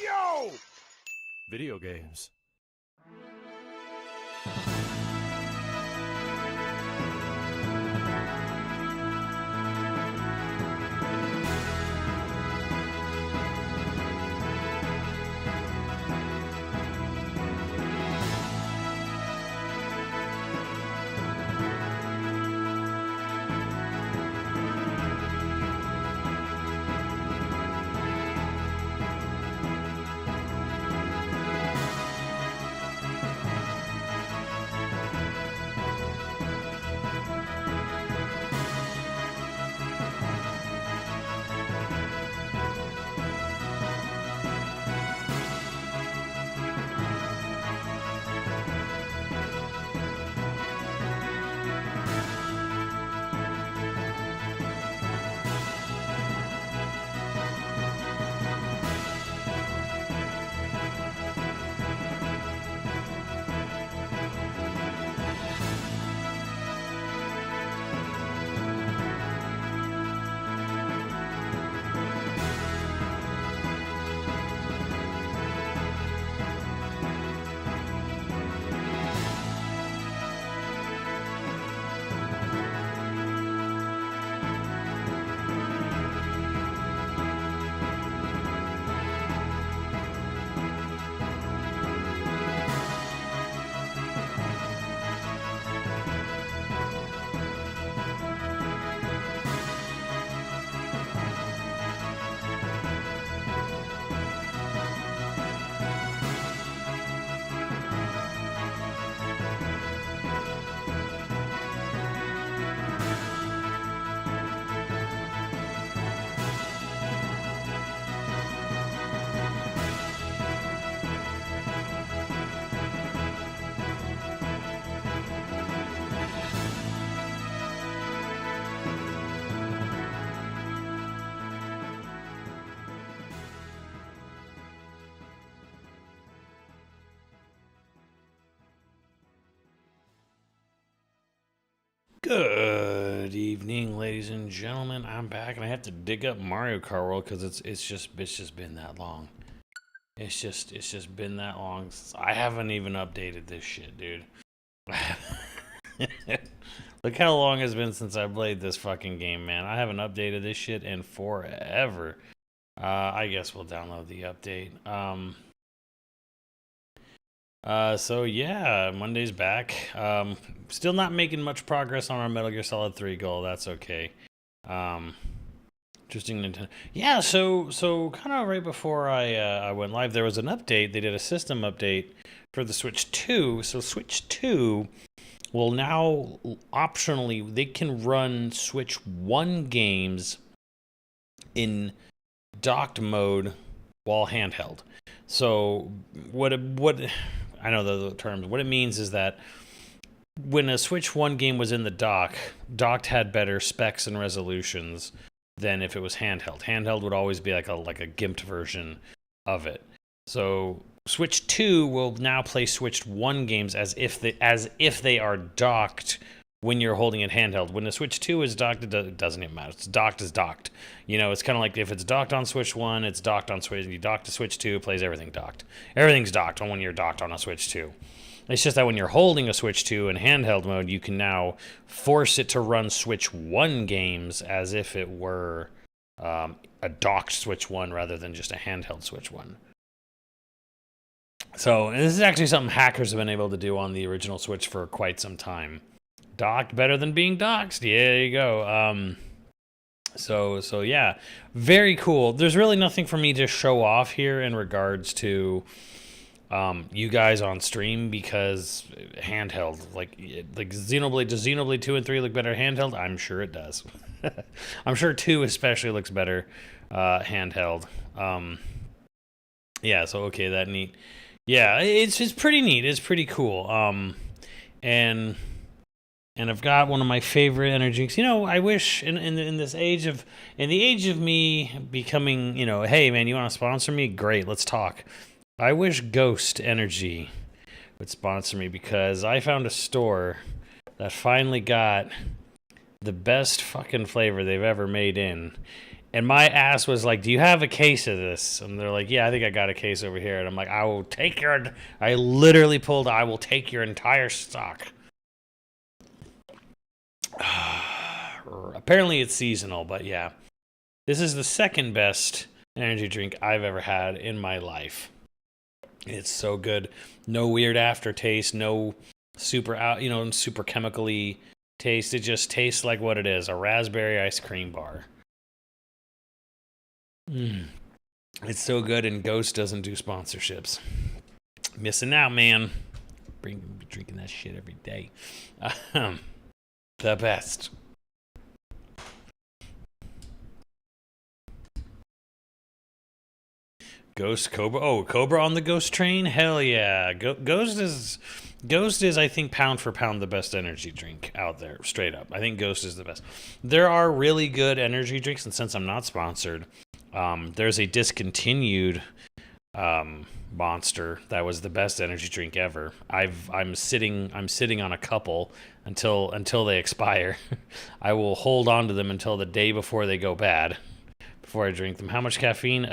Yo! Video games. Good evening, ladies and gentlemen. I'm back, and I have to dig up Mario Kart World because it's just been that long. It's just been that long since I haven't even updated this shit, dude. Look how long it's been since I played this fucking game, man. I haven't updated this shit in forever. I guess we'll download the update. So yeah, Monday's back. Still not making much progress on our Metal Gear Solid 3 goal. That's okay. Interesting Nintendo. Yeah, so kind of right before I went live, there was an update. They did a system update for the Switch 2. So Switch 2 will now optionally, they can run Switch 1 games in docked mode while handheld. So what I know the terms. What it means is that when a Switch 1 game was in the docked had better specs and resolutions than if it was handheld. Handheld would always be like a gimped version of it. So Switch 2 will now play Switch 1 games as if they are docked when you're holding it handheld. When the Switch 2 is docked, it doesn't even matter. It's docked is docked. You know, it's kind of like if it's docked on Switch 1, it's docked on Switch. You dock to Switch 2, it plays everything docked. Everything's docked when you're docked on a Switch 2. It's just that when you're holding a Switch 2 in handheld mode, you can now force it to run Switch 1 games as if it were a docked Switch 1 rather than just a handheld Switch 1. So this is actually something hackers have been able to do on the original Switch for quite some time. Docked better than being doxed. Yeah, there you go. So yeah, very cool. There's really nothing for me to show off here in regards to you guys on stream because handheld, like Xenoblade, does Xenoblade 2 and 3 look better handheld? I'm sure it does. I'm sure 2 especially looks better handheld. Yeah, so okay, that neat. Yeah, it's pretty neat. It's pretty cool. And I've got one of my favorite energies. You know, I wish in the age of me becoming, you know, hey man, you want to sponsor me? Great, let's talk. I wish Ghost Energy would sponsor me because I found a store that finally got the best fucking flavor they've ever made in. And my ass was like, "Do you have a case of this?" And they're like, "Yeah, I think I got a case over here." And I'm like, "I will take your." I literally pulled. I will take your entire stock. Apparently, it's seasonal, but yeah, this is the second best energy drink I've ever had in my life. It's so good. No weird aftertaste. No super super chemically taste. It just tastes like what it is: a raspberry ice cream bar. Mm. It's so good, and Ghost doesn't do sponsorships. Missing out, man. Drinking that shit every day. The best. Ghost Cobra. Oh, Cobra on the Ghost train. Hell yeah. Ghost is I think pound for pound the best energy drink out there. Straight up, I think Ghost is the best. There are really good energy drinks, and since I'm not sponsored, there's a discontinued Monster that was the best energy drink ever. I'm sitting on a couple until they expire. I will hold on to them until the day before they go bad before I drink them. How much caffeine?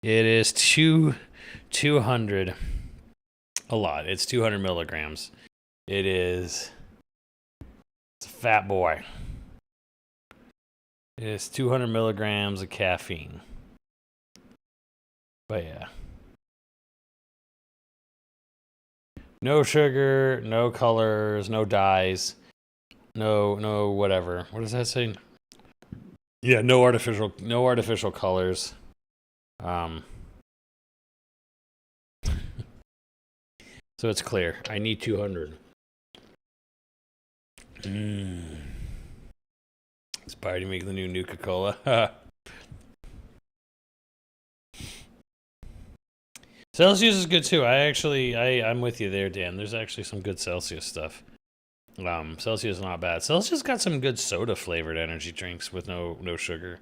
It is 200. A lot. It's 200 milligrams. It's a fat boy. It is 200 milligrams of caffeine. But yeah. No sugar, no colors, no dyes, no whatever. What does that say? Yeah, no artificial colors. So it's clear. I need 200. Inspired to make the new Nuka-Cola. Celsius is good too. I'm with you there, Dan. There's actually some good Celsius stuff. Celsius is not bad. Celsius got some good soda flavored energy drinks with no sugar.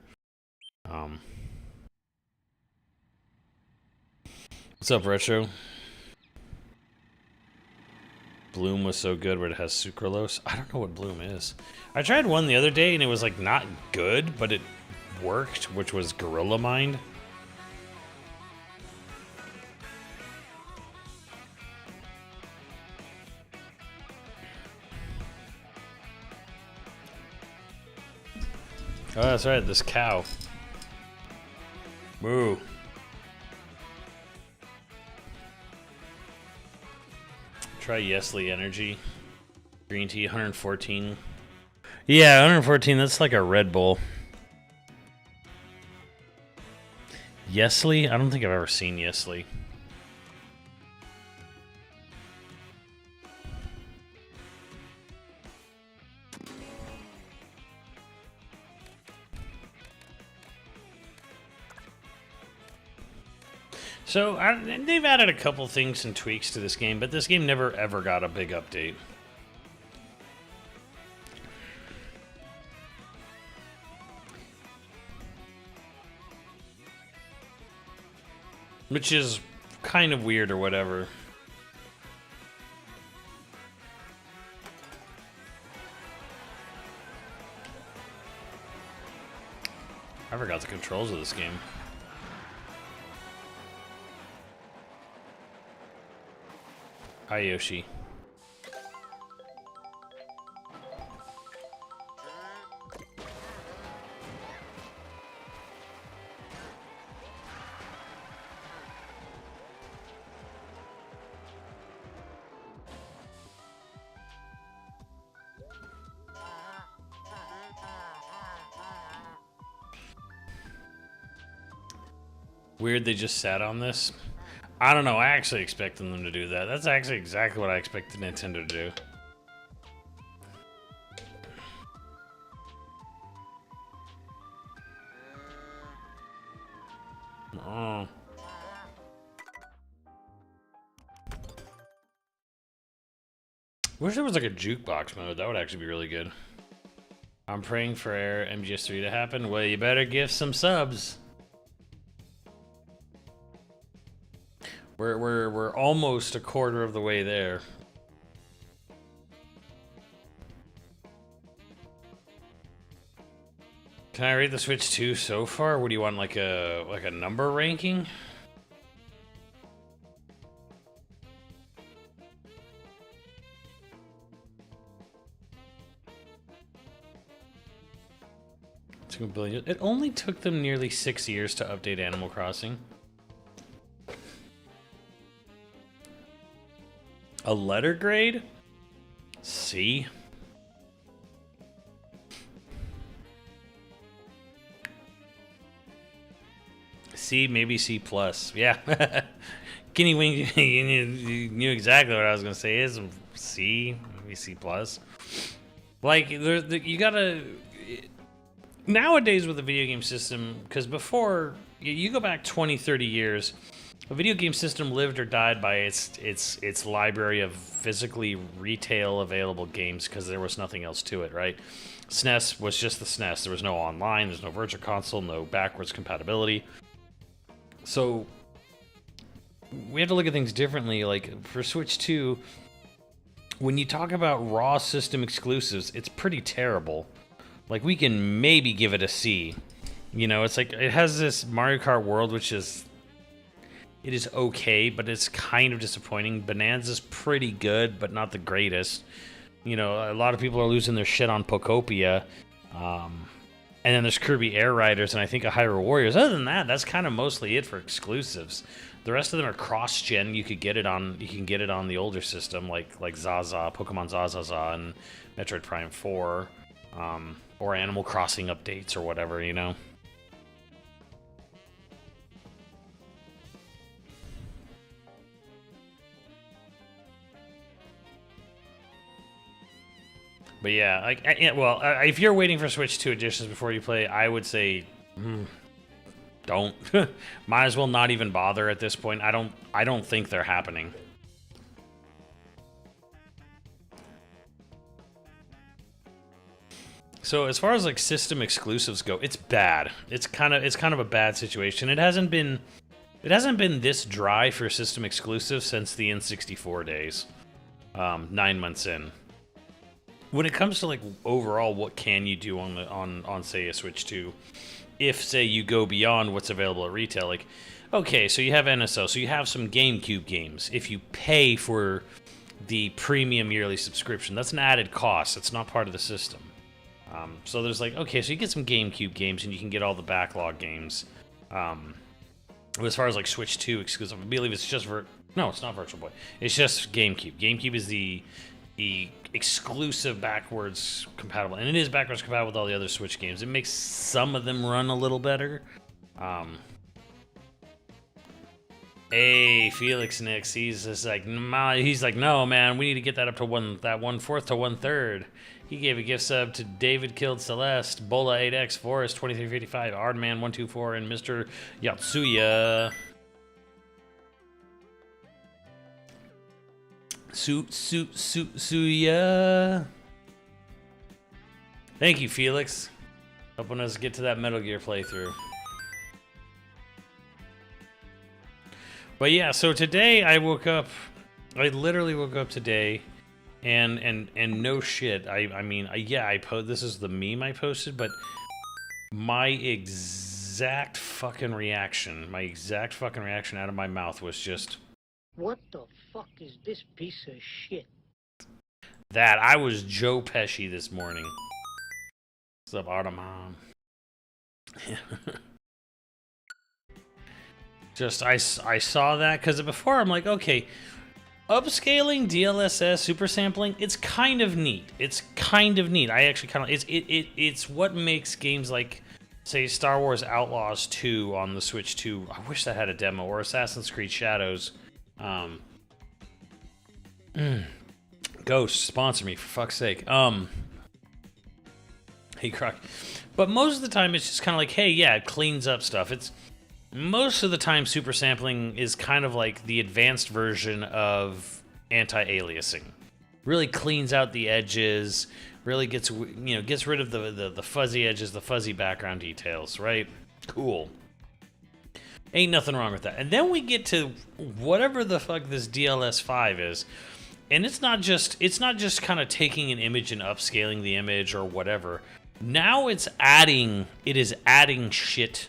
What's up, Retro? Bloom was so good where it has sucralose. I don't know what Bloom is. I tried one the other day and it was like not good, but it worked, which was Gorilla Mind. Oh, that's right, this cow. Moo. Try Yesly Energy. Green tea, 114. Yeah, 114, that's like a Red Bull. Yesly? I don't think I've ever seen Yesly. So, they've added a couple things and tweaks to this game, but this game never ever got a big update. Which is kind of weird or whatever. I forgot the controls of this game. Hi, Yoshi. Weird they just sat on this. I don't know, I actually expected them to do that. That's actually exactly what I expected Nintendo to do. Oh. Wish there was like a jukebox mode. That would actually be really good. I'm praying for Air MGS3 to happen. Well, you better give some subs. We're almost a quarter of the way there. Can I rate the Switch 2 so far? What do you want, like a number ranking? $2 billion. It only took them nearly 6 years to update Animal Crossing. A letter grade? C. C, maybe C plus. Yeah. Guinea Wing, you knew exactly what I was gonna say. Is C, maybe C plus. Like, you gotta nowadays with the video game system, because before you go back 20, 30 years, a video game system lived or died by its library of physically retail available games because there was nothing else to it, right? SNES was just the SNES. There was no online, there's no virtual console, no backwards compatibility. So we have to look at things differently. Like for Switch 2, when you talk about raw system exclusives, it's pretty terrible. Like we can maybe give it a C. You know, it's like it has this Mario Kart World, which is okay, but it's kind of disappointing. Bonanza's pretty good, but not the greatest. You know, a lot of people are losing their shit on Pokopia. And then there's Kirby Air Riders, and I think a Hyrule Warriors. Other than that, that's kind of mostly it for exclusives. The rest of them are cross-gen. You can get it on the older system, like Zaza, Pokemon Zaza, and Metroid Prime 4, or Animal Crossing updates or whatever, you know. But yeah, like, if you're waiting for Switch 2 editions before you play, I would say, don't. Might as well not even bother at this point. I don't think they're happening. So as far as like system exclusives go, it's bad. It's kind of a bad situation. It hasn't been this dry for system exclusives since the N64 days. 9 months in. When it comes to like overall, what can you do on say a Switch 2? If say you go beyond what's available at retail, like okay, so you have NSO, so you have some GameCube games. If you pay for the premium yearly subscription, that's an added cost. It's not part of the system. So there's like okay, so you get some GameCube games and you can get all the backlog games. As far as like Switch 2 exclusive, I believe it's just no, it's not Virtual Boy. It's just GameCube. GameCube is the exclusive backwards compatible, and it is backwards compatible with all the other Switch games. It makes some of them run a little better. Hey, Felix Nix, he's like, no, man, we need to get that up to 1/4 to 1/3. He gave a gift sub to David Killed Celeste, Bola 8X, Forest 2355, Ardman 124, and Mr. Yatsuya. Suya. Thank you, Felix. Helping us get to that Metal Gear playthrough. But yeah, so today I literally woke up today and no shit. This is the meme I posted, but my exact fucking reaction out of my mouth was just, what the fuck is this piece of shit? That I was Joe Pesci this morning. What's up, Artemon? Just I saw that because before I'm like, okay, upscaling, DLSS, super sampling, it's kind of neat. I actually kind of it's what makes games like say Star Wars Outlaws 2 on the Switch 2. I wish that had a demo, or Assassin's Creed Shadows. Ghost, sponsor me for fuck's sake. Hey Croc. But most of the time it's just kind of like, hey, yeah, it cleans up stuff. It's most of the time super sampling is kind of like the advanced version of anti-aliasing. Really cleans out the edges, really gets rid of the fuzzy edges, the fuzzy background details, right? Cool. Ain't nothing wrong with that. And then we get to whatever the fuck this DLS5 is. And it's not just kind of taking an image and upscaling the image or whatever. Now it is adding shit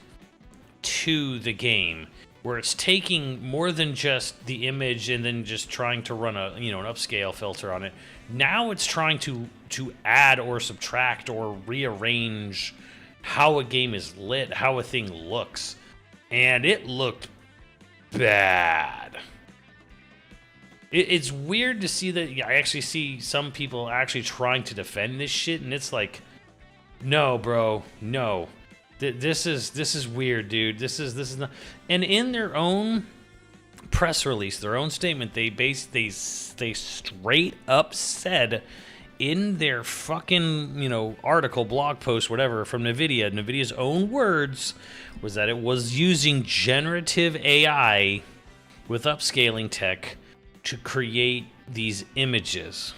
to the game, where it's taking more than just the image and then just trying to run an upscale filter on it. Now it's trying to add or subtract or rearrange how a game is lit, how a thing looks. And it looked bad. It's weird to see that. I actually see some people actually trying to defend this shit, and it's like, no, bro, no. This is weird, dude. This is not. And in their own press release, their own statement, they straight up said in their fucking article, blog post, whatever, from NVIDIA's own words, was that it was using generative AI with upscaling tech to create these images.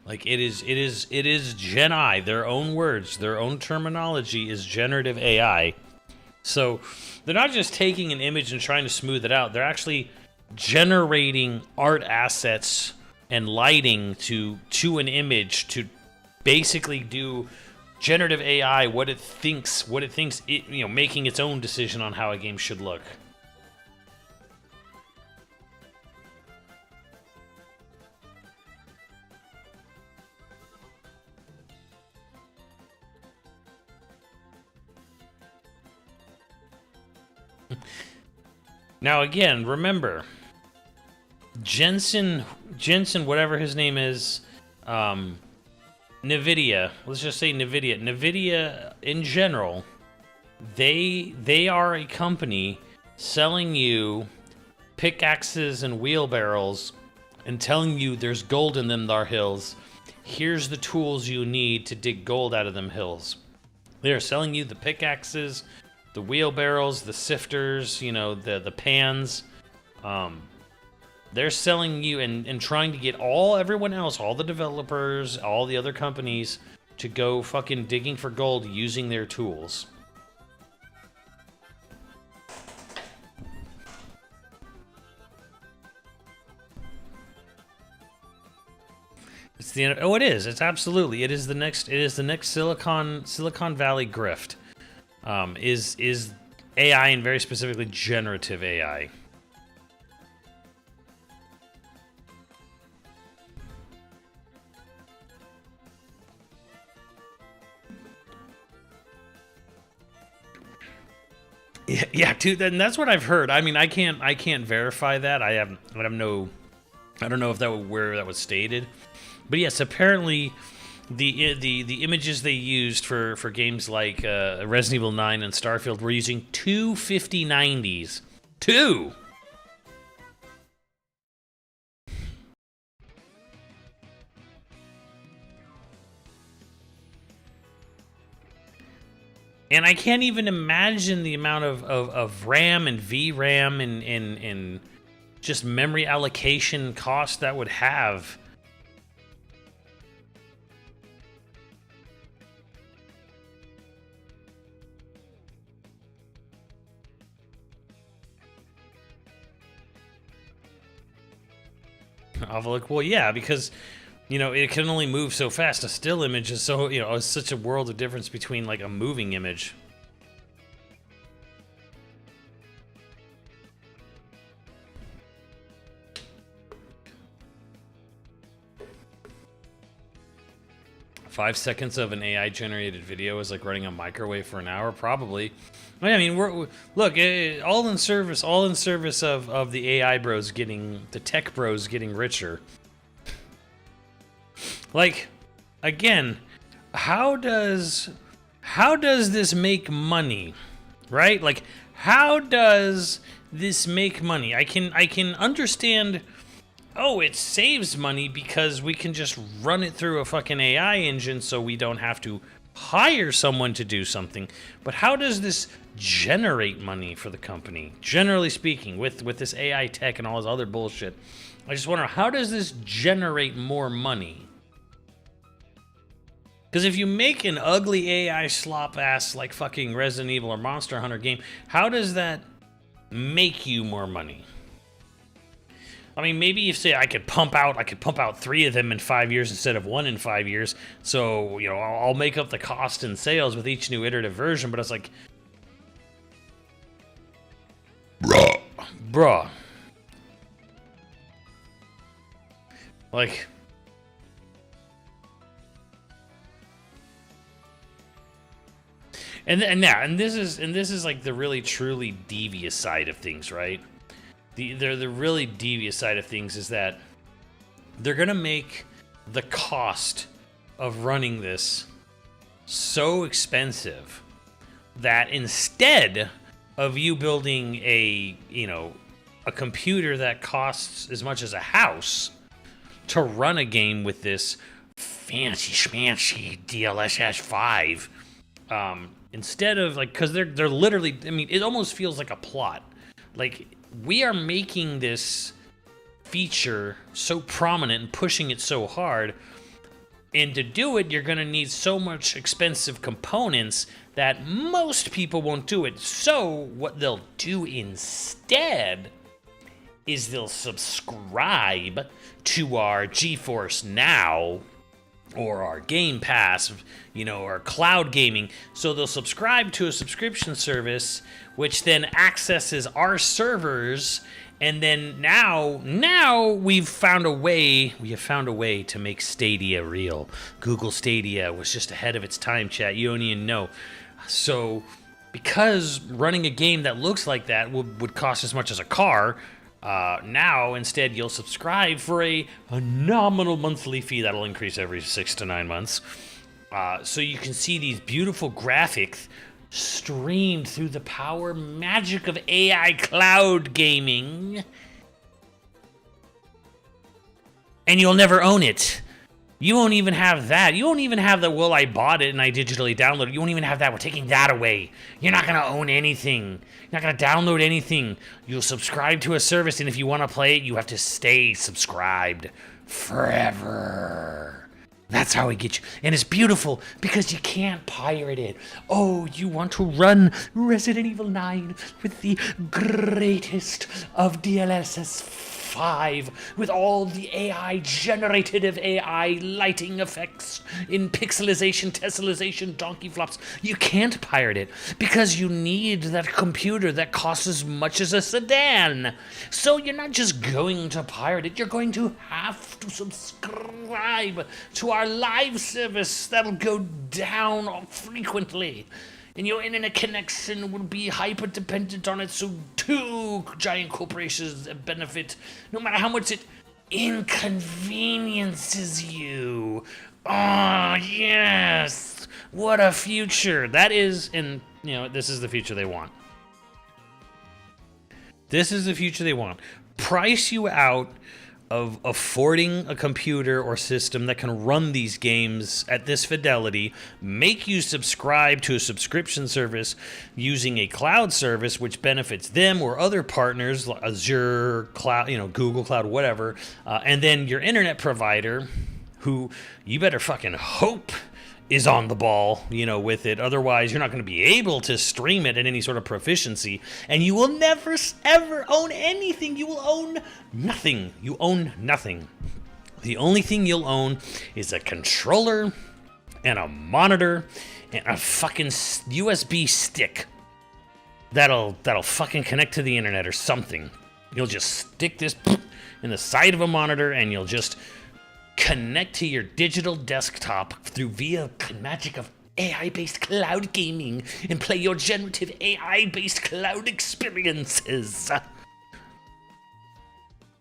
Like it is Gen I, their own words, their own terminology is generative AI. So they're not just taking an image and trying to smooth it out. They're actually generating art assets and lighting to an image to basically do generative AI what it thinks making its own decision on how a game should look. Now again, remember, Jensen, whatever his name is, NVIDIA. Let's just say NVIDIA. NVIDIA in general, they are a company selling you pickaxes and wheelbarrows and telling you there's gold in them thar hills. Here's the tools you need to dig gold out of them hills. They are selling you the pickaxes, the wheelbarrows, the sifters, the pans. They're selling you and trying to get everyone else, all the developers, all the other companies to go fucking digging for gold using their tools. It is. It's absolutely. It is the next Silicon Valley grift. Is AI, and very specifically generative AI. Yeah, dude, and that's what I've heard. I mean, I can't verify that. I don't know if where that was stated, but yes, apparently the images they used for games like Resident Evil 9 and Starfield were using two 5090s. Two. And I can't even imagine the amount of RAM and VRAM and just memory allocation cost that would have. I'll look, well, yeah, because it can only move so fast. A still image is so, it's such a world of difference between like a moving image. Five seconds of an AI generated video is like running a microwave for an hour, probably. I mean, look, all in service of the AI bros the tech bros getting richer. Like, again, how does this make money, right? Like, how does this make money? I can understand. Oh, it saves money because we can just run it through a fucking AI engine, so we don't have to hire someone to do something. But how does this generate money for the company, generally speaking, with this AI tech and all this other bullshit? I just wonder, how does this generate more money? Because if you make an ugly AI slop ass like fucking Resident Evil or Monster Hunter game, how does that make you more money? I mean, maybe if say I could pump out 3 of them in 5 years instead of 1 in 5 years. So, you know, I'll make up the cost in sales with each new iterative version, but it's like, bruh. Like, and this is like the really truly devious side of things, right? The really devious side of things is that they're gonna make the cost of running this so expensive that instead of you building a computer that costs as much as a house to run a game with this fancy schmancy DLSS 5, instead of like, because they're literally, I mean, it almost feels like a plot. Like, we are making this feature so prominent and pushing it so hard, and to do it, you're going to need so much expensive components that most people won't do it. So what they'll do instead is they'll subscribe to our GeForce Now or our Game Pass, or cloud gaming. So they'll subscribe to a subscription service, which then accesses our servers. And then now we've found a way. We have found a way to make Stadia real. Google Stadia was just ahead of its time, chat. You don't even know. So because running a game that looks like that would cost as much as a car, now instead you'll subscribe for a nominal monthly fee that'll increase every 6 to 9 months. So you can see these beautiful graphics streamed through the power magic of AI cloud gaming. And you'll never own it. You won't even have that. You won't even have the, well, I bought it and I digitally downloaded it. You won't even have that. We're taking that away. You're not going to own anything. You're not going to download anything. You'll subscribe to a service, and if you want to play it, you have to stay subscribed forever. That's how we get you. And it's beautiful because you can't pirate it. Oh, you want to run Resident Evil 9 with the greatest of DLSS 5 with all the AI generative AI lighting effects in pixelization, tessellization, donkey flops. You can't pirate it because you need that computer that costs as much as a sedan. So you're not just going to pirate it, you're going to have to subscribe to our live service that'll go down frequently. And your internet connection will be hyper dependent on it, so 2 giant corporations benefit no matter how much it inconveniences you. Oh, yes! What a future! That is, and this is the future they want. This is the future they want. Price you out of affording a computer or system that can run these games at this fidelity, make you subscribe to a subscription service using a cloud service which benefits them or other partners, Azure, Cloud, Google Cloud, whatever, and then your internet provider, who you better fucking hope is on the ball, with it. Otherwise, you're not going to be able to stream it at any sort of proficiency, and you will never, ever own anything. You will own nothing. You own nothing. The only thing you'll own is a controller and a monitor and a fucking USB stick that'll fucking connect to the internet or something. You'll just stick this in the side of a monitor, and you'll just connect to your digital desktop via magic of AI-based cloud gaming and play your generative AI-based cloud experiences.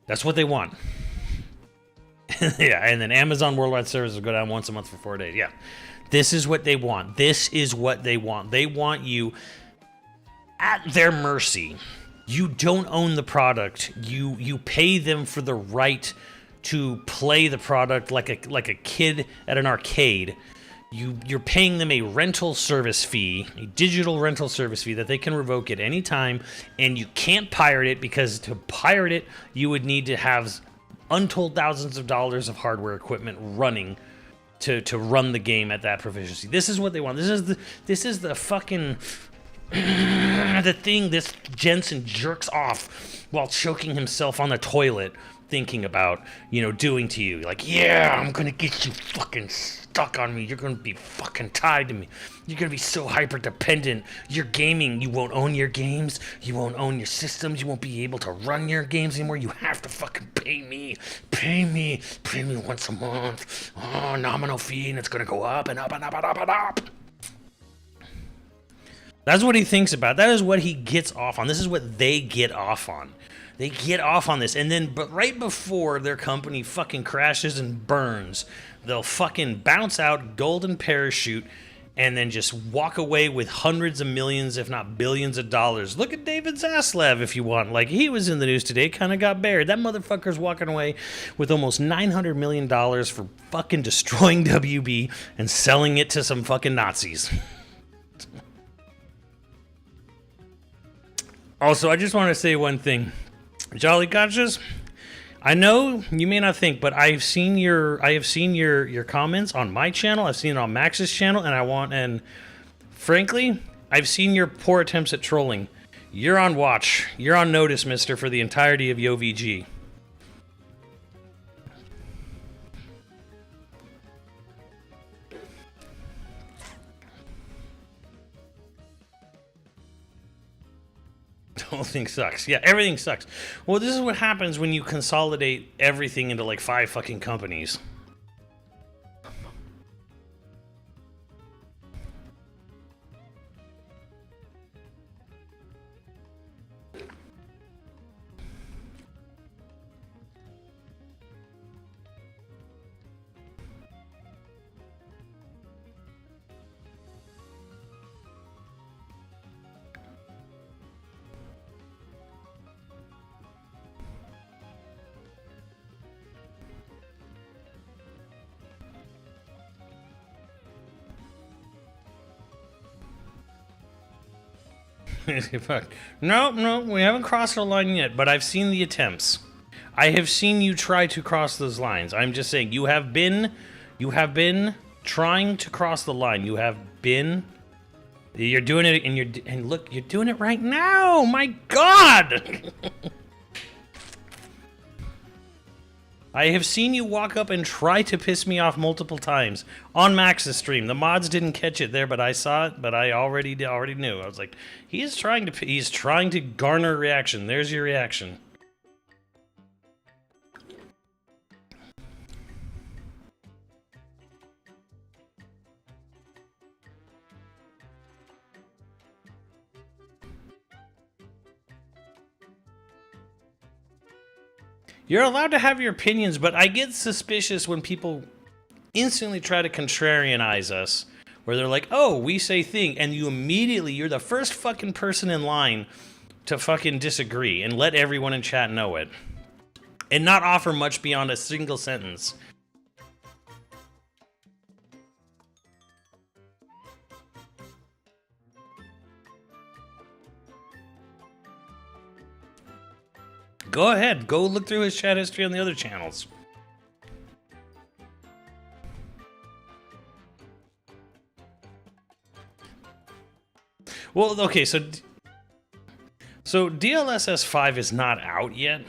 That's what they want. Yeah, and then Amazon Worldwide Services will go down once a month for 4 days. Yeah, this is what they want. This is what they want. They want you at their mercy. You don't own the product. You pay them for the right to play the product like a kid at an arcade. You're paying them a rental service fee, a digital rental service fee that they can revoke at any time, and you can't pirate it because to pirate it, you would need to have untold thousands of dollars of hardware equipment running to run the game at that proficiency. This is what they want. This is the fucking the thing this Jensen jerks off while choking himself on the toilet, thinking about, doing to you. Like, yeah, I'm gonna get you fucking stuck on me. You're gonna be fucking tied to me. You're gonna be so hyper dependent. Your gaming, you won't own your games. You won't own your systems. You won't be able to run your games anymore. You have to fucking pay me. Pay me once a month. Oh, nominal fee, and it's gonna go up and up and up and up and up. That's what he thinks about. That is what he gets off on. This is what they get off on. They get off on this. And then, but right before their company fucking crashes and burns, they'll fucking bounce out, golden parachute, and then just walk away with hundreds of millions, if not billions of dollars. Look at David Zaslav if you want. Like, he was in the news today, kind of got buried. That motherfucker's walking away with almost $900 million for fucking destroying WB and selling it to some fucking Nazis. Also, I just want to say one thing. Jolly Gotchas, I know you may not think, but I have seen your comments on my channel. I've seen it on Max's channel, and frankly, I've seen your poor attempts at trolling. You're on watch. You're on notice, mister, for the entirety of YoVG. The whole thing sucks. Yeah, everything sucks. Well, this is what happens when you consolidate everything into like 5 fucking companies. No, we haven't crossed the line yet, but I've seen the attempts. I have seen you try to cross those lines. I'm just saying, you have been trying to cross the line. You're doing it, and look, you're doing it right now. My God. I have seen you walk up and try to piss me off multiple times on Max's stream. The mods didn't catch it there, but I saw it. But I already knew. I was like, he's trying to garner reaction. There's your reaction. You're allowed to have your opinions, but I get suspicious when people instantly try to contrarianize us, where they're like, oh, we say thing, and you're the first fucking person in line to fucking disagree and let everyone in chat know it. And not offer much beyond a single sentence. Go ahead. Go look through his chat history on the other channels. Well, okay, so DLSS 5 is not out yet.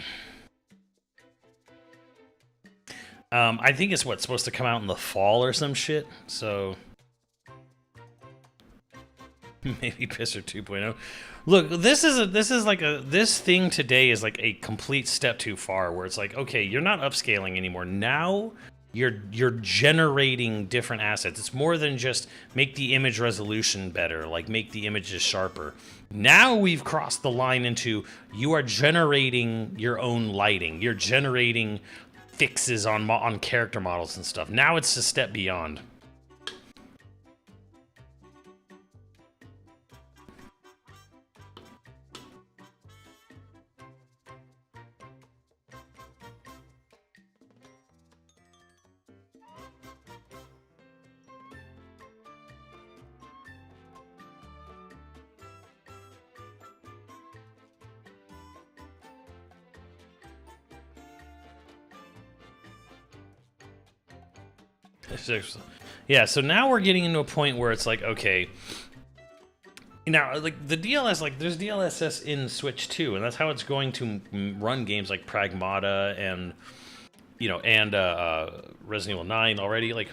I think it's supposed to come out in the fall or some shit. So maybe Pisser 2.0. Look, this thing today is like a complete step too far, where it's like, okay, you're not upscaling anymore. Now you're generating different assets. It's more than just make the image resolution better, like make the images sharper. Now we've crossed the line into you are generating your own lighting. You're generating fixes on character models and stuff. Now it's a step beyond. Yeah, so now we're getting into a point where it's like, okay, now like the DLS, like there's DLSS in Switch 2, and that's how it's going to run games like Pragmata and Resident Evil 9 already. Like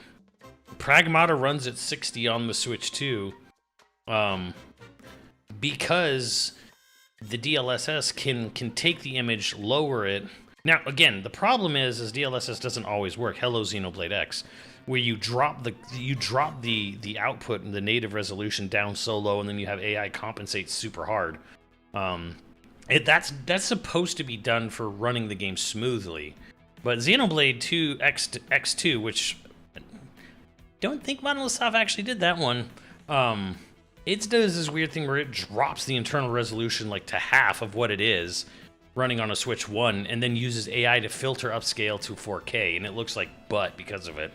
Pragmata runs at 60 on the Switch 2, because the DLSS can take the image, lower it. Now, again, the problem is DLSS doesn't always work. Hello, Xenoblade X, where you drop the output and the native resolution down so low, and then you have AI compensate super hard. That's supposed to be done for running the game smoothly, but Xenoblade 2 X2, which I don't think Monolithsoft actually did that one. It does this weird thing where it drops the internal resolution like to half of what it is running on a Switch 1, and then uses AI to filter upscale to 4K, and it looks like butt because of it.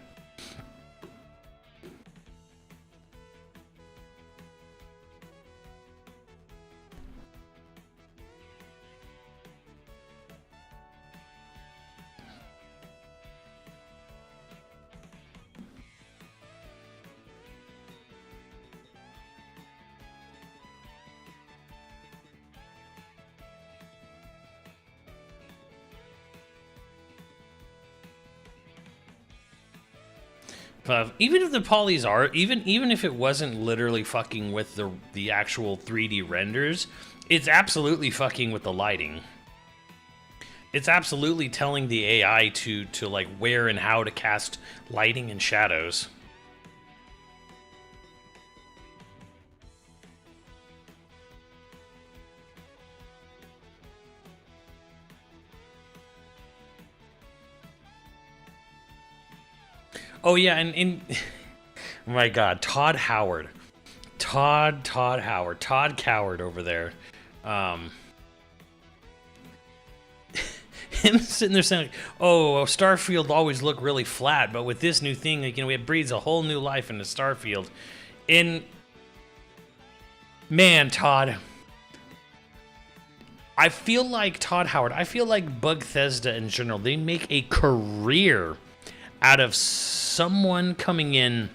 Even if the polys are, even if it wasn't literally fucking with the actual 3D renders, it's absolutely fucking with the lighting. It's absolutely telling the AI to like where and how to cast lighting and shadows. Oh yeah, and oh my God, Todd Coward over there. Him sitting there saying, like, "Oh, Starfield always looked really flat, but with this new thing, like, it breathes a whole new life into Starfield." And man, Todd, I feel like Bethesda in general, they make a career out of someone coming in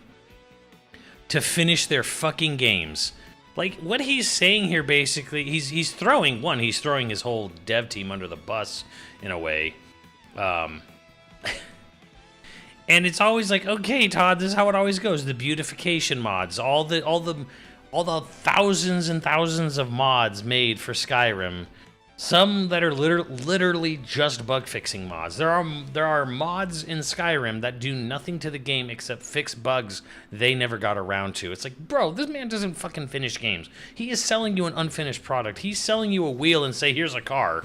to finish their fucking games. Like, what he's saying here, basically, he's throwing his whole dev team under the bus, in a way. And it's always like, okay, Todd, this is how it always goes. The beautification mods, all the thousands and thousands of mods made for Skyrim. Some that are literally just bug fixing mods. There are mods in Skyrim that do nothing to the game except fix bugs they never got around to. It's like, bro, this man doesn't fucking finish games. He is selling you an unfinished product. He's selling you a wheel and say, here's a car.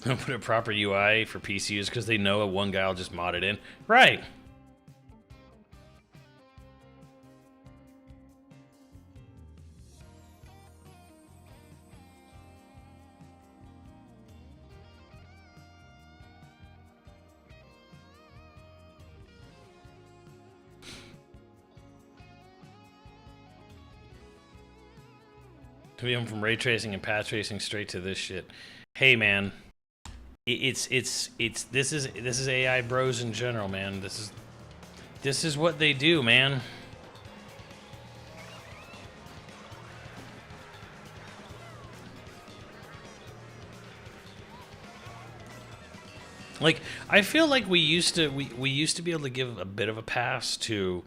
Put a proper UI for PC use because they know one guy will just mod it in. Right. To be from ray tracing and path tracing straight to this shit. Hey, man. This is AI bros in general, man. This is what they do, man. Like, I feel like we used to be able to give a bit of a pass to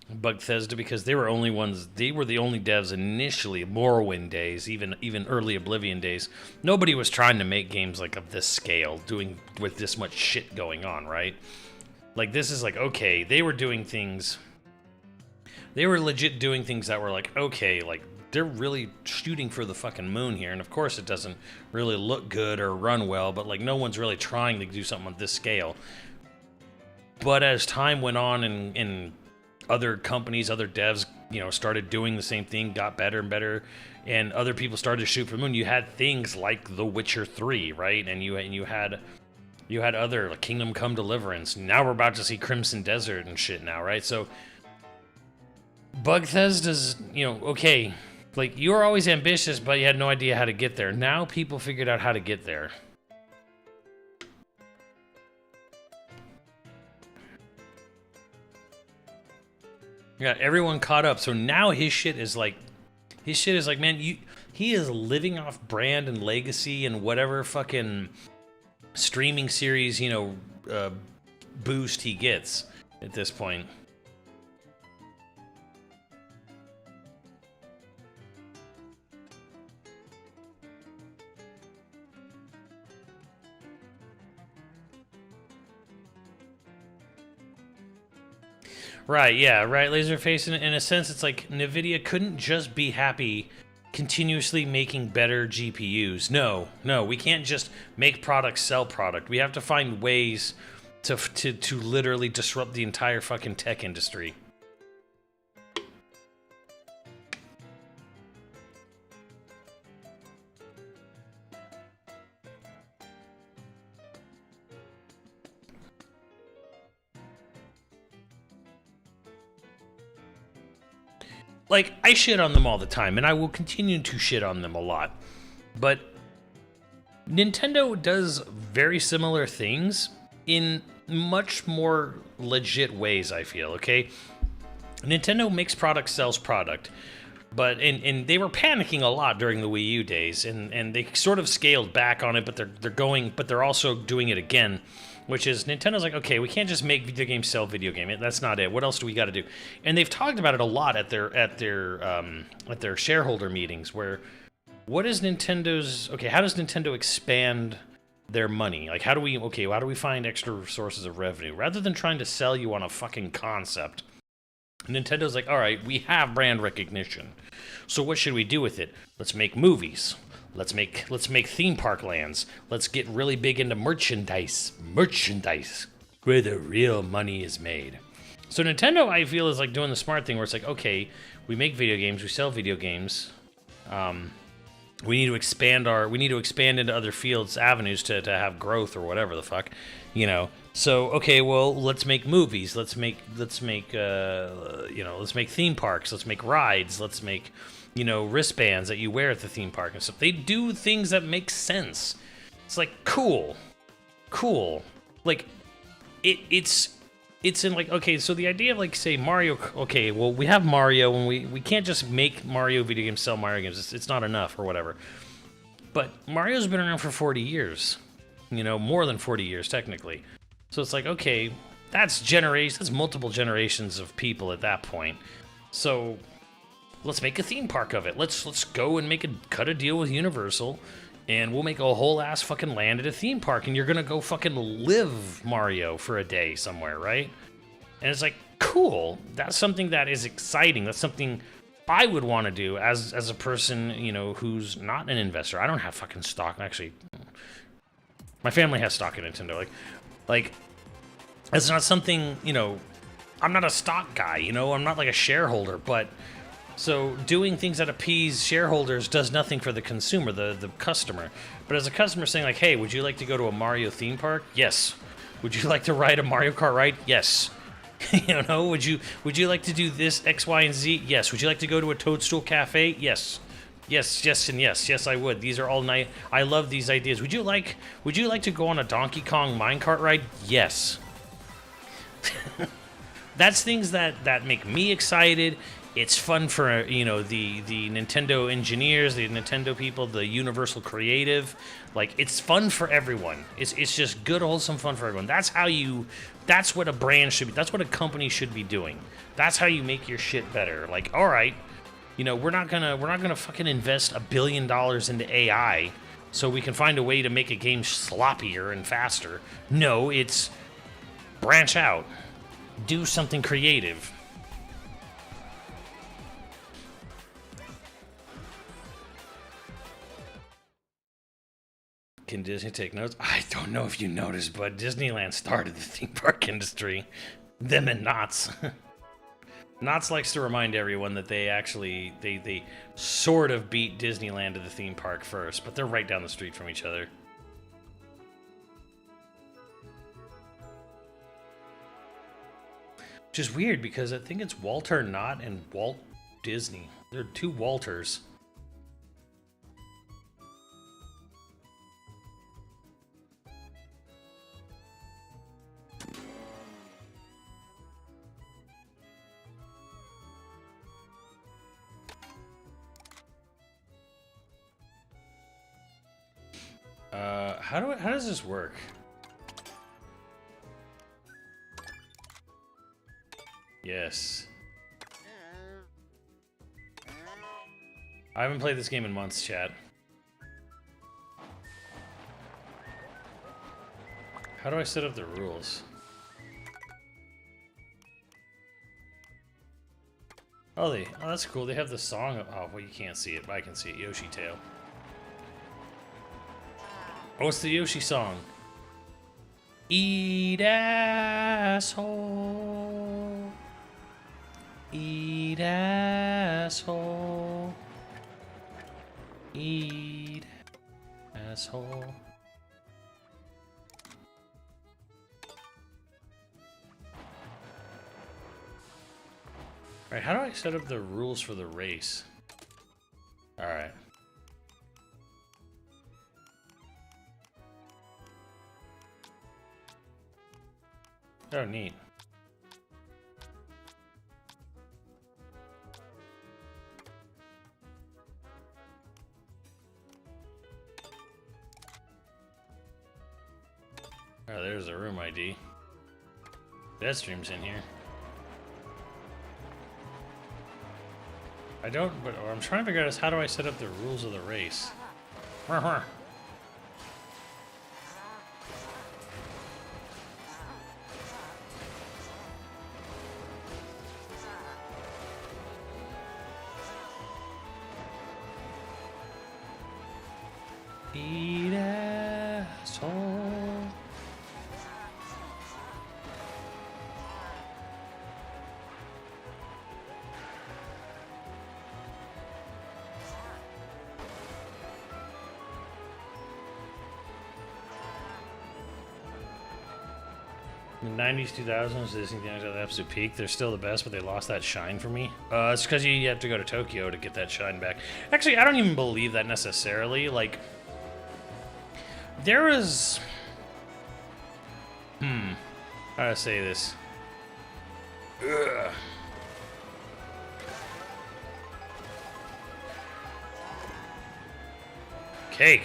Bethesda because they were the only devs initially, Morrowind days, even early Oblivion days. Nobody was trying to make games like of this scale, with this much shit going on, right? Like, this is like, okay, they were legit doing things that were like, okay, like, they're really shooting for the fucking moon here, and of course it doesn't really look good or run well, but like, no one's really trying to do something on this scale. But as time went on and other companies, other devs started doing the same thing, got better and better, and other people started to shoot for the moon. You had things like The Witcher 3, right? And you had other, like, Kingdom Come Deliverance. Now we're about to see Crimson Desert and shit now, right? So Bethesda's, okay, like, you were always ambitious, but you had no idea how to get there. Now people figured out how to get there. Yeah, everyone caught up. So now his shit is like, man, he is living off brand and legacy and whatever fucking streaming series, boost he gets at this point. Right, yeah, right, Laserface. In a sense, it's like NVIDIA couldn't just be happy continuously making better GPUs. No, we can't just make product sell product. We have to find ways to literally disrupt the entire fucking tech industry. Like, I shit on them all the time, and I will continue to shit on them a lot. But Nintendo does very similar things in much more legit ways, I feel, okay? Nintendo makes product, sells product. But, and they were panicking a lot during the Wii U days, and they sort of scaled back on it, but they're also doing it again. Which is, Nintendo's like, okay, we can't just make video games sell video game. That's not it. What else do we got to do? And they've talked about it a lot at their shareholder meetings. Where, what is Nintendo's? Okay, how does Nintendo expand their money? Like, how do we find extra sources of revenue rather than trying to sell you on a fucking concept? Nintendo's like, all right, we have brand recognition, so what should we do with it? Let's make movies. Let's make theme park lands. Let's get really big into merchandise, where the real money is made. So Nintendo, I feel, is like doing the smart thing where it's like, okay, we make video games, we sell video games. We need to expand into other fields, avenues to have growth or whatever the fuck, So okay, well, let's make movies. Let's make theme parks. Let's make rides. Let's make wristbands that you wear at the theme park and stuff. They do things that make sense. It's like, cool. Like, it's in, like, okay, so the idea of, like, say, Mario, okay, well, we have Mario, and we can't just make Mario video games, sell Mario games. It's not enough, or whatever. But Mario's been around for 40 years. More than 40 years, technically. So it's like, okay, that's multiple generations of people at that point. So let's make a theme park of it. Let's go and cut a deal with Universal, and we'll make a whole ass fucking land at a theme park, and you're gonna go fucking live Mario for a day somewhere, right? And it's like, cool. That's something that is exciting. That's something I would want to do as a person, who's not an investor. I don't have fucking stock. Actually, my family has stock in Nintendo. Like, it's not something, I'm not a stock guy, I'm not like a shareholder, but so doing things that appease shareholders does nothing for the consumer, the customer. But as a customer saying, like, hey, would you like to go to a Mario theme park? Yes. Would you like to ride a Mario Kart ride? Yes. Would you like to do this X, Y, and Z? Yes. Would you like to go to a Toadstool Cafe? Yes. Yes, and yes, I would. These are all nice. I love these ideas. Would you like to go on a Donkey Kong minecart ride? Yes. That's things that make me excited. It's fun for, the Nintendo engineers, the Nintendo people, the Universal Creative. Like, it's fun for everyone. It's just good, wholesome fun for everyone. That's what a brand should be. That's what a company should be doing. That's how you make your shit better. Like, all right, we're not gonna fucking invest $1 billion into AI so we can find a way to make a game sloppier and faster. No, it's branch out. Do something creative. Can Disney take notes? I don't know if you noticed, but Disneyland started the theme park industry. Them and Knott's. Knott's likes to remind everyone that they actually they sort of beat Disneyland to the theme park first, but they're right down the street from each other. Which is weird because I think it's Walter Knott and Walt Disney. They're two Walters. How does this work? Yes. I haven't played this game in months, chat. How do I set up the rules? Oh, that's cool. They have the song. Oh, well, you can't see it, but I can see it. Yoshi Tail. Oh, it's the Yoshi song. Eat asshole. Eat asshole. Eat asshole. Alright, how do I set up the rules for the race? Alright. Oh, neat. Oh, there's a room ID. Deadstream's in here. I don't, but what I'm trying to figure out is how do I set up the rules of the race? Eat asshole. The 90s, 2000s, Disney things at the absolute peak. They're still the best, but they lost that shine for me. It's because you have to go to Tokyo to get that shine back. Actually, I don't even believe that necessarily. Like, there was... how do I say this? Ugh. Cake.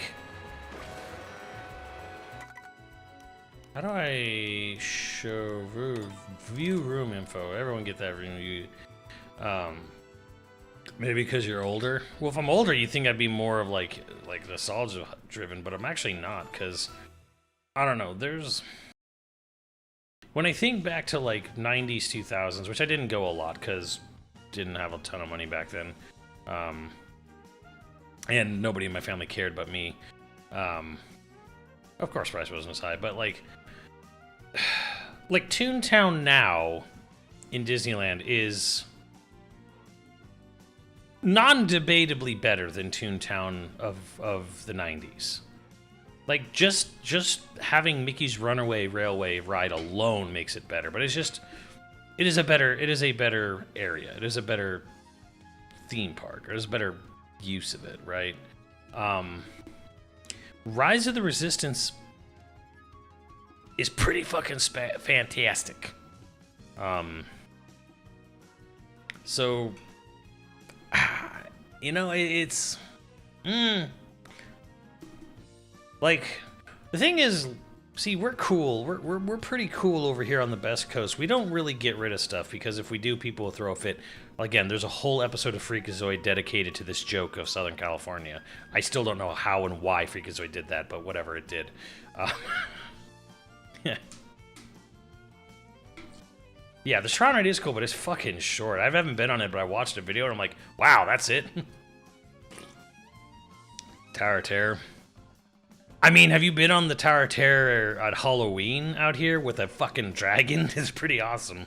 How do I show view room info? Everyone get that review. Maybe because you're older. Well, if I'm older, you think I'd be more of like nostalgia driven, but I'm actually not because I don't know. There's when I think back to like 90s, 2000s, which I didn't go a lot because didn't have a ton of money back then, and nobody in my family cared but me. Of course, price wasn't as high, but like Toontown now in Disneyland is non-debatably better than Toontown of the 90s. Like just having Mickey's Runaway Railway ride alone makes it better, but it is a better area. It is a better theme park. There's a better use of it, right? Rise of the Resistance is pretty fucking fantastic. So, you know, it's... Like, the thing is, see, we're cool. We're pretty cool over here on the Best Coast. We don't really get rid of stuff, because if we do, people will throw a fit. Again, there's a whole episode of Freakazoid dedicated to this joke of Southern California. I still don't know how and why Freakazoid did that, but whatever, it did. Yeah. Yeah, the Shrine Ride is cool, but it's fucking short. I haven't been on it, but I watched a video and I'm like, wow, that's it? Tower of Terror. I mean, have you been on the Tower of Terror at Halloween out here with a fucking dragon? It's pretty awesome.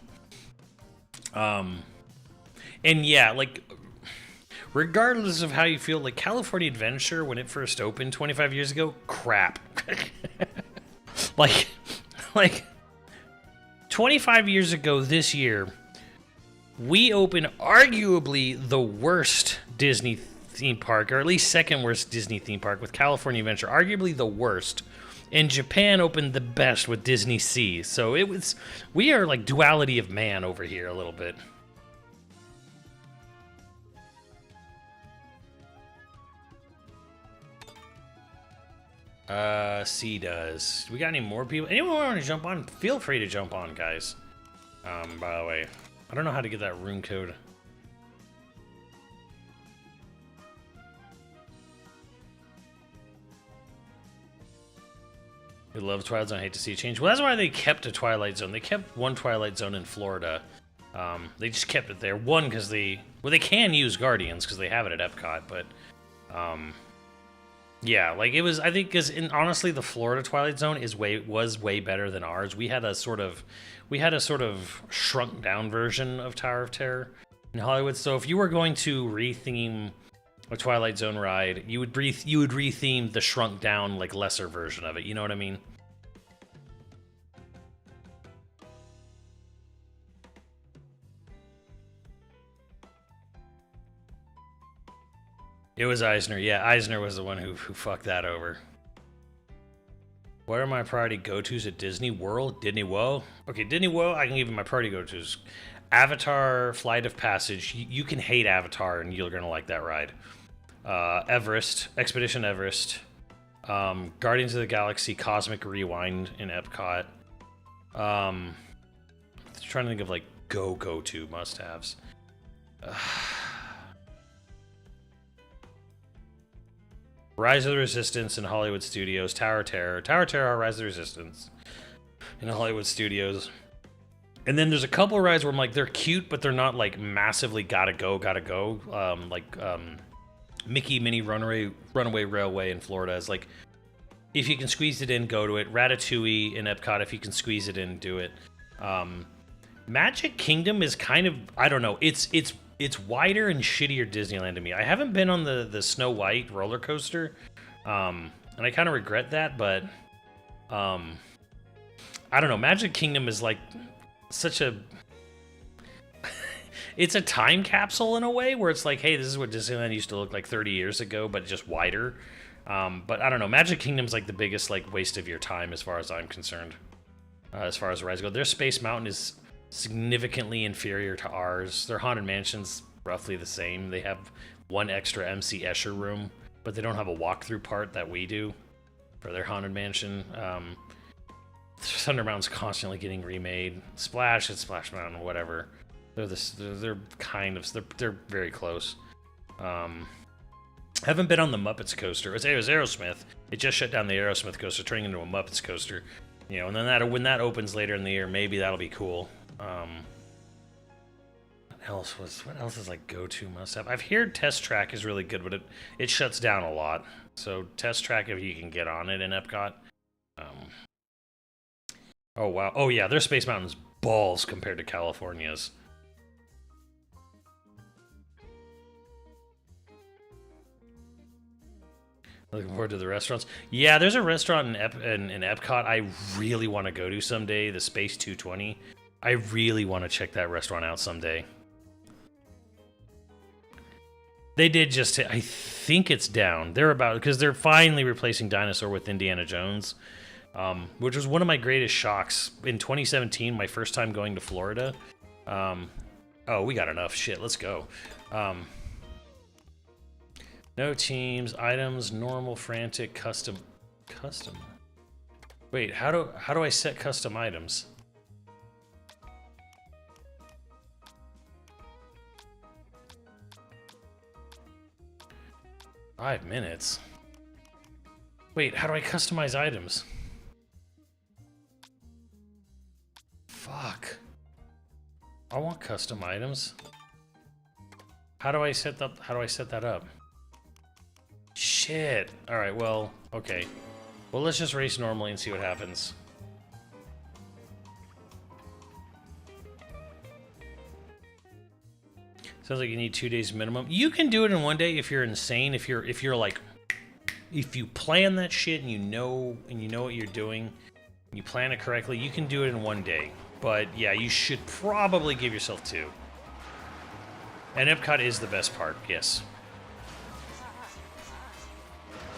And yeah, like regardless of how you feel, like California Adventure when it first opened 25 years ago, crap. like like 25 years ago this year, we opened arguably the worst Disney theme park, or at least second worst Disney theme park, with California Adventure, arguably the worst. And Japan opened the best with Disney Sea. So we are like duality of man over here a little bit. C does. We got any more people? Anyone want to jump on? Feel free to jump on, guys. By the way, I don't know how to get that room code. We love Twilight Zone. I hate to see it change. Well, that's why they kept a Twilight Zone. They kept one Twilight Zone in Florida. They just kept it there. One, because they can use Guardians because they have it at Epcot, but yeah, like it was. I think because honestly, the Florida Twilight Zone was way better than ours. We had a sort of shrunk down version of Tower of Terror in Hollywood. So if you were going to retheme a Twilight Zone ride, you would retheme the shrunk down, like lesser version of it. You know what I mean? It was Eisner. Yeah, Eisner was the one who fucked that over. What are my priority go-tos at Disney World? Disney World? Okay, Disney World, I can give you my priority go-tos. Avatar, Flight of Passage. You can hate Avatar and you're going to like that ride. Everest, Expedition Everest. Guardians of the Galaxy, Cosmic Rewind in Epcot. Trying to think of like go-to must-haves. Rise of the Resistance in Hollywood Studios, Tower of Terror, Rise of the Resistance in Hollywood Studios. And then there's a couple of rides where I'm like, they're cute, but they're not like massively gotta go. Mickey Mini Runaway Railway in Florida is like, if you can squeeze it in, go to it. Ratatouille in Epcot, if you can squeeze it in, do it. Magic Kingdom is kind of, I don't know, it's wider and shittier Disneyland to me. I haven't been on the Snow White roller coaster, and I kind of regret that, but I don't know. Magic Kingdom is like such a it's a time capsule in a way where it's like, hey, this is what Disneyland used to look like 30 years ago, but just wider. But I don't know. Magic Kingdom's like the biggest like waste of your time as far as I'm concerned. As far as rides go, their Space Mountain is significantly inferior to ours. Their Haunted Mansion's roughly the same. They have one extra MC Escher room, but they don't have a walkthrough part that we do for their Haunted Mansion. Thunder Mountain's constantly getting remade. Splash and Splash Mountain, whatever. They're very close. Haven't been on the Muppets coaster. It was Aerosmith. It just shut down the Aerosmith coaster, turning into a Muppets coaster. You know, and then when that opens later in the year, maybe that'll be cool. What else is like go-to must-have? I've heard Test Track is really good, but it shuts down a lot. So Test Track, if you can get on it in Epcot. Oh wow. Oh yeah, their Space Mountain's balls compared to California's. Looking forward to the restaurants. Yeah, there's a restaurant in Epcot I really want to go to someday, the Space 220. I really want to check that restaurant out someday. They did just I think it's down. They're about, because they're finally replacing Dinosaur with Indiana Jones, which was one of my greatest shocks. In 2017, my first time going to Florida. Oh, we got enough shit. Let's go. No teams, items, normal, frantic, custom. Wait, how do I set custom items? Five minutes. Wait, how do I customize items? Fuck. I want custom items. How do I set that up? Shit. Alright, well, okay. Well, let's just race normally and see what happens. Sounds like you need 2 days minimum. You can do it in 1 day if you're insane. If you're like, if you plan that shit and you know what you're doing, you plan it correctly, you can do it in 1 day. But yeah, you should probably give yourself 2. And Epcot is the best part, yes.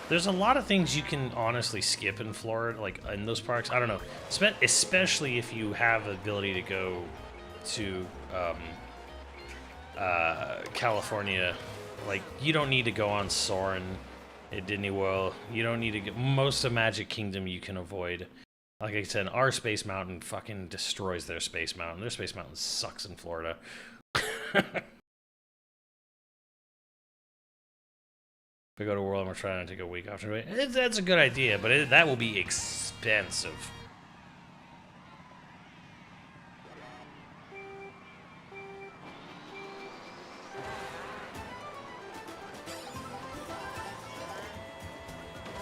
There's a lot of things you can honestly skip in Florida, like in those parks. I don't know, especially if you have the ability to go to California. Like, you don't need to go on Soarin' at Disney World. You don't need to get most of Magic Kingdom. You can avoid. Like I said, our Space Mountain fucking destroys their Space Mountain. Their Space Mountain sucks in Florida. If we go to World, we're trying to take a week off. That's a good idea, but that will be expensive.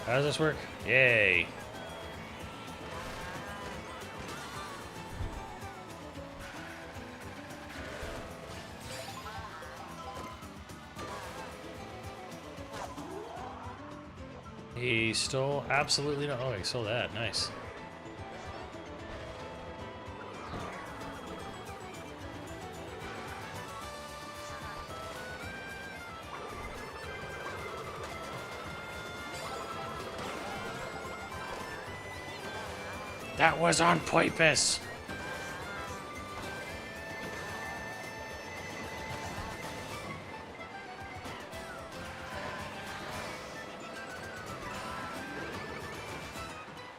How does this work? Yay. He stole absolutely no. Oh, he stole that. Nice. That was on purpose.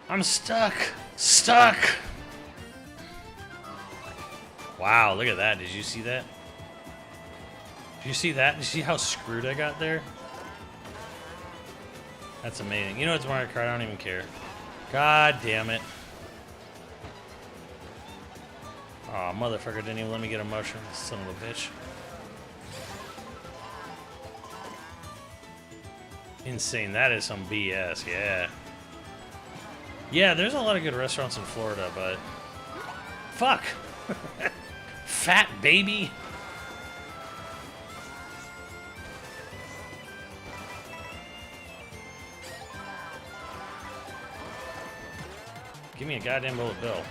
I'm stuck. Stuck. Wow, look at that. Did you see that? Did you see that? Did you see how screwed I got there? That's amazing. You know it's Mario Kart. I don't even care. God damn it. Aw, motherfucker didn't even let me get a mushroom. Son of a bitch. Insane. That is some BS. Yeah. Yeah, there's a lot of good restaurants in Florida, but... Fuck! Fat baby! Give me a goddamn bullet bill.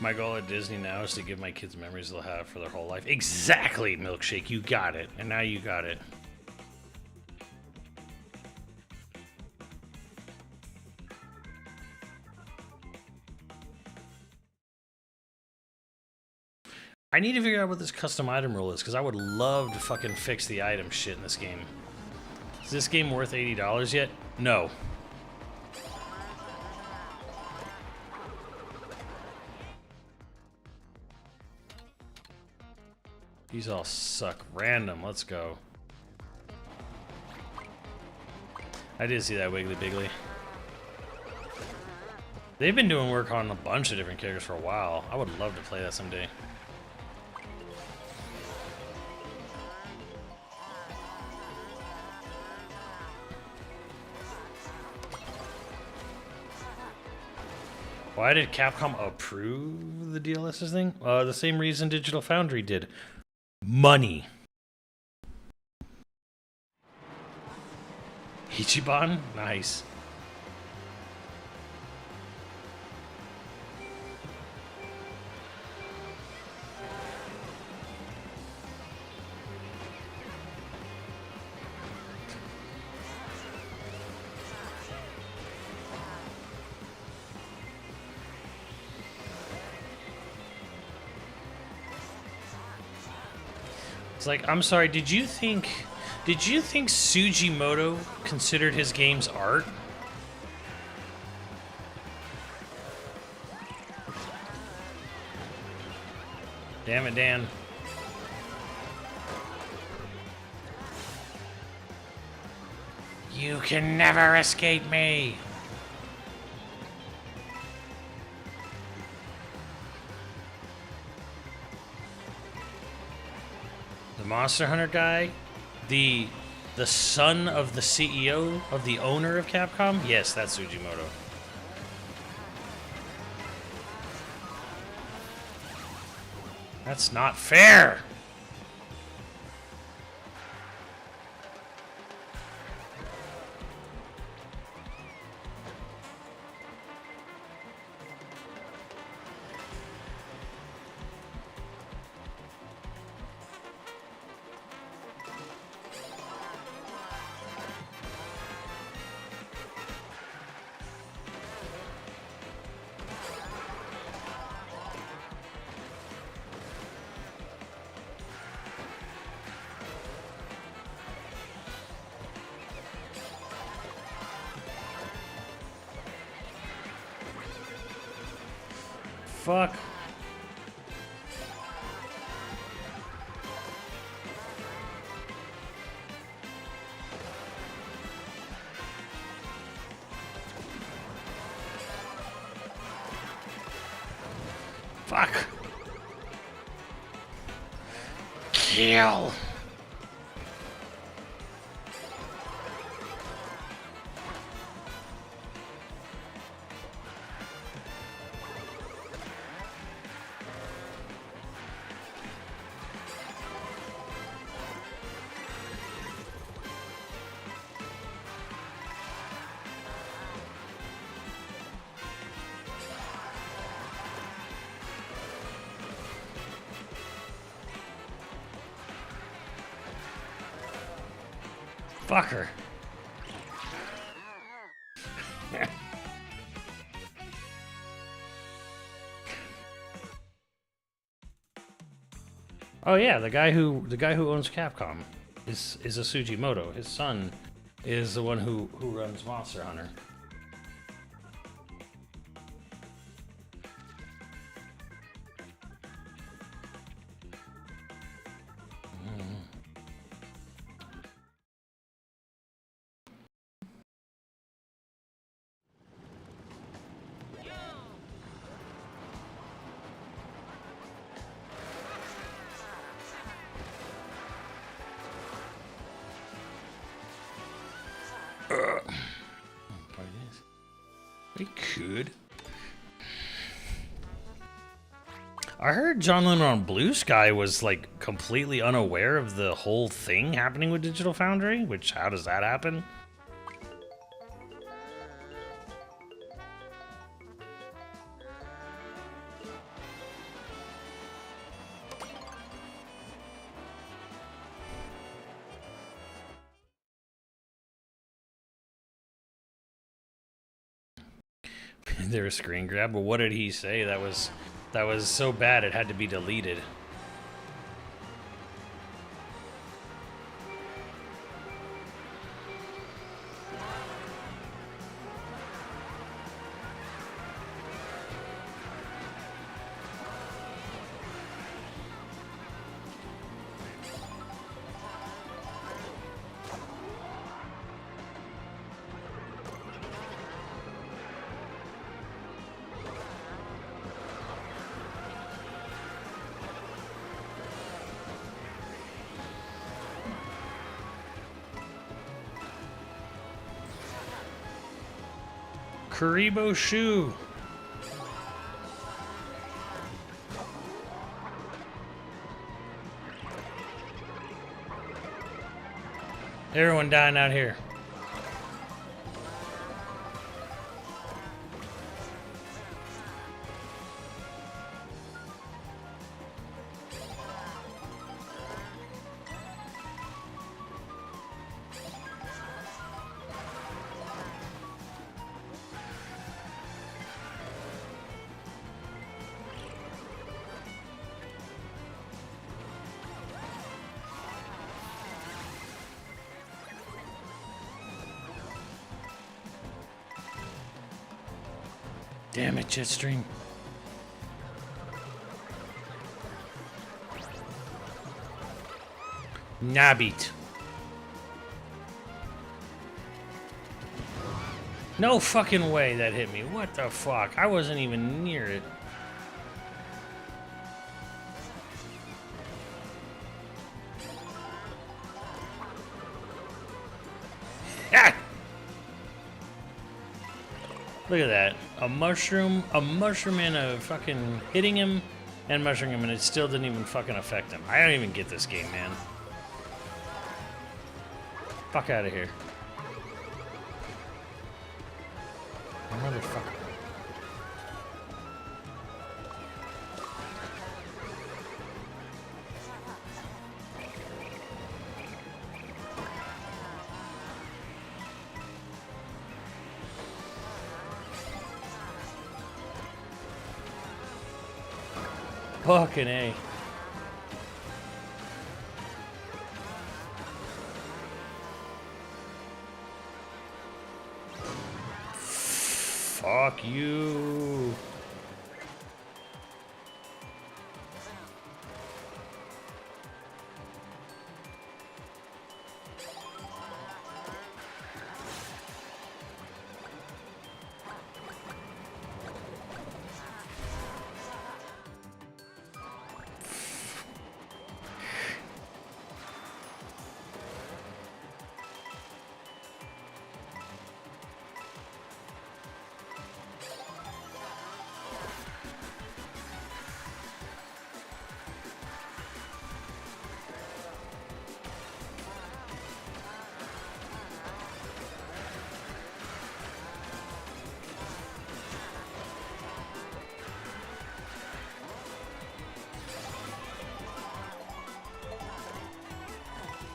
My goal at Disney now is to give my kids memories they'll have for their whole life. Exactly, Milkshake. You got it. And now you got it. I need to figure out what this custom item rule is, because I would love to fucking fix the item shit in this game. Is this game worth $80 yet? No. These all suck. Random. Let's go. I did see that Wiggly Biggly. They've been doing work on a bunch of different characters for a while. I would love to play that someday. Why did Capcom approve the DLSS thing? The same reason Digital Foundry did. Money. Ichiban? Nice. It's like, I'm sorry, did you think Sugimoto considered his games art? Damn it, Dan. You can never escape me. The Monster Hunter guy, the son of the CEO, of the owner of Capcom? Yes, that's Sugimoto. That's not fair! Fuck. Fuck. Kill. Fucker. Oh yeah, the guy who owns Capcom is a Sugimoto. His son is the one who runs Monster Hunter. We could. I heard John Lemon on Blue Sky was like completely unaware of the whole thing happening with Digital Foundry, which how does that happen? There was a screen grab, but what did he say? That was so bad it had to be deleted. Karibo shoe. Everyone dying out here. Damn it, Jetstream. Nabbit. No fucking way that hit me. What the fuck? I wasn't even near it. Ah! Look at that. A mushroom and a fucking hitting him and mushrooming him, and it still didn't even fucking affect him. I don't even get this game, man. Fuck out of here. Motherfucker. Fucking A. Fuck you.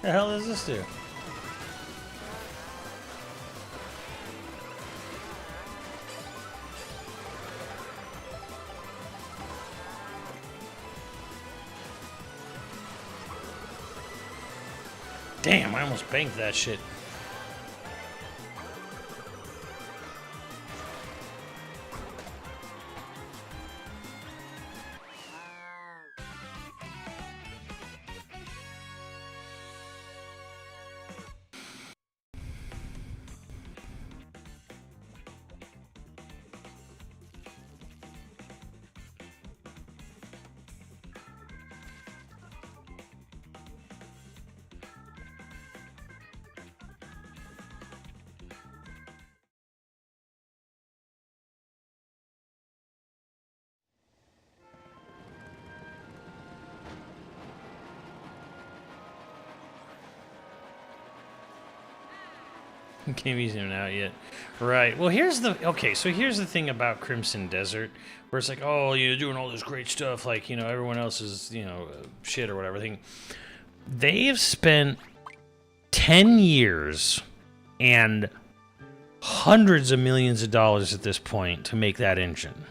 The hell does this do? Damn, I almost banked that shit. Can't use him out yet. Right. Well, here's the... Okay, so here's the thing about Crimson Desert, where it's like, oh, you're doing all this great stuff, like, you know, everyone else is, you know, shit or whatever. They have spent 10 years and hundreds of millions of dollars at this point to make that engine.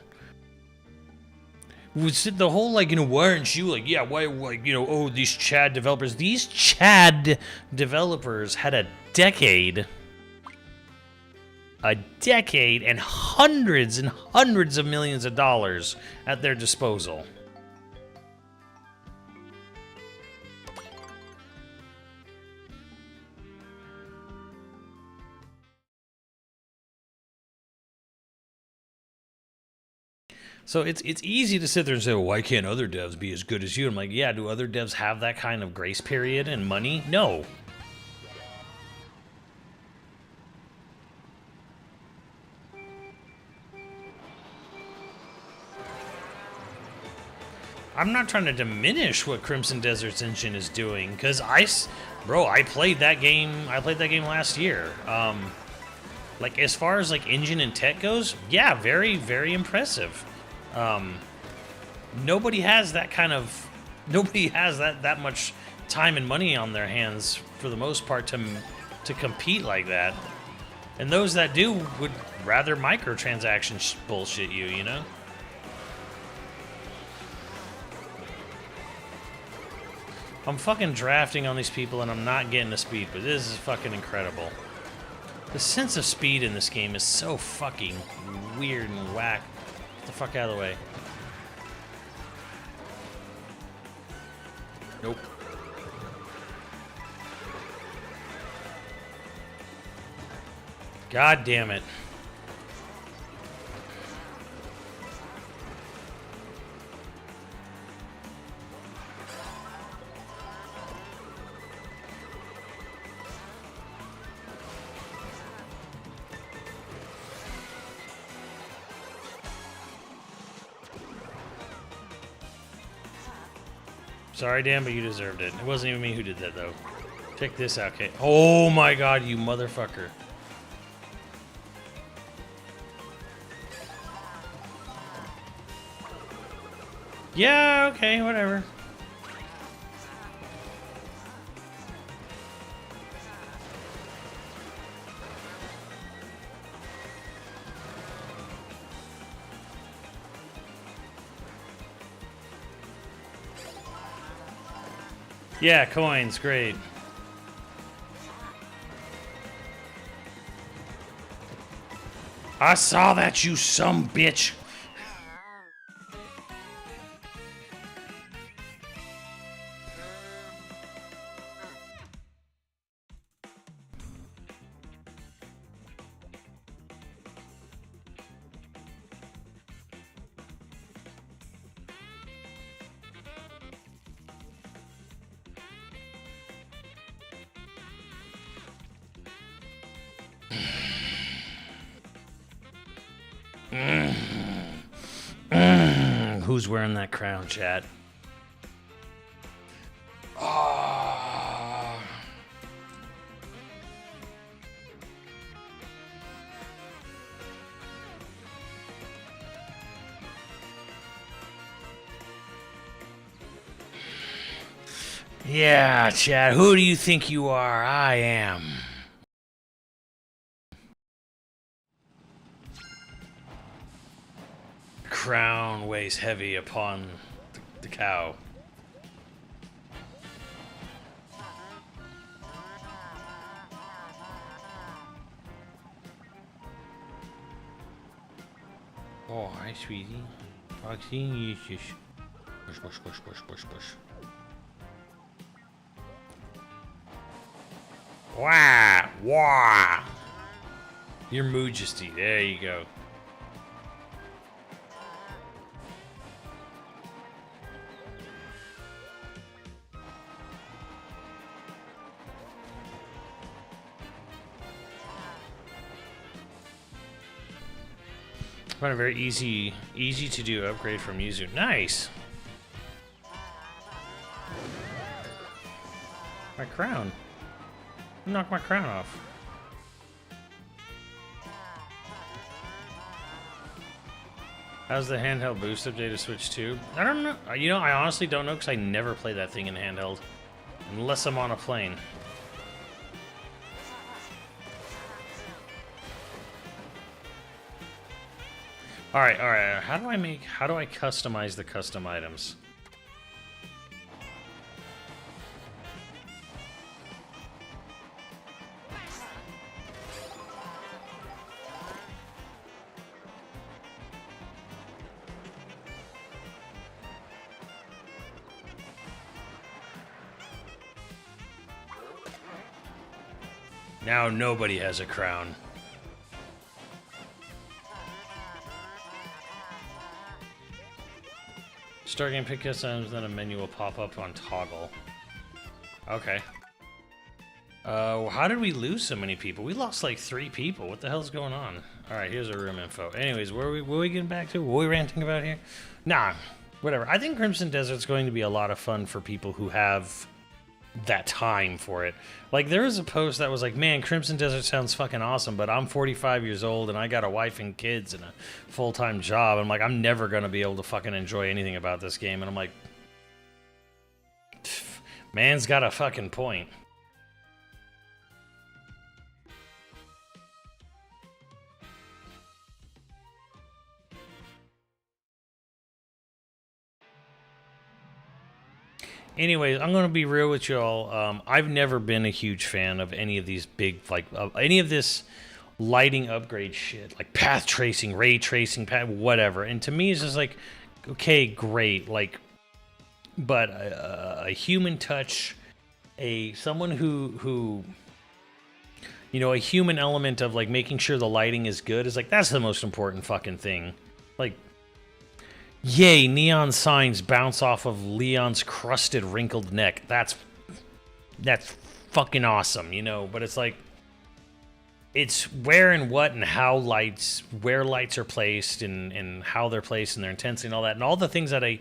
The whole, like, you know, why aren't you, like, yeah, why, like, you know, oh, these Chad developers. These Chad developers had a decade and hundreds of millions of dollars at their disposal. So it's easy to sit there and say, well, why can't other devs be as good as you? I'm like, yeah, do other devs have that kind of grace period and money? No. I'm not trying to diminish what Crimson Desert's engine is doing, because I played that game last year. Like, as far as, like, engine and tech goes, yeah, very, very impressive. Nobody has that much time and money on their hands, for the most part, to compete like that. And those that do would rather microtransaction bullshit you, you know? I'm fucking drafting on these people and I'm not getting a speed, but this is fucking incredible. The sense of speed in this game is so fucking weird and whack. Get the fuck out of the way. Nope. God damn it. Sorry, Dan, but you deserved it. It wasn't even me who did that, though. Check this out, Kate. Oh my god, you motherfucker. Yeah, okay, whatever. Yeah, coins, great. I saw that, you some bitch. Who's wearing that crown, chat? Oh. Yeah, chat. Who do you think you are? I am. Crown weighs heavy upon the cow. Oh, hi, sweetie. Foxy, yes. Push, push, push, push, push, push. Wah! Wah! Your Majesty. There you go. Find a very easy to do upgrade from Yuzu. Nice. My crown. Knock my crown off. How's the handheld boost update to Switch 2? I don't know. You know, I honestly don't know because I never play that thing in handheld. Unless I'm on a plane. Alright, alright. How do I customize the custom items? Now nobody has a crown. Start game pick customs, then a menu will pop up on toggle. Okay. How did we lose so many people? We lost like 3 people. What the hell's going on? Alright, here's our room info. Anyways, what are we getting back to? What are we ranting about here? Nah, whatever. I think Crimson Desert's going to be a lot of fun for people who have that time for it. Like, there was a post that was like, man, Crimson Desert sounds fucking awesome, but I'm 45 years old and I got a wife and kids and a full-time job. I'm like, I'm never gonna be able to fucking enjoy anything about this game. And I'm like, man's got a fucking point. Anyways, I'm gonna be real with y'all. I've never been a huge fan of any of these big, like, any of this lighting upgrade shit, like path tracing, ray tracing, whatever. And to me, it's just like, okay, great, like, but a human touch, someone who you know, a human element of like making sure the lighting is good is like, that's the most important fucking thing. Like, yay, neon signs bounce off of Leon's crusted, wrinkled neck. That's fucking awesome, you know. But it's like, it's where and what and how where lights are placed and how they're placed and their intensity and all that, and all the things that a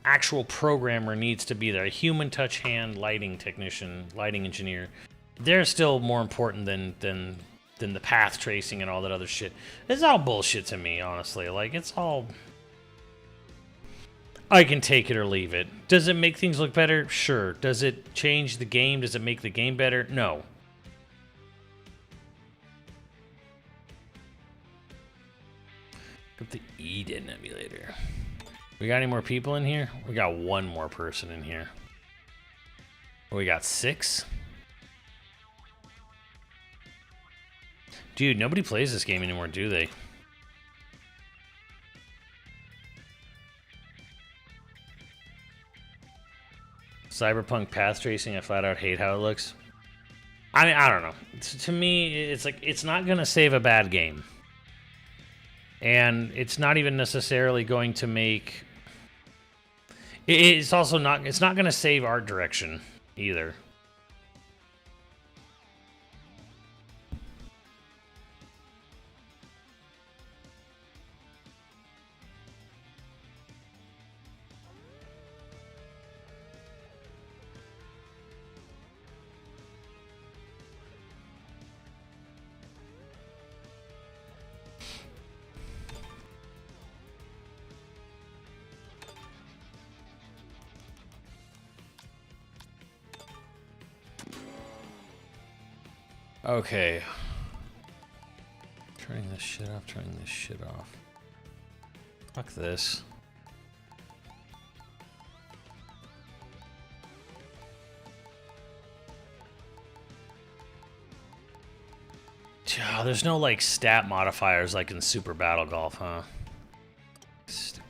actual programmer needs to be there. A human touch hand lighting technician, lighting engineer. They're still more important than the path tracing and all that other shit. It's all bullshit to me, honestly. Like, it's all, I can take it or leave it. Does it make things look better? Sure. Does it change the game? Does it make the game better? No. Put the Eden emulator. We got any more people in here? We got one more person in here. We got 6? Dude, nobody plays this game anymore, do they? Cyberpunk path tracing, I flat out hate how it looks. I mean, I don't know. To me, it's like, it's not going to save a bad game. And it's not even necessarily going to make... It's also not... It's not going to save art direction, either. Okay. Turning this shit off, turning this shit off. Fuck this. There's no, like, stat modifiers like in Super Battle Golf, huh? Stupid.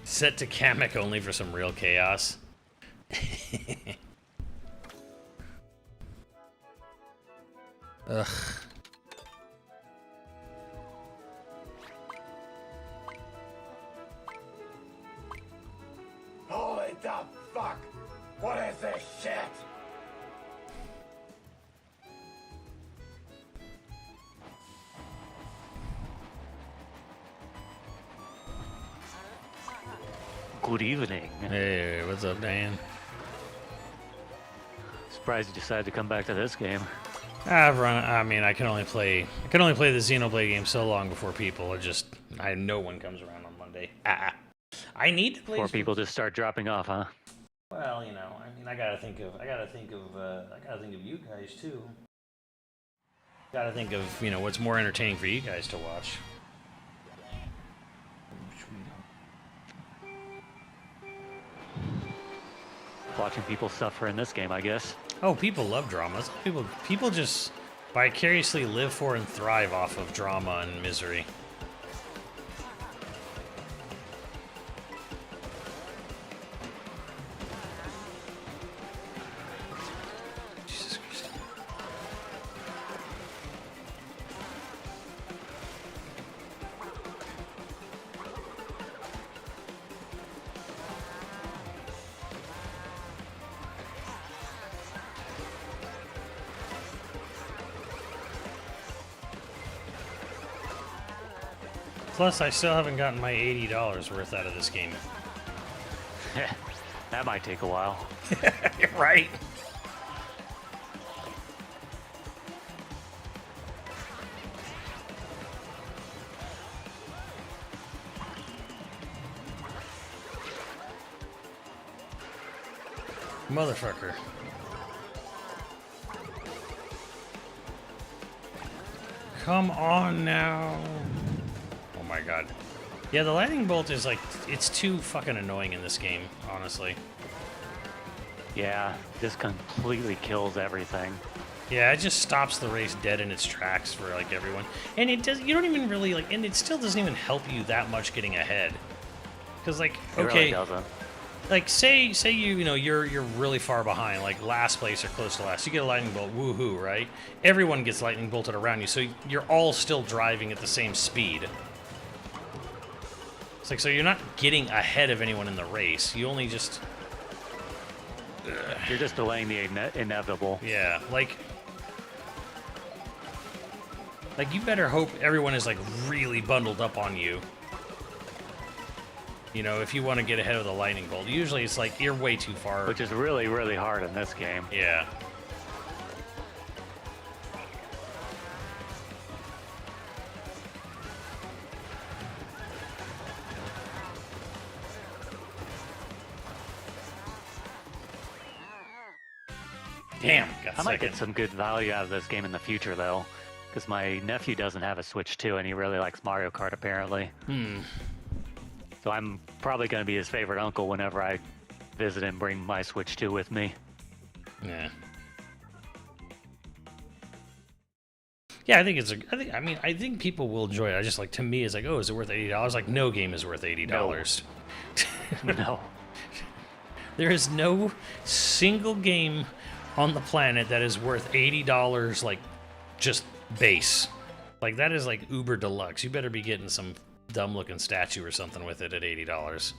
Set to Kamek only for some real chaos. Ugh. Holy the fuck! What is this shit? Good evening. Hey, what's up, Dan? Surprised you decided to come back to this game. I've run. I mean, I can only play the Xenoblade game so long before people. No one comes around on Monday. I need to play. Before people just start dropping off, huh? Well, you know, I mean, I gotta think of you guys too. Gotta think of, you know, what's more entertaining for you guys to watch. Watching people suffer in this game, I guess. Oh, people love dramas. People just vicariously live for and thrive off of drama and misery. Jesus Christ. Plus, I still haven't gotten my $80 worth out of this game. That might take a while. Right? Motherfucker. Come on now. Oh my god. Yeah, the lightning bolt is like, it's too fucking annoying in this game, honestly. Yeah, this completely kills everything. Yeah, it just stops the race dead in its tracks for like everyone. And it does, you don't even really like, and it still doesn't even help you that much getting ahead. Because like, It okay, really doesn't. like say you know you're really far behind, like last place or close to last. You get a lightning bolt, woohoo, right? Everyone gets lightning bolted around you, so you're all still driving at the same speed. It's like, so you're not getting ahead of anyone in the race. You only just... You're just delaying the inevitable. Yeah, like you better hope everyone is like really bundled up on you. You know, if you want to get ahead of the lightning bolt. Usually it's like you're way too far. Which is really, really hard in this game. Yeah. Damn, got I might second. get some good value out of this game in the future, though, because my nephew doesn't have a Switch 2, and he really likes Mario Kart, apparently. So I'm probably going to be his favorite uncle whenever I visit and bring my Switch 2 with me. Yeah. Yeah, I think it's I think people will enjoy it. I just like, to me, it's like, oh, is it worth $80? Like, no game is worth $80. No. There is no single game on the planet that is worth $80, like, just base. Like, that is like uber deluxe. You better be getting some dumb-looking statue or something with it at $80.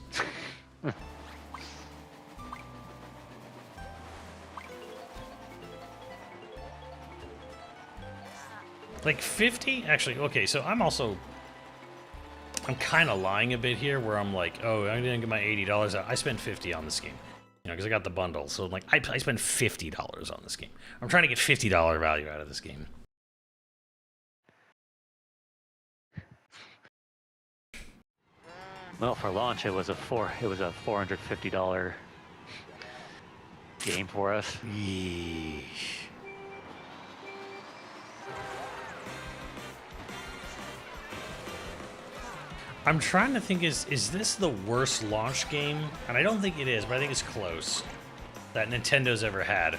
Like 50? Actually, okay, so I'm kind of lying a bit here where I'm like, oh, I'm gonna get my $80 out. I spent 50 on this game. You know, because I got the bundle. So, like, I spent $50 on this game. I'm trying to get $50 value out of this game. Well, for launch, it was a $450 game for us. Yeesh. I'm trying to think, is this the worst launch game? And I don't think it is, but I think it's close. That Nintendo's ever had.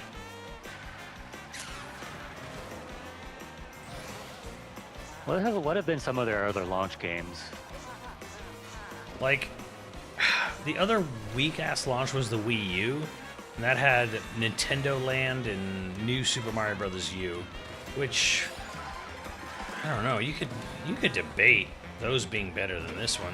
What have been some of their other launch games? Like, the other weak-ass launch was the Wii U, and that had Nintendo Land and New Super Mario Bros. U, which, I don't know, you could debate those being better than this one.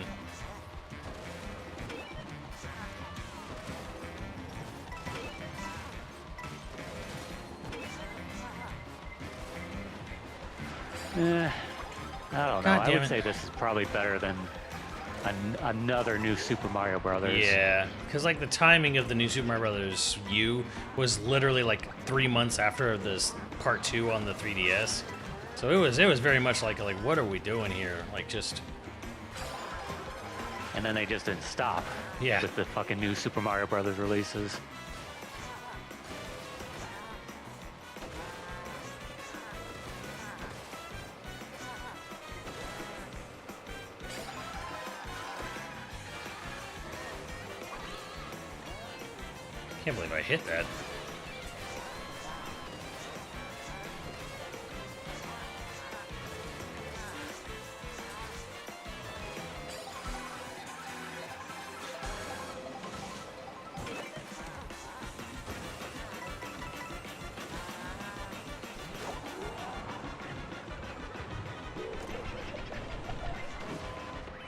I don't know. God I damn would it. say this is probably better than another New Super Mario Brothers. Yeah, because like the timing of the New Super Mario Bros. U was literally like 3 months after this Part 2 on the 3DS. So it was very much like what are we doing here? Like, just... And then they just didn't stop. Yeah. With the fucking new Super Mario Brothers releases. Can't believe I hit that.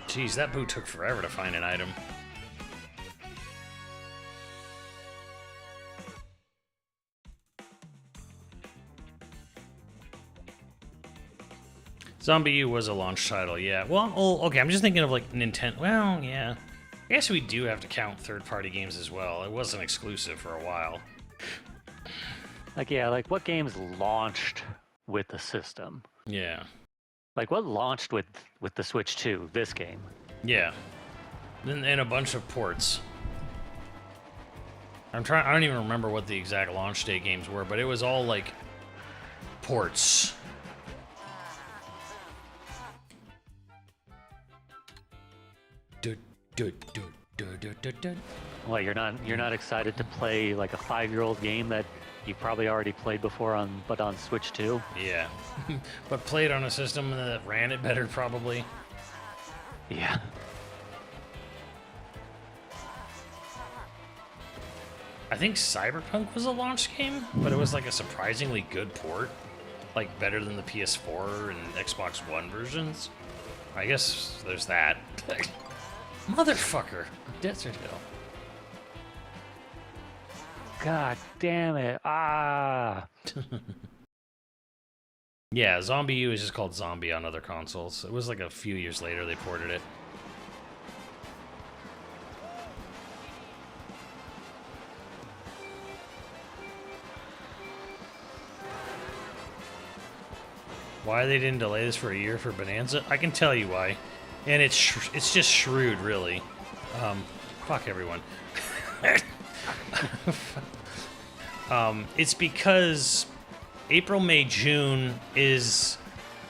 Jeez, that boot took forever to find an item. Zombie U was a launch title, yeah. Well, okay, I'm just thinking of like Nintendo. Well, yeah. I guess we do have to count third-party games as well. It wasn't exclusive for a while. Like, yeah, like what games launched with the system? Yeah. Like what launched with the Switch 2? This game. Yeah. And a bunch of ports. I don't even remember what the exact launch day games were, but it was all like ports. What, you're not excited to play like a 5-year-old game that you probably already played before on Switch 2? Yeah. But played on a system that ran it better, probably. Yeah. I think Cyberpunk was a launch game, but it was like a surprisingly good port. Like better than the PS4 and Xbox One versions. I guess there's that. Motherfucker. Desert Hill. God damn it. Ah. Yeah, Zombie U is just called Zombie on other consoles. It was like a few years later they ported it. Why they didn't delay this for a year for Bonanza? I can tell you why. And it's just shrewd, really. Fuck everyone. It's because April, May, June is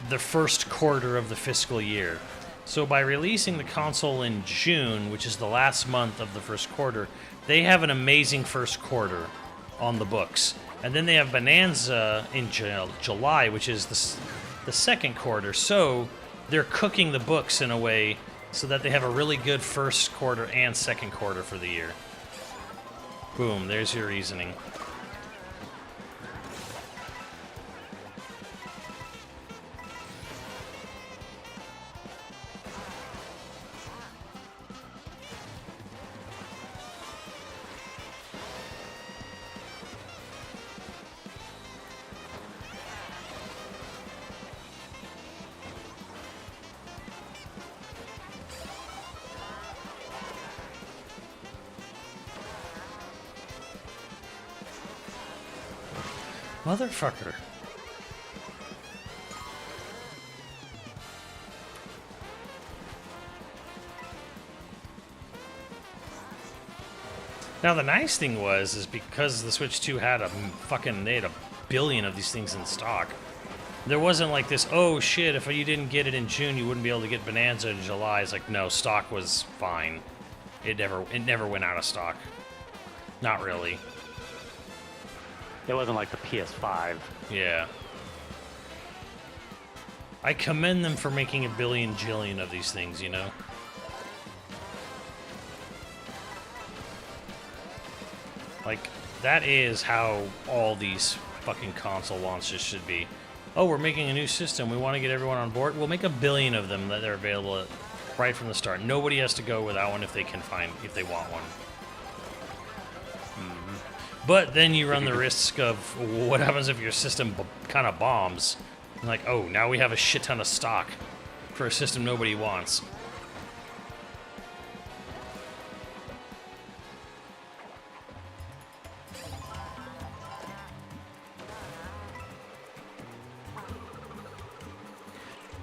the first quarter of the fiscal year. So by releasing the console in June, which is the last month of the first quarter, they have an amazing first quarter on the books. And then they have Bonanza in July, which is the second quarter. So they're cooking the books in a way so that they have a really good first quarter and second quarter for the year. Boom, there's your reasoning. Motherfucker. Now the nice thing is because the Switch 2 had they had a billion of these things in stock. There wasn't like this, oh shit, if you didn't get it in June, you wouldn't be able to get Bonanza in July. It's like, no, stock was fine. It never went out of stock. Not really. It wasn't like the PS5. Yeah. I commend them for making a billion jillion of these things, you know? Like, that is how all these fucking console launches should be. Oh, we're making a new system. We want to get everyone on board. We'll make a billion of them that are available right from the start. Nobody has to go without one if they want one. But then you run the risk of what happens if your system kind of bombs. Like, oh, now we have a shit ton of stock for a system nobody wants.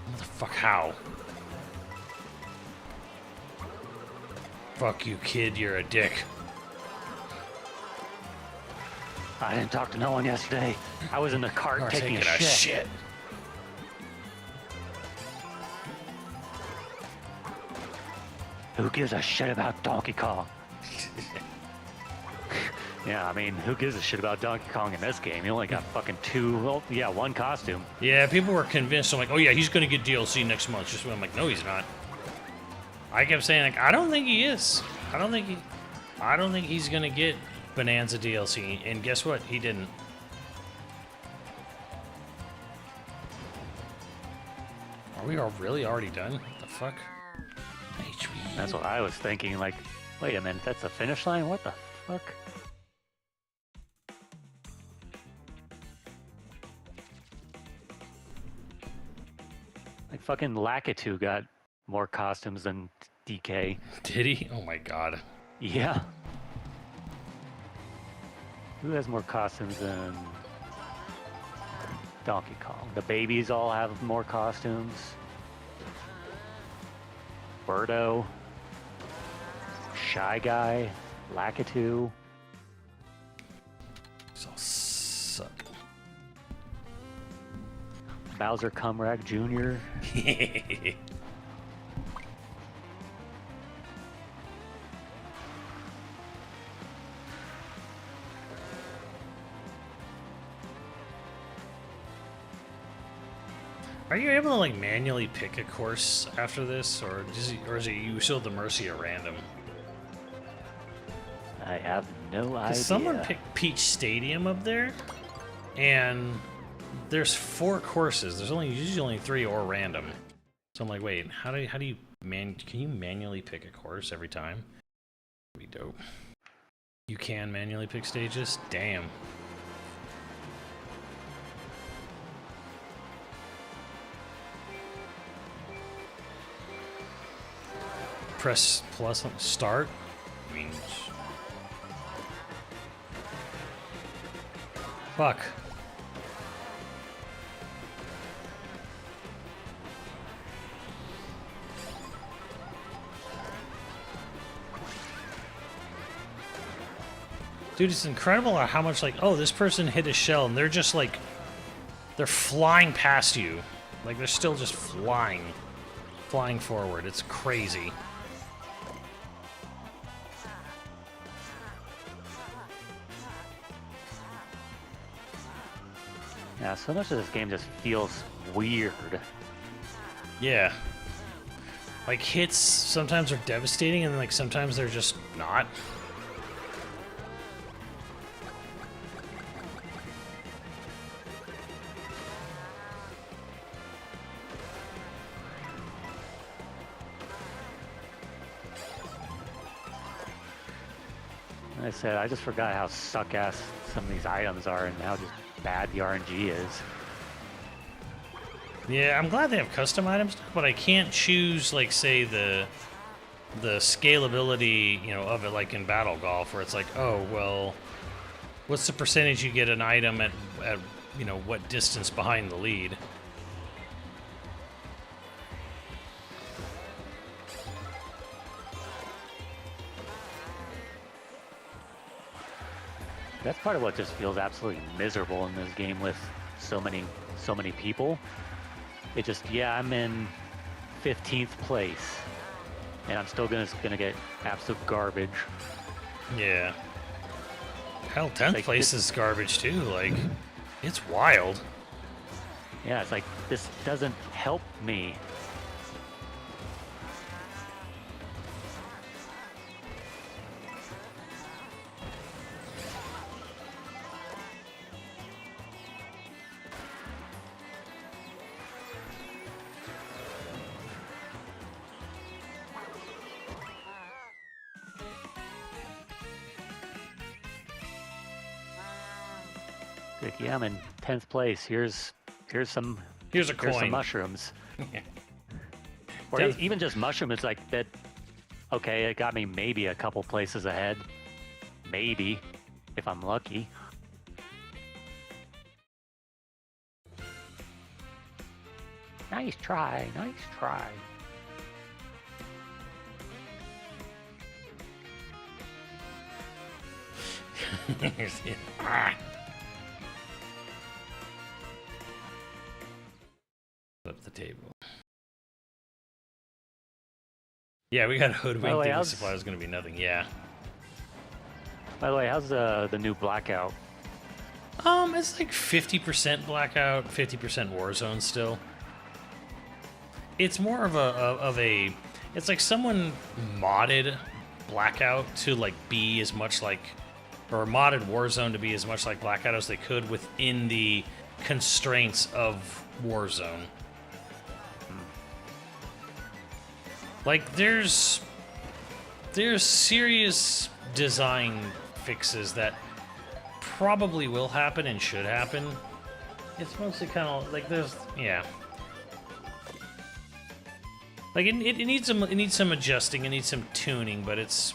What the fuck, how? Fuck you, kid, you're a dick. I didn't talk to no one yesterday. I was in the cart taking a shit. Who gives a shit about Donkey Kong? Yeah, I mean, who gives a shit about Donkey Kong in this game? He only got fucking one costume. Yeah, people were convinced. I'm like, oh yeah, he's gonna get DLC next month. Just I'm like, no, he's not. I kept saying like, I don't think he is. I don't think he's gonna get Bonanza DLC, and guess what? He didn't. Are we really already done? What the fuck? HB. That's what I was thinking. Like, wait a minute, that's the finish line? What the fuck? Like, fucking Lakitu got more costumes than DK. Did he? Oh my god. Yeah. Who has more costumes than Donkey Kong? The babies all have more costumes. Birdo. Shy Guy. Lakitu. These all suck. Bowser Cumrack Jr. Are you able to like manually pick a course after this, or is it you still at the mercy of random? I have no idea. Because someone picked Peach Stadium up there, and there's 4 courses. There's usually only 3 or random. So I'm like, wait, how do you can you manually pick a course every time? That'd be dope. You can manually pick stages? Damn. Press plus on start means fuck. Dude, it's incredible how much like, oh, this person hit a shell and they're just like, they're flying past you. Like they're still just flying forward. It's crazy. Yeah, so much of this game just feels weird. Yeah. Like hits sometimes are devastating and like sometimes they're just not. Like I said, I just forgot how suck-ass some of these items are and how just bad the RNG is. Yeah, I'm glad they have custom items, but I can't choose, like, say, the scalability, you know, of it, like in Battle Golf, where it's like, oh, well, what's the percentage you get an item at you know, what distance behind the lead? That's part of what just feels absolutely miserable in this game with so many people. It just, yeah, I'm in 15th place, and I'm still gonna get absolute garbage. Yeah. Hell, 10th Like, place is garbage too. Like, it's wild. Yeah, it's like, this doesn't help me. Like, yeah, I'm in 10th place. Here's some Here's a coin. some mushrooms. Yeah. Or Tenth- even just mushroom. It's like that. Okay, it got me maybe a couple places ahead. Maybe, if I'm lucky. Nice try. Nice try. Ah. Up the table. Yeah, we got hoodwinked. way, The how's- supply was going to be nothing. Yeah. By the way, how's the new Blackout? It's like 50% Blackout, 50% Warzone still. It's more of a it's like someone modded Blackout to like be as much like, or modded Warzone to be as much like Blackout as they could within the constraints of Warzone. Like there's serious design fixes that probably will happen and should happen. It's mostly kind of like there's, yeah. Like it needs some adjusting, it needs some tuning, but it's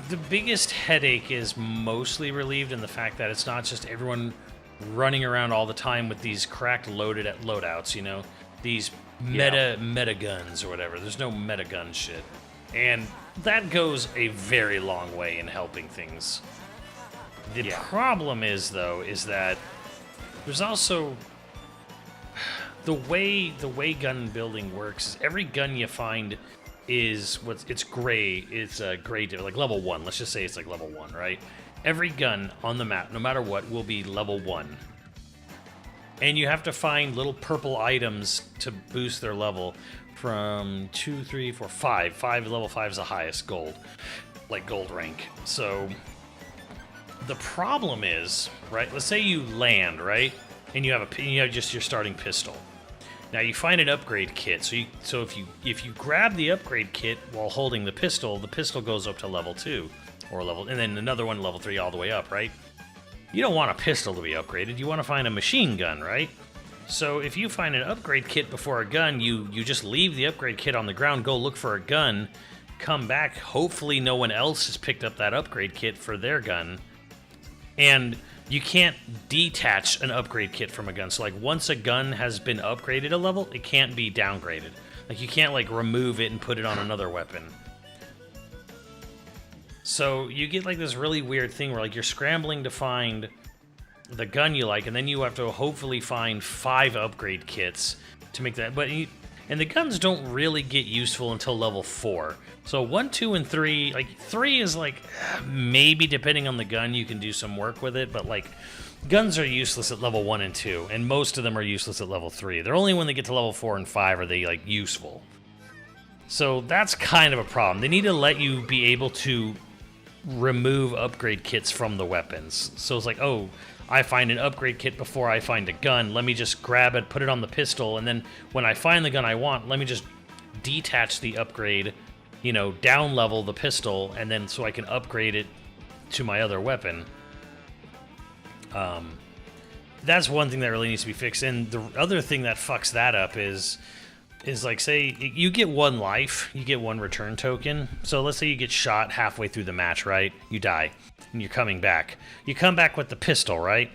the biggest headache is mostly relieved in the fact that it's not just everyone running around all the time with these cracked loadouts, you know, these meta guns or whatever. There's no meta gun shit, and that goes a very long way in helping things. The problem is though is that there's also the way gun building works is every gun you find is it's gray. It's a gray, like level 1. Let's just say it's like level 1, right? Every gun on the map, no matter what, will be level 1. and you have to find little purple items to boost their level from 2, 3, 4, 5. Level 5 is the highest gold, like gold rank. So the problem is, right? Let's say you land, right, and you have just your starting pistol. Now you find an upgrade kit. So if you grab the upgrade kit while holding the pistol goes up to level 2 and then another one level 3 all the way up, right? You don't want a pistol to be upgraded. You want to find a machine gun, right? So if you find an upgrade kit before a gun, you just leave the upgrade kit on the ground, go look for a gun, come back. Hopefully no one else has picked up that upgrade kit for their gun. And you can't detach an upgrade kit from a gun. So like once a gun has been upgraded a level, it can't be downgraded. Like you can't like remove it and put it on another weapon. So you get like this really weird thing where like you're scrambling to find the gun you like, and then you have to hopefully find 5 upgrade kits to make that. And the guns don't really get useful until level 4. So 1, 2, and 3, like 3 is like maybe depending on the gun you can do some work with it, but like guns are useless at level 1 and 2, and most of them are useless at level 3. They're only when they get to level 4 and 5 are they like useful. So that's kind of a problem. They need to let you be able to remove upgrade kits from the weapons. So it's like, oh, I find an upgrade kit before I find a gun. Let me just grab it, put it on the pistol, and then when I find the gun I want, let me just detach the upgrade, down level the pistol, and then so I can upgrade it to my other weapon. That's one thing that really needs to be fixed. And the other thing that fucks that up is like, say you get 1 life, you get 1 return token. So let's say you get shot halfway through the match, right? You die, and you're coming back. You come back with the pistol, right?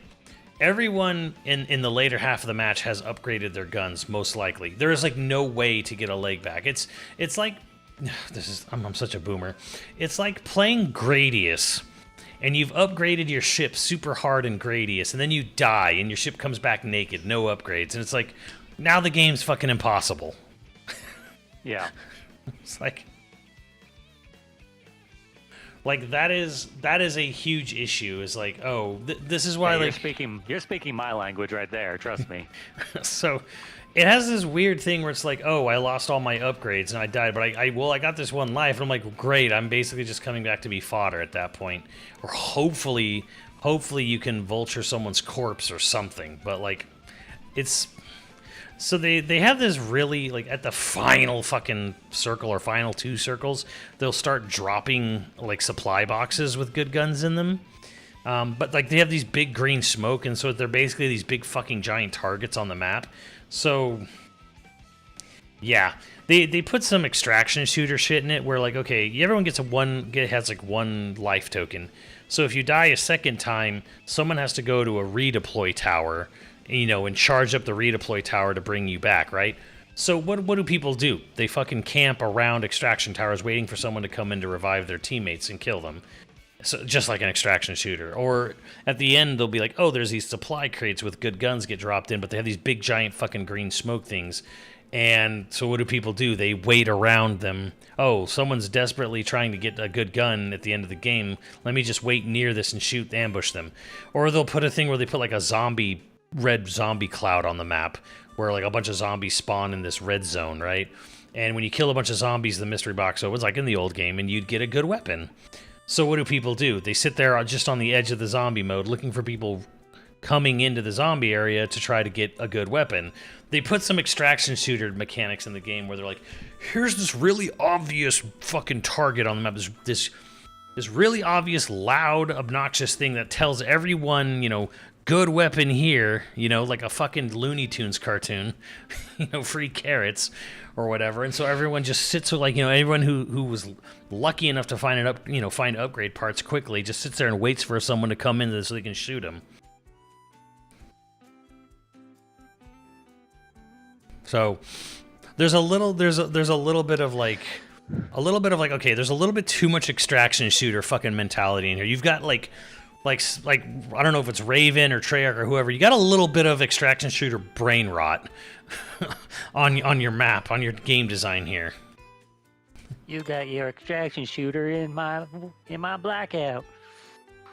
Everyone in the later half of the match has upgraded their guns, most likely. There is like no way to get a leg back. It's like, I'm such a boomer. It's like playing Gradius, and you've upgraded your ship super hard in Gradius, and then you die, and your ship comes back naked, no upgrades, and it's like, now the game's fucking impossible. Yeah. It's like that is a huge issue. Is like, oh, this is why you're speaking my language right there. Trust me. So it has this weird thing where it's like, oh, I lost all my upgrades and I died, but I got this 1 life, and I'm like, great, I'm basically just coming back to be fodder at that point, or hopefully you can vulture someone's corpse or something. But like, it's. So they have this really, like, at the final fucking circle or final 2 circles, they'll start dropping, like, supply boxes with good guns in them. But, like, they have these big green smoke, and so they're basically these big fucking giant targets on the map. So, yeah. They put some extraction shooter shit in it where, like, okay, everyone has, like, 1 life token. So if you die a second time, someone has to go to a redeploy tower, and charge up the redeploy tower to bring you back, right? So what do people do? They fucking camp around extraction towers waiting for someone to come in to revive their teammates and kill them. So just like an extraction shooter. Or at the end, they'll be like, oh, there's these supply crates with good guns get dropped in, but they have these big giant fucking green smoke things. And so what do people do? They wait around them. Oh, someone's desperately trying to get a good gun at the end of the game. Let me just wait near this and ambush them. Or they'll put a thing where they put like a red zombie cloud on the map where like a bunch of zombies spawn in this red zone, right? And when you kill a bunch of zombies, the mystery box opens like in the old game and you'd get a good weapon. So what do people do? They sit there just on the edge of the zombie mode looking for people coming into the zombie area to try to get a good weapon. They put some extraction shooter mechanics in the game where they're like, here's this really obvious fucking target on the map, this really obvious, loud, obnoxious thing that tells everyone, good weapon here, like a fucking Looney Tunes cartoon, free carrots or whatever. And so everyone just sits with, like, everyone who was lucky enough to find upgrade parts quickly just sits there and waits for someone to come in so they can shoot them. So there's a little bit of like okay, there's a little bit too much extraction shooter fucking mentality in here. You've got like I don't know if it's Raven or Treyarch or whoever, you got a little bit of extraction shooter brain rot on your map, on your game design here. You got your extraction shooter in my blackout.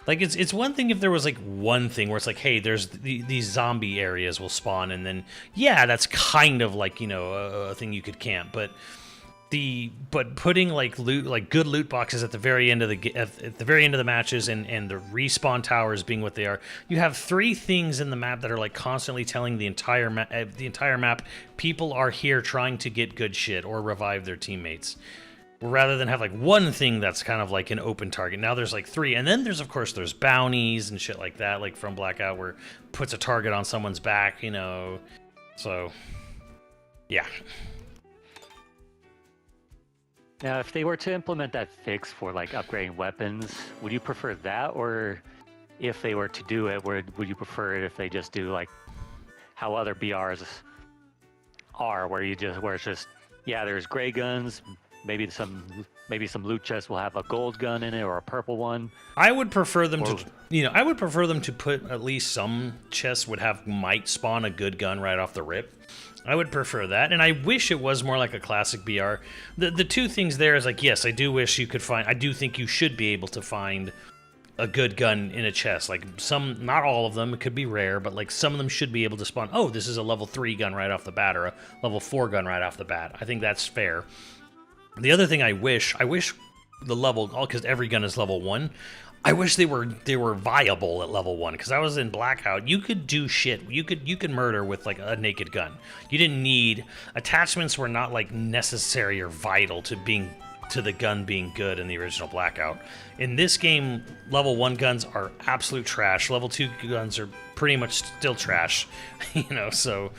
Like it's one thing if there was like one thing where it's like, hey, there's these zombie areas will spawn, and then yeah, that's kind of like, you know, a thing you could camp, but putting like good loot boxes at the very end of at the very end of the matches, and the respawn towers being what they are, you have 3 things in the map that are like constantly telling the entire map people are here trying to get good shit or revive their teammates, rather than have like one thing that's kind of like an open target. Now there's like 3, and then there's of course there's bounties and shit like that, like from Blackout, where it puts a target on someone's back, you know. So yeah. Now, if they were to implement that fix for like upgrading weapons, would you prefer that, or if they were to do it, would you prefer it if they just do like how other BRs are, where it's just, yeah, there's gray guns, maybe some loot chests will have a gold gun in it or a purple one. I would prefer them to put at least some chests might spawn a good gun right off the rip. I would prefer that, and I wish it was more like a classic BR. The 2 things there is like, yes, I do wish you could I do think you should be able to find a good gun in a chest. Like some, not all of them, it could be rare, but like some of them should be able to spawn, oh, this is a level 3 gun right off the bat, or a level 4 gun right off the bat. I think that's fair. The other thing I wish the level, because every gun is level 1, I wish they were viable at level 1, because I was in Blackout. You could do shit. You could murder with like a naked gun. You didn't need attachments. Were not like necessary or vital to the gun being good in the original Blackout. In this game, level 1 guns are absolute trash. Level 2 guns are pretty much still trash. You know, so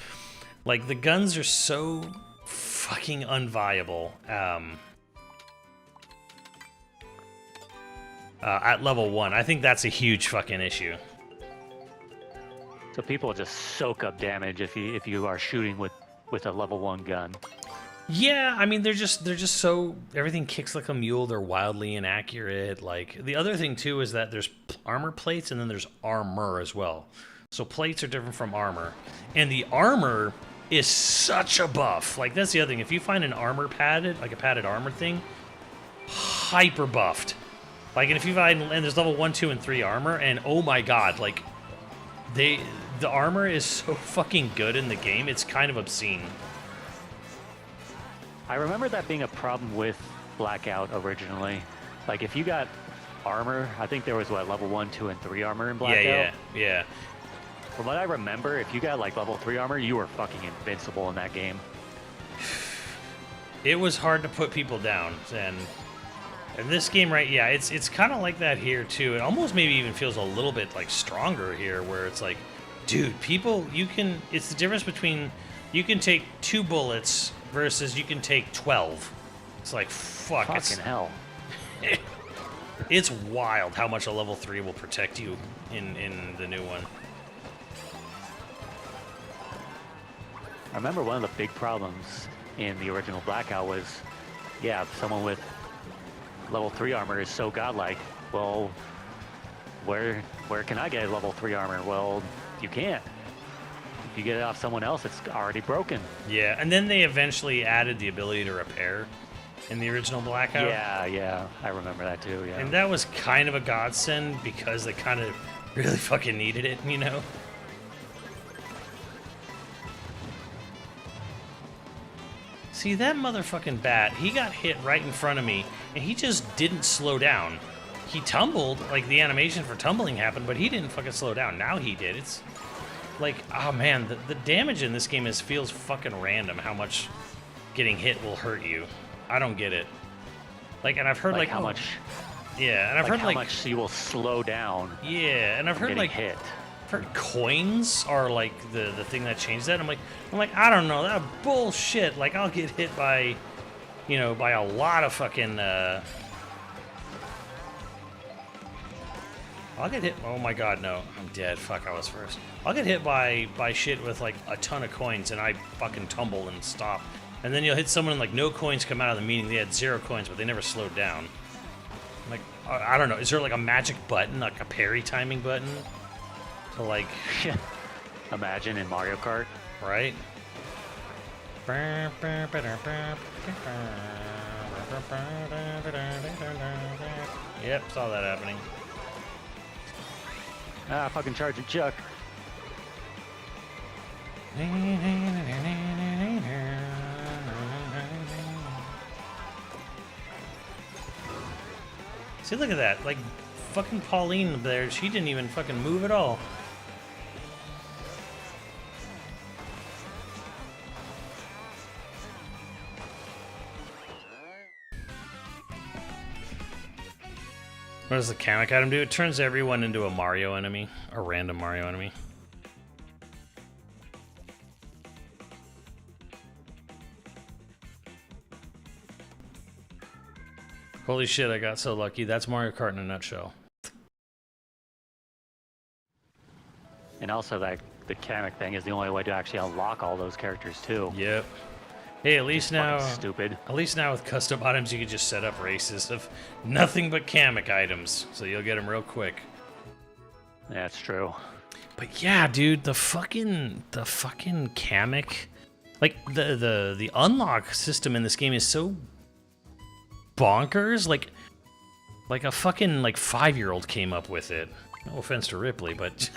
like the guns are so fucking unviable. At level 1, I think that's a huge fucking issue. So people just soak up damage if you are shooting with a level 1 gun. Yeah, I mean they're just so, everything kicks like a mule. They're wildly inaccurate. Like the other thing too is that there's armor plates, and then there's armor as well. So plates are different from armor, and the armor is such a buff. Like that's the other thing. If you find an armor padded, like a padded armor thing, hyper buffed. Like, and if you find, and there's level 1, 2, and 3 armor, and oh my god, like, the armor is so fucking good in the game, it's kind of obscene. I remember that being a problem with Blackout originally. Like, if you got armor, I think there was, level 1, 2, and 3 armor in Blackout? Yeah. From what I remember, if you got, like, level 3 armor, you were fucking invincible in that game. It was hard to put people down, and this game, right, yeah, it's kind of like that here, too. It almost maybe even feels a little bit, like, stronger here, where it's like, dude, it's the difference between, you can take 2 bullets versus you can take 12. It's like, fuck. Fucking hell. It's wild how much a level 3 will protect you in the new one. I remember one of the big problems in the original Blackout was, yeah, someone with level 3 armor is so godlike. Well, where can I get level 3 armor? Well, you can't. If you get it off someone else, it's already broken. Yeah, and then they eventually added the ability to repair in the original Blackout. Yeah, I remember that too, yeah. And that was kind of a godsend because they kind of really fucking needed it, you know? See, that motherfucking bat, he got hit right in front of me, and he just didn't slow down. He tumbled, like the animation for tumbling happened, but he didn't fucking slow down. Now he did. It's like, oh man, the damage in this game feels fucking random, how much getting hit will hurt you. I don't get it. Like, and I've heard like how much... Yeah, and I've heard how much you will slow down. Yeah, and I've heard like hit. For coins are like the thing that changed that. I'm like, I don't know, that bullshit. Like, I'll get hit by, you know, by a lot of fucking, I'll get hit, oh my god, no, I'm dead, fuck, I was first. I'll get hit by shit with like a ton of coins, and I fucking tumble and stop. And then you'll hit someone and like no coins come out of the meeting, they had 0 coins, but they never slowed down. Like, I don't know, is there like a magic button, like a parry timing button? To like... Imagine in Mario Kart. Right? Yep, saw that happening. Ah, fucking charge it, Chuck. See, look at that. Like, fucking Pauline there, she didn't even fucking move at all. What does the Kamek item do? It turns everyone into a Mario enemy. A random Mario enemy. Holy shit, I got so lucky. That's Mario Kart in a nutshell. And also, that the Kamek thing is the only way to actually unlock all those characters too. Yep. Hey, at least now... Stupid. At least now with custom items, you can just set up races of nothing but Kamek items. So you'll get them real quick. That's true. But yeah, dude, the fucking Kamek... Like, the unlock system in this game is so bonkers. Like a fucking, like, 5-year-old came up with it. No offense to Ripley, but...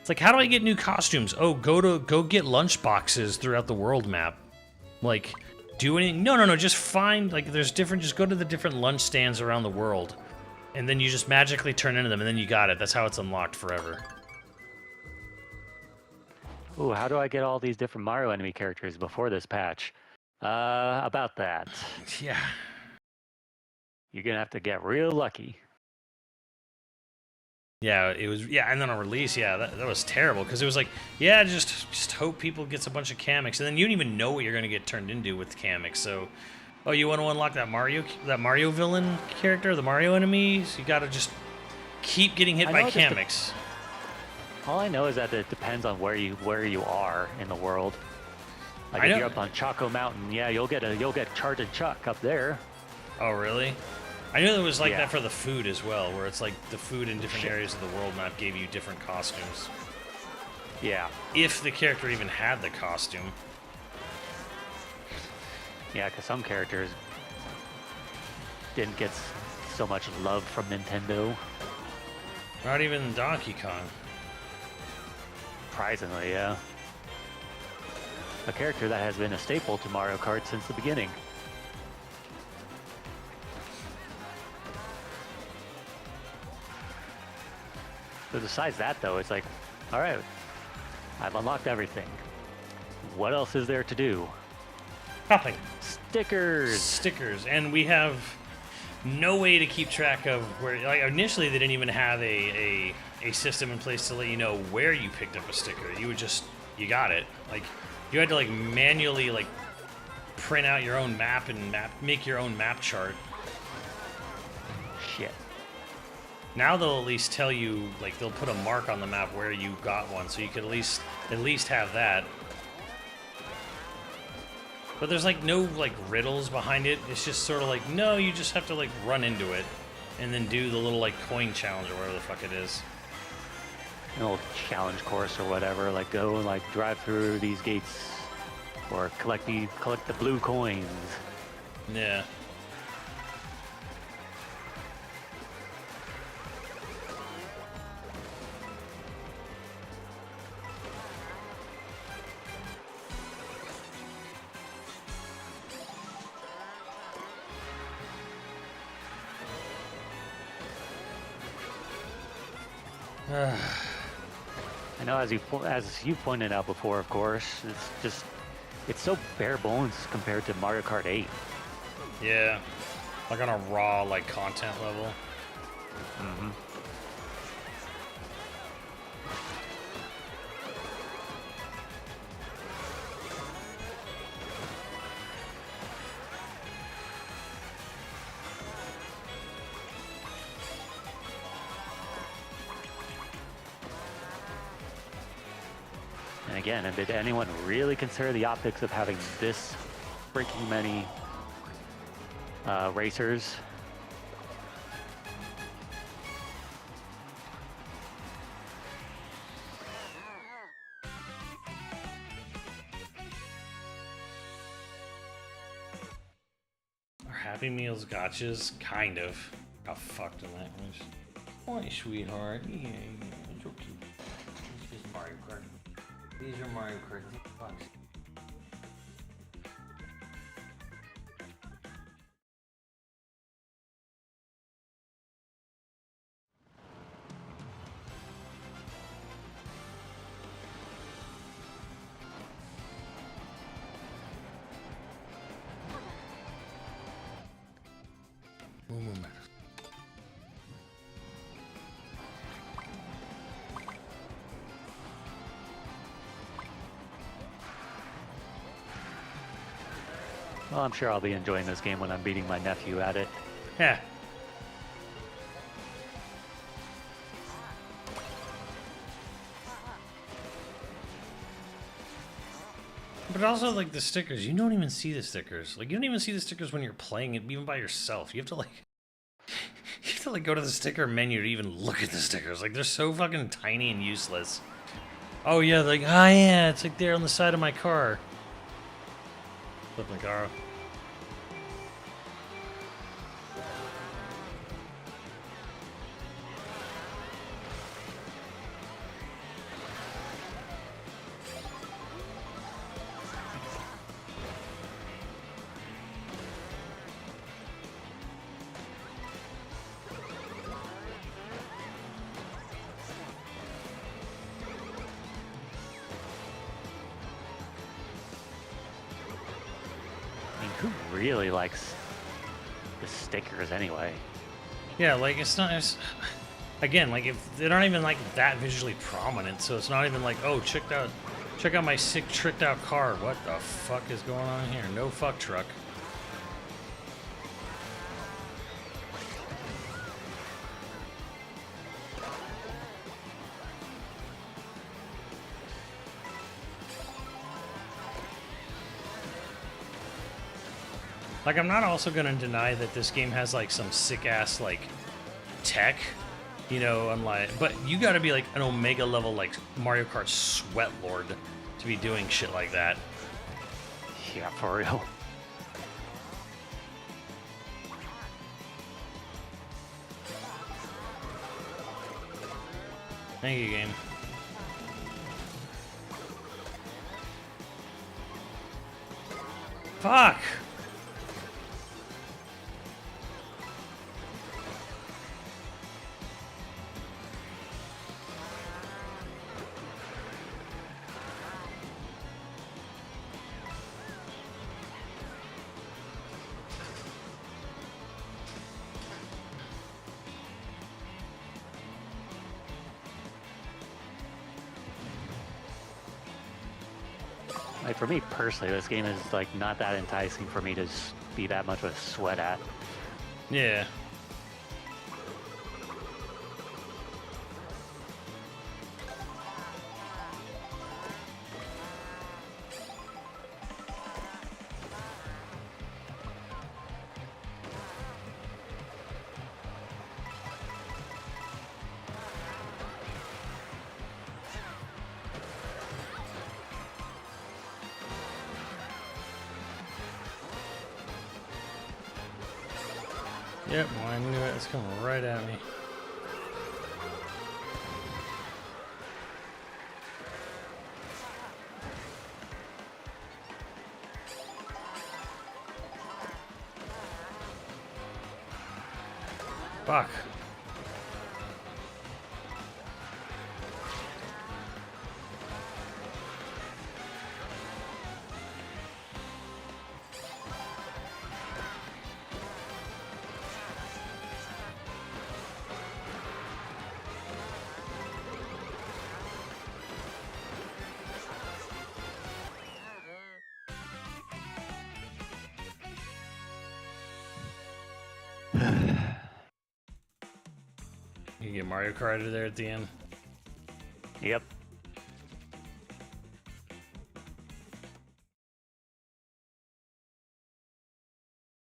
It's like, how do I get new costumes? Oh, go get lunch boxes throughout the world map. Like, do anything? No. Just find, like, there's different. Just go to the different lunch stands around the world, and then you just magically turn into them, and then you got it. That's how it's unlocked forever. Ooh, how do I get all these different Mario enemy characters before this patch? About that. Yeah. You're gonna have to get real lucky. Yeah, it was. Yeah, and then on release, yeah, that was terrible because it was like, yeah, just hope people gets a bunch of Kameks, and then you don't even know what you're gonna get turned into with Kameks. So, oh, you want to unlock that Mario villain character, the Mario enemies? You gotta just keep getting hit by Kameks. All I know is that it depends on where you are in the world. Like if you're up on Choco Mountain, yeah, you'll get Charge and Chuck up there. Oh, really? I knew it was like that for the food as well, where it's like the food in different areas of the world map gave you different costumes. Yeah. If the character even had the costume. Yeah, because some characters didn't get so much love from Nintendo. Not even Donkey Kong. Surprisingly, yeah. A character that has been a staple to Mario Kart since the beginning. So besides that, though, it's like, all right, I've unlocked everything. What else is there to do? Nothing. Stickers! Stickers. And we have no way to keep track of where... Like, initially, they didn't even have a system in place to let you know where you picked up a sticker. You would just... You got it. Like, you had to, like, manually, like, print out your own map and make your own map chart. Shit. Now they'll at least tell you, like, they'll put a mark on the map where you got one, so you could at least have that. But there's, like, no, like, riddles behind it. It's just sort of like, no, you just have to, like, run into it and then do the little, like, coin challenge or whatever the fuck it is. An old challenge course or whatever, like go and, like, drive through these gates or collect the blue coins. Yeah. I know, as you pointed out before, of course, it's so bare bones compared to Mario Kart 8. Yeah. Like on a raw, like, content level. Mm-hmm. And again, did anyone really consider the optics of having this freaking many racers? Are Happy Meals gotchas? Kind of. How fucked am I? Why, sweetheart? Yeah, it's okay. This is Mario Kart. These are Mario Kart. Fucks. Well, I'm sure I'll be enjoying this game when I'm beating my nephew at it. Yeah. But also, like, the stickers, you don't even see the stickers. Like, you don't even see the stickers when you're playing it, even by yourself. You have to, like, you have to, like, go to the sticker menu to even look at the stickers. Like, they're so fucking tiny and useless. Oh, yeah, like, ah, yeah, it's, like, there on the side of my car. Flip my car. I mean, who really likes the stickers anyway? Yeah, like, it's not... again, like, if they're not even, like, that visually prominent, so it's not even like, oh, check out my sick, tricked-out car. What the fuck is going on here? No fuck truck. Like, I'm not also going to deny that this game has, like, some sick-ass, like, tech, you know, unlike... But you gotta be, like, an Omega level, like, Mario Kart sweat lord to be doing shit like that. Yeah, for real. Thank you, game. Fuck! Like, for me personally, this game is, like, not that enticing for me to be that much of a sweat at. Yeah. Yep, well, I knew it was coming right at me. Fuck. You get Mario Kart there at the end. Yep.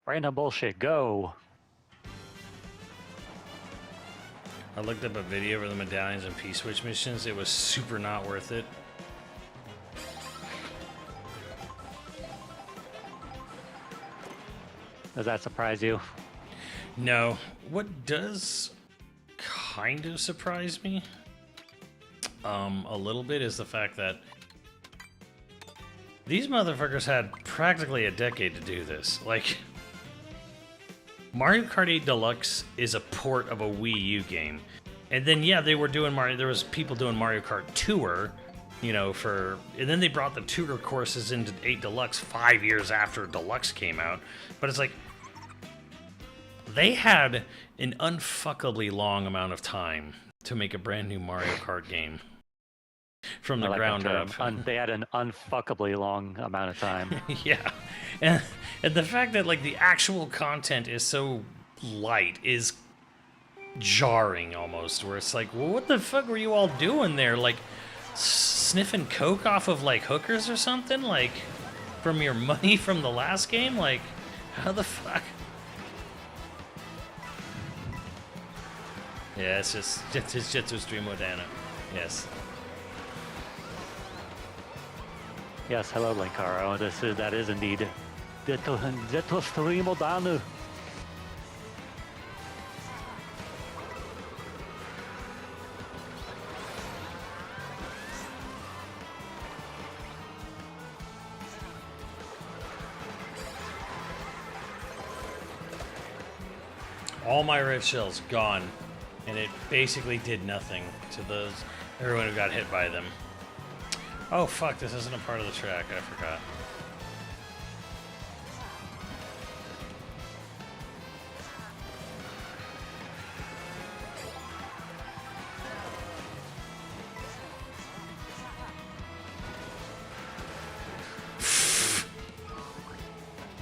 Random bullshit, go! I looked up a video for the medallions and P-Switch missions. It was super not worth it. Does that surprise you? No. What does kind of surprised me a little bit is the fact that these motherfuckers had practically a decade to do this. Like, Mario Kart 8 Deluxe is a port of a Wii U game. And then, yeah, they were doing Mario... There was people doing Mario Kart Tour, you know, for... And then they brought the Tour courses into 8 Deluxe 5 years after Deluxe came out. But it's like... They had an unfuckably long amount of time to make a brand new Mario Kart game. From the ground up. They had an unfuckably long amount of time. Yeah. And the fact that, like, the actual content is so light is jarring almost, where it's like, well, what the fuck were you all doing there? Like, sniffing coke off of, like, hookers or something? Like, from your money from the last game? Like, how the fuck? Yeah, it's just Jitsu Stream Modana. Yes. Yes, hello, Linkaro. That is indeed Jitsu Stream Modana. All my rift shells gone, and it basically did nothing to those everyone who got hit by them. Oh fuck, this isn't a part of the track, I forgot.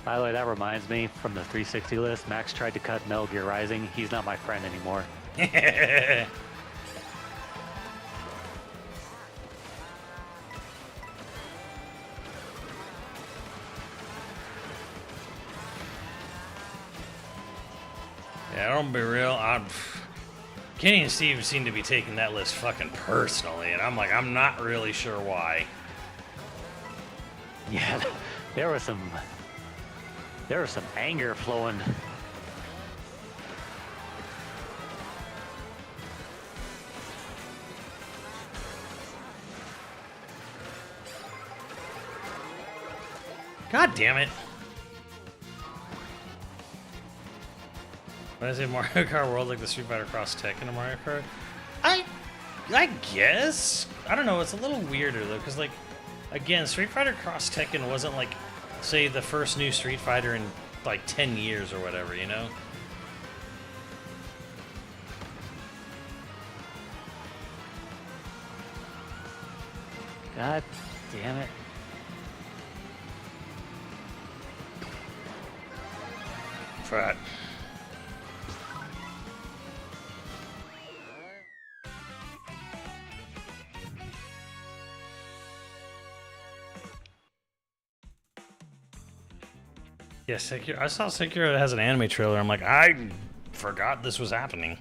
By the way, that reminds me, from the 360 list, Max tried to cut Metal Gear Rising. He's not my friend anymore. Yeah, I don't be real. Kenny and Steve seem to be taking that list fucking personally, and I'm like, I'm not really sure why. Yeah, there was some anger flowing. God damn it. When I say Mario Kart World, like the Street Fighter Cross Tekken of Mario Kart, I guess. I don't know, it's a little weirder though, because like, again, Street Fighter Cross Tekken wasn't like, say, the first new Street Fighter in like 10 years or whatever, you know? God damn it. Fat. Yeah, Sekiro. I saw Sekiro has an anime trailer. I'm like, I forgot this was happening.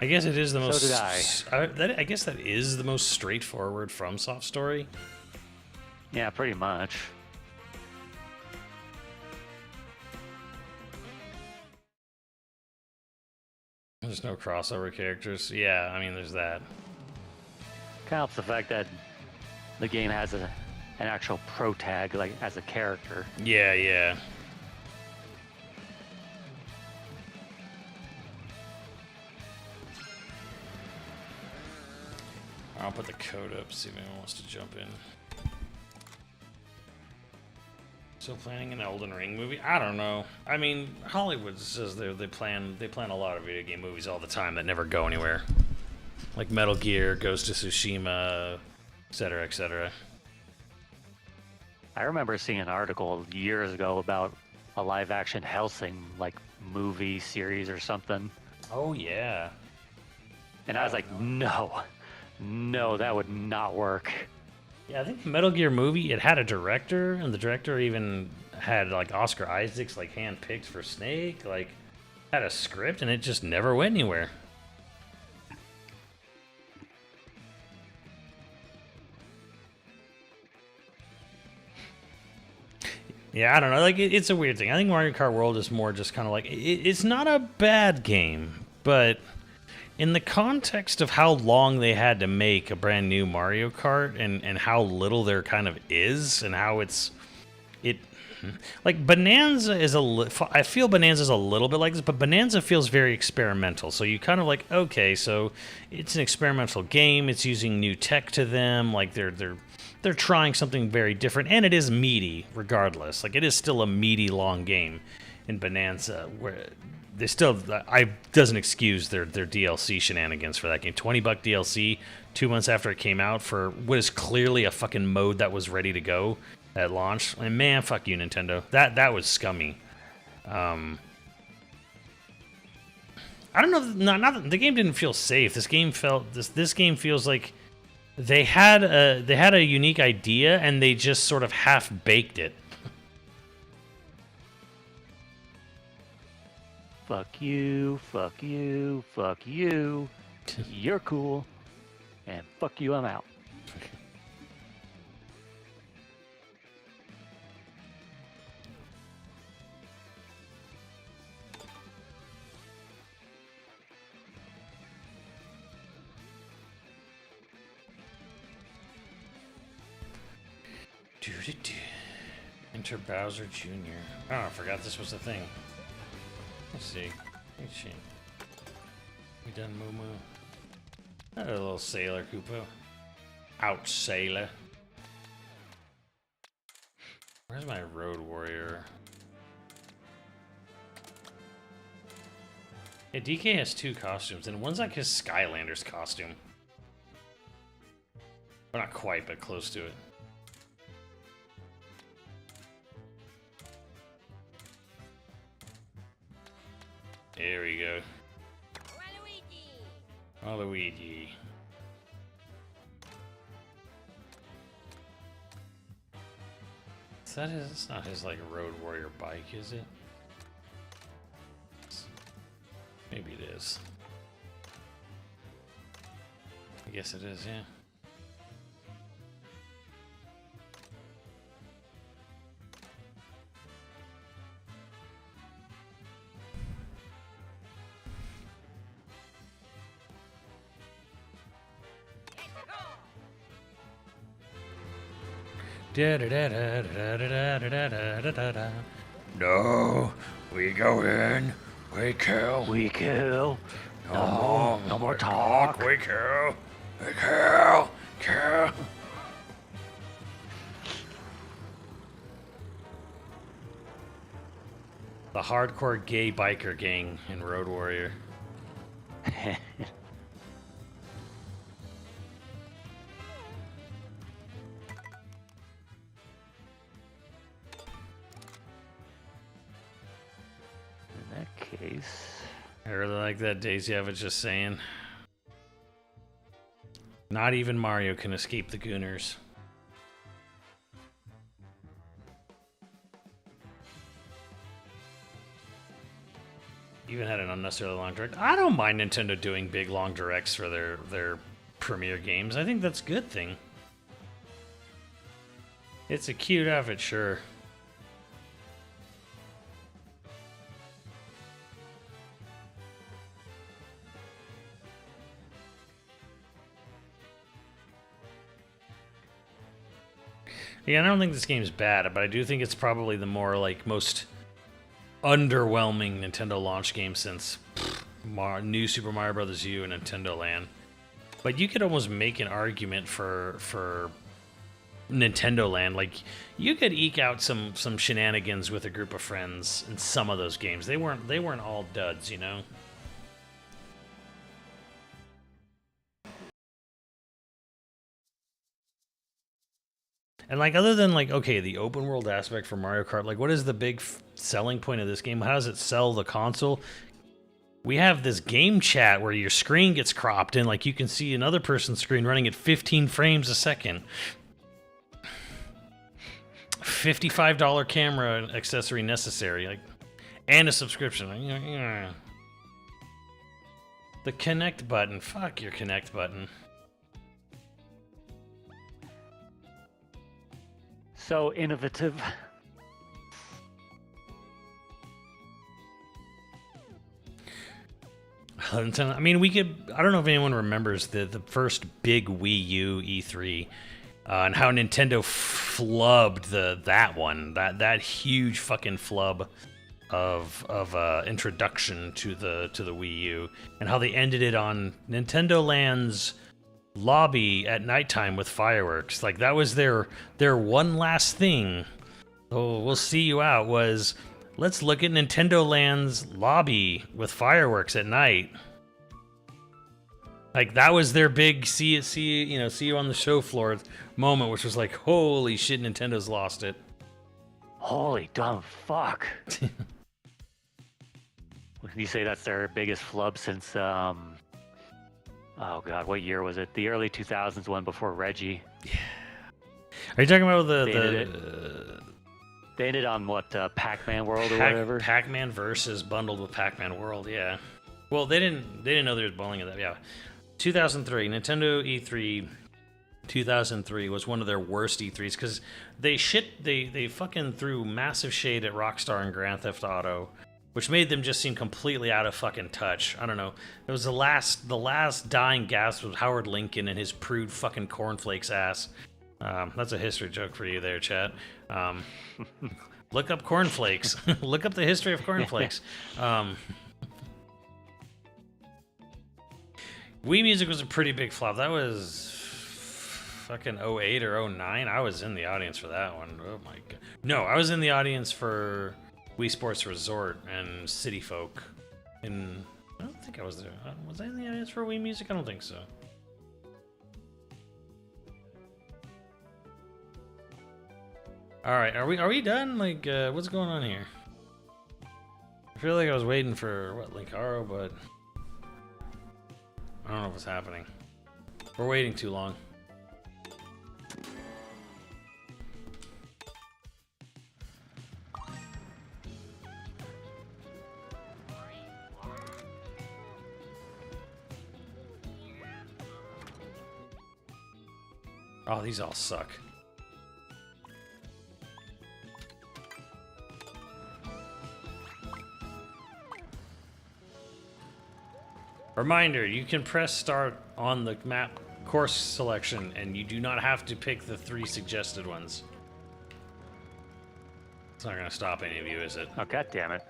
I guess it is the most. So did I. I guess that is the most straightforward FromSoft story. Yeah, pretty much. There's no crossover characters. Yeah, I mean, there's that. Kind of helps the fact that the game has an actual pro tag, like, as a character. Yeah, yeah. I'll put the code up, see if anyone wants to jump in. Still planning an Elden Ring movie? I don't know. I mean, Hollywood says they plan a lot of video game movies all the time that never go anywhere. Like Metal Gear, Ghost of Tsushima, etc., etc. I remember seeing an article years ago about a live-action Hellsing, like, movie series or something. Oh, yeah. And I was like, no, that would not work. Yeah, I think the Metal Gear movie, it had a director, and the director even had, like, Oscar Isaac's, like, hand-picked for Snake, like, had a script, and it just never went anywhere. Yeah, I don't know. Like, it's a weird thing. I think Mario Kart World is more just kind of like it's not a bad game, but in the context of how long they had to make a brand new Mario Kart and how little there kind of is and how it like Bonanza is I feel Bonanza is a little bit like this, but Bonanza feels very experimental. So you kind of like, okay, so it's an experimental game. It's using new tech to them. Like they're trying something very different, and it is meaty regardless. Like it is still a meaty long game in Bonanza where they still doesn't excuse their DLC shenanigans for that game. $20 DLC 2 months after it came out for what is clearly a fucking mode that was ready to go at launch. And man, fuck you, Nintendo. That was scummy. I don't know. Not the game didn't feel safe. This game feels like they had a unique idea and they just sort of half baked it. Fuck you, fuck you, fuck you. You're cool. And fuck you, I'm out. Enter Bowser Jr. Oh, I forgot this was a thing. Let's see. We done Moo Moo. A little Sailor Koopa. Ouch, Sailor. Where's my Road Warrior? Yeah, DK has 2 costumes, and one's like his Skylander's costume. Well, not quite, but close to it. There we go. Waluigi. It's not his like Road Warrior bike, is it? Maybe it is. I guess it is, yeah. No, we go in, we kill. We kill. No more talk. We kill. We kill. Kill. The hardcore gay biker gang in Road Warrior. In that case... I really like that Daisy Evans just saying. Not even Mario can escape the Gooners. Even had an unnecessarily long direct. I don't mind Nintendo doing big long directs for their premiere games. I think that's a good thing. It's a cute outfit, sure. Yeah, I don't think this game's bad, but I do think it's probably the more like most underwhelming Nintendo launch game since New Super Mario Bros. U and Nintendo Land. But you could almost make an argument for Nintendo Land. Like you could eke out some shenanigans with a group of friends in some of those games. They weren't all duds, you know. And like other than like okay, the open world aspect for Mario Kart, like what is the big selling point of this game? How does it sell the console? We have this game chat where your screen gets cropped and like you can see another person's screen running at 15 frames a second. $55 camera accessory necessary, like, and a subscription. The connect button. Fuck your connect button. So innovative. I mean, we could. I don't know if anyone remembers the first big Wii U E3, and how Nintendo flubbed that one, that huge fucking flub of introduction to the Wii U, and how they ended it on Nintendo Land's lobby at nighttime with fireworks. Like that was their one last thing. Oh, we'll see you out. Was let's look at Nintendo Land's lobby with fireworks at night. Like that was their big see you on the show floor moment, which was like, holy shit, Nintendo's lost it. Holy dumb fuck. You say that's their biggest flub since oh god, what year was it? The early 2000s one before Reggie. Yeah. Are you talking about they ended on what, Pac-Man World or whatever? Pac-Man versus bundled with Pac-Man World, yeah. Well, they didn't know there was bowling in that. Yeah. 2003, Nintendo E3 2003 was one of their worst E3s because they fucking threw massive shade at Rockstar and Grand Theft Auto, which made them just seem completely out of fucking touch. I don't know. It was the last dying gasp was Howard Lincoln and his prude fucking cornflakes ass. That's a history joke for you there, chat. Look up cornflakes. Look up the history of cornflakes. Wii Music was a pretty big flop. That was fucking 08 or 09. I was in the audience for that one. Oh my god. No, I was in the audience for Wii Sports Resort and City Folk. I don't think I was there. Was I in the audience for Wii Music? I don't think so. All right, are we done? Like, what's going on here? I feel like I was waiting for Linkaro, but I don't know what's happening. We're waiting too long. Oh, these all suck. Reminder, you can press start on the map course selection and you do not have to pick the 3 suggested ones. It's not going to stop any of you, is it? Oh, god damn it.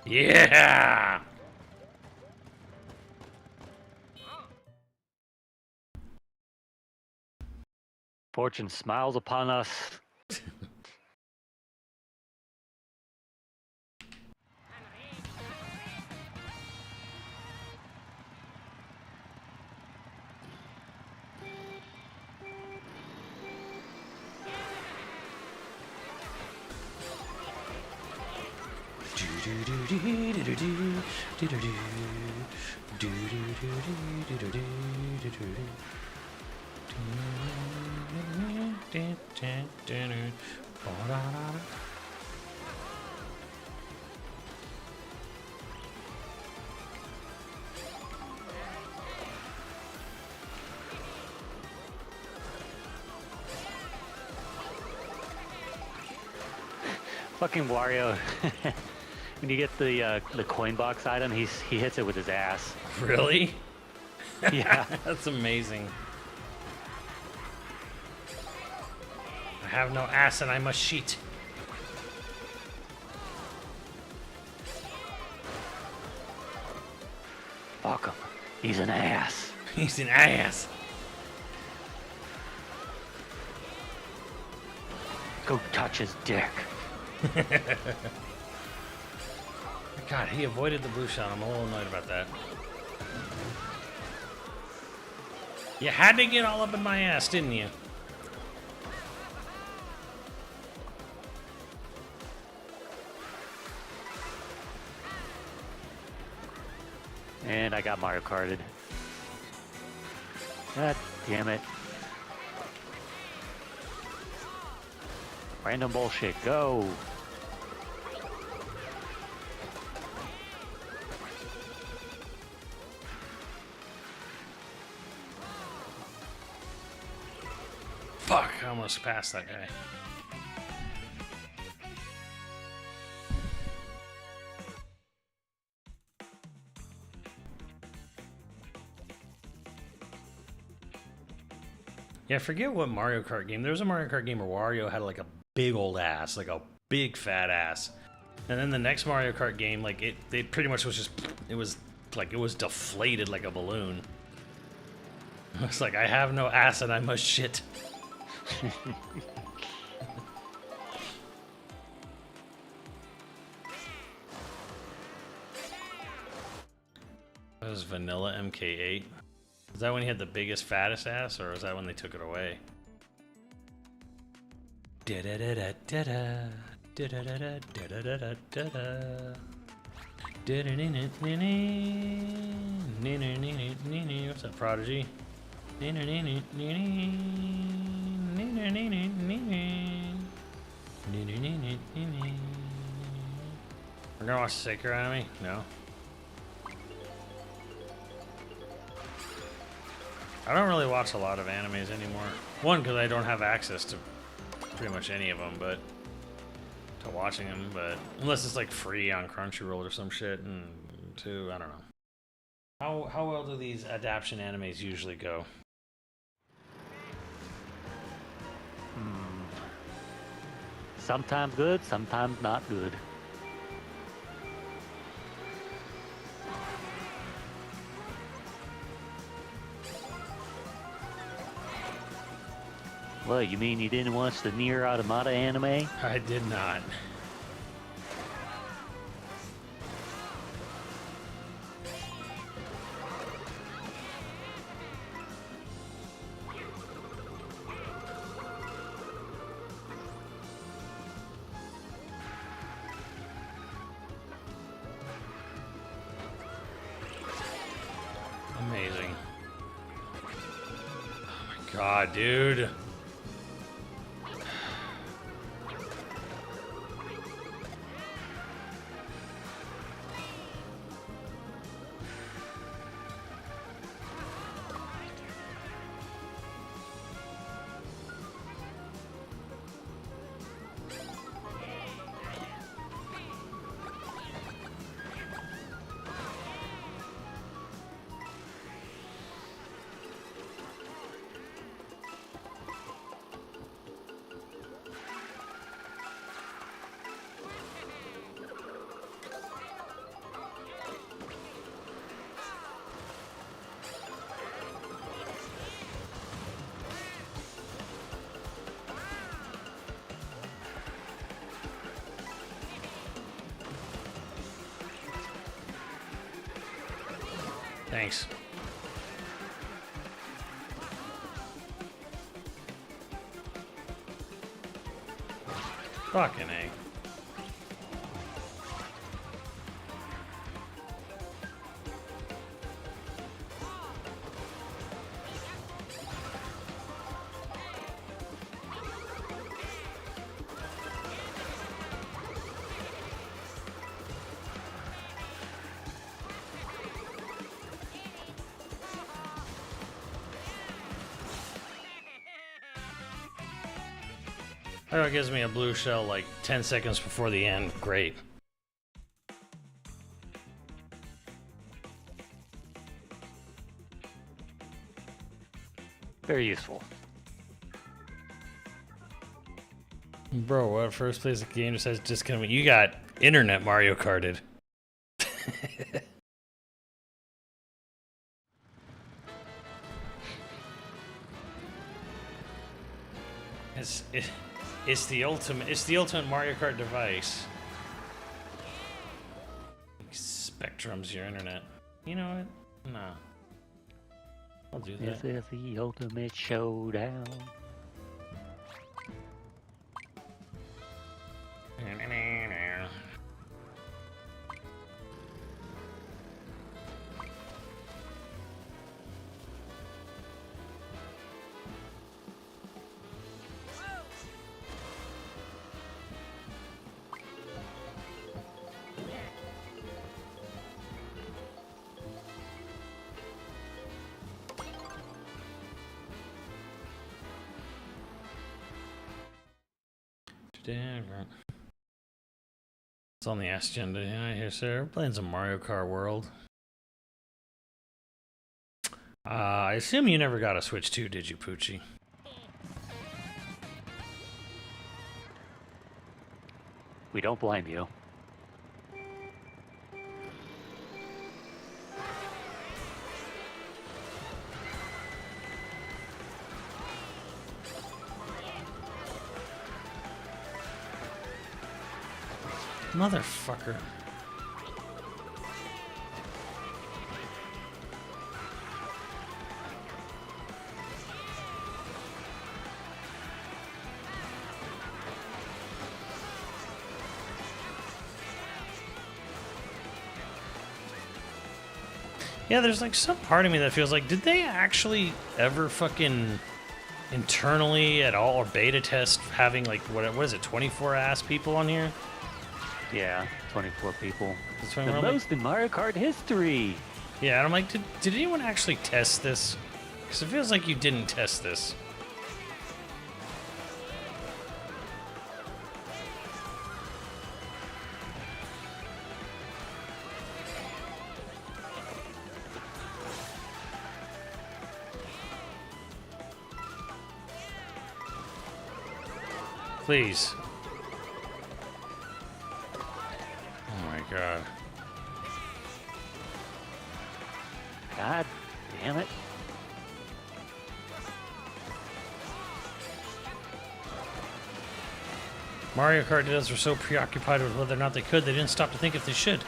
Yeah! Fortune smiles upon us. Fucking Wario. When you get the coin box item, he hits it with his ass. Really? Yeah. That's amazing. I have no ass and I must cheat. Fuck him. He's an ass. He's an ass. Go touch his dick. God, he avoided the blue shot. I'm a little annoyed about that. You had to get all up in my ass, didn't you? And I got Mario Karted. God damn it. Random bullshit, go! Fuck, I almost passed that guy. Yeah, I forget what Mario Kart game. There was a Mario Kart game where Wario had like a big old ass, like a big fat ass. And then the next Mario Kart game, like it pretty much was just, it was deflated like a balloon. It's like, I have no ass and I must shit. That was Vanilla MK8. Is that when he had the biggest, fattest ass, or is that when they took it away? What's that, Prodigy? We're gonna watch Sacred Enemy? No. I don't really watch a lot of animes anymore. One, because I don't have access to pretty much any of them, but to watching them, but unless it's like free on Crunchyroll or some shit, and two, I don't know. How well do these adaptation animes usually go? Sometimes good, sometimes not good. Well, you mean you didn't watch the Nier Automata anime? I did not. Amazing. Oh my god, dude. Thanks. Fucking A. Oh, it gives me a blue shell like 10 seconds before the end. Great. Very useful. Bro, what first place the game just says disconnect? You got internet Mario Karted. It's the ultimate Mario Kart device. Spectrum's your internet. You know what? No. I'll do that. This is the ultimate showdown. It's on the agenda. Yeah, here, sir. We're playing some Mario Kart World. I assume you never got a Switch 2, did you, Poochie? We don't blame you. Motherfucker. Yeah, there's like some part of me that feels like, did they actually ever fucking internally at all or beta test having like, what is it, 24 ass people on here? Yeah, 24 people. That's The what I'm like- most in Mario Kart history. Yeah, and I'm like, did anyone actually test this? Because it feels like you didn't test this. Please. Oh my god. God damn it. Mario Kart devs were so preoccupied with whether or not they could, they didn't stop to think if they should.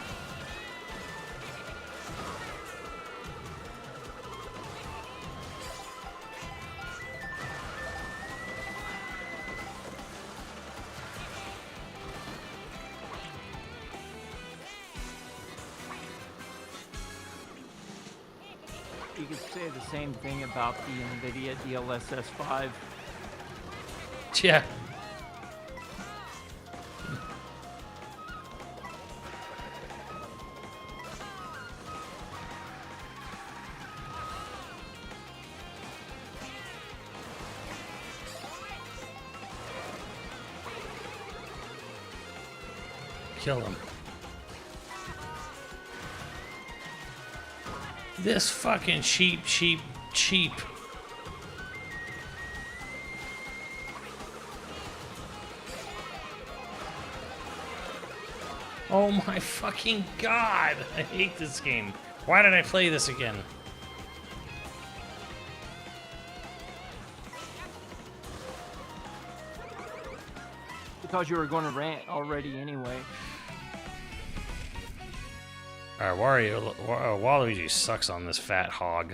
You could say the same thing about the NVIDIA DLSS 5. Yeah. Kill him. This fucking cheap. Oh my fucking god! I hate this game. Why did I play this again? Because you were going to rant already anyway. Alright, Waluigi sucks on this fat hog.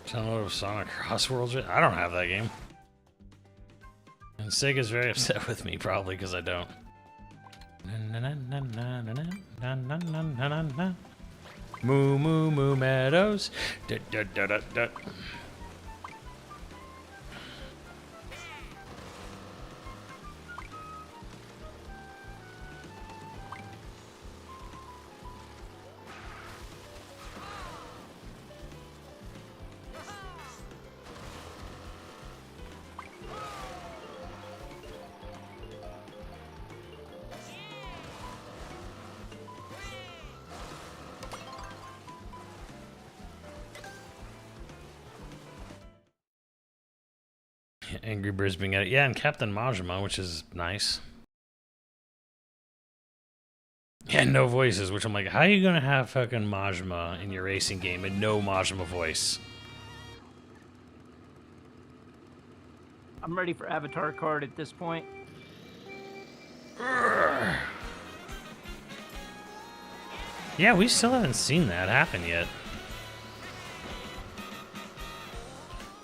Download of Sonic Cross Worlds. I don't have that game. And Sega's very upset with me, probably because I don't. Moo moo moo meadows. Da, da, da, da, da. Angry Birds being at it. Yeah, and Captain Majima, which is nice. And no voices, which I'm like, how are you gonna have fucking Majima in your racing game and no Majima voice? I'm ready for Avatar card at this point. Yeah, we still haven't seen that happen yet.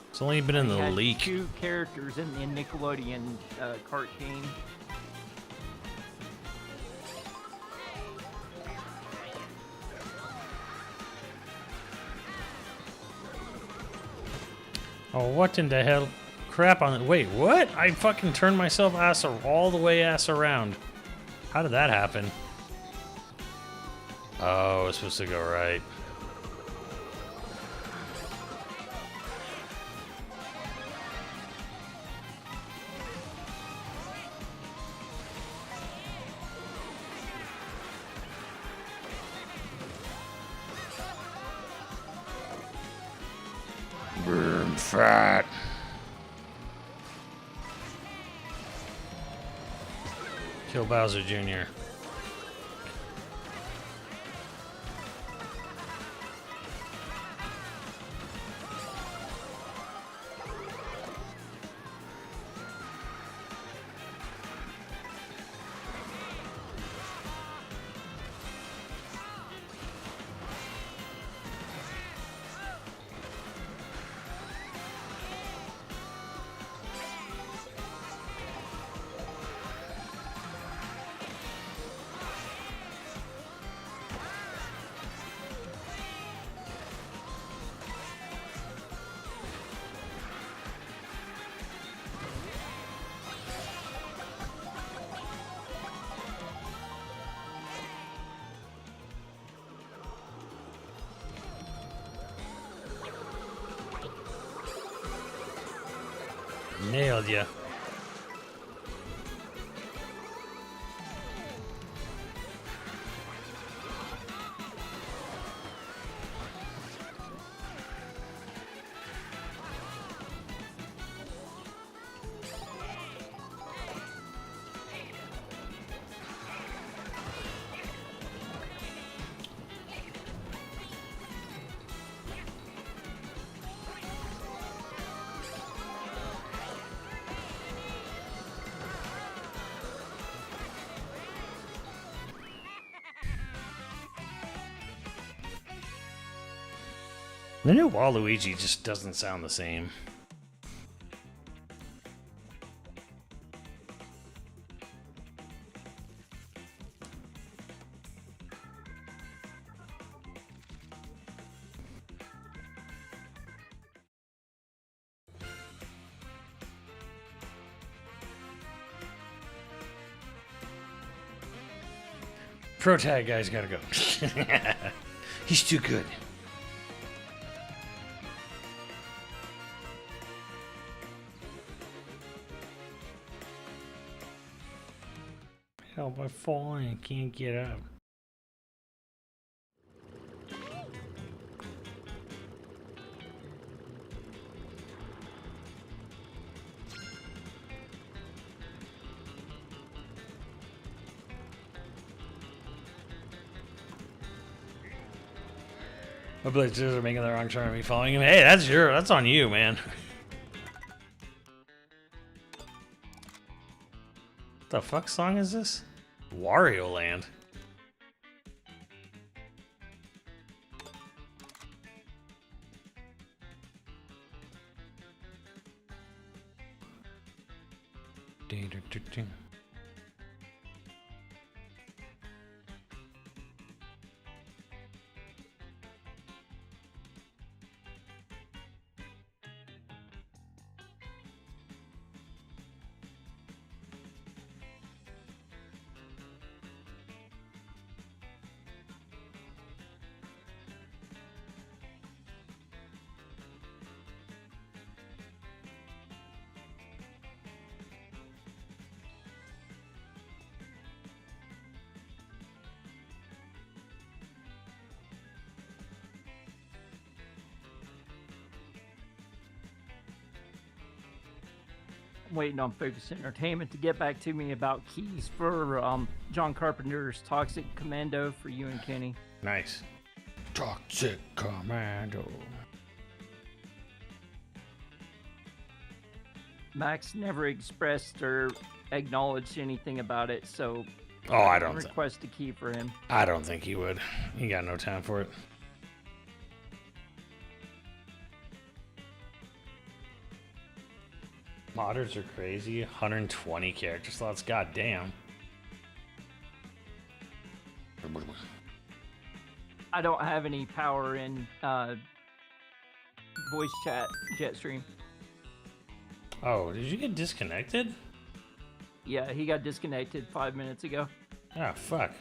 It's only been in the Had leak. 2 characters in the Nickelodeon kart game. Oh, what in the hell? Crap on it. Wait, what? I fucking turned myself all the way ass around. How did that happen? Oh, it's supposed to go right. fat. Kill Bowser Jr. Nailed ya. The new Waluigi just doesn't sound the same. Pro tag guy's gotta go. He's too good. Help, I'm falling. I can't get up. My blitzers are making the wrong turn and me following him. Hey, that's on you, man. What the fuck song is this? Wario Land. I'm waiting on Focus Entertainment to get back to me about keys for John Carpenter's Toxic Commando for you and Kenny. Nice. Toxic Commando. Max never expressed or acknowledged anything about it, so Oh, I can don't think. request a key for him. I don't think he would. He got no time for it. Modders are crazy. 120 character slots. God damn. I don't have any power in voice chat Jetstream. Oh, did you get disconnected? Yeah, he got disconnected 5 minutes ago. Ah, fuck.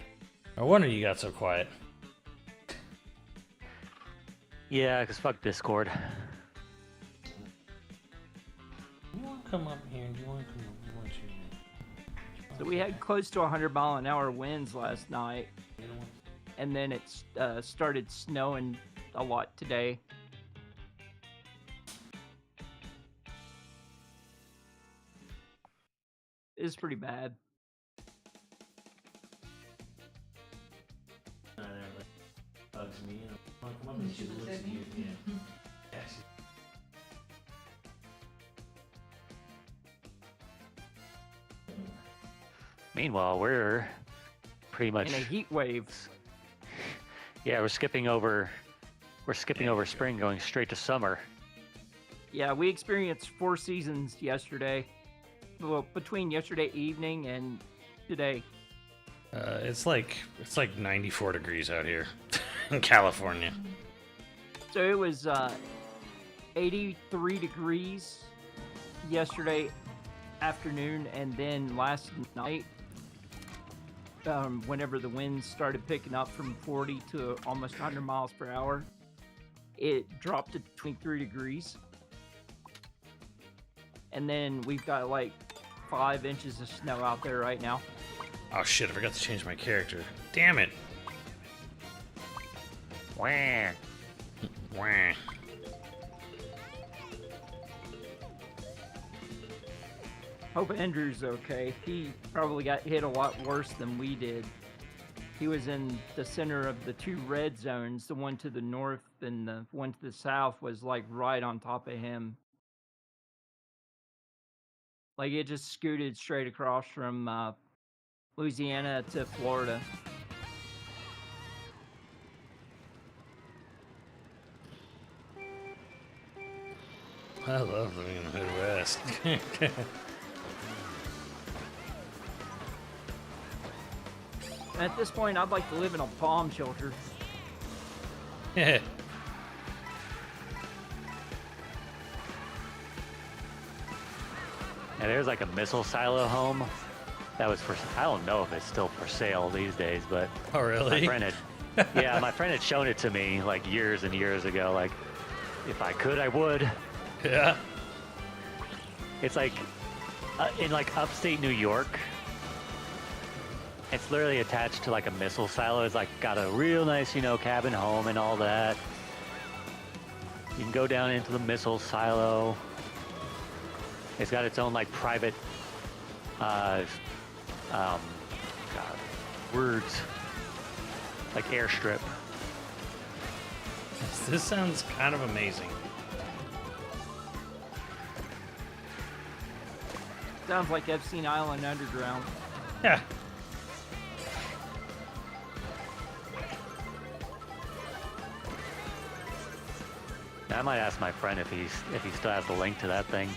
No wonder you got so quiet. Yeah, because fuck Discord. You want to come up here? Do you want to come up? You want to? So we had close to 100-mile-an-hour winds last night, and then it started snowing a lot today. It's pretty bad. Bugs me. Come up and she looks at you. Yeah. Yes. Meanwhile, we're pretty much In a heat wave. yeah, we're skipping over spring, going straight to summer. Yeah, we experienced 4 seasons yesterday. Well, between yesterday evening and today. It's like 94 degrees out here in California. So it was 83 degrees yesterday afternoon, and then last night, whenever the winds started picking up from 40 to almost 100 miles per hour, it dropped to 23 degrees. And then we've got like 5 inches of snow out there right now. Oh shit, I forgot to change my character. Damn it. Wah. Wah. Hope Andrew's okay. He probably got hit a lot worse than we did. He was in the center of the 2 red zones. The one to the north and the one to the south was like right on top of him. Like it just scooted straight across from Louisiana to Florida. I love living in the Midwest. At this point, I'd like to live in a bomb shelter. Yeah. Yeah, there's like a missile silo home that was for. I don't know if it's still for sale these days, but Oh, really? my friend had. Yeah, my friend had shown it to me like years and years ago. Like, if I could, I would. Yeah. It's like in like upstate New York. It's literally attached to like a missile silo. It's like got a real nice, cabin home and all that. You can go down into the missile silo. It's got its own like private, God, words, like airstrip. This sounds kind of amazing. Sounds like Epstein Island underground. Yeah. I might ask my friend if he still has the link to that thing.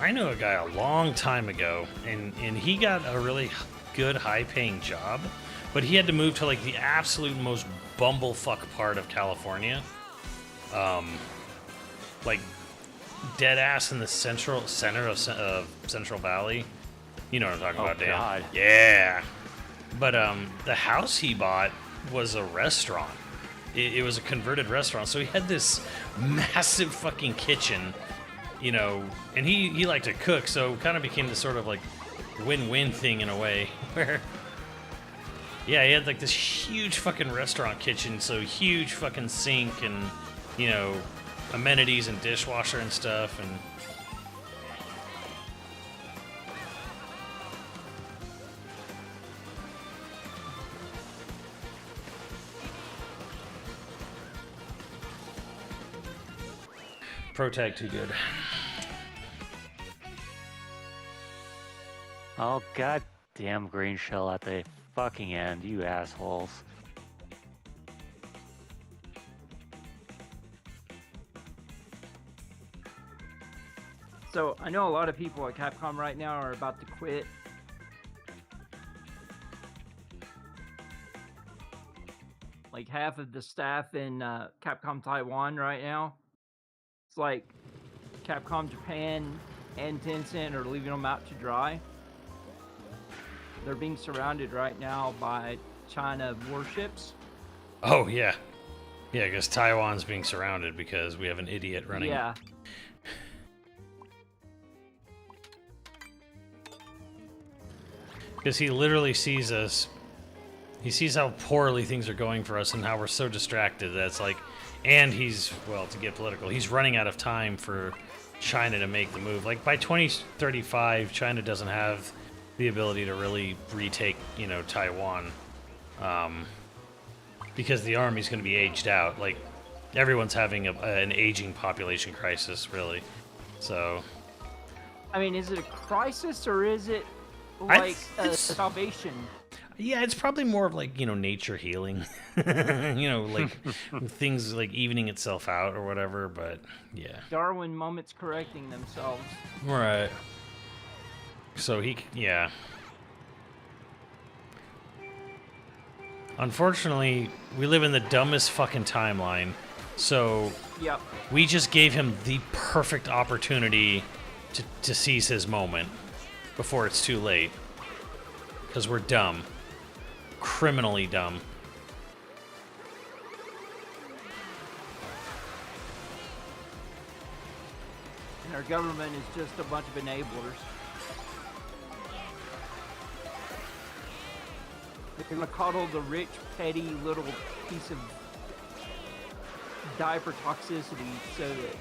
I know a guy a long time ago, and he got a really good high-paying job, but he had to move to like the absolute most bumblefuck part of California, like dead ass in the center of Central Valley. You know what I'm talking about, Dan? God. Yeah. But the house he bought was a restaurant. It was a converted restaurant, so he had this massive fucking kitchen. And he liked to cook, so it kind of became this sort of like win-win thing in a way, where, yeah, he had like this huge fucking restaurant kitchen, so huge fucking sink and, amenities and dishwasher and stuff, and Pro Tag too good. Oh, goddamn green shell at the fucking end, you assholes. So I know a lot of people at Capcom right now are about to quit. Like half of the staff in Capcom Taiwan right now. It's like Capcom Japan and Tencent are leaving them out to dry. They're being surrounded right now by China warships. Oh, yeah. Yeah, because Taiwan's being surrounded because we have an idiot running. Yeah. Because he literally sees us He sees how poorly things are going for us and how we're so distracted. That's like, and he's, well, to get political, he's running out of time for China to make the move. Like by 2035, China doesn't have the ability to really retake, you know, Taiwan, because the army's going to be aged out. Like everyone's having an aging population crisis, really. So, I mean, is it a crisis or is it like a salvation? Yeah, it's probably more of like, you know, nature healing, you know, like things like evening itself out or whatever. But yeah, Darwin moments correcting themselves. right. So yeah. Unfortunately, we live in the dumbest fucking timeline. So Yep. we just gave him the perfect opportunity to seize his moment before it's too late. Because we're dumb. Criminally dumb. And our government is just a bunch of enablers. They're gonna coddle the rich, petty little piece of diaper toxicity so that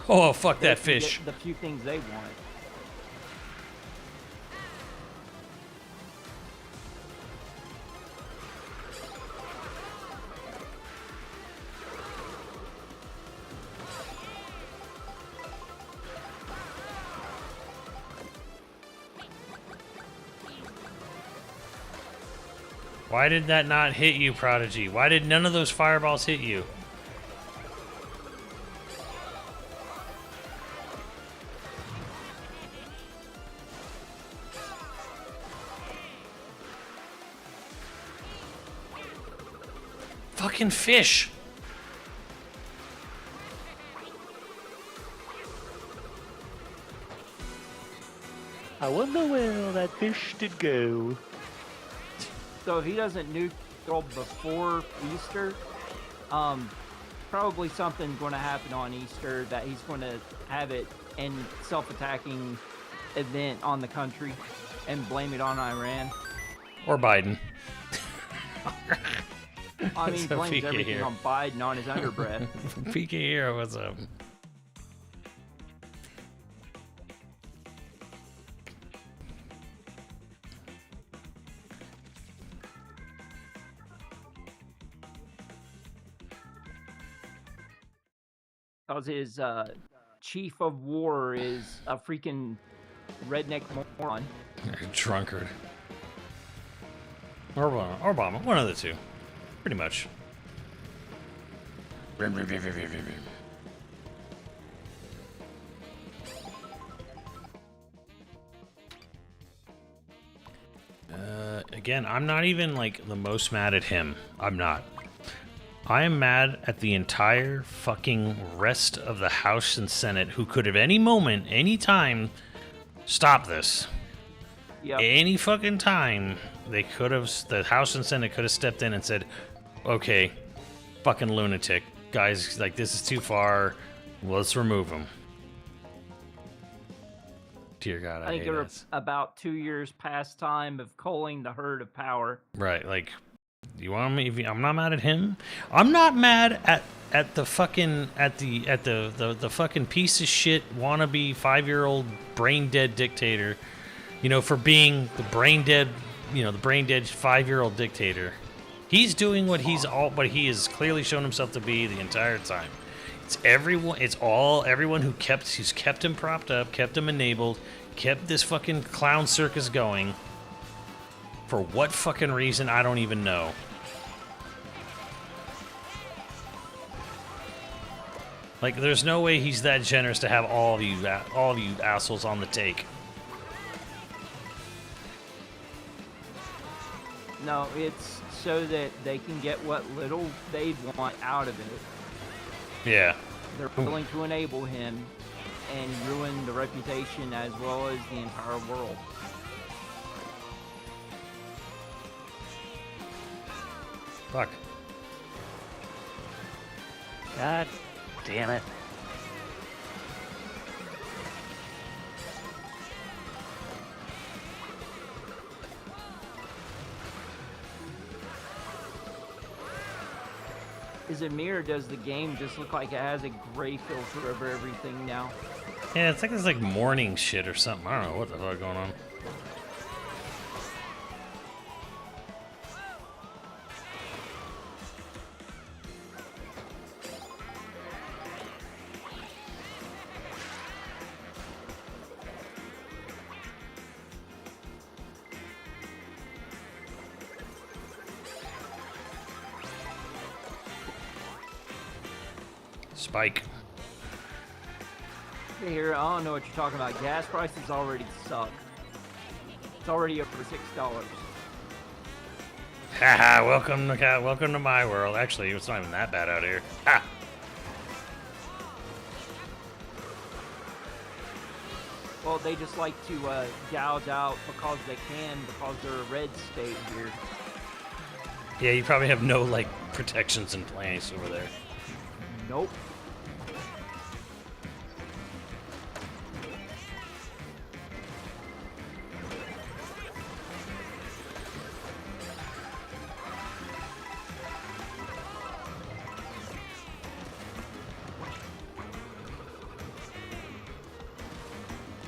Oh, fuck they that can fish. get the few things they want. Why did that not hit you, Prodigy? Why did none of those fireballs hit you? Fucking fish! I wonder where that fish did go. So if he doesn't nuke girl before Easter, probably something's going to happen on Easter that he's going to have it in self-attacking event on the country and blame it on Iran. Or Biden. I mean, he So blames PK everything here. on Biden on his underbreath. PK Hero, what's up? Because his chief of war is a freaking redneck moron. Drunkard. Or Obama. One of the two. Pretty much. Again, I'm not even like the most mad at him. I'm not. I am mad at the entire fucking rest of the House and Senate who could have any moment, any time, stop this. Yep. Any fucking time, they could have, the House and Senate could have stepped in and said, okay, fucking lunatic. Guys, like, this is too far. Let's remove him. Dear God, I think hate they were it. about 2 years past time of culling the herd of power. Right, like, you want me? I'm not mad at him. I'm not mad at the fucking the fucking piece of shit wannabe 5-year-old brain dead dictator. You know, for being the brain dead 5-year-old dictator. He's doing what he has clearly shown himself to be the entire time. It's everyone. It's everyone who's kept him propped up, kept him enabled, kept this fucking clown circus going. For what fucking reason, I don't even know. Like, there's no way he's that generous to have all of you assholes on the take. No, it's so that they can get what little they want out of it. Yeah. They're willing to enable him and ruin the reputation as well as the entire world. Fuck. God damn it. Is it me or does the game just look like it has a gray filter over everything now? Yeah, it's like morning shit or something. I don't know what the fuck going on. Spike. Here, I don't know what you're talking about. Gas prices already suck. It's already over $6. Haha, welcome to my world. Actually, it's not even that bad out here. Ha! Well, they just like to gouge out because they can, because they're a red state here. Yeah, you probably have no, like, protections in place over there. Nope.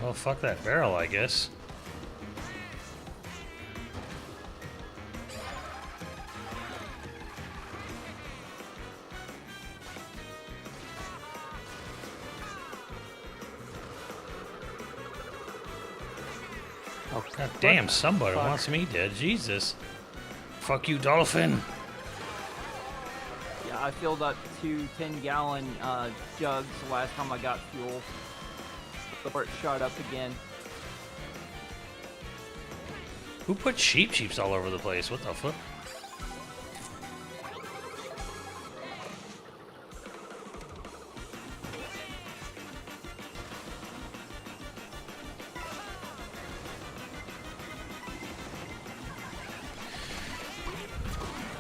Well, fuck that barrel, I guess. Oh, God damn, somebody wants me dead. Jesus. Fuck you, dolphin. Yeah, I filled up 2 10-gallon jugs the last time I got fuel before it shot up again. Who put sheeps all over the place? What the fuck?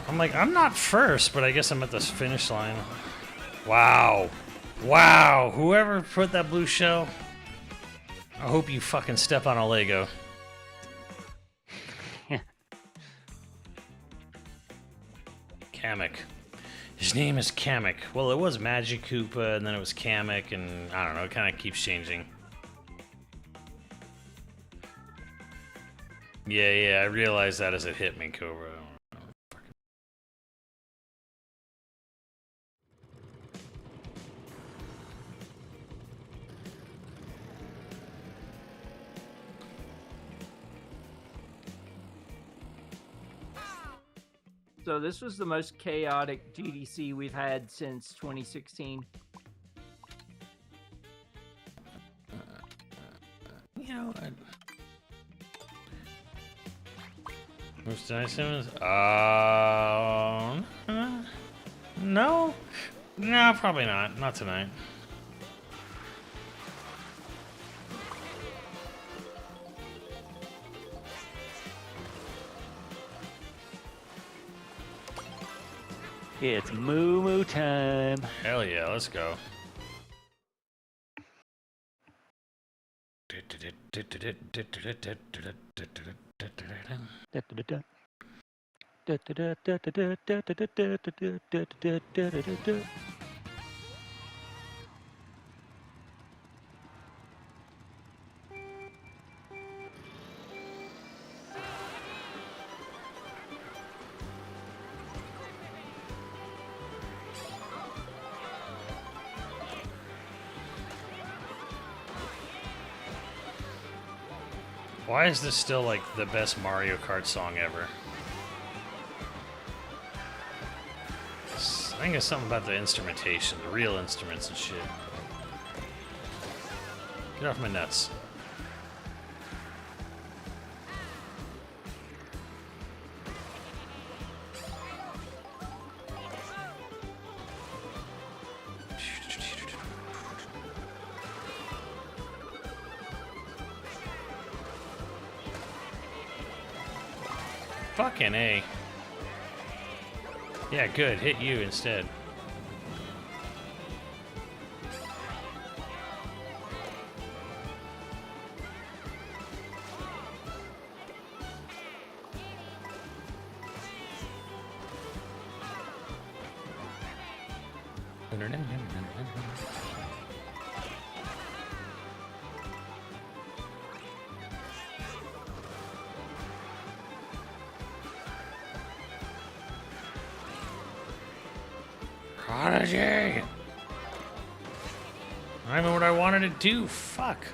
I'm like, I'm not first, but I guess I'm at this finish line. Wow. Wow. Whoever put that blue shell, I hope you fucking step on a Lego. Kamek. His name is Kamek. Well, it was Magic Koopa, and then it was Kamek, and I don't know, it kind of keeps changing. Yeah, I realized that as it hit me, Cobra. So this was the most chaotic GDC we've had since 2016. You know what? Who's Dennis Simmons? No? No, probably not. Not tonight. It's moo moo time. Hell yeah, let's go. Why is this still like the best Mario Kart song ever? I think it's something about the instrumentation, the real instruments and shit. Get off my nuts. Fucking A. Yeah, good. Hit you instead. Prodigy! I know what I wanted to do. Fuck.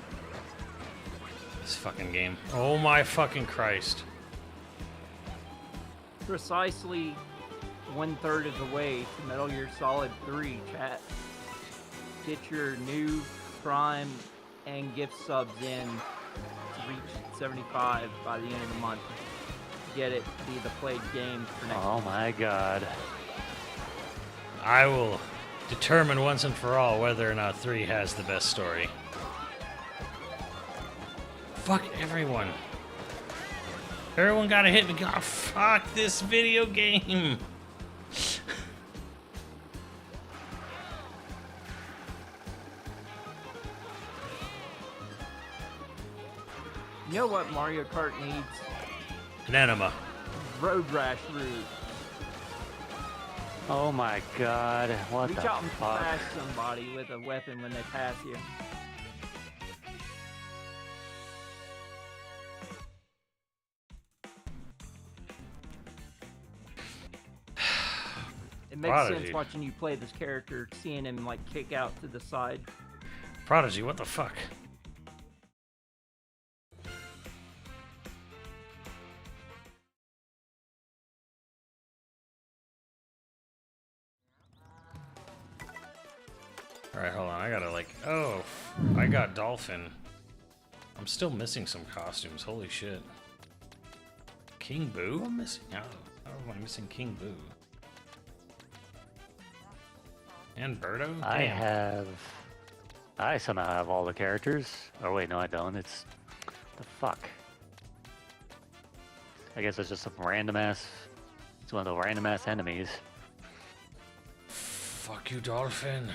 This fucking game. Oh my fucking Christ. Precisely 1/3 of the way to Metal Gear Solid 3, chat. Get your new Prime and gift subs in to reach 75 by the end of the month. Get it to be the played game for next Oh month. my god. I will determine once and for all whether or not 3 has the best story. Fuck everyone. Everyone got a hit me. God, fuck this video game. You know what Mario Kart needs? An enema. Road Rash route. Oh my god. What Reach the out and fuck? smash somebody with a weapon when they pass you. It makes Prodigy. sense watching you play this character, seeing him like kick out to the side. Prodigy, what the fuck? Alright, hold on. I gotta like... Oh, I got Dolphin. I'm still missing some costumes. Holy shit. King Boo? I'm missing... How am I missing King Boo? And Birdo? Damn. I somehow have all the characters. Oh wait, no I don't. It's... The fuck? I guess it's just some random ass... It's one of the random ass enemies. Fuck you, Dolphin.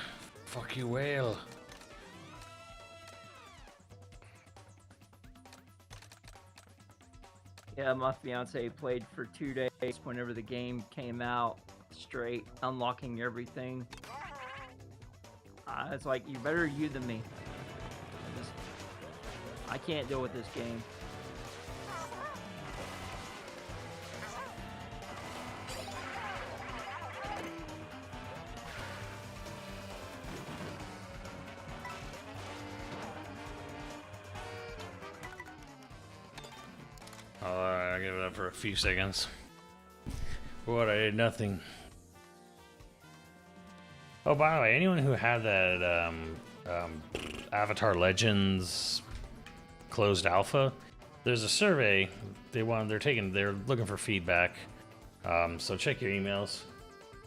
Fuck you, Whale. Yeah, my fiance played for 2 days whenever the game came out, straight, unlocking everything. It's like, you better you than me. I can't deal with this game. I'll give it up for a few seconds. For what I did nothing. Oh, by the way, anyone who had that Avatar Legends closed alpha, there's a survey. They're looking for feedback. So check your emails.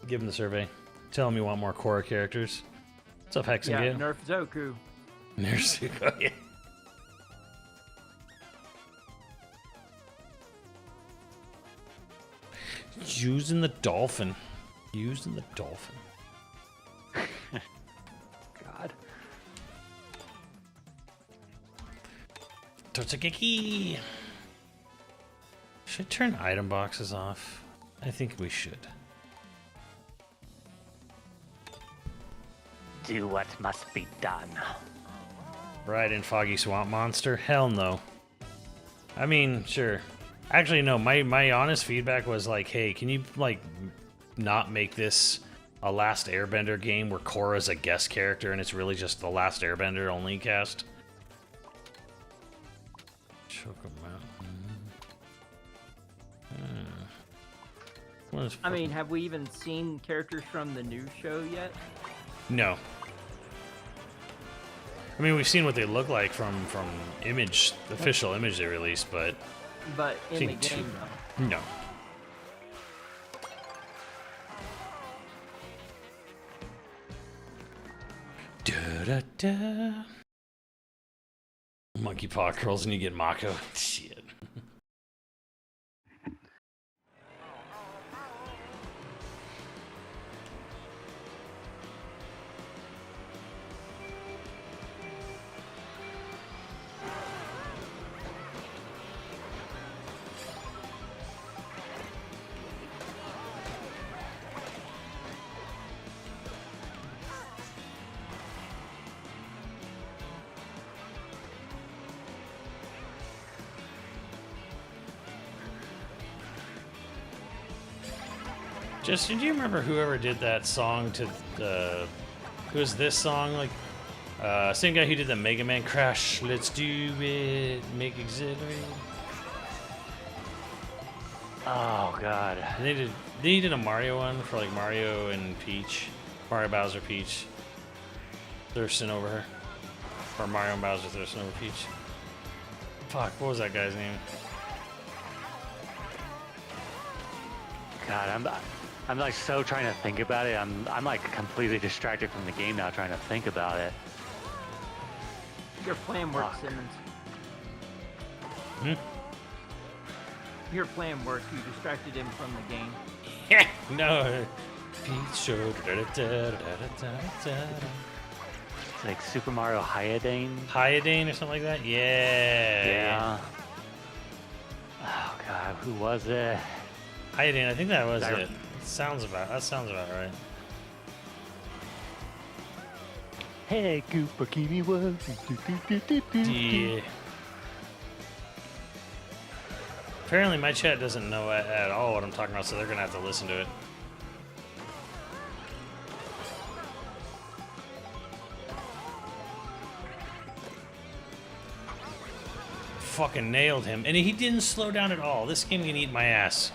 Give them the survey. Tell them you want more Korra characters. What's up, Hex and Yeah, Gale? nerf Zoku. Nerf Zuko, yeah. Using the dolphin. Using the dolphin. God. Totsugeki! Should I turn item boxes off? I think we should. Do what must be done. Right in Foggy Swamp Monster? Hell no. I mean, sure. Actually, no, my honest feedback was like, hey, can you, like, not make this a Last Airbender game where Korra's a guest character and it's really just the Last Airbender only cast? Choco Mountain. I mean, have we even seen characters from the new show yet? No. I mean, we've seen what they look like from image, the official image they released, but But in the Seen two. game, though. no. Da-da-da. Monkey paw curls and you get Mako. Shit. Justin, do you remember whoever did that song to the... Who was this song? Like, same guy who did the Mega Man Crash. Let's do it. Make exhilarating. Oh god. And they did a Mario one for like Mario and Peach. Mario Bowser Peach. Thirsting over her. Or Mario and Bowser thirsting over Peach. Fuck, what was that guy's name? God, I'm like so trying to think about it. I'm like completely distracted from the game now trying to think about it. Your plan worked, Fuck. Simmons. Hmm? Your plan worked. You distracted him from the game. No. Peach show. It's like Super Mario Hyadane. Hyadane or something like that? Yeah. Yeah. Oh god, who was it? Hyadane, I think that was That- it. Sounds about right. Hey, Koopa, give me one. Yeah. Apparently my chat doesn't know at all what I'm talking about, so they're gonna have to listen to it. Fucking nailed him. And he didn't slow down at all. This game can eat my ass.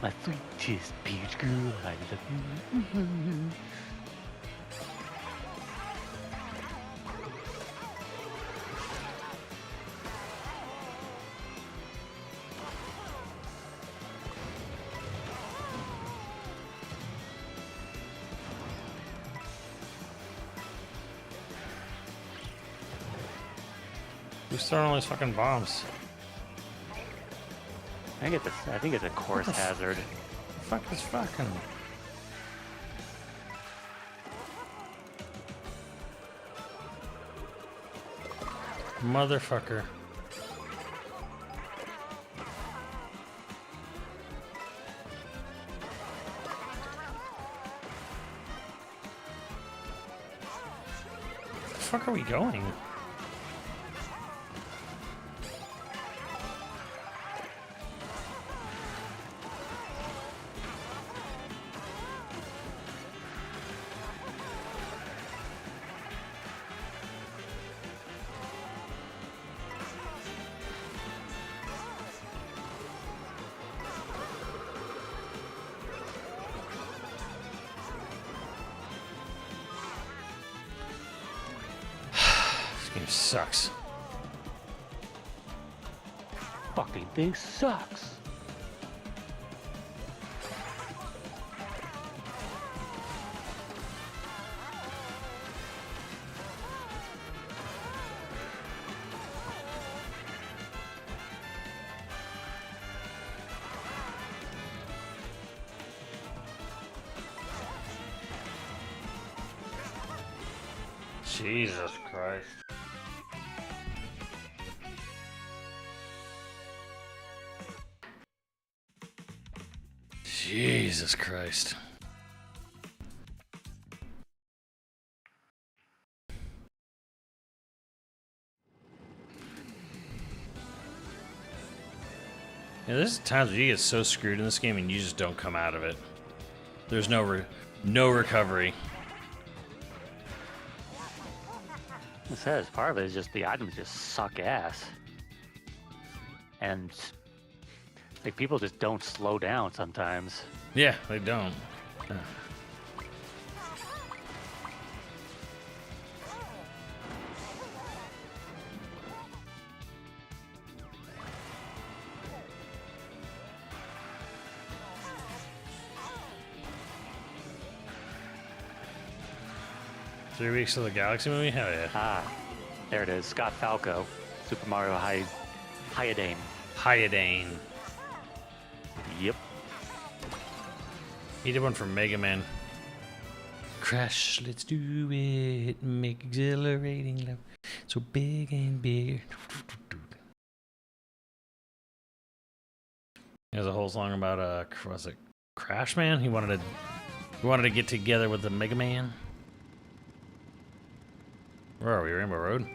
My sweetest peach girl, I love you. Who's throwing all these fucking bombs? I think it's a course hazard. Fuck is fucking. Motherfucker. Where the fuck are we going? This game sucks. Fucking thing sucks. Jesus Christ. Jesus Christ. Yeah, there's times where you get so screwed in this game and you just don't come out of it. There's no recovery. It says part of it is just the items just suck ass. And like people just don't slow down sometimes. Yeah, they don't. Yeah. Three weeks till the Galaxy movie? Hell yeah. Ah, there it is. Scott Falco, Super Mario Hyadane. Hyadane. Yep. He did one for Mega Man. Crash, let's do it. Make exhilarating love so big and bigger. There's a whole song about was it Crash Man? He wanted to get together with the Mega Man. Where are we? Rainbow Road?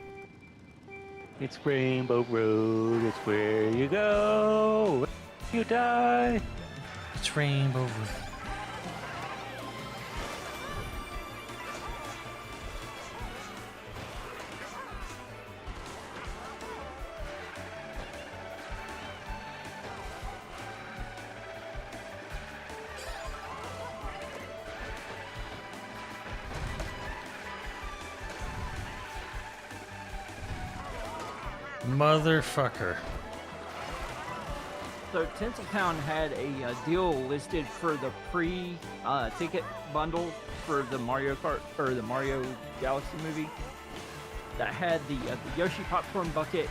It's Rainbow Road. It's where you go. You die. It's Rainbow Road. Motherfucker. So Tinseltown had a deal listed for the ticket bundle for the Mario Kart or the Mario Galaxy movie that had the Yoshi popcorn bucket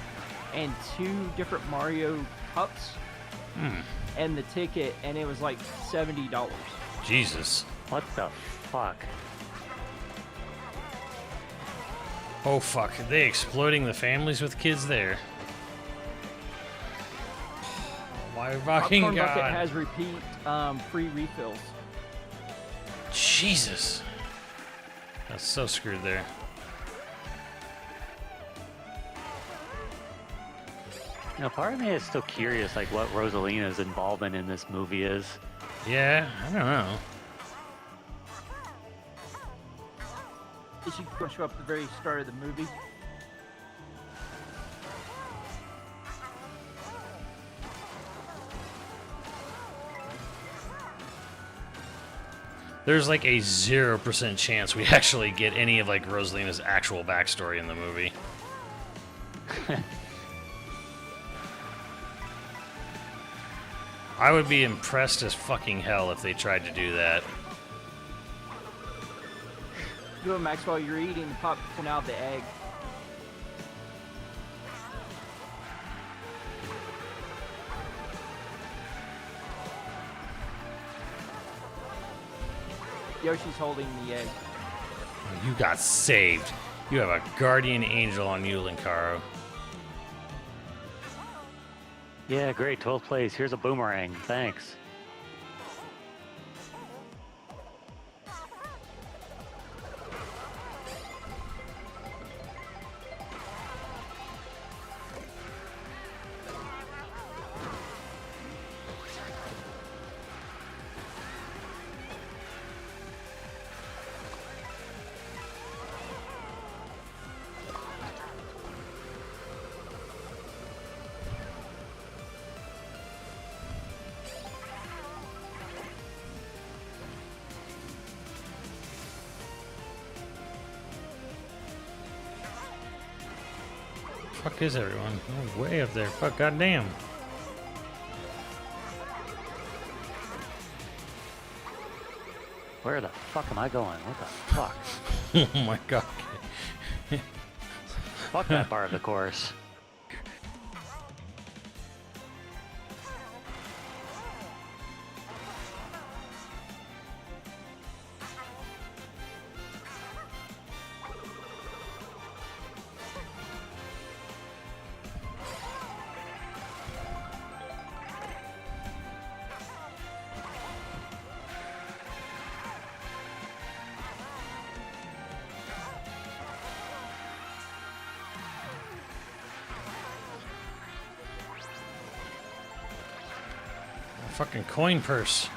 and 2 different Mario cups and the ticket, and it was like $70. Jesus. What the fuck? Oh fuck. Are they exploiting the families with kids there? My fucking Popcorn bucket god. has repeat free refills. Jesus. That's so screwed there. You know, part of me is still curious, like, what Rosalina's involvement in this movie is. Yeah, I don't know. Is she going to show up at the very start of the movie? There's like a 0% chance we actually get any of like Rosalina's actual backstory in the movie. I would be impressed as fucking hell if they tried to do that. You and Maxwell, you're eating the popcorn out of the egg. Yoshi's holding the egg. You got saved. You have a guardian angel on you, Linkaro. Yeah, great, 12th place. Here's a boomerang. Thanks. Fuck is everyone? Oh, way up there. Fuck, goddamn. Where the fuck am I going? What the fuck? Oh my god. Fuck that part of the course. Fucking coin purse.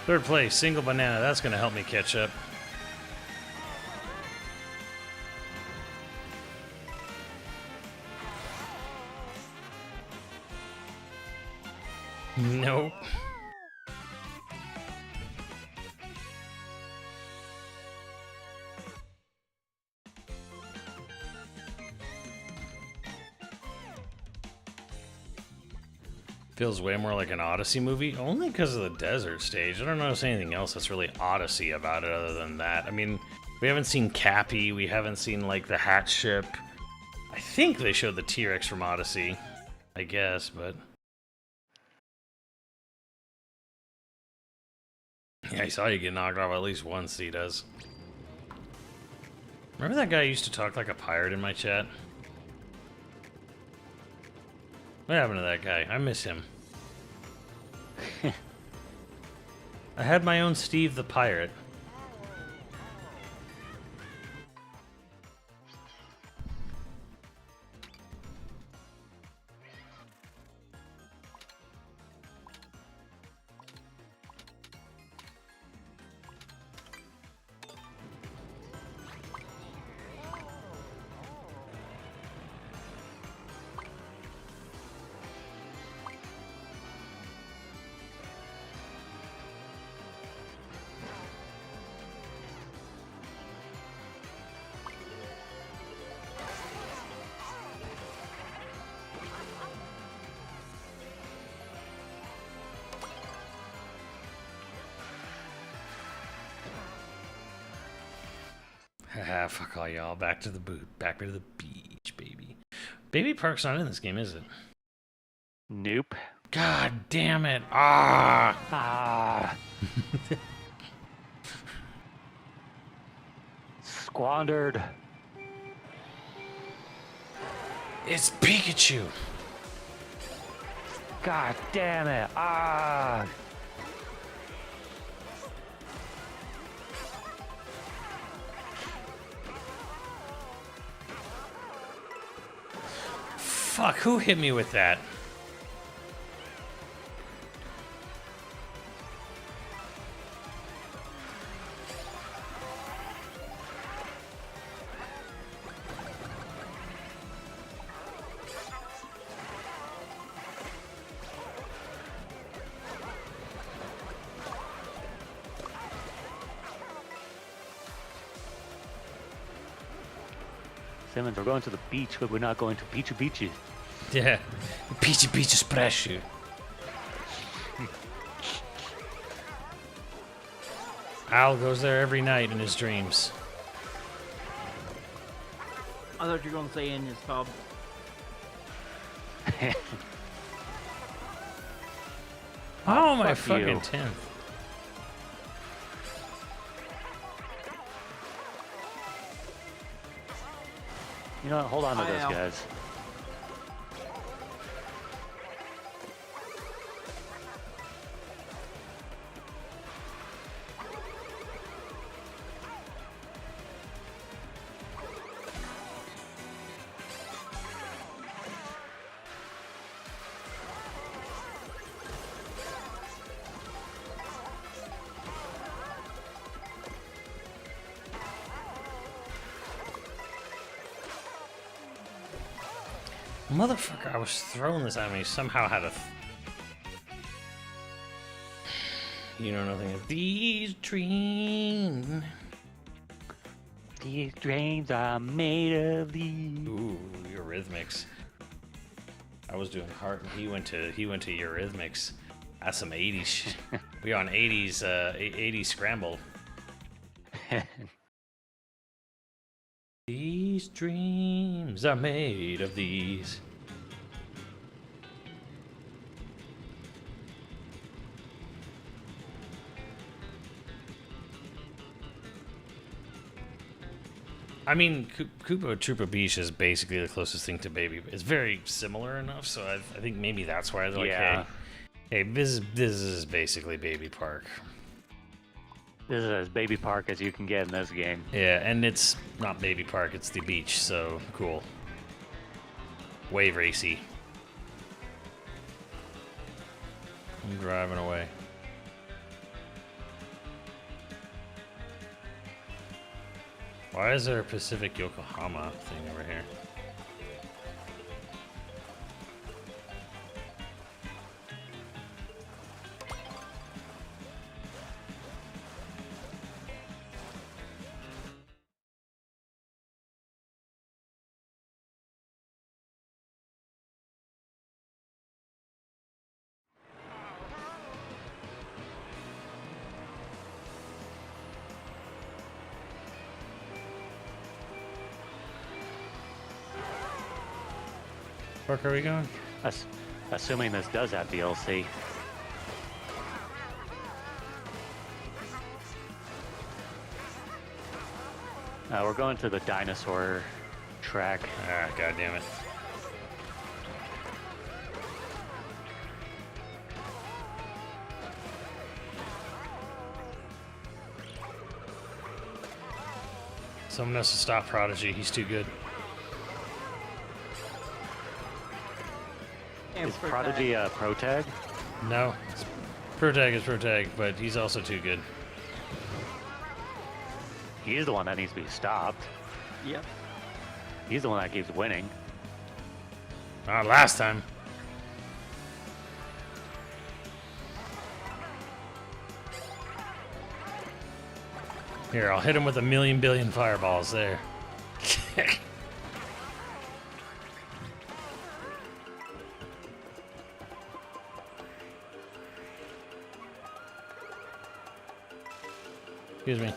Third place, single banana. That's going to help me catch up. Nope. Feels way more like an Odyssey movie, only because of the desert stage. I don't notice anything else that's really Odyssey about it other than that. I mean, we haven't seen Cappy, we haven't seen, like, the Hat Ship. I think they showed the T-Rex from Odyssey, I guess, but... Yeah, I saw you get knocked off at least once, he does. Remember that guy who used to talk like a pirate in my chat? What happened to that guy? I miss him. I had my own Steve the Pirate. Haha, fuck all y'all. Back to the boot. Back to the beach, baby. Baby Park's not in this game, is it? Nope. God damn it. Ah! Ah. Squandered. It's Pikachu. God damn it. Ah. Fuck, who hit me with that? Simmons, we're going to the beach, but we're not going to Peachy Beachy. Yeah. Peachy Peachy Splash you. Al goes there every night in his dreams. I thought you were going to say in his tub. Oh, my fuck you. fucking 10th. You know what? Hold on to I those know. guys. Motherfucker, I was throwing this at me. Somehow had a. You know nothing of these dreams. These dreams are made of these. Ooh, Eurythmics. I was doing heart, and he went to Eurythmics. That's some 80s shit. We on 80s scramble. These dreams are made of these. I mean, Koopa Troopa Beach is basically the closest thing to Baby. It's very similar enough, so I think maybe that's why they're like, Yeah. hey, this is basically Baby Park. This is as baby park as you can get in this game. Yeah, and it's not Baby Park, it's the beach, so cool. Wave racy. I'm driving away. Why is there a Pacific Yokohama thing over here? Where are we going? Assuming this does have DLC. We're going to the dinosaur track. Ah, god damn it. Someone has to stop Prodigy. He's too good. And Is for Prodigy that, a pro tag? No. Protag is Protag, but he's also too good. He's the one that needs to be stopped. Yep. He's the one that keeps winning. Not last time. Here, I'll hit him with a million billion fireballs there. Excuse me.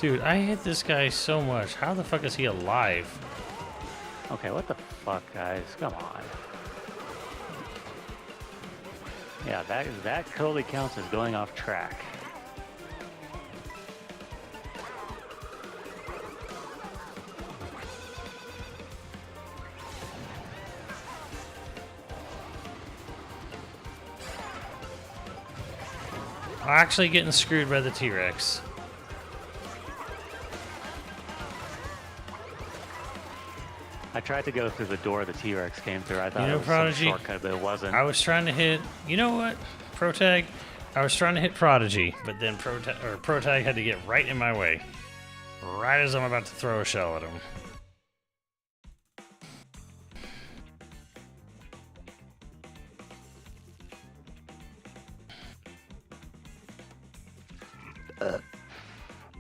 Dude, I hit this guy so much. How the fuck is he alive? Okay, what the fuck, guys? Come on. Yeah, that totally counts as going off track. Actually getting screwed by the T-Rex. I tried to go through the door the T-Rex came through. I thought You know, it was Prodigy, some shortcut, but it wasn't. I was trying to hit... You know what, Protag? I was trying to hit Prodigy, but then Protag had to get right in my way. Right as I'm about to throw a shell at him.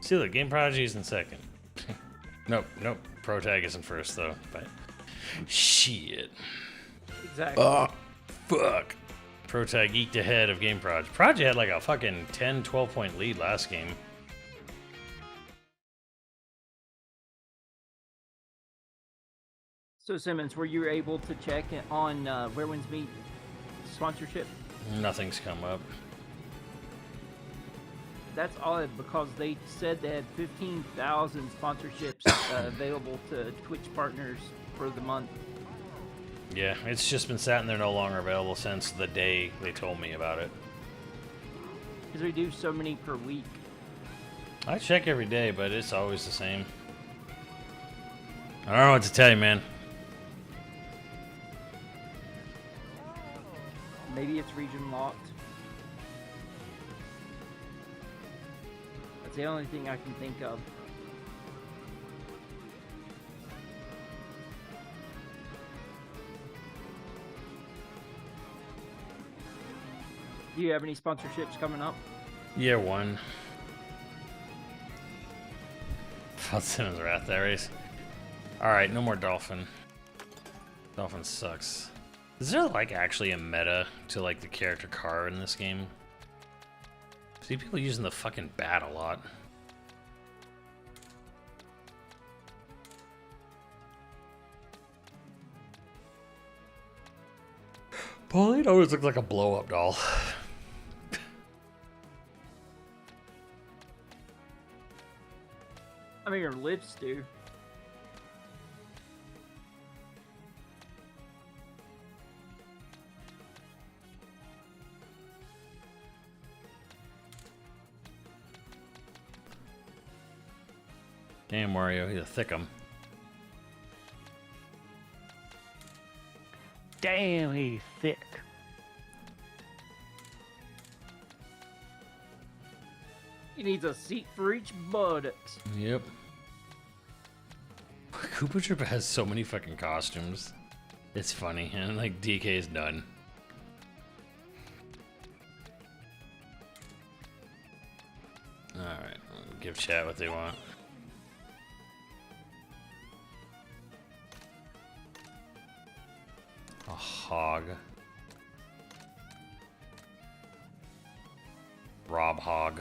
See, look, Game Prodigy is in second. Nope. Protag is in first, though. But shit. Exactly. Oh, fuck. Protag eked ahead of Game Prodigy. Prodigy had like a fucking 10, 12 point lead last game. So Simmons, were you able to check on Where Winds Meet sponsorship? Nothing's come up. That's odd because they said they had 15,000 sponsorships available to Twitch partners for the month. Yeah, it's just been sat there no longer available since the day they told me about it. Because we do so many per week. I check every day, but it's always the same. I don't know what to tell you, man. Maybe it's region locked. That's the only thing I can think of. Do you have any sponsorships coming up? Yeah, one. Felt Simmons wrath that race. Alright, no more Dolphin. Dolphin sucks. Is there like actually a meta to like the character car in this game? See people using the fucking bat a lot. Pauline always looked like a blow-up doll. I mean, your lips do. Damn, Wario, he's a thickum. Damn, he's thick. He needs a seat for each buttocks. Yep. Koopa Troopa has so many fucking costumes. It's funny, and like DK is done. Alright, give chat what they want. A hog. Rob Hog.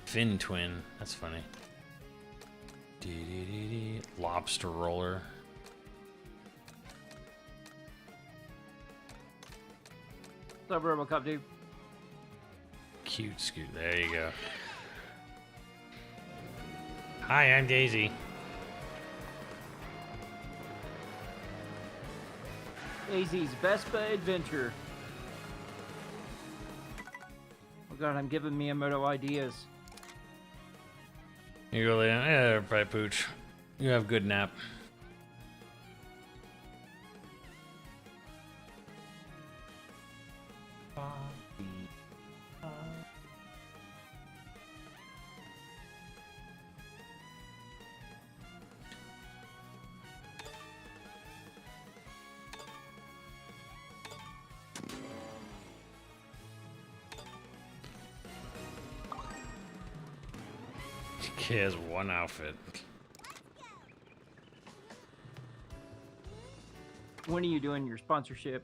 Fin Twin. That's funny. Lobster Roller. What's up, RoboCop dude? Cute Scoot. There you go. Hi, I'm Daisy. Daisy's Vespa Adventure. Oh god, I'm giving Miyamoto ideas. You go lay down. Yeah, right, Pooch. You have good nap. He has one outfit. When are you doing your sponsorship?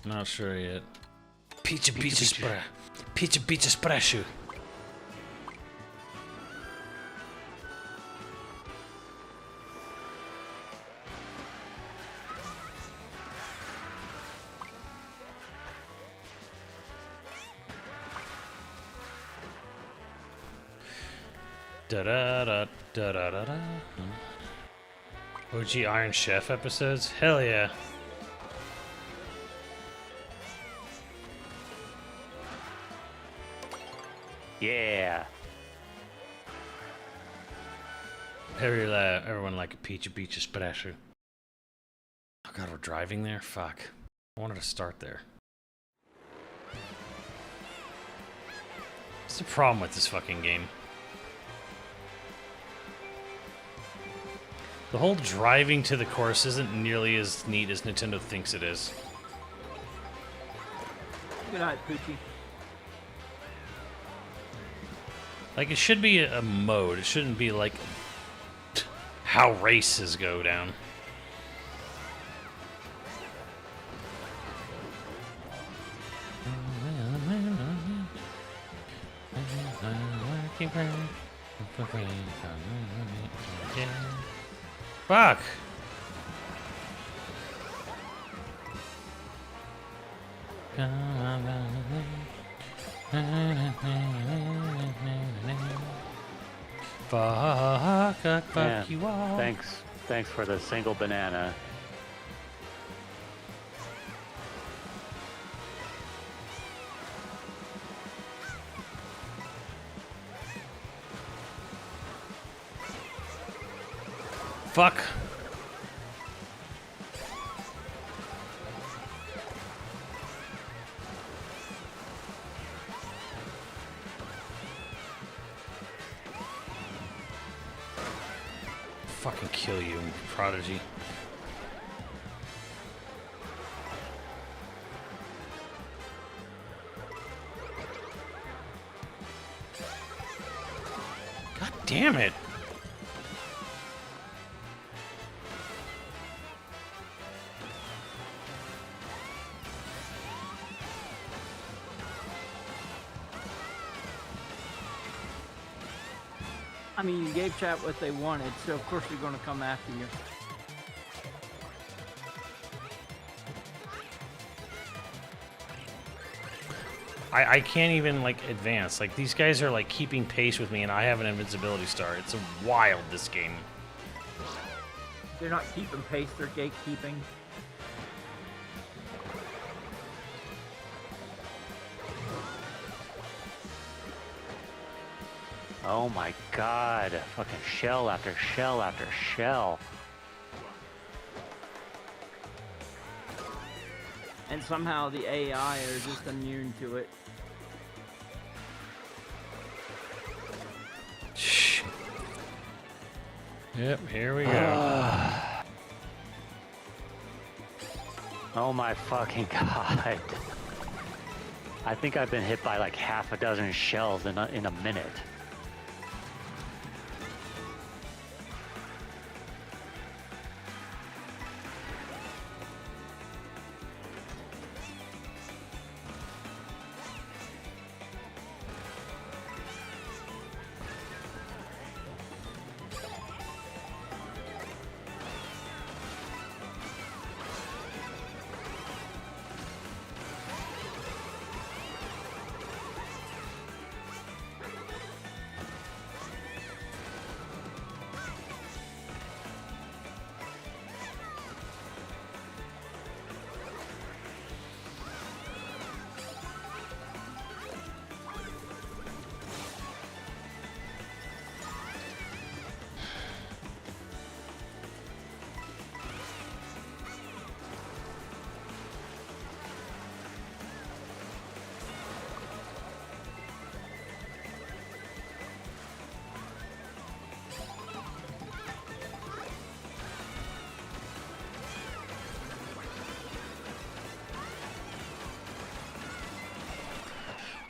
Not sure yet. Pizza Espresso. Da da da da da da da. OG Iron Chef episodes? Hell yeah. Yeah. Everyone like a peachy splasher. Oh god, we're driving there? Fuck. I wanted to start there. What's the problem with this fucking game? The whole driving to the course isn't nearly as neat as Nintendo thinks it is. Good night, Poochie. Like, it should be a mode. It shouldn't be like how races go down. Fuck! Fuck Yeah, you all. Thanks for the single banana. Fuck. Fucking kill you, Prodigy. God damn it. I mean, you gave chat what they wanted, so of course they're going to come after you. I can't even, like, advance. Like, these guys are, like, keeping pace with me, and I have an invincibility star. It's wild, this game. They're not keeping pace, they're gatekeeping. Oh my god. Fucking shell after shell after shell. And somehow the AI are just immune to it. Shh. Yep, here we go. Oh my fucking god. I think I've been hit by like half a dozen shells in a minute.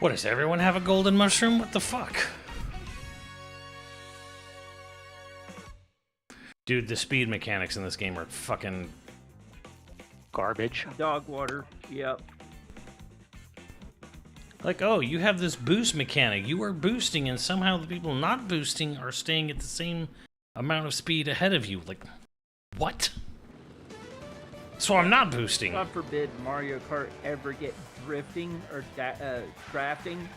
What, does everyone have a golden mushroom? What the fuck? Dude, the speed mechanics in this game are fucking Garbage. Dog water, yep. like, oh, you have this boost mechanic. You are boosting, and somehow the people not boosting are staying at the same amount of speed ahead of you. Like, what? So I'm not boosting. God forbid Mario Kart ever get drifting or drafting.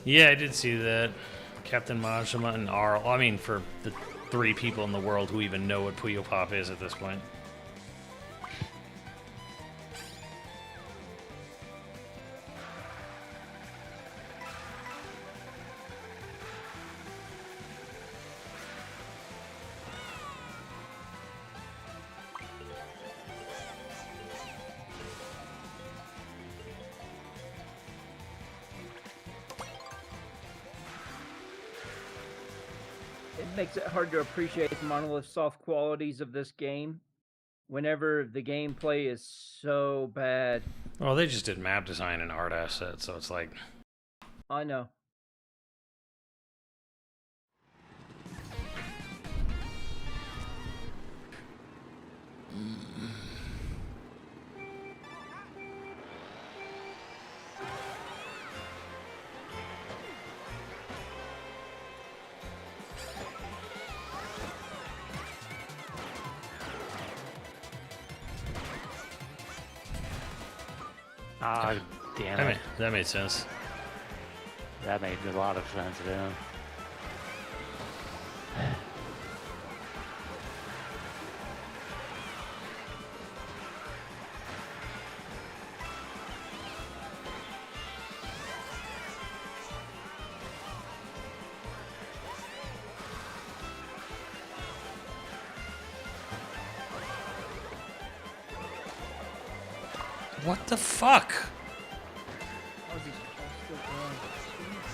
Yeah, I did see that. Captain Majima and Arl. I mean, for the 3 people in the world who even know what Puyo Pop is at this point. It makes it hard to appreciate the Monolithsoft qualities of this game whenever the gameplay is so bad. Well, they just did map design and art assets, so it's like... I know. Ah, damn it. That made sense. That made a lot of sense, yeah. What the fuck? How is he still going? Jeez.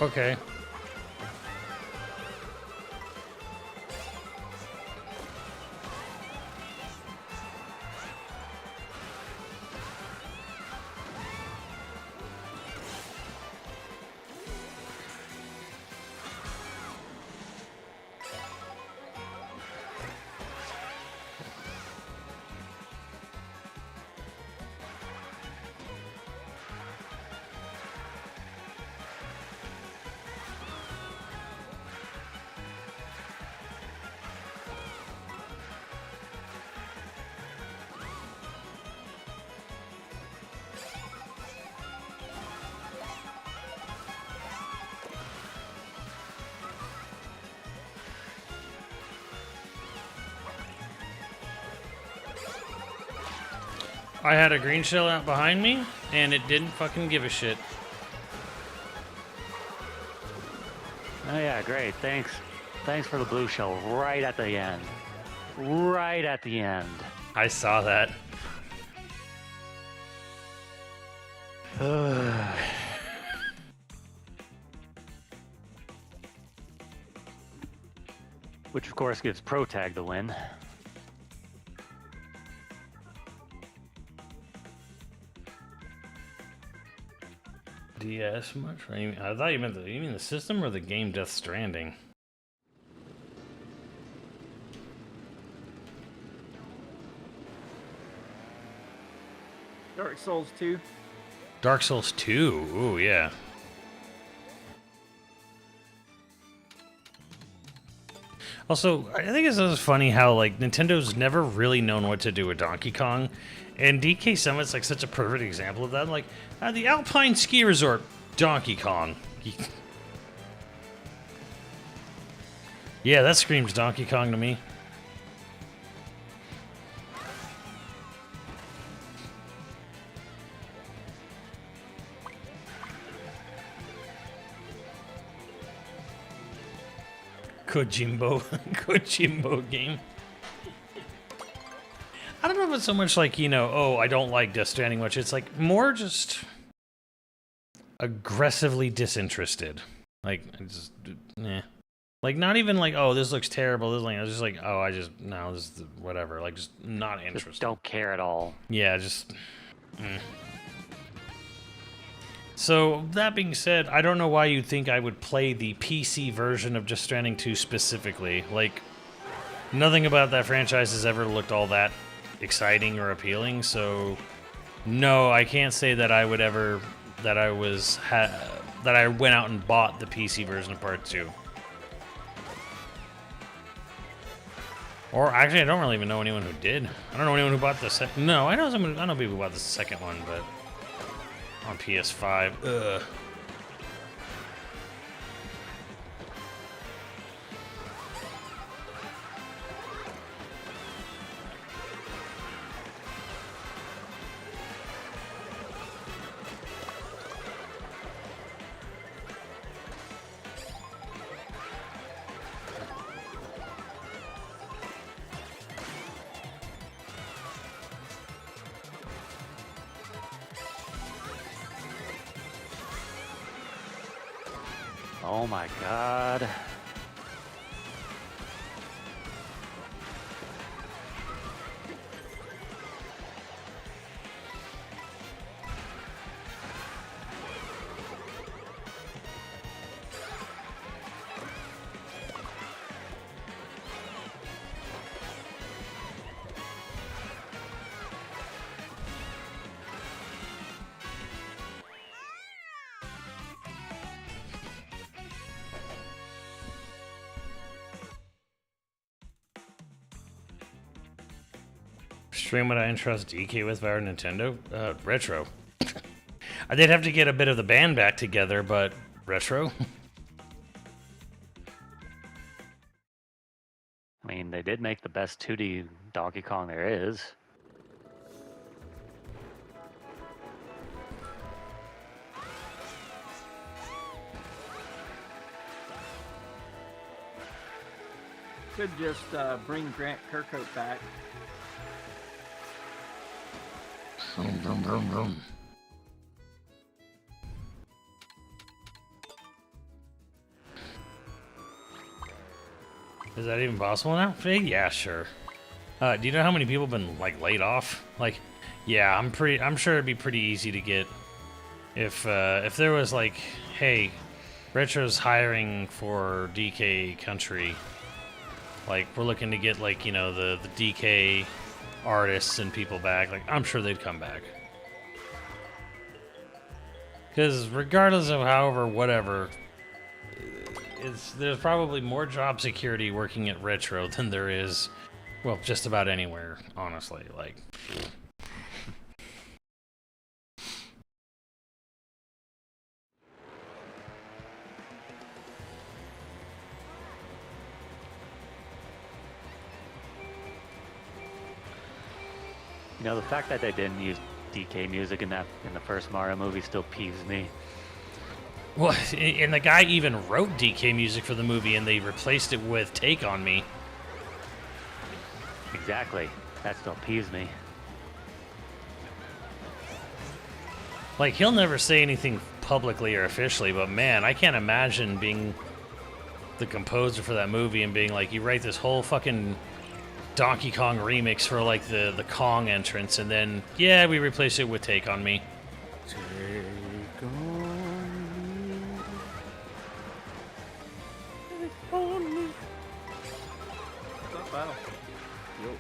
Okay. I had a green shell out behind me, and it didn't fucking give a shit. Oh yeah, great. Thanks. Thanks for the blue shell right at the end. Right at the end. I saw that. Which of course gives Protag the win. DS much? I thought you meant you mean the system or the game Death Stranding? Dark Souls 2. Dark Souls 2. Ooh, yeah. Also, I think it's just funny how like Nintendo's never really known what to do with Donkey Kong, and DK Summit's like such a perfect example of that. Like the Alpine Ski Resort, Donkey Kong. Yeah, that screams Donkey Kong to me. Kojimbo game. I don't know if it's so much like, oh, I don't like Death Stranding much. It's like more just aggressively disinterested. Like, I just, like, not even like, oh, this looks terrible. This, like, I was just like, oh, no, this is whatever. Like, just not interested. Just don't care at all. Yeah, just. So that being said, I don't know why you'd think I would play the PC version of Just Stranding 2 specifically. Like, nothing about that franchise has ever looked all that exciting or appealing. So, no, I can't say that I would ever that I went out and bought the PC version of Part 2. Or actually, I don't really even know anyone who did. I don't know anyone who bought the second. No, I know people who bought the second one, but on PS5. Ugh. Oh my god. Stream what I entrust DK with via Nintendo? Retro. They'd have to get a bit of the band back together, but retro? I mean, they did make the best 2D Donkey Kong there is. Could just bring Grant Kirkhope back. Vroom, vroom, vroom, vroom. Is that even possible now? Yeah, sure. Do you know how many people have been like laid off? Like, yeah, I'm sure it'd be pretty easy to get if there was like, hey, Retro's hiring for DK Country. Like, we're looking to get like, you know, the DK artists and people back. Like, I'm sure they'd come back. Because regardless of however, whatever, there's probably more job security working at Retro than there is, well, just about anywhere, honestly. Like, You know, the fact that they didn't use DK music in the first Mario movie still peeves me. well, and the guy even wrote DK music for the movie, and they replaced it with "Take on Me." Exactly. That still peeves me. Like, he'll never say anything publicly or officially, but man, I can't imagine being the composer for that movie and being like, you write this whole fucking Donkey Kong remix for like the Kong entrance, and then yeah, we replace it with "Take on Me." Take on me. Take on me. Not bad. Yo.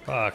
Fuck.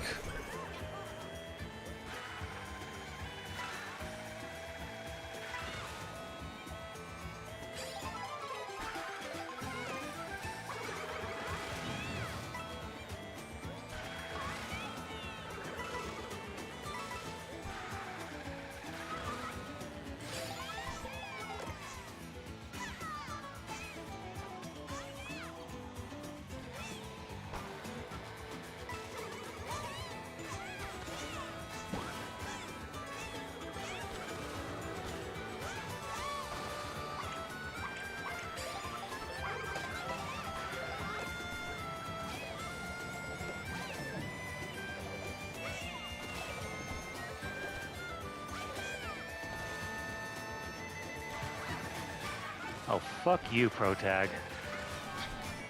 Oh, fuck you, ProTag.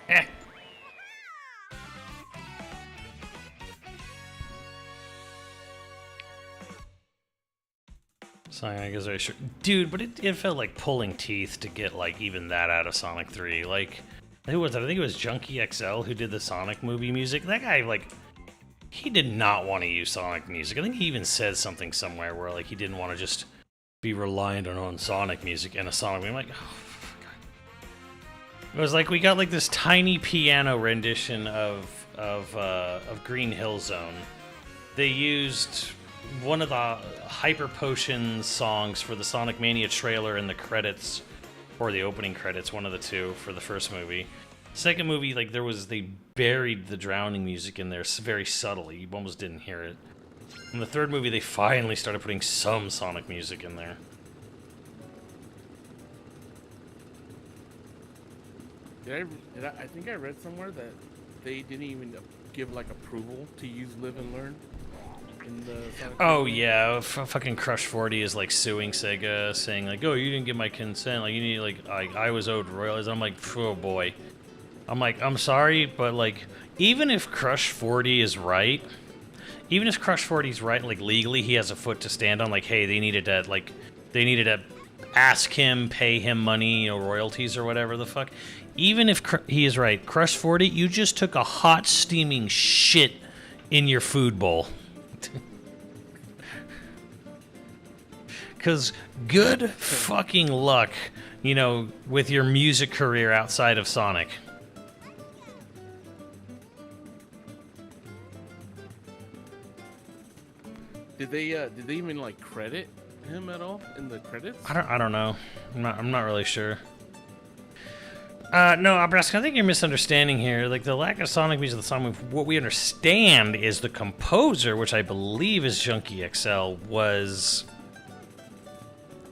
Eh. Sonic is very sure. Dude, but it felt like pulling teeth to get, like, even that out of Sonic 3. Like, who was it? I think it was Junkie XL who did the Sonic movie music. That guy, like, he did not want to use Sonic music. I think he even said something somewhere where, like, he didn't want to just be reliant on Sonic music and a Sonic movie. I'm like, oh, God. It was like we got, like, this tiny piano rendition of Green Hill Zone. They used one of the Hyper Potion songs for the Sonic Mania trailer in the credits, or the opening credits, one of the two for the first movie. Second movie, like they buried the drowning music in there very subtly. You almost didn't hear it. In the third movie, they finally started putting some Sonic music in there. I think I read somewhere that they didn't even give like approval to use Live and Learn in the Sonic Oh movie. yeah, fucking Crush 40 is like suing Sega, saying like, "Oh, you didn't get my consent. Like, you need like I was owed royalties." I'm like, "Oh boy." I'm like, "I'm sorry, but like, even if Crush 40 is right, even if Crush 40 is right, like legally, he has a foot to stand on. Like, hey, they needed to ask him, pay him money, you know, royalties or whatever the fuck. Even if he is right, Crush 40, you just took a hot steaming shit in your food bowl." Because good fucking luck, you know, with your music career outside of Sonic. Did they even like credit him at all in the credits? I don't know. I'm not really sure. No, Abraska, I think you're misunderstanding here. Like, the lack of Sonic music in the song, what we understand is the composer, which I believe is Junkie XL,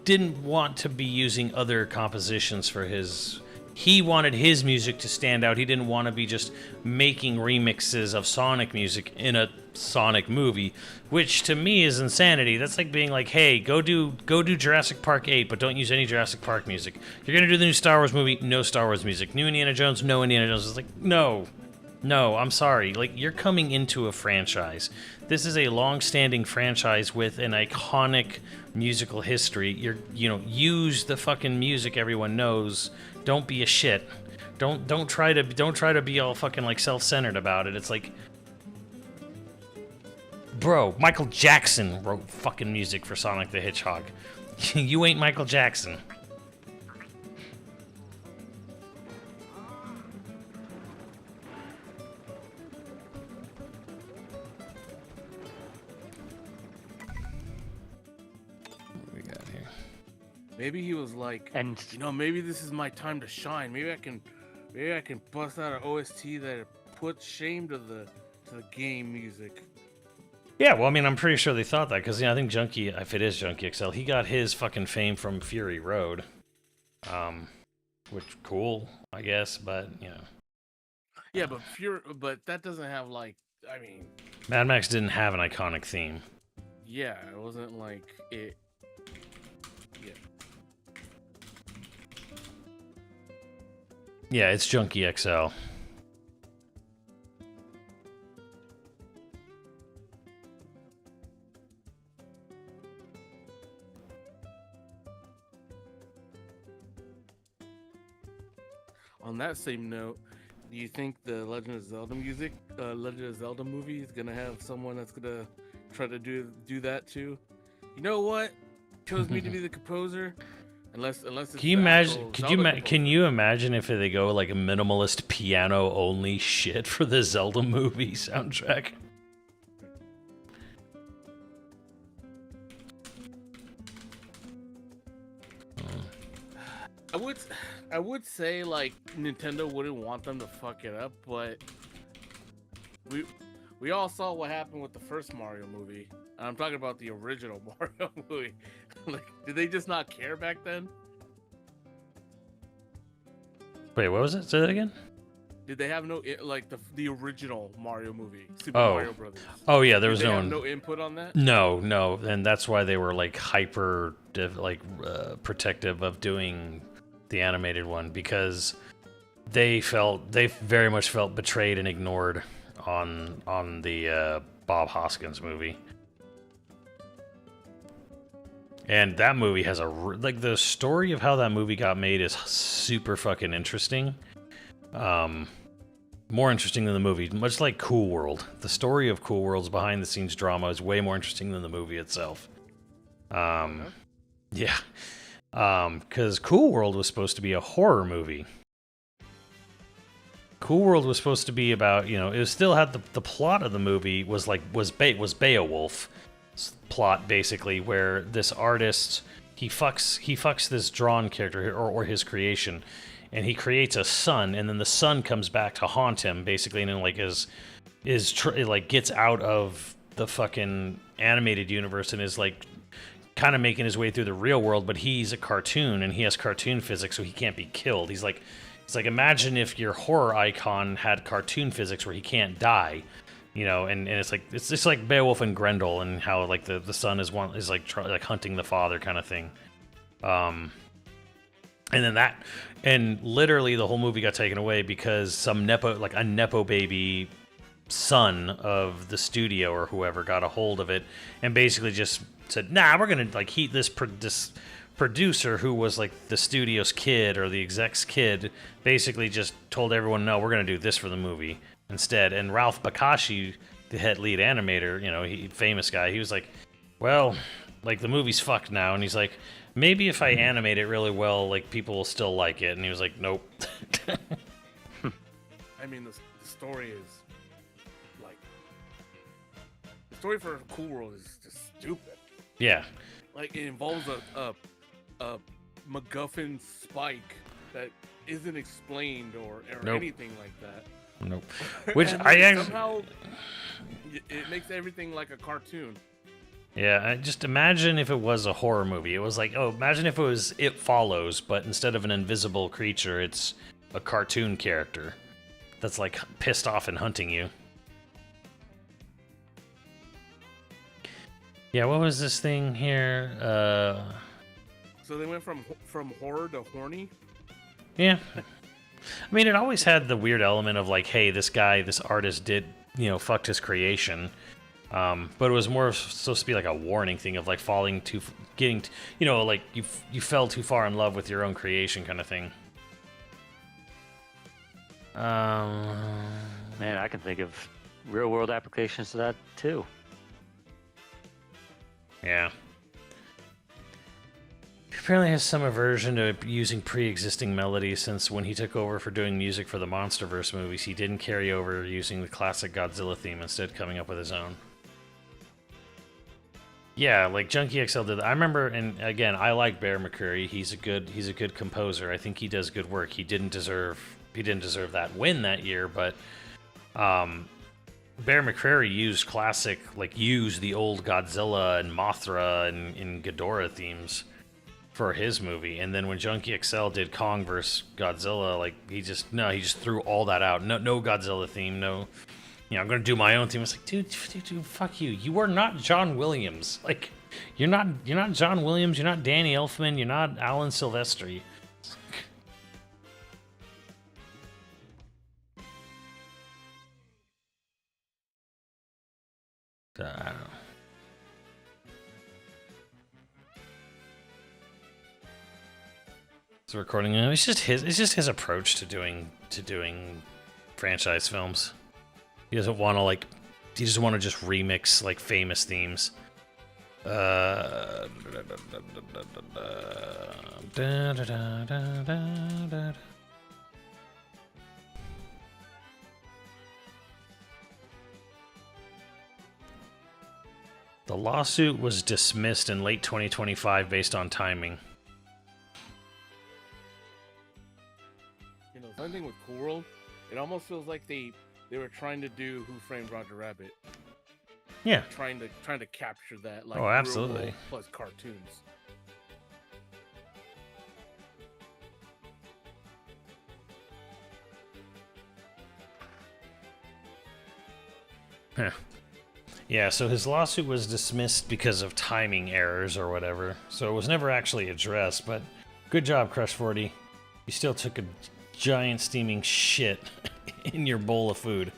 didn't want to be using other compositions for his... He wanted his music to stand out. He didn't want to be just making remixes of Sonic music in a Sonic movie, which to me is insanity. That's like being like, hey, go do Jurassic Park 8, but don't use any Jurassic Park music. You're gonna do the new Star Wars movie, no Star Wars music. New Indiana Jones, no Indiana Jones. It's like, no, I'm sorry. Like, you're coming into a franchise. This is a long-standing franchise with an iconic musical history. Use the fucking music everyone knows. Don't be a shit. Don't try to be all fucking like self-centered about it. It's like, bro, Michael Jackson wrote fucking music for Sonic the Hedgehog. You ain't Michael Jackson. What we got here? Maybe he was like, And maybe this is my time to shine. Maybe I can bust out an OST that puts shame to the game music. Yeah, well, I mean, I'm pretty sure they thought that, because, I think Junkie, if it is Junkie XL, he got his fucking fame from Fury Road. Which, cool, I guess, but, Yeah, but that doesn't have like, Mad Max didn't have an iconic theme. yeah, it wasn't like it. Yeah. Yeah, it's Junkie XL. On that same note, do you think the Legend of Zelda movie is gonna have someone that's gonna try to do that too? You know what? Chose me to be the composer. Unless it's Can you imagine? Can you imagine if they go like a minimalist piano only shit for the Zelda movie soundtrack? I would say like Nintendo wouldn't want them to fuck it up, but we all saw what happened with the first Mario movie. I'm talking about the original Mario movie. Like, did they just not care back then? Wait, what was it? Say that again. Did they have the original Mario movie, Super Oh. Mario Brothers? Oh yeah, there was Did they no have one. no input on that? No, and that's why they were like protective of doing the animated one, because they very much felt betrayed and ignored on the Bob Hoskins movie. And that movie has like, the story of how that movie got made is super fucking interesting. More interesting than the movie. Much like Cool World. The story of Cool World's behind-the-scenes drama is way more interesting than the movie itself. Yeah. Because Cool World was supposed to be a horror movie. Cool World was supposed to be about, you know, it still had the plot of the movie was Beowulf plot, basically, where this artist, he fucks this drawn character or his creation, and he creates a son, and then the son comes back to haunt him, basically, and then, like, gets out of the fucking animated universe and is, like, kind of making his way through the real world, but he's a cartoon, and he has cartoon physics, so he can't be killed. He's like, imagine if your horror icon had cartoon physics where he can't die, you know, and it's just like Beowulf and Grendel, and how, like, the son is hunting the father kind of thing. And then and literally the whole movie got taken away because a nepo baby son of the studio or whoever got a hold of it and basically just said, nah, we're gonna, like, this producer who was, like, the studio's kid or the exec's kid, basically just told everyone, no, we're gonna do this for the movie instead. And Ralph Bakshi, the head lead animator, you know, famous guy, he was like, well, like, the movie's fucked now, and he's like, maybe if I animate it really well, like, people will still like it. And he was like, nope. I mean, the story is, like, the story for Cool World is just stupid. Yeah. Like, it involves a MacGuffin spike that isn't explained or Nope. anything like that. Nope. Which somehow it makes everything like a cartoon. Yeah, just imagine if it was a horror movie. It was like, imagine if it was It Follows, but instead of an invisible creature, it's a cartoon character that's, like, pissed off and hunting you. Yeah, what was this thing here? So they went from horror to horny? Yeah. I mean, it always had the weird element of, like, hey, this artist did, you know, fucked his creation. But it was more supposed to be like a warning thing of, like, you know, like, you fell too far in love with your own creation kind of thing. Man, I can think of real world applications to that too. Yeah. He apparently has some aversion to using pre-existing melodies, since when he took over for doing music for the MonsterVerse movies, he didn't carry over using the classic Godzilla theme, instead coming up with his own. Yeah, like Junkie XL did. I remember, and again, I like Bear McCreary. He's a good composer. I think he does good work. He didn't deserve that win that year, but Bear McCreary used the old Godzilla and Mothra and Ghidorah themes for his movie. And then when Junkie XL did Kong vs. Godzilla, like, he just threw all that out. No Godzilla theme, no. You know, I'm gonna do my own theme. It's like, dude, fuck you. You are not John Williams. Like, you're not John Williams. You're not Danny Elfman. You're not Alan Silvestri. I don't know. It's recording. It's just his approach to doing franchise films. He doesn't want to just remix, like, famous themes. The lawsuit was dismissed in late 2025 based on timing. You know, same thing with Cool World. It almost feels like they were trying to do Who Framed Roger Rabbit. Yeah. Trying to capture that, like, oh, absolutely. real world plus cartoons. Huh. Yeah, so his lawsuit was dismissed because of timing errors or whatever. So it was never actually addressed, but good job, Crush 40. You still took a giant steaming shit in your bowl of food.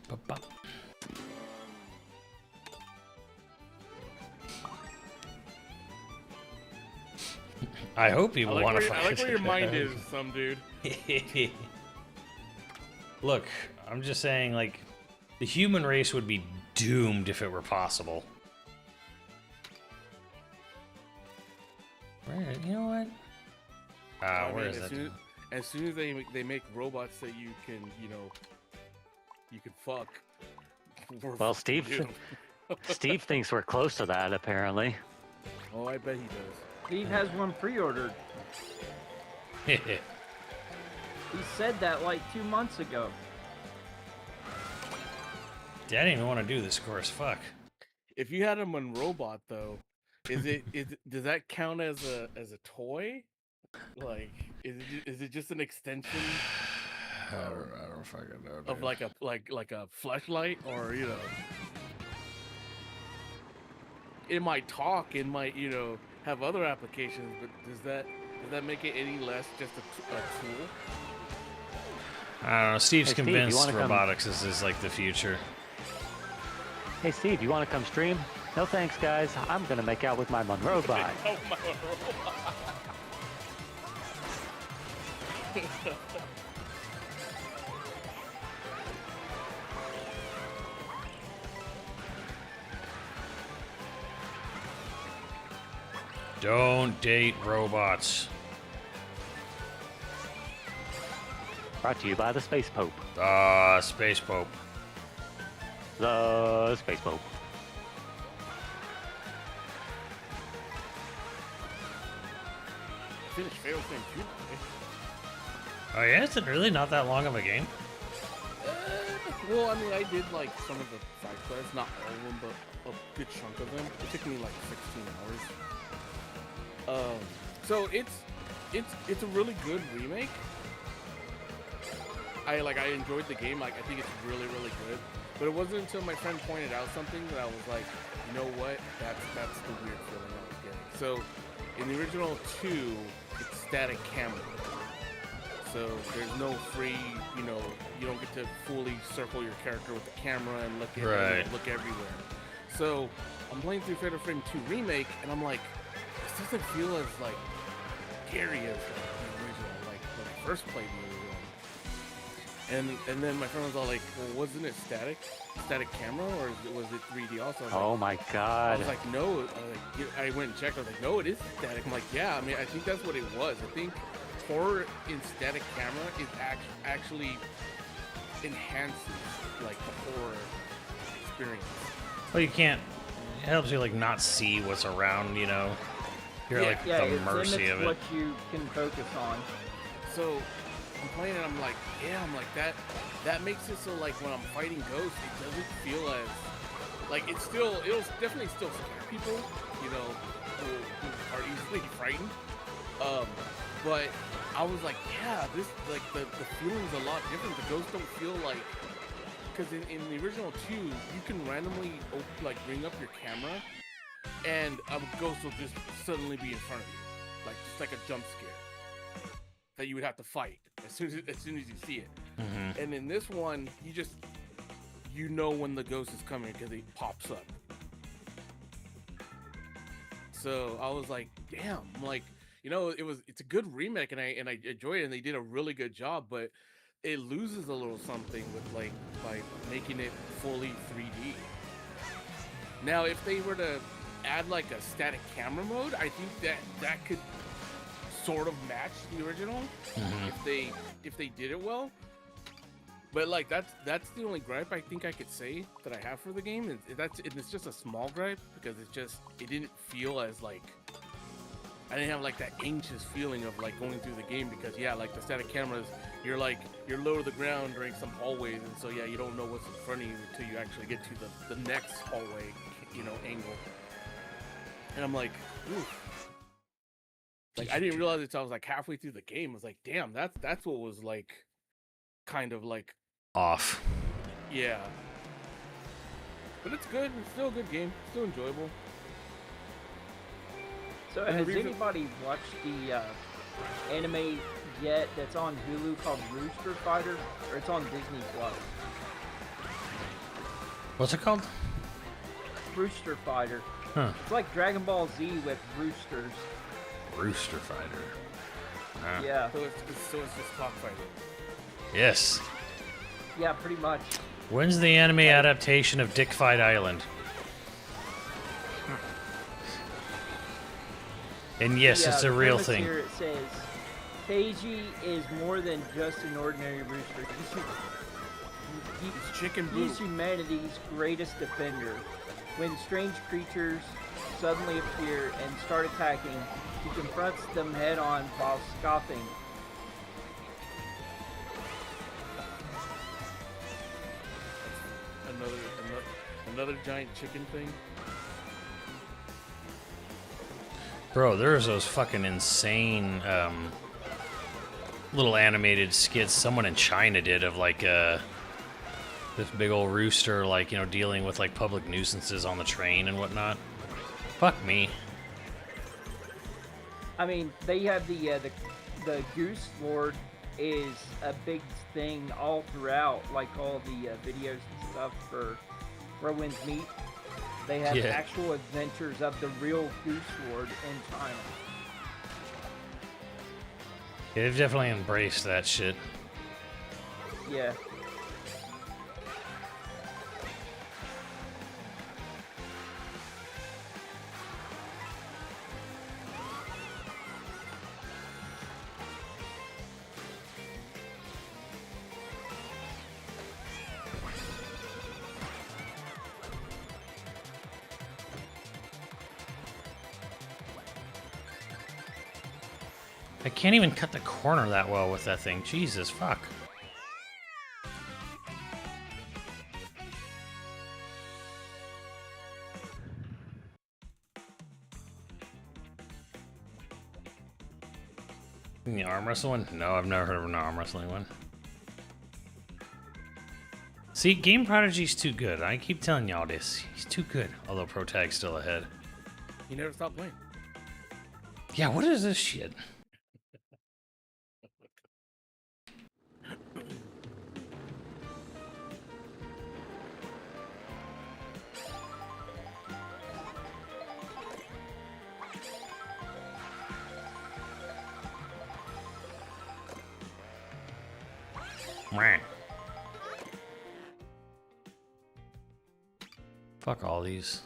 Ba-ba. I hope people want to I like where your mind is, some dude. Look, I'm just saying, like, the human race would be doomed if it were possible. Where? You know what? Where is that? As soon as they make robots that you can, you can fuck. Well, Steve thinks we're close to that, apparently. Oh, I bet he does. Steve has one pre-ordered. He said that like 2 months ago. I didn't even want to do this course. Fuck. If you had him on robot though, does that count as a toy? Like, is it just an extension? I don't fucking know. Of like a flashlight, or it might talk, it might have other applications, but does that make it any less just a tool? I don't know. Steve's Hey, Steve, convinced robotics is like the future. Hey, Steve, you want to come stream? No thanks, guys. I'm going to make out with my Monroe bot. Oh, my robot. Don't date robots. Brought to you by the Space Pope. Space Pope. The Space Pope. Finished Fatal Frame 2 today. Oh yeah, is it really not that long of a game? Well, I mean, I did like some of the side quests, not all of them, but a good chunk of them. It took me like 16 hours. So it's a really good remake. I enjoyed the game. Like, I think it's really, really good. But it wasn't until my friend pointed out something that I was like, you know what? That's the weird feeling I was getting. So in the original 2, it's static camera. So there's no free, you don't get to fully circle your character with the camera and look at look everywhere. So I'm playing through Fatal Frame 2 Remake, and I'm like, this doesn't feel as like scary as the original, like when I first played the original. And then my friend was all like, well, wasn't it static camera, or was it 3D also? Oh my god. I was like, no. I went and checked. I was like, no, it is static. I'm like, yeah. I mean, I think that's what it was. I think horror in static camera is actually enhances like the horror experience. Well, you can't. It helps you like not see what's around. You're like the mercy of it. What you can focus on. So I'm playing it. I'm like, yeah. I'm like that makes it so like when I'm fighting ghosts, it doesn't feel as like it'll definitely still scare people, who are easily frightened. But I was like, yeah, this like the feeling's a lot different. The ghosts don't feel like, because in the original 2, you can randomly bring up your camera, and a ghost will just suddenly be in front of you, just like a jump scare that you would have to fight as soon as you see it. Mm-hmm. And in this one, you know when the ghost is coming because it pops up. So I was like, damn, like, it's a good remake, and I enjoy it, and they did a really good job, but it loses a little something with by making it fully 3D. Now, if they were to add like a static camera mode, I think that could sort of match the original, Mm-hmm. if they did it well. But like that's the only gripe I think I could say that I have for the game. It's just a small gripe, because it didn't feel as like, I didn't have like that anxious feeling of like going through the game, because like the static cameras, you're low to the ground during some hallways, and so you don't know what's in front of you until you actually get to the next hallway, angle. And I'm like, ooh, Like I didn't realize it until I was like halfway through the game. I was like, damn, that's what was like, kind of like Off. yeah. But it's good. It's still a good game. Still enjoyable. So And the has reason- anybody watched the anime yet that's on Hulu called Rooster Fighter? Or it's on Disney Plus. What's it called? Rooster Fighter. Huh. It's like Dragon Ball Z with roosters. Rooster Fighter. Ah. Yeah. So it's just cockfighting. Yes. Yeah, pretty much. When's the anime adaptation of Dick Fight Island? And yes, Yeah, it's a the real premise thing. Here it says, Teiji is more than just an ordinary rooster. It's chicken He's boot. humanity's greatest defender. When strange creatures suddenly appear and start attacking, he confronts them head on while scoffing. Another giant chicken thing. Bro, there's those fucking insane little animated skits someone in China did of like this big old rooster, like, you know, dealing with like public nuisances on the train and whatnot. Fuck me. I mean, they have the Goose Lord is a big thing all throughout, like all the videos and stuff for where winds meet. They have Yeah. actual adventures of the real Goose Lord in China. Yeah, they've definitely embraced that shit. Yeah. I can't even cut the corner that well with that thing. Jesus, fuck. The arm wrestle one? No, I've never heard of an arm wrestling one. See, Game Prodigy's too good. I keep telling y'all this. He's too good. Although Pro Tag's still ahead. You never stop playing. Yeah, what is this shit? Mwah. Fuck all these.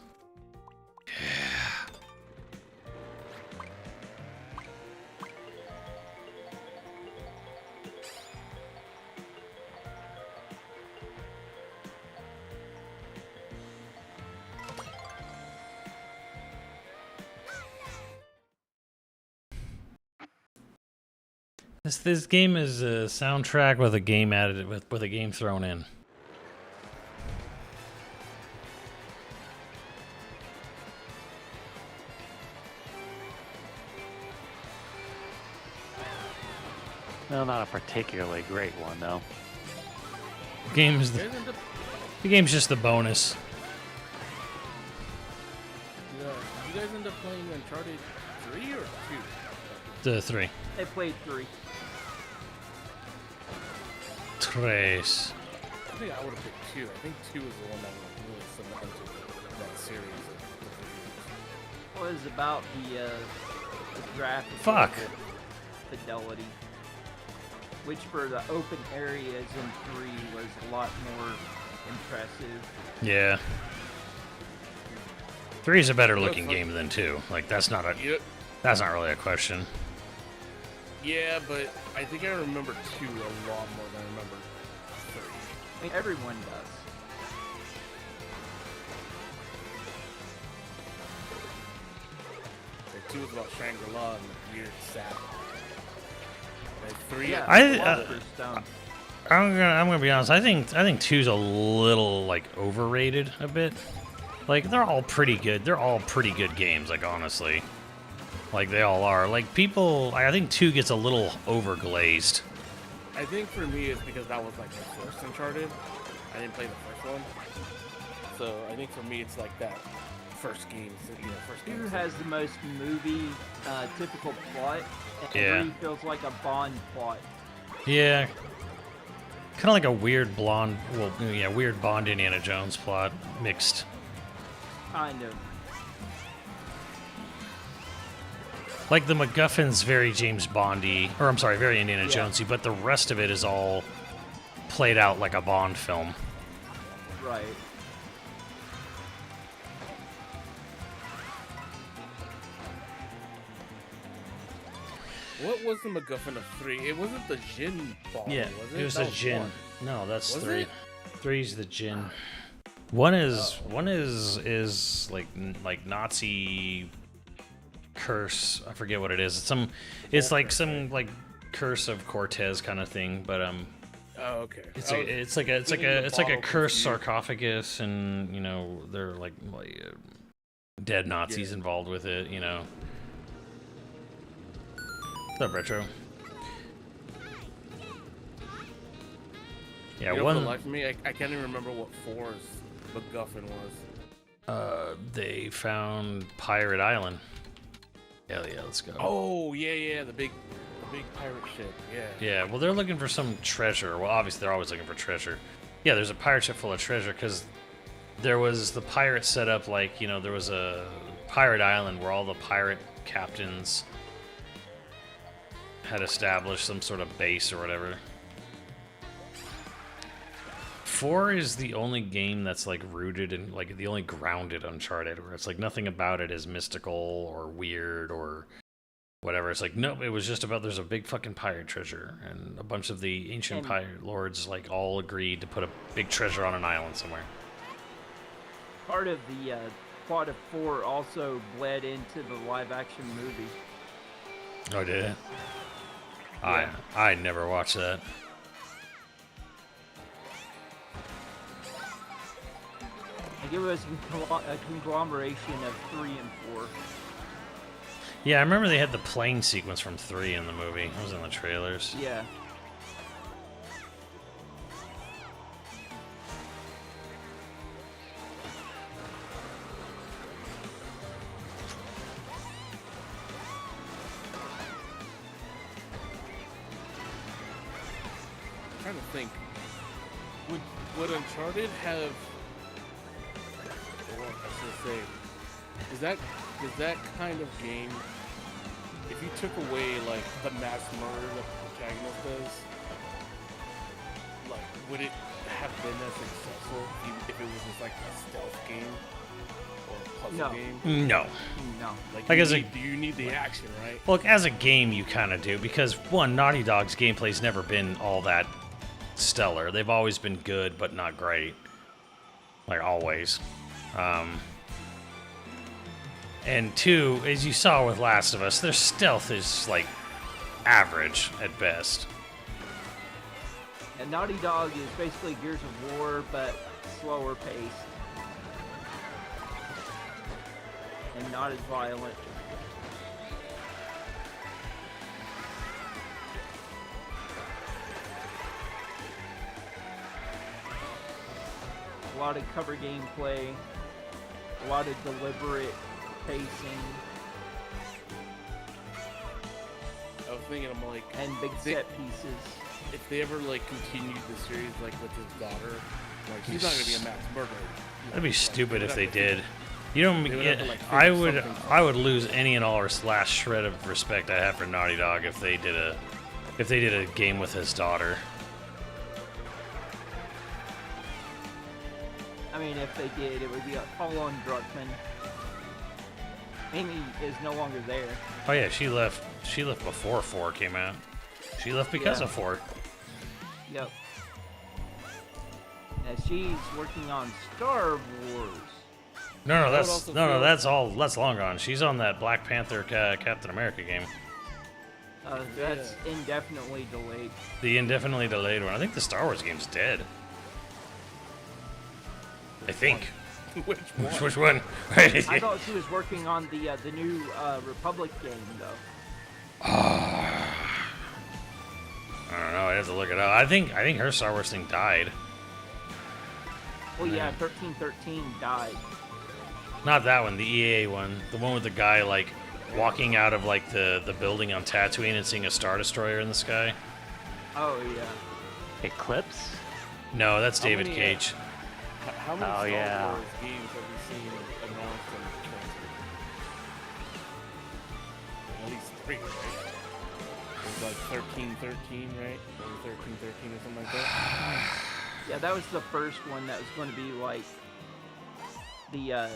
This game is a soundtrack with a game added with a game thrown in. Well, not a particularly great one, though. Game's You the, guys end up, the game's just the bonus. yeah, you guys end up playing Uncharted 3 or 2? The 3. They played 3. Tres. I think I would have picked 2. I think 2 is the one that was really cemented that series of videos. What is about the graphics? Fuck. Fidelity. Which for the open areas in 3 was a lot more impressive. Yeah. 3 is a better Well, looking fuck. game than 2. Like that's not Yep. really a question. Yeah, but I think I remember 2 a lot more than I remember 3. I mean, everyone does. Like 2 was about Shangri-La and the weird sap. Like 3, Yeah, I- Philosopher's Stone. I'm gonna be honest. I think 2's a little like overrated a bit. Like they're all pretty good. They're all pretty good games. Like honestly, Like they all are. Like people, I think 2 gets a little overglazed. I think for me it's because that was like my first Uncharted. I didn't play the first one, so I think for me it's like that first game. First game. 2 has the most movie typical plot, and Yeah. 3 feels like a Bond plot. Yeah. Kind of like a weird blonde, well, yeah, weird Bond Indiana Jones plot mixed. Kind of. Like the MacGuffin's very James Bondy, or I'm sorry, very Indiana Yeah. Jonesy, but the rest of it is all played out like a Bond film. Right. What was the MacGuffin of 3? It wasn't the Jin bomb, Yeah, was it? it was That a Jin. one. No, that's Was 3. it? 3's the Jin. One is like Nazi curse. I forget what it is. It's like some like curse of Cortez kind of thing, but Oh, okay. it's I like was it's like a getting the bottle cursed confused. sarcophagus, and they're like dead Nazis Yeah. involved with it. What's up, Retro? Yeah, For the one. life of me, I can't even remember what 4's MacGuffin was. They found Pirate Island. Hell yeah, let's go. Oh yeah, the big pirate ship. Yeah. Yeah, well, they're looking for some treasure. Well, obviously, they're always looking for treasure. Yeah, there's a pirate ship full of treasure because there was the pirate set up like, there was a pirate island where all the pirate captains had established some sort of base or whatever. 4 is the only game that's like rooted in, like, the only grounded Uncharted, where it's like nothing about it is mystical or weird or whatever. It's like, nope, it was just about there's a big fucking pirate treasure, and a bunch of the ancient And- pirate lords like all agreed to put a big treasure on an island somewhere. Part of the plot of 4 also bled into the live-action movie. Oh, did it? Yeah. I never watched that. I think it was a conglomeration of 3 and 4. Yeah, I remember they had the plane sequence from 3 in the movie. It was in the trailers. Yeah. I'm trying to think. Would Uncharted have? What I should say. Is that kind of game? If you took away like the mass murder that the protagonist does, like would it have been as successful if it was just like a stealth game or a puzzle No. game? No. No. Like, as a- you need the action, right? Look, as a game, you kind of do, because, one, Naughty Dog's gameplay's never been all that stellar. They've always been good, but not great. Like, always. And 2, as you saw with Last of Us, their stealth is, like, average at best. And Naughty Dog is basically Gears of War, but slower paced. And not as violent. A lot of cover gameplay, a lot of deliberate pacing, I was thinking, I'm like, and big They- set pieces. if they ever like continued the series like with his daughter, like he's not gonna be a mass murderer. That'd be Like, stupid they're if not they gonna did. You don't. They would have to, like, I figure would. something I would lose any and all last shred of respect I have for Naughty Dog if they did a game with his daughter. I mean, if they did, it would be all on Druckmann. Amy is no longer there. Oh yeah, she left. She left before 4 came out. She left because Yeah. of 4. Yep. And she's working on Star Wars. No, would that's also no, feel- that's all. That's long gone. She's on that Black Panther Captain America game, That's indefinitely delayed. the indefinitely delayed one. I think the Star Wars game's dead. I think. Which one? Which one? I thought she was working on the new Republic game though. I don't know. I have to look it up. I think her Star Wars thing died. Well, yeah, 1313 died. Not that one. The EA one. The one with the guy like walking out of like the building on Tatooine and seeing a Star Destroyer in the sky. Oh yeah. Eclipse? No, that's How David many, Cage. How many Oh, Star yeah. Wars games have we seen announced and canceled? At least 3, right? It was like 1313, right? Or 1313 or something like that. Yeah, that was the first one that was going to be like the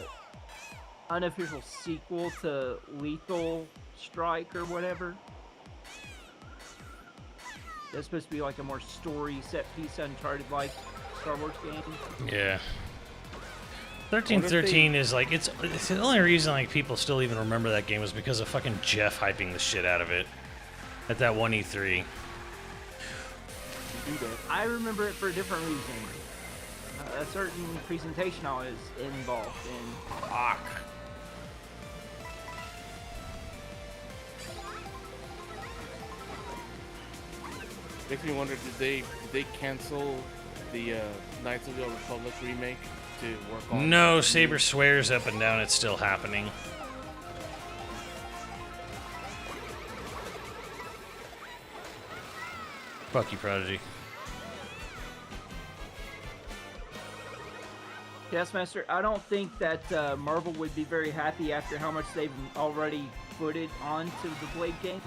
unofficial sequel to Lethal Strike or whatever. That's supposed to be like a more story set piece Uncharted like Star Wars game. Yeah. 1313 is like it's the only reason like people still even remember that game was because of fucking Jeff hyping the shit out of it at that one E3. I remember it for a different reason. A certain presentation I was involved in. Fuck. Makes me wonder, did they cancel the Knights of the Old Republic remake to work on? No, Saber swears up and down it's still happening. Fuck you, Prodigy. Yes, Master, I don't think that Marvel would be very happy after how much they've already footed onto the Blade game.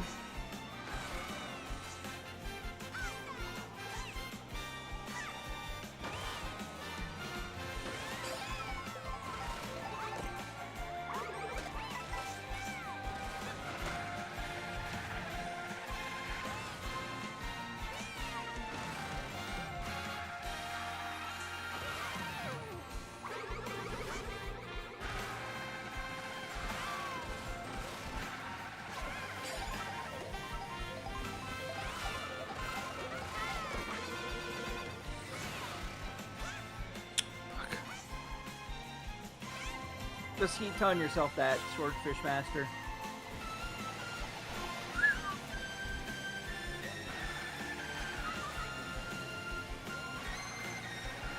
Just keep telling yourself that, Swordfish Master.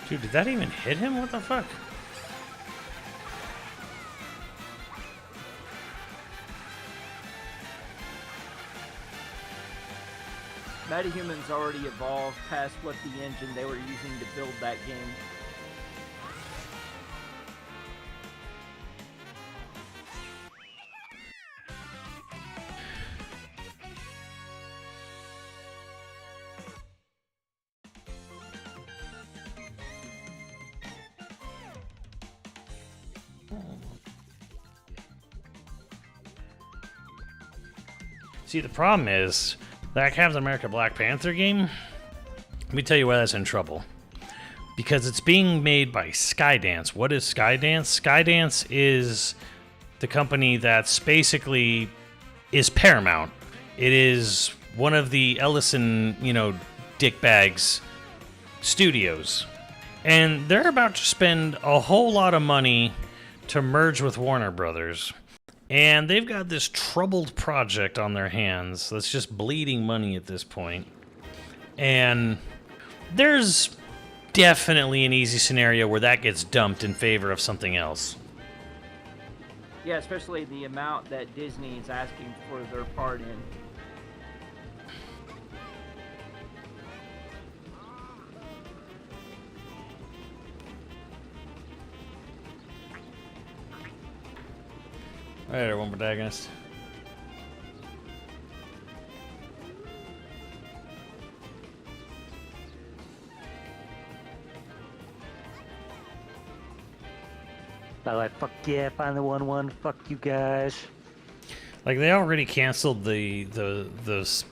Dude, did that even hit him? What the fuck? Metahumans already evolved past what the engine they were using to build that game. See, the problem is that Captain America Black Panther game, let me tell you why that's in trouble. Because it's being made by Skydance. What is Skydance? Skydance is the company that's basically is Paramount. It is one of the Ellison, dickbags studios. And they're about to spend a whole lot of money to merge with Warner Brothers. And they've got this troubled project on their hands that's just bleeding money at this point. And there's definitely an easy scenario where that gets dumped in favor of something else. Yeah, especially the amount that Disney is asking for their part in. Alright, everyone, protagonist. I like, fuck yeah, finally won one. Fuck you guys. Like, they already canceled the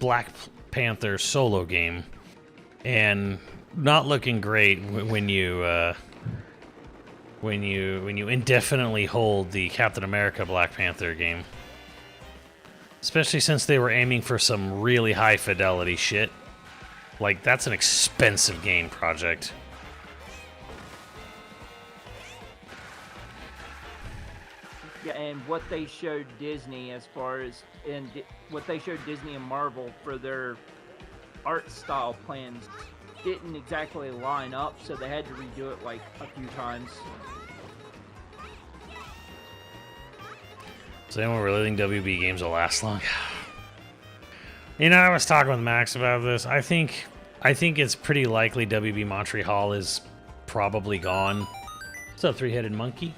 Black Panther solo game, and not looking great when you indefinitely hold the Captain America Black Panther game. Especially since they were aiming for some really high fidelity shit. Like, that's an expensive game project. Yeah, and what they showed Disney as far as what they showed Disney and Marvel for their art style plans didn't exactly line up, so they had to redo it like a few times. Does anyone really think WB games will last long? You know, I was talking with Max about this. I think it's pretty likely WB Montreal is probably gone. What's up, three-headed monkey?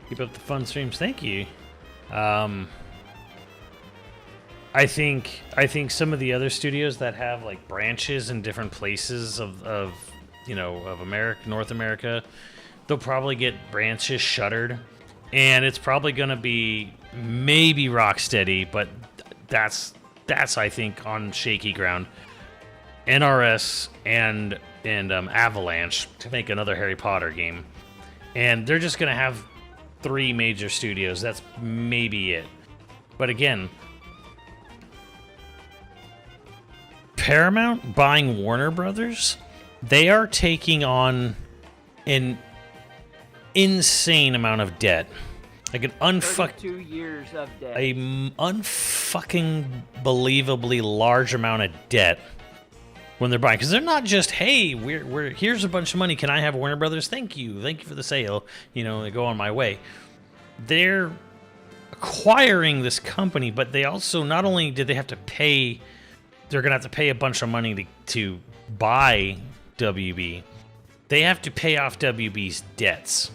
Keep up the fun streams. Thank you. I think some of the other studios that have like branches in different places of America, North America, they'll probably get branches shuttered, and it's probably gonna be maybe Rocksteady, but that's I think on shaky ground. NRS and Avalanche to make another Harry Potter game, and they're just gonna have 3 major studios. That's maybe it. But again, Paramount buying Warner Brothers, they are taking on an insane amount of debt. Like an 2 years of debt. a unfucking believably large amount of debt when they're buying, because they're not just, hey, we're here's a bunch of money, can I have Warner Brothers? Thank you for the sale, they go on my way. They're acquiring this company, but they also, not only did they have to pay, they're gonna have to pay a bunch of money to buy WB, they have to pay off WB's debts.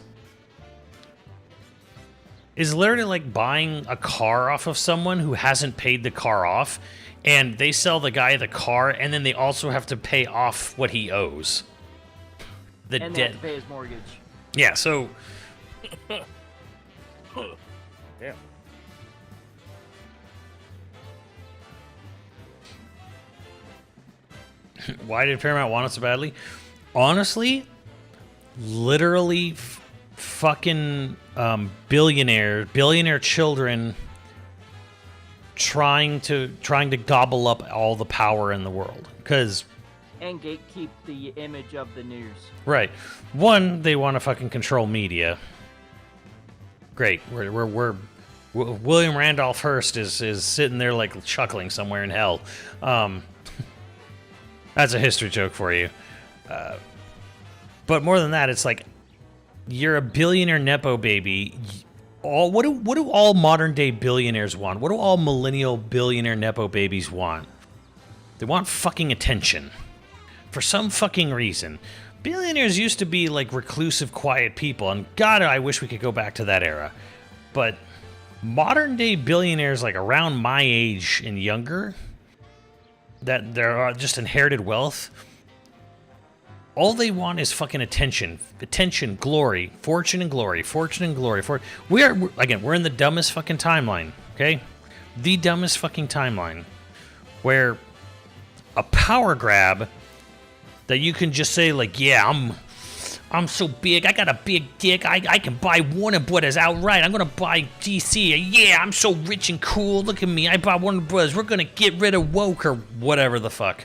It's literally like buying a car off of someone who hasn't paid the car off, and they sell the guy the car, and then they also have to pay off what he owes. The and debt. they have to pay his mortgage. Yeah, so Yeah. why did Paramount want it so badly? Honestly, literally fucking billionaire children trying to gobble up all the power in the world. Because And gatekeep the image of the news. right, one, they want to fucking control media. Great, we're William Randolph Hearst is sitting there like chuckling somewhere in hell. That's a history joke for you. But more than that, it's like you're a billionaire nepo baby. What do all modern day billionaires want? What do all millennial billionaire nepo babies want? They want fucking attention. For some fucking reason. Billionaires used to be like reclusive, quiet people, and God, I wish we could go back to that era. But modern day billionaires, like around my age and younger, that there are just inherited wealth, all they want is fucking attention, glory, fortune and glory. We're in the dumbest fucking timeline, okay? The dumbest fucking timeline, where a power grab that you can just say like, yeah, I'm so big, I got a big dick, I can buy Warner Brothers outright, I'm gonna buy DC, yeah, I'm so rich and cool, look at me, I bought Warner Brothers, we're gonna get rid of woke or whatever the fuck.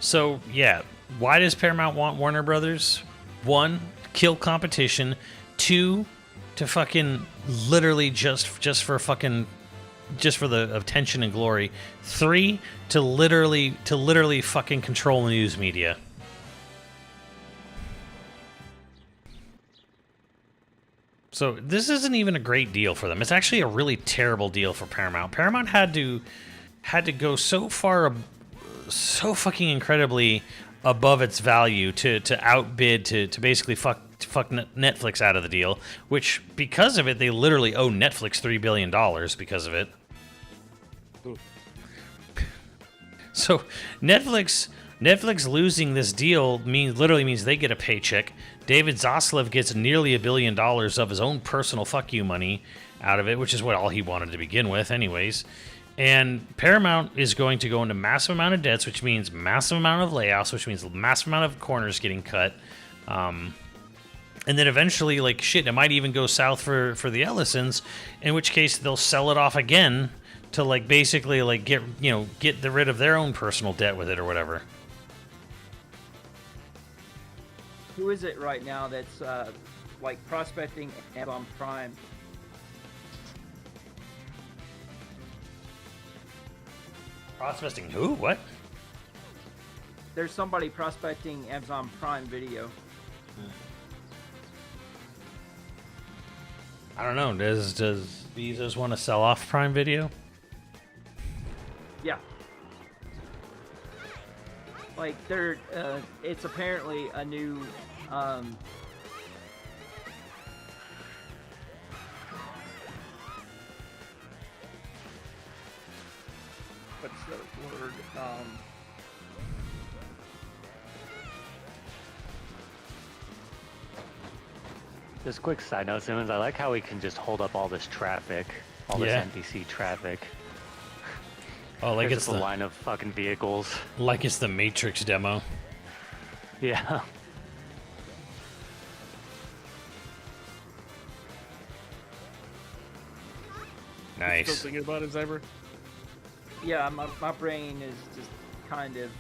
So, yeah, why does Paramount want Warner Brothers? 1, kill competition. 2, to fucking literally just for the attention and glory. 3, to literally fucking control the news media. So this isn't even a great deal for them. It's actually a really terrible deal for Paramount. Paramount had to go so far, so fucking incredibly above its value to outbid, to basically fuck Netflix out of the deal, which, because of it, they literally owe Netflix $3 billion because of it. Ooh. So Netflix losing this deal literally means they get a paycheck. David Zaslav gets nearly $1 billion of his own personal fuck you money out of it, which is what all he wanted to begin with anyways. And Paramount is going to go into massive amount of debts, which means massive amount of layoffs, which means massive amount of corners getting cut. And then eventually, like, shit, it might even go south for the Ellisons, in which case they'll sell it off again to like basically like get rid of their own personal debt with it or whatever. Who is it right now that's like prospecting Amazon Prime? Prospecting who? What? There's somebody prospecting Amazon Prime Video. I don't know. Does Bezos want to sell off Prime Video? Yeah. Like they're it's apparently a new what's the word? Just quick side note, Simmons. I like how we can just hold up all this traffic, all this Yeah. NPC traffic. Oh, like There's it's just a the line of fucking vehicles. like it's the Matrix demo. Yeah. Still Nice. thinking about it, Zyber? Yeah, my brain is just kind of.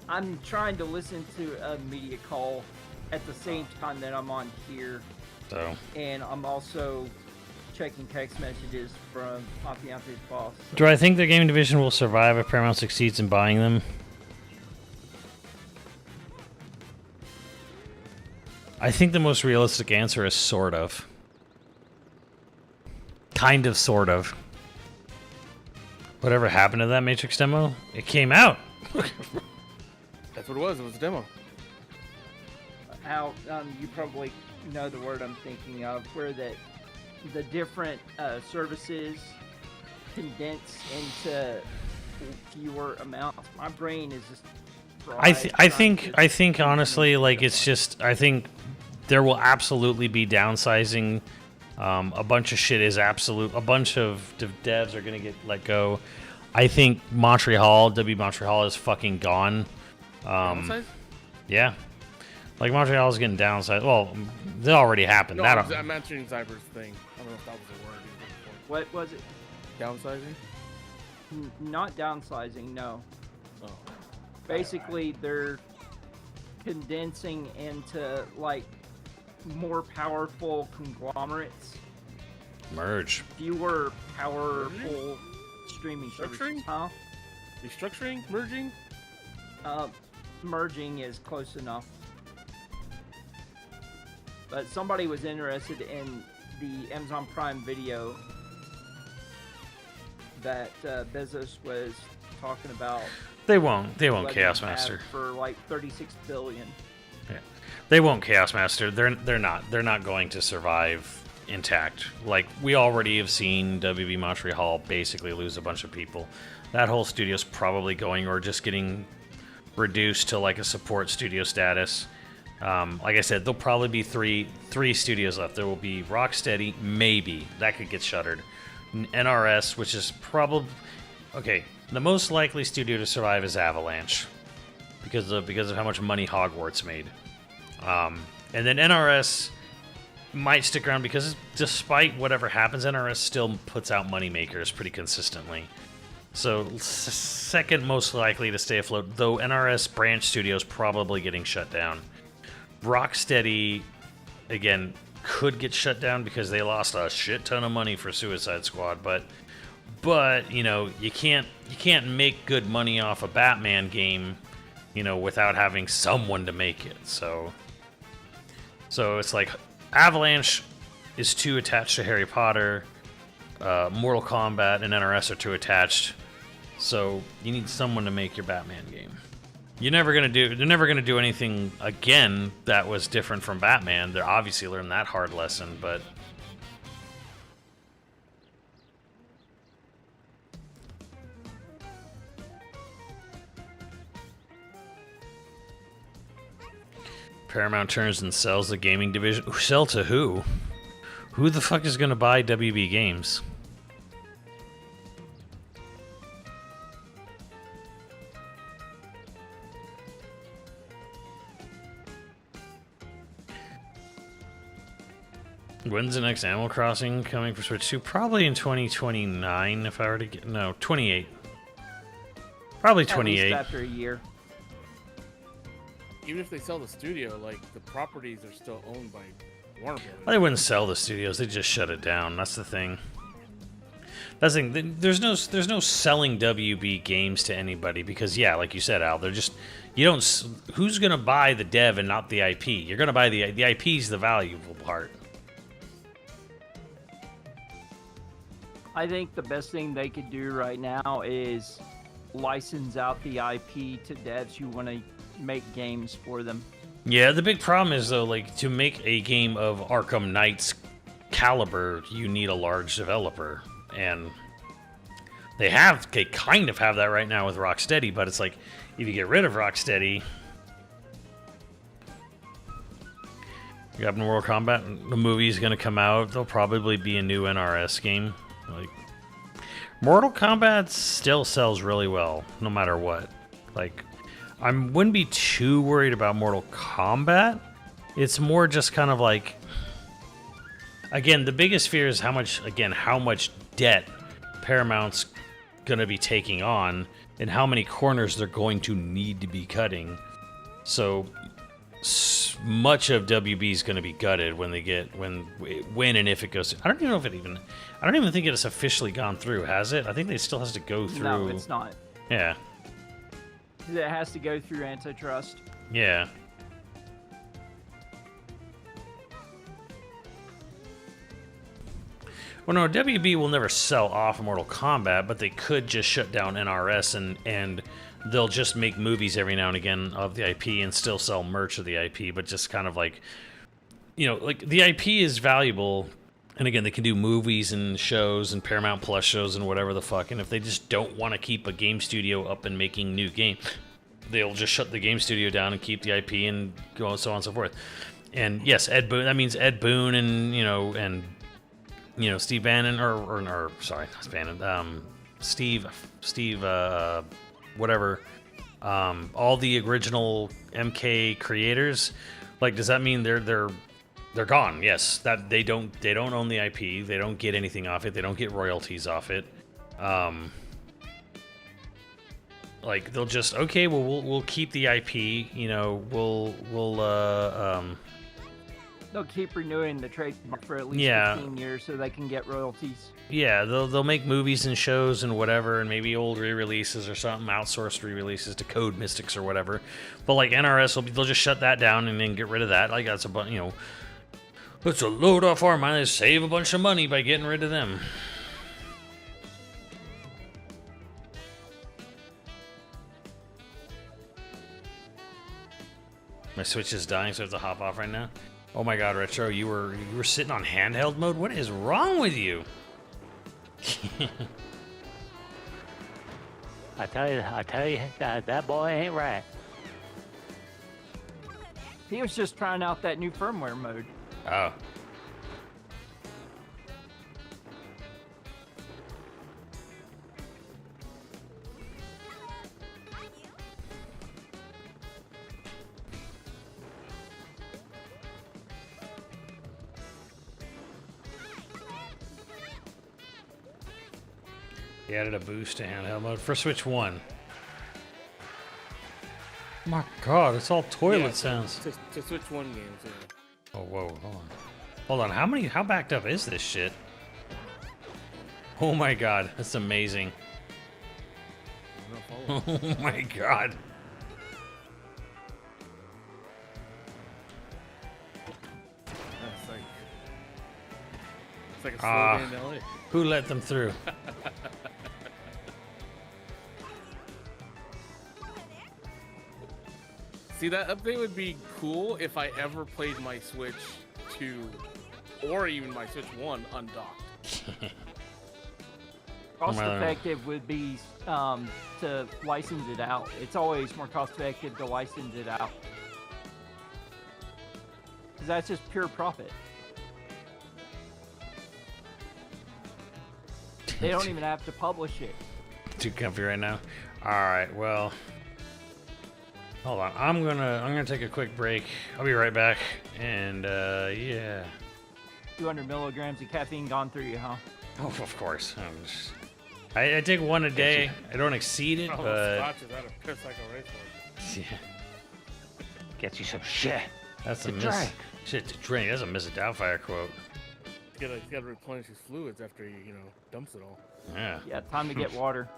I'm trying to listen to a media call at the same time that I'm on here, So, and I'm also checking text messages from my fiance's boss. So. do I think the gaming division will survive if Paramount succeeds in buying them? I think the most realistic answer is sort of. Kind of, sort of. Whatever happened to that Matrix demo? It came out. That's what it was. It was a demo. How you probably know the word I'm thinking of, where the different services condense into fewer amounts. My brain is just. I think honestly, like it's just. I think there will absolutely be downsizing. A bunch of shit is absolute. A bunch of devs are gonna get let go. I think WB Montreal is fucking gone. Downsize? Yeah, like Montreal is getting downsized. Well, that already happened. No, That I'm answering Zyber's thing. I don't know if that was a word. What was it? Downsizing? Not downsizing, no. Oh. Basically, they're condensing into like more powerful conglomerates, merge. fewer powerful streaming services. Structuring? Huh? Restructuring? Merging? Merging is close enough. But somebody was interested in the Amazon Prime Video that Bezos was talking about. They won't letting Chaos them have Master. for like 36 billion. Yeah. They won't Chaos Master. They're not going to survive intact. Like we already have seen WB Montreal basically lose a bunch of people. That whole studio's probably going or just getting reduced to like a support studio status. Like I said, there'll probably be three studios left. There will be Rocksteady, maybe that could get shuttered. NRS, which is probably okay. The most likely studio to survive is Avalanche because of how much money Hogwarts made. And then NRS might stick around because despite whatever happens, NRS still puts out moneymakers pretty consistently. So second most likely to stay afloat, though NRS branch studios probably getting shut down. Rocksteady, again, could get shut down because they lost a shit ton of money for Suicide Squad, but you know, you can't make good money off a Batman game, you know, without having someone to make it. So it's like Avalanche is too attached to Harry Potter, Mortal Kombat and NRS are too attached. So you need someone to make your Batman game. They're never gonna do anything again that was different from Batman. They're obviously learned that hard lesson, but Paramount turns and sells the gaming division. Sell to who? Who the fuck is gonna buy WB Games? When's the next Animal Crossing coming for Switch 2? Probably in 2029 if I were to get... No, 28. Probably 28. At least after a year. Even if they sell the studio, like the properties are still owned by Warner Brothers. Well, they wouldn't sell the studios. They just shut it down. That's the thing. That's the thing. There's no selling WB games to anybody because, yeah, like you said, Al, they're just... You don't... Who's going to buy the dev and not the IP? You're going to buy the IP's the valuable part. I think the best thing they could do right now is license out the IP to devs who want to make games for them. Yeah, the big problem is, though, like, to make a game of Arkham Knight's caliber, you need a large developer. And they kind of have that right now with Rocksteady, but it's like, if you get rid of Rocksteady... You have Mortal Kombat, the movie's going to come out, there'll probably be a new NRS game. Like, Mortal Kombat still sells really well, no matter what. Like, I wouldn't be too worried about Mortal Kombat. It's more just kind of like... Again, the biggest fear is how much debt Paramount's going to be taking on and how many corners they're going to need to be cutting. So much of WB is going to be gutted when and if it goes. I don't even think it has officially gone through, has it? I think it still has to go through. No, it's not. Yeah. It has to go through antitrust. Yeah. Well, no, WB will never sell off Mortal Kombat, but they could just shut down NRS and they'll just make movies every now and again of the IP and still sell merch of the IP, but just kind of like, you know, like the IP is valuable. And again, they can do movies and shows and Paramount Plus shows and whatever the fuck. And if they just don't want to keep a game studio up and making new games, they'll just shut the game studio down and keep the IP and go on, so on and so forth. And yes, Ed Boon. That means Ed Boon and Steve Bannon or sorry, not Bannon. Steve, whatever. All the original MK creators. Like, does that mean they're gone? Yes, that they don't own the IP. They don't get anything off it. They don't get royalties off it. Like, they'll just, okay, well, we'll keep the IP. You know, They'll keep renewing the trademark for at least 15 years so they can get royalties. Yeah, they'll make movies and shows and whatever, and maybe old re-releases or something, outsourced re-releases to Code Mystics or whatever. But like NRS, they'll just shut that down and then get rid of that. Like, that's let's load off our money, save a bunch of money by getting rid of them. My Switch is dying, so I have to hop off right now. Oh my god, Retro, you were sitting on handheld mode? What is wrong with you? I tell you, that boy ain't right. He was just trying out that new firmware mode. Oh. He added a boost to handheld mode for Switch 1. My god, it's all toilet sounds. To Switch 1 games, yeah. Oh, whoa, hold on. Hold on, how backed up is this shit? Oh my god, that's amazing. Oh my god. It's like a slow day in LA. Who let them through? See, that update would be cool if I ever played my Switch 2 or even my Switch 1 undocked. Cost effective would be to license it out. It's always more cost effective to license it out. Because that's just pure profit. They don't even have to publish it. Too comfy right now. All right, well, hold on. I'm gonna take a quick break. I'll be right back. And yeah. 200 milligrams of caffeine gone through you, huh? Oh, of course. I take one a day. I don't exceed it, Oh, but Scotch is out of piss like a racehorse. yeah, Get you some shit. that's To a miss. drink. Shit to drink. That's a Miss Doubtfire quote. He's got to replenish his fluids after he, dumps it all. Yeah. Yeah, time to get water.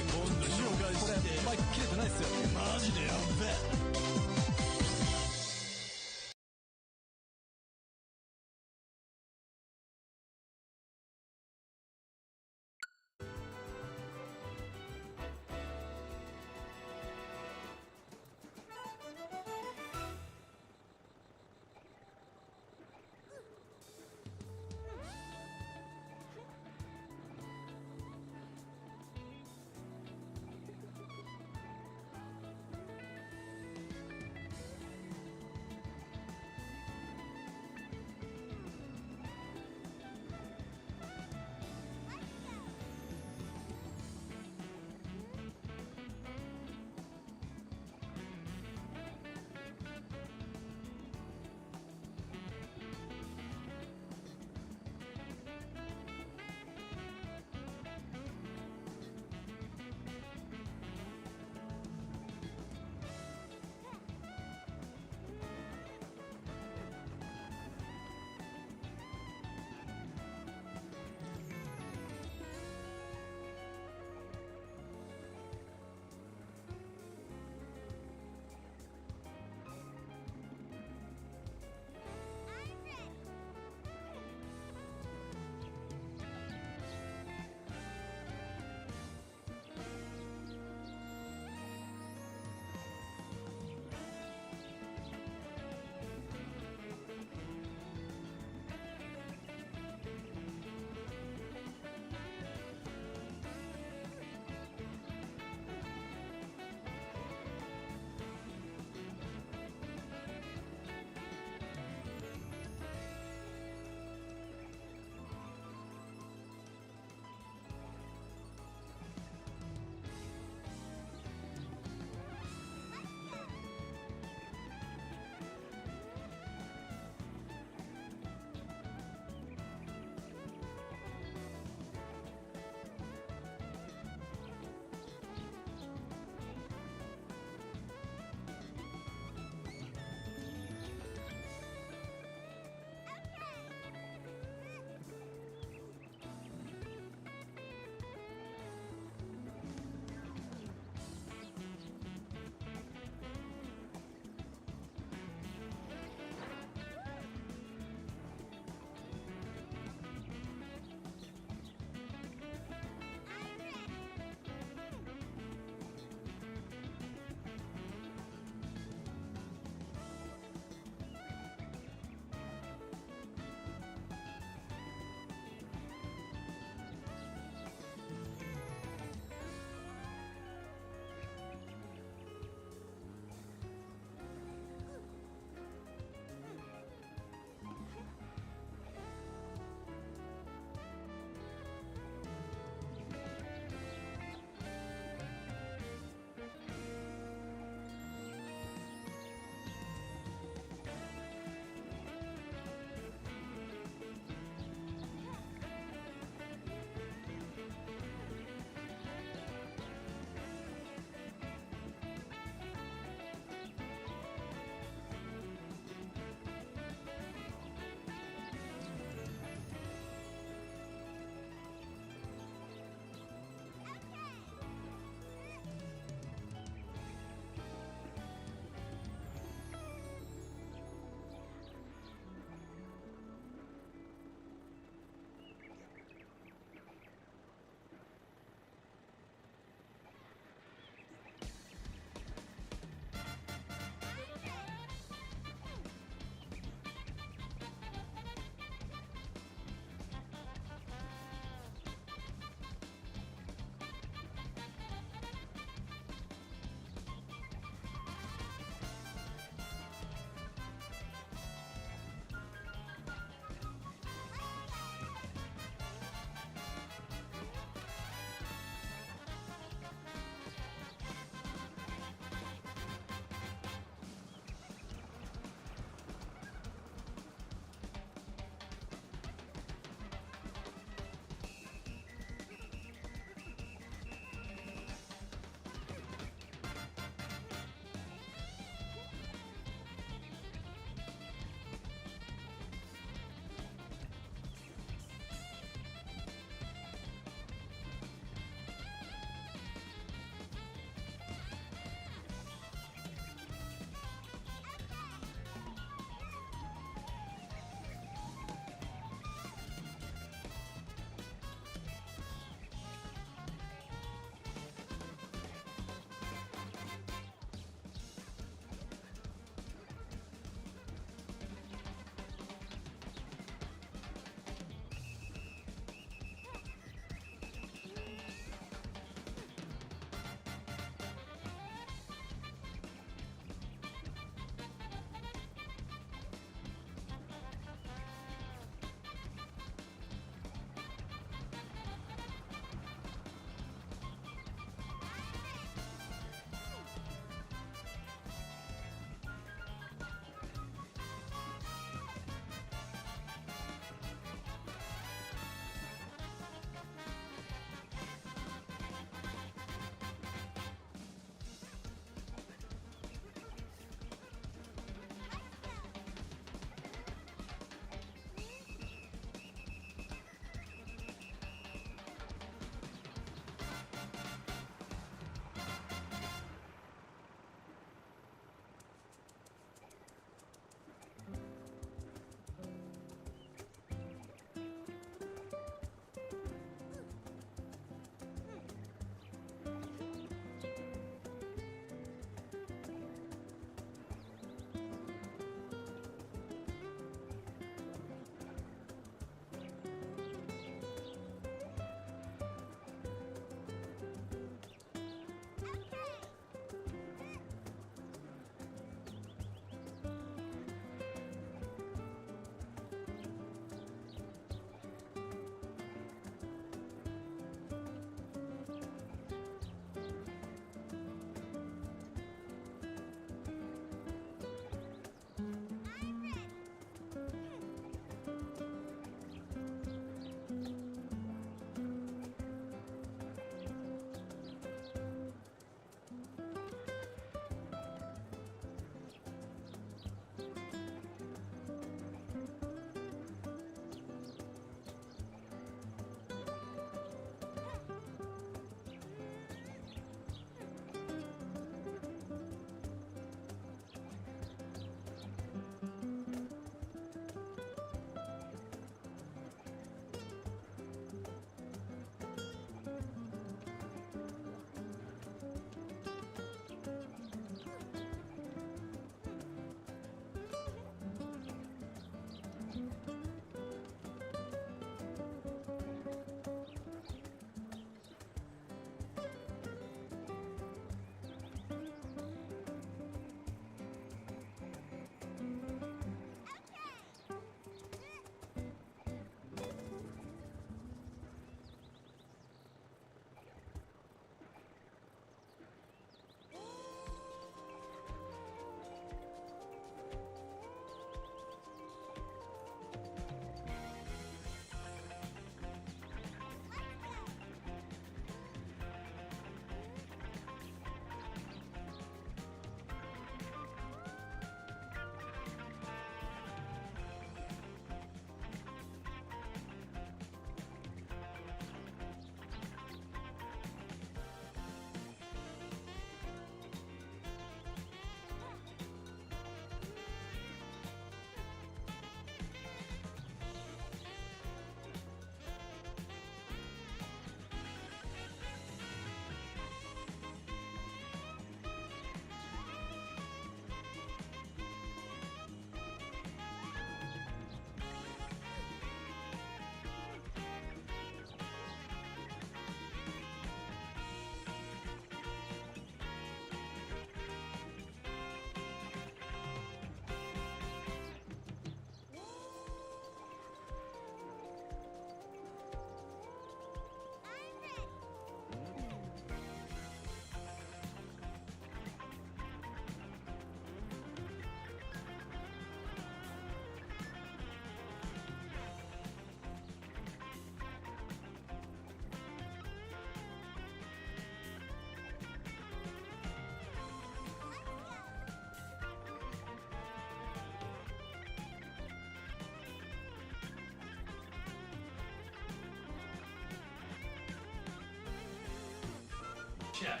Chat.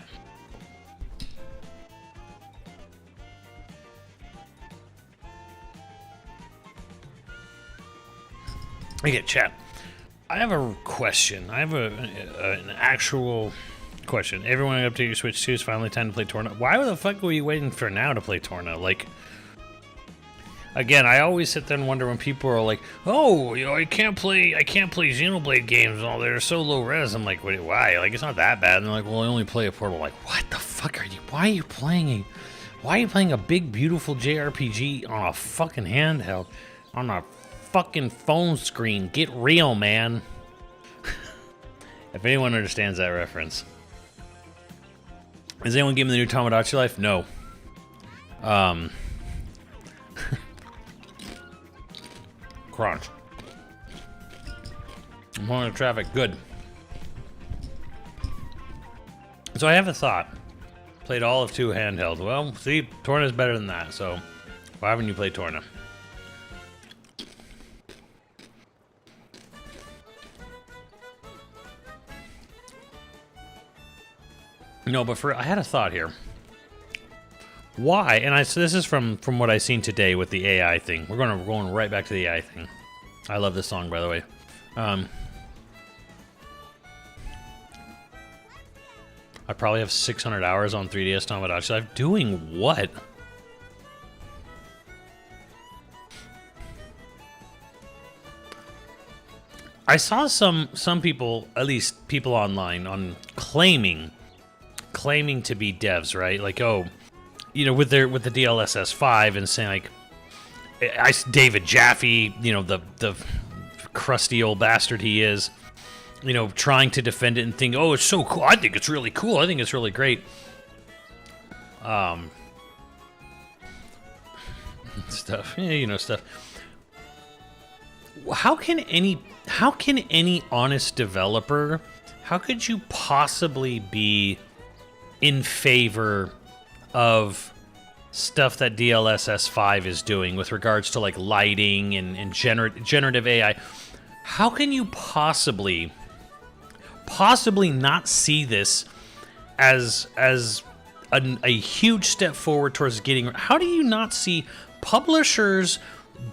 Okay, chat. I have a question. I have an actual question. Everyone up to your Switch 2 is finally time to play Torna. Why the fuck were you waiting for now to play Torna? Like, again, I always sit there and wonder when people are like, "Oh, you know, I can't play Xenoblade games. Oh, they're so low res." I'm like, "Wait, why? Like, it's not that bad." And they're like, "Well, I only play a Portal." Like, what the fuck are you? Why are you playing a big, beautiful JRPG on a fucking handheld, on a fucking phone screen? Get real, man. If anyone understands that reference. Is anyone giving the new Tamagotchi life? No. Crunch. I'm going to traffic. Good. So I have a thought. Played all of 2 handheld. Well, see, Torna's better than that, so why haven't you played Torna? No, but I had a thought here. Why? And so this is from what I seen today with the AI thing. We're going right back to the AI thing. I love this song, by the way. I probably have 600 hours on 3DS Tamagotchi Life. Doing what? I saw some people, at least people online, claiming to be devs, right? Like, oh, you know, with the DLSS 5 and saying like, David Jaffe, you know, the crusty old bastard he is, you know, trying to defend it and think, oh, it's so cool. I think it's really cool. I think it's really great. Stuff, yeah, you know, stuff. How can any honest developer, how could you possibly be in favor of stuff that DLSS 5 is doing with regards to like lighting and generative AI? How can you possibly not see this as a huge step forward towards getting? How do you not see publishers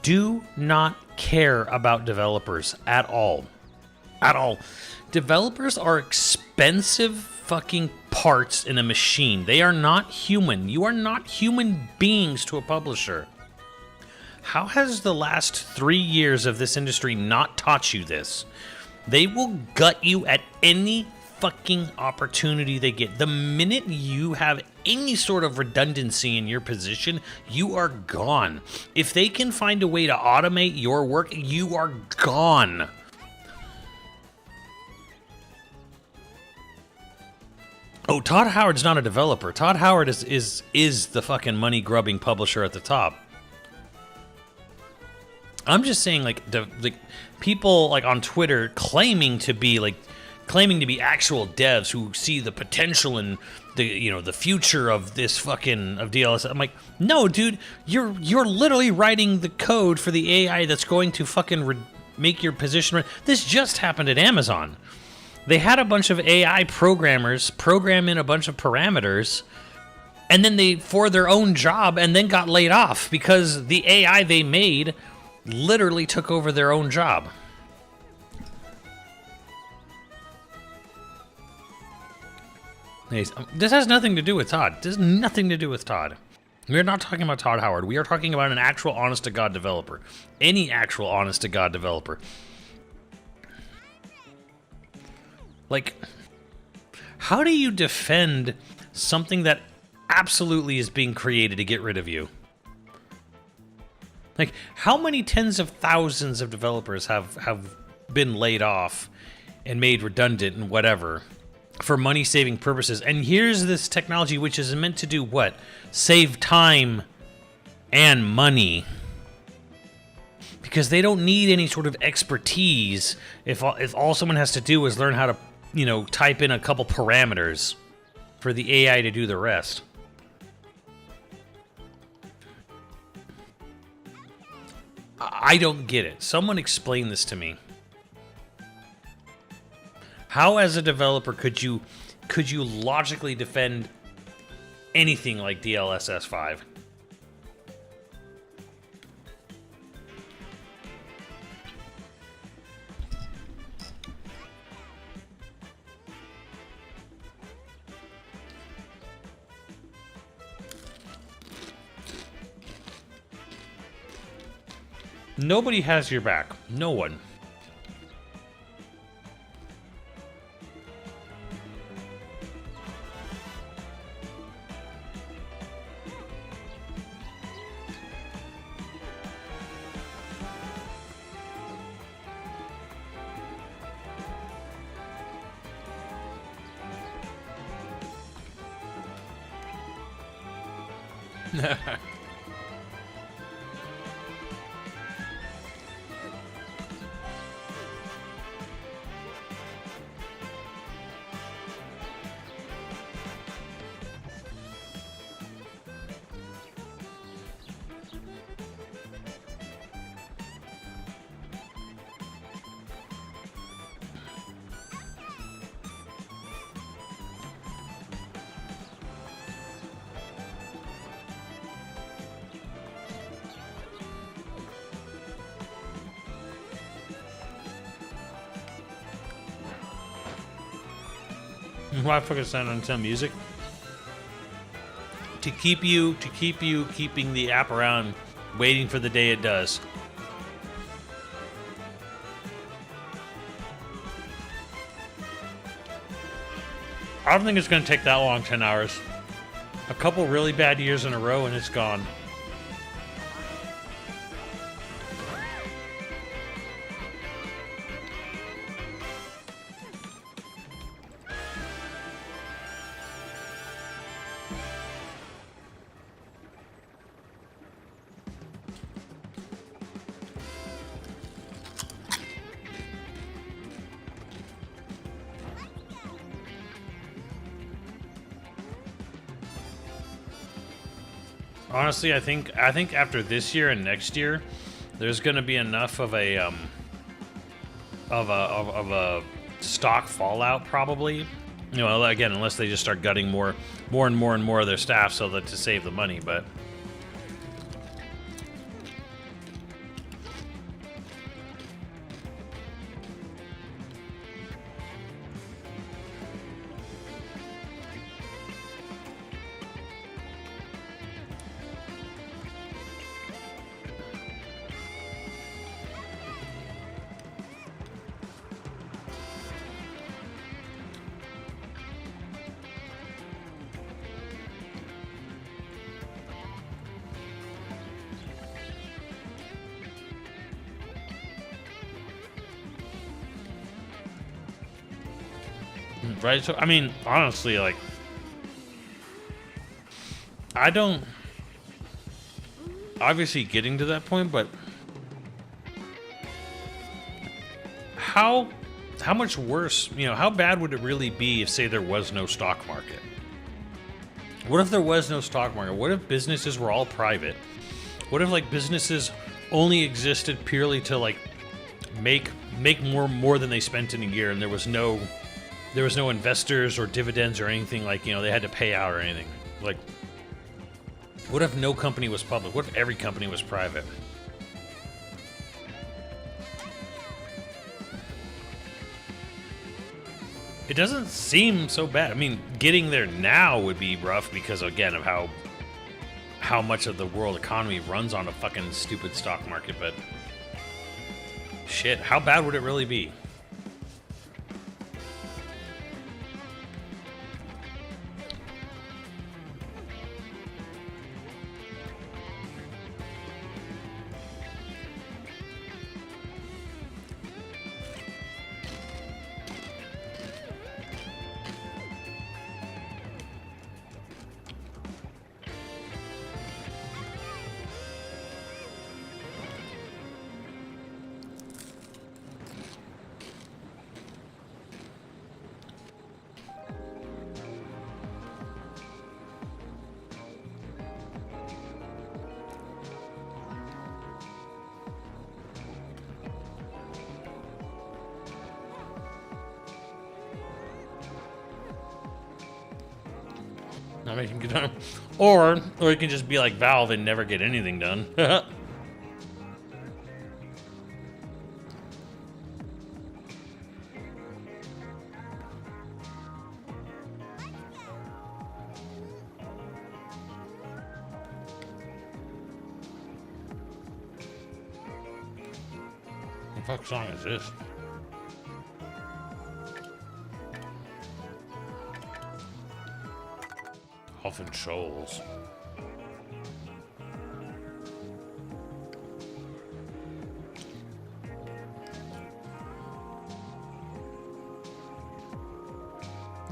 do not care about developers at all? At all. Developers are expensive fucking parts in a machine. They are not human. You are not human beings to a publisher. How has the last 3 years of this industry not taught you this? They will gut you at any fucking opportunity they get. The minute you have any sort of redundancy in your position, you are gone. If they can find a way to automate your work, you are gone. Oh, Todd Howard's not a developer. Todd Howard is the fucking money-grubbing publisher at the top. I'm just saying, like people like on Twitter claiming to be actual devs who see the potential in the future of this fucking DLSS. I'm like, no, dude, you're literally writing the code for the AI that's going to fucking make your position. This just happened at Amazon. They had a bunch of AI programmers program in a bunch of parameters, and then they for their own job, and then got laid off because the AI they made literally took over their own job. This has nothing to do with Todd. This has nothing to do with Todd. We're not talking about Todd Howard. We are talking about an actual honest-to-God developer. Any actual honest-to-God developer. Like, how do you defend something that absolutely is being created to get rid of you? Like, how many tens of thousands of developers have been laid off and made redundant and whatever for money-saving purposes? And here's this technology which is meant to do what? Save time and money. Because they don't need any sort of expertise if all someone has to do is learn how to, type in a couple parameters for the AI to do the rest. I don't get it. Someone explain this to me. How, as a developer, could you could you logically defend anything like DLSS 5? Nobody has your back. No one. Why focus on some music? To keep you keeping the app around, waiting for the day it does. I don't think it's going to take that long, 10 hours. A couple really bad years in a row and it's gone. Honestly, I think after this year and next year, there's going to be enough of a stock fallout, probably. You know, again, unless they just start gutting more and more of their staff so that to save the money, but. Right, so I mean, honestly, like, I don't obviously getting to that point, but how much worse, you know, how bad would it really be if, say, there was no stock market? What if there was no stock market? What if businesses were all private? What if, like, businesses only existed purely to, like, make more than they spent in a year, and there was no investors or dividends or anything, like, you know, they had to pay out or anything? Like, what if no company was public? What if every company was private? It doesn't seem so bad. I mean, getting there now would be rough because, again, of how much of the world economy runs on a fucking stupid stock market, but shit, how bad would it really be? Not making it done. Or you can just be like Valve and never get anything done. What the fuck song is this? Often Shoals.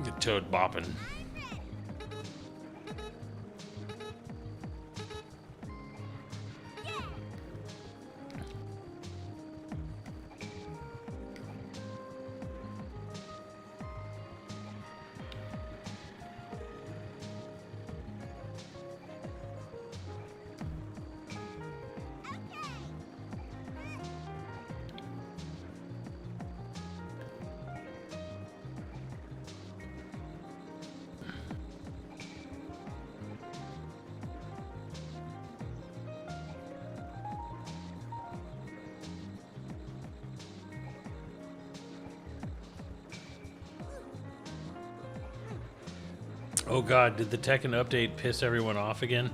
Get Toad bopping. Oh god, did the Tekken update piss everyone off again?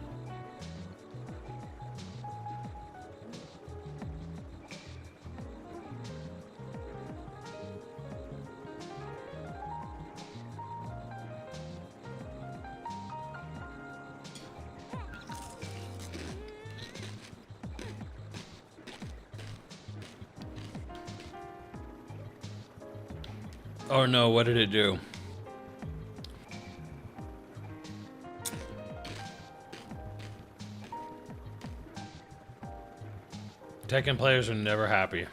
Oh no, what did it do? Tekken players are never happy.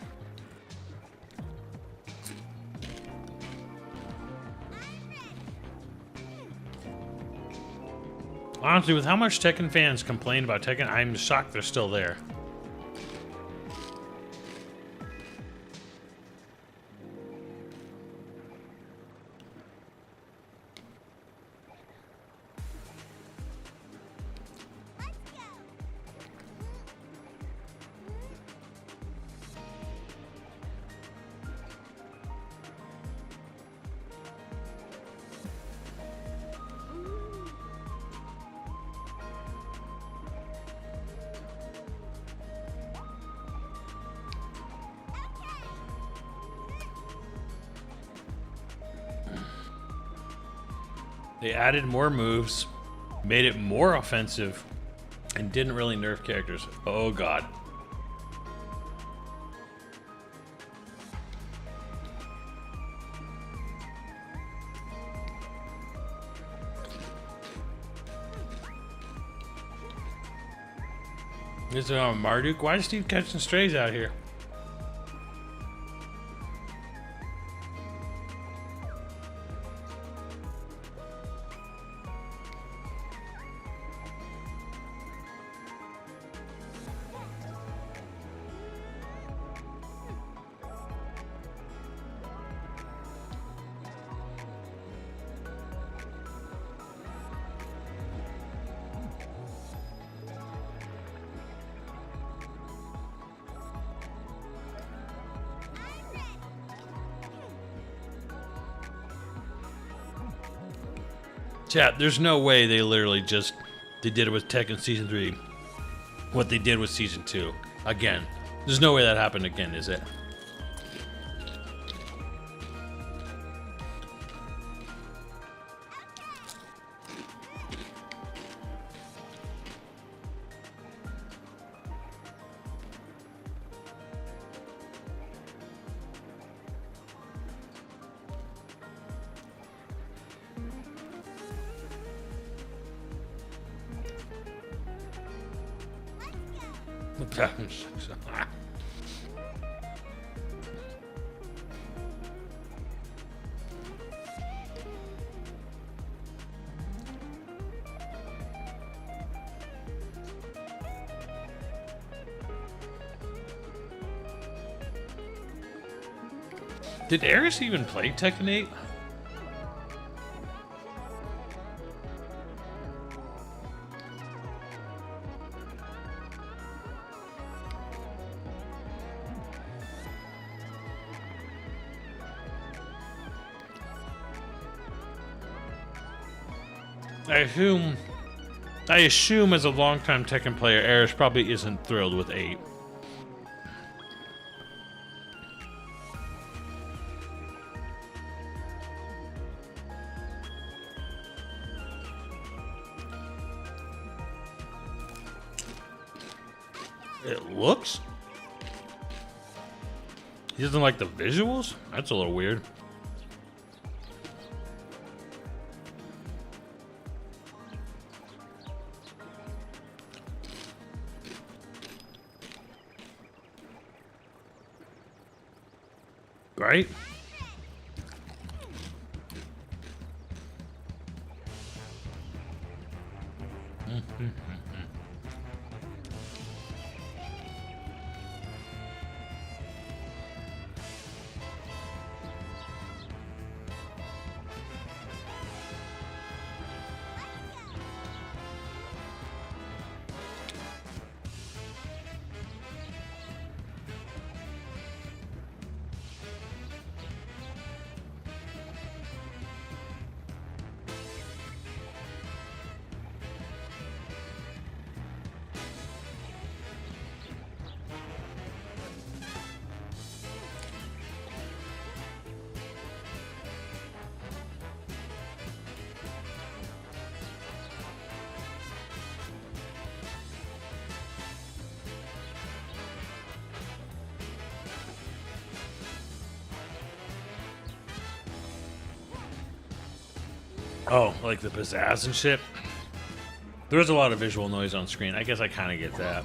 Honestly, with how much Tekken fans complain about Tekken, I'm shocked they're still there. They added more moves, made it more offensive, and didn't really nerf characters. Oh god. This is Marduk. Why is Steve catching strays out here? Chat, there's no way they literally just they did it with Tekken Season 3 what they did with Season 2. Again. There's no way that happened again, is it? Did Eris even play Tekken 8? I assume as a longtime Tekken player, Eris probably isn't thrilled with 8. It looks? He doesn't like the visuals? That's a little weird. Right? Oh, like the pizzazz and shit? There's a lot of visual noise on screen. I guess I kind of get that.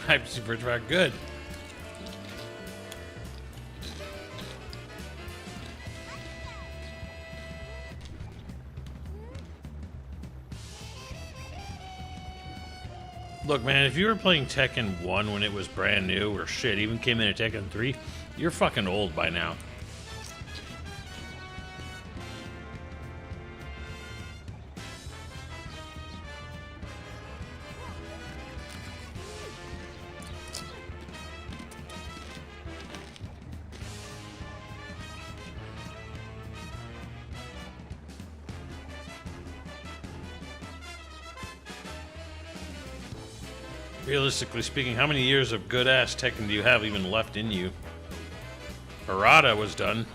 Hype super track, good. Look, man, if you were playing Tekken 1 when it was brand new, or shit, even came in at Tekken 3, you're fucking old by now. Realistically speaking, how many years of good-ass Tekken do you have even left in you? Harada was done.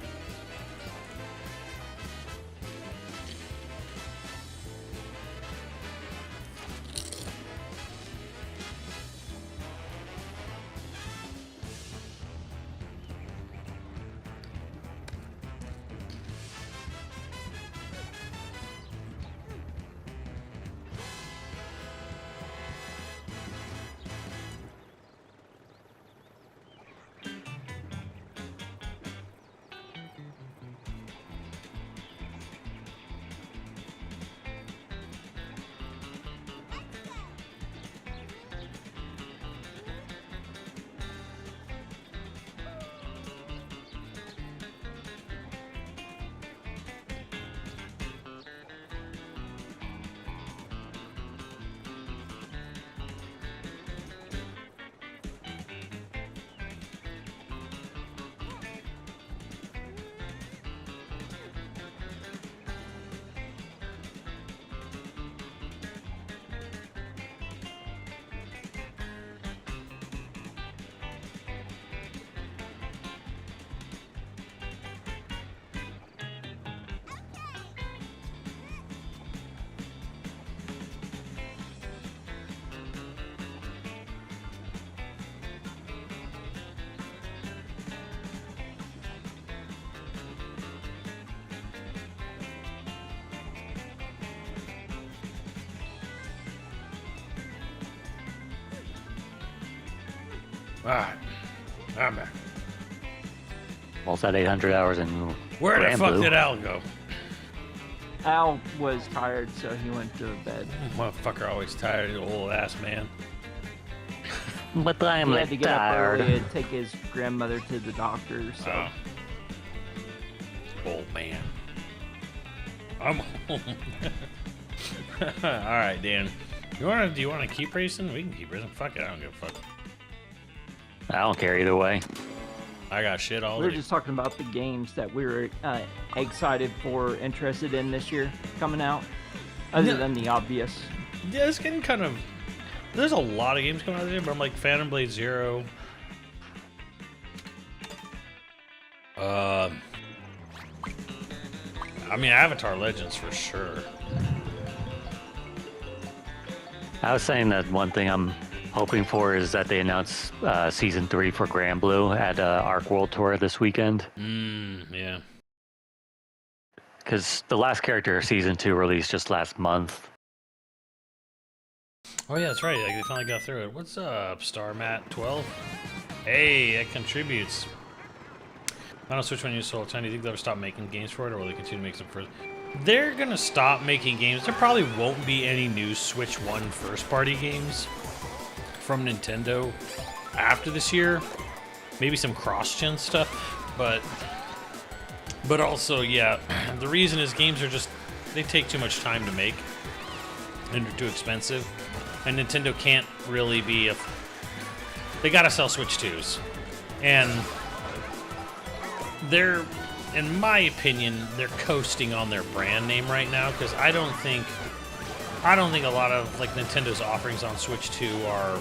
Alright. I'm back. Almost at 800 hours in Where the fuck Granblue. did Al go? Al was tired, so he went to bed. Motherfucker always tired, you old ass man. But I'm He had to get up tired. early and take his grandmother to the doctor, so. Old man. I'm home. Alright, Dan. Do you wanna keep racing? We can keep racing. Fuck it, I don't give a fuck. I don't care either way. I got shit all We were day. just talking about the games that we were excited for, interested in this year coming out, other Yeah. than the obvious. Yeah, it's getting kind of. There's a lot of games coming out this year, but I'm like Phantom Blade Zero. I mean, Avatar Legends for sure. I was saying that one thing I'm hoping for is that they announce Season 3 for Granblue at Arc World Tour this weekend. Yeah. Because the last character of Season 2 released just last month. Oh yeah, that's right. Like, they finally got through it. What's up, Star Matt 12? Hey, that contributes. I don't Switch when you sold 10. Do you think they'll ever stop making games for it, or will they continue to make some first? They're gonna stop making games. There probably won't be any new Switch 1 first-party games from Nintendo after this year. Maybe some cross-gen stuff, but also, yeah, the reason is games are just, they take too much time to make, and they're too expensive, and Nintendo can't really be they gotta sell Switch 2s, and they're, in my opinion, they're coasting on their brand name right now, because I don't think a lot of like Nintendo's offerings on Switch 2 are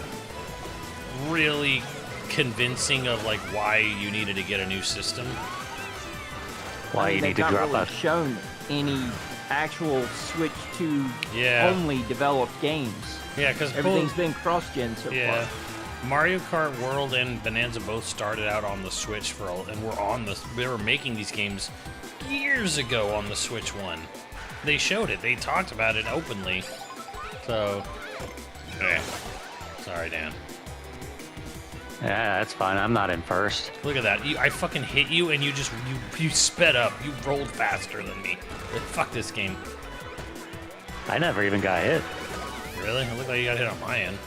really convincing of like why you needed to get a new system. Why you need to They've drop not really a... shown any actual Switch 2 Yeah. only developed games. Yeah, because Everything's been cross-gen so yeah, far. Mario Kart World and Bonanza both started out on the Switch and they were making these games years ago on the Switch 1. They showed it. They talked about it openly. So, sorry, Dan. Yeah, that's fine. I'm not in first. Look at that. I fucking hit you and you sped up. You rolled faster than me. Fuck this game. I never even got hit. Really? It looked like you got hit on my end.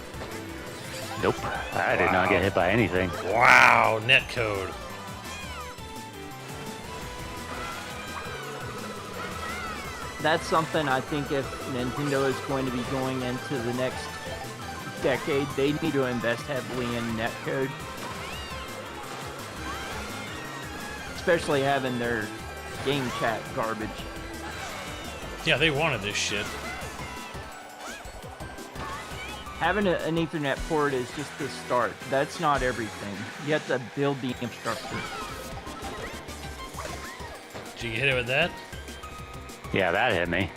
Nope. I did not get hit by anything. Wow, netcode. That's something I think if Nintendo is going to be going into the next decade, they need to invest heavily in netcode. Especially having their game chat garbage. Yeah, they wanted this shit. Having an Ethernet port is just the start. That's not everything. You have to build the infrastructure. Did you hit it with that? Yeah, that hit me.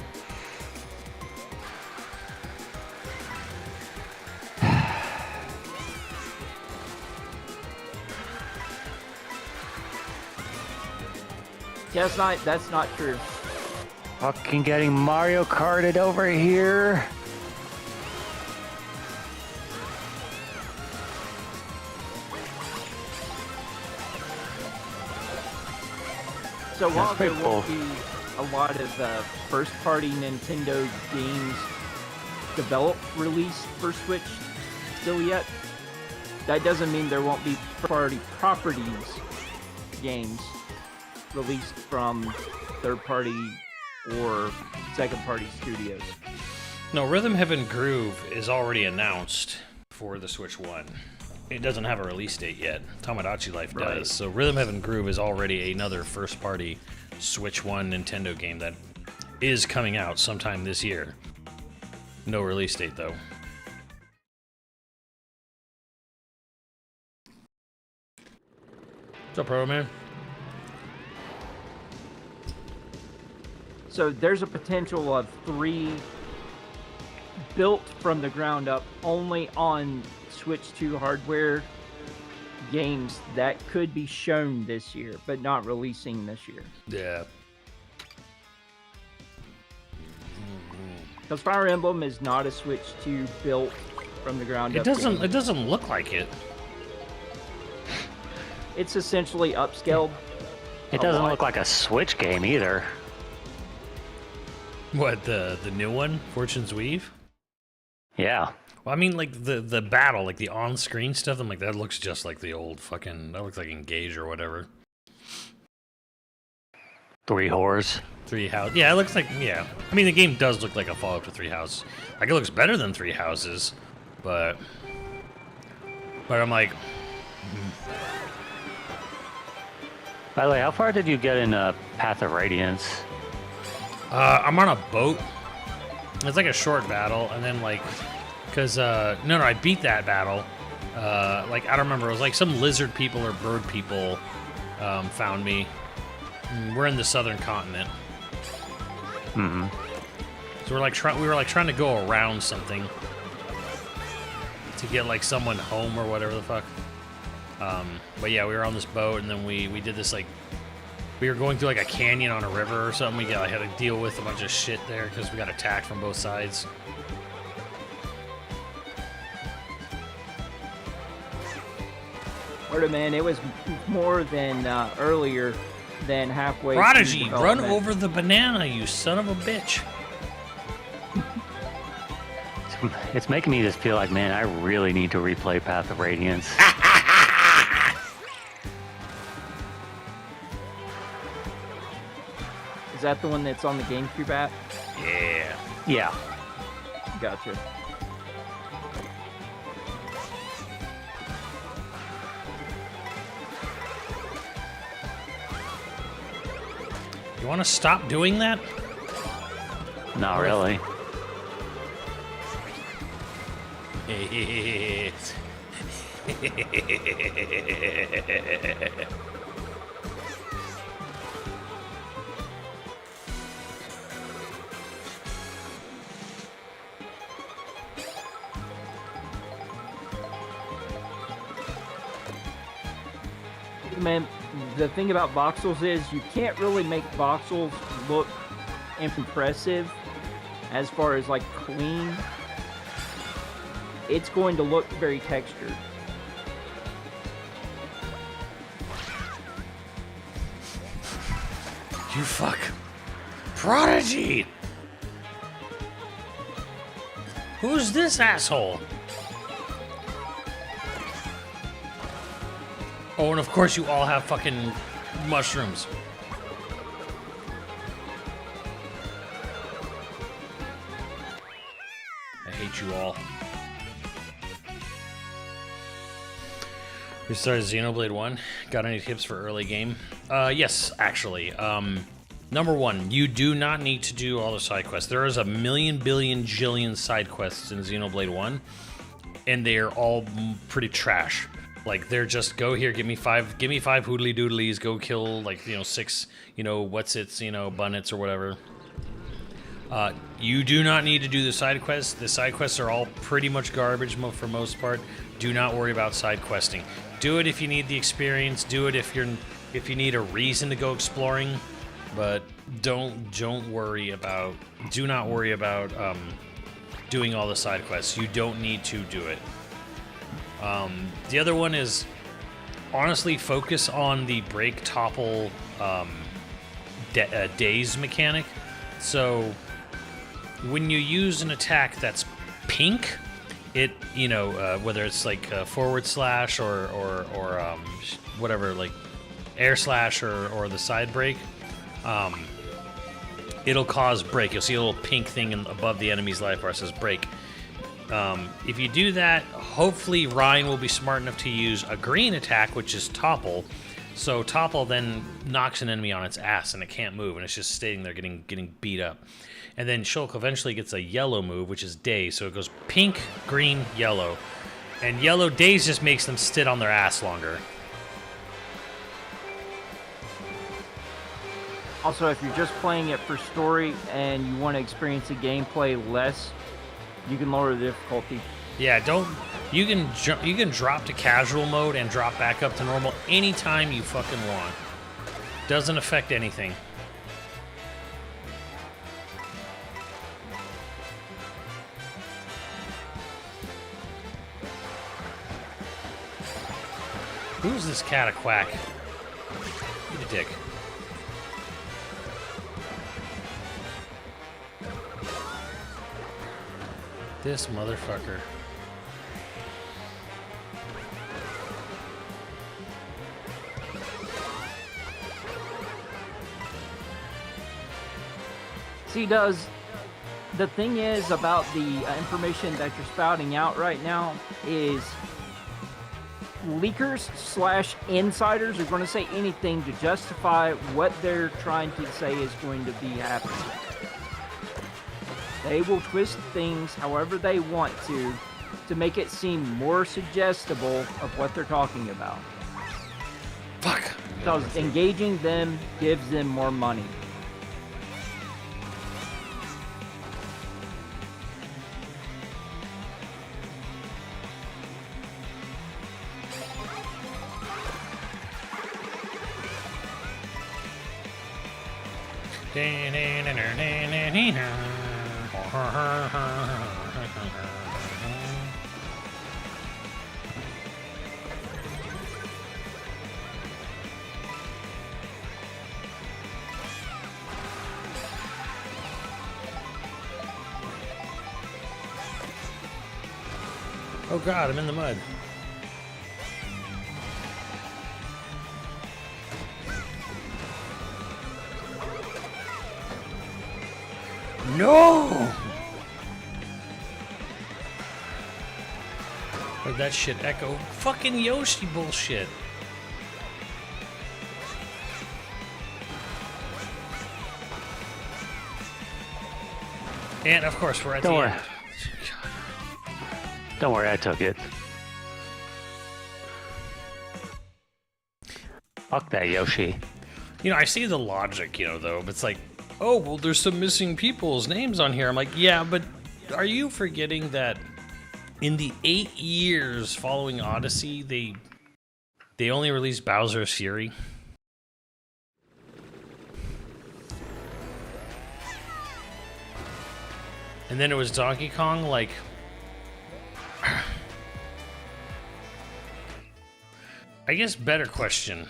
Yeah, that's not true. Fucking getting Mario Karted over here. So while That's there pretty won't cool. be a lot of first-party Nintendo games developed, released for Switch still yet, that doesn't mean there won't be first-party properties games released from third-party or second-party studios. No, Rhythm Heaven Groove is already announced for the Switch 1. It doesn't have a release date yet. Tamagotchi Life does. Right. So Rhythm Heaven Groove is already another first-party Switch 1 Nintendo game that is coming out sometime this year. No release date, though. What's up, Pro Man? So there's a potential of 3 built from the ground up only on Switch 2 hardware games that could be shown this year, but not releasing this year. Yeah. Because Fire Emblem is not a Switch 2 built from the ground up. It game. doesn't look like it. It's essentially upscaled. It a doesn't lot. look like a Switch game either. What, the new one, Fortune's Weave? Yeah. Well, I mean, like the battle, like the on-screen stuff. I'm like, that looks just like the old fucking. That looks like Engage or whatever. 3 whores. Three House. Yeah, it looks like, yeah. I mean, the game does look like a follow-up to Three House. Like, it looks better than Three Houses, but I'm like, By the way, how far did you get in Path of Radiance? I'm on a boat. It's like a short battle, and then like, cause no, I beat that battle. Like I don't remember. It was like some lizard people or bird people found me. We're in the southern continent. Mm-hmm. So we were trying to go around something to get like someone home or whatever the fuck. But yeah, we were on this boat, and then we did this like, we were going through like a canyon on a river or something. We had to deal with a bunch of shit there because we got attacked from both sides. Word of man, it was more than earlier than halfway. through Prodigy, run development. over the banana, you son of a bitch. It's making me just feel like, man, I really need to replay Path of Radiance. Is that the one that's on the GameCube app? Yeah. Yeah. Gotcha. You want to stop doing that? Not really. Man, the thing about voxels is you can't really make voxels look impressive as far as like clean. It's going to look very textured. You fuck. Prodigy! Who's this asshole? Oh, and of course you all have fucking mushrooms. I hate you all. We started Xenoblade 1. Got any tips for early game? Yes, actually. Number one, you do not need to do all the side quests. There is a million, billion, jillion side quests in Xenoblade 1, and they are all pretty trash. Like, they're just, go here, give me five hoodly doodlies, go kill, like, 6, what's-its, bunnets or whatever. You do not need to do the side quests. The side quests are all pretty much garbage for most part. Do not worry about side questing. Do it if you need the experience. Do it if you need a reason to go exploring. But do not worry about doing all the side quests. You don't need to do it. The other one is, honestly, focus on the break topple daze mechanic. So when you use an attack that's pink, it whether it's like forward slash or whatever, like air slash or the side break, it'll cause break. You'll see a little pink thing above the enemy's life bar that says break. If you do that, hopefully Ryan will be smart enough to use a green attack, which is topple. So topple then knocks an enemy on its ass and it can't move, and it's just staying there getting beat up. And then Shulk eventually gets a yellow move, which is daze. So it goes pink, green, yellow. And yellow daze just makes them sit on their ass longer. Also, if you're just playing it for story and you want to experience the gameplay less, you can lower the difficulty. Yeah, you can drop to casual mode and drop back up to normal anytime you fucking want. Doesn't affect anything. Who's this cat a quack? Eat a dick. This motherfucker. See, the thing is about the information that you're spouting out right now is leakers slash insiders are going to say anything to justify what they're trying to say is going to be happening. They will twist things however they want to make it seem more suggestible of what they're talking about. Fuck. Because engaging them gives them more money. Oh god, I'm in the mud. No! Where'd that shit echo? Fucking Yoshi bullshit. And of course, we're at Don't the worry. end. Don't worry, I took it. Fuck that Yoshi. You know, I see the logic, though, but it's like, oh, well, there's some missing people's names on here. I'm like, yeah, but are you forgetting that in the 8 years following Odyssey, they only released Bowser's Fury? And then it was Donkey Kong, like... I guess better question.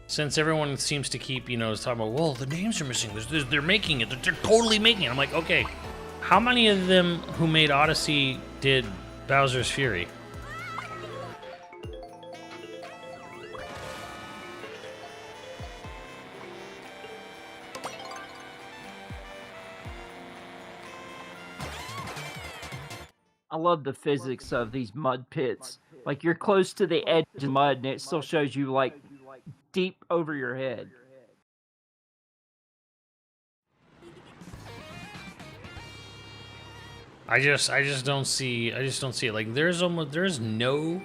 Since everyone seems to keep, is talking about, well, the names are missing. They're making it. They're totally making it. I'm like, okay, how many of them who made Odyssey did Bowser's Fury? I love the physics of these mud pits. Like, you're close to the edge of mud, and it still shows you, like, deep over your head. I just don't see it. Like, there's no...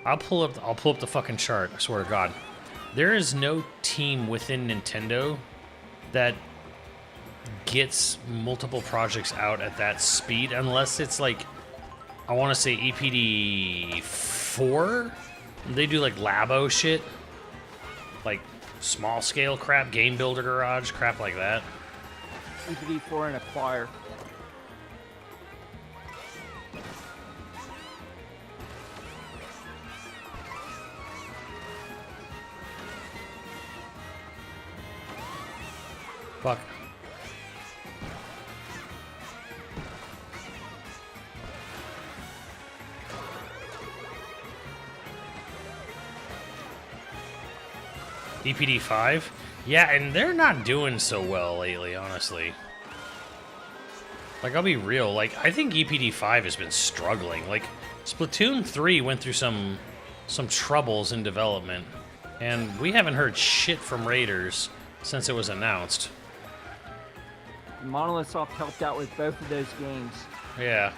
I'll pull up the fucking chart, I swear to God. There is no team within Nintendo that gets multiple projects out at that speed, unless it's like, I want to say EPD 4. They do like Labo shit, like small scale crap, Game Builder Garage crap like that. EPD4 and Acquire. Fuck. EPD 5? Yeah, and they're not doing so well lately, honestly. Like, I'll be real, like, I think EPD 5 has been struggling. Like, Splatoon 3 went through some troubles in development, and we haven't heard shit from Raiders since it was announced. Monolithsoft helped out with both of those games. Yeah.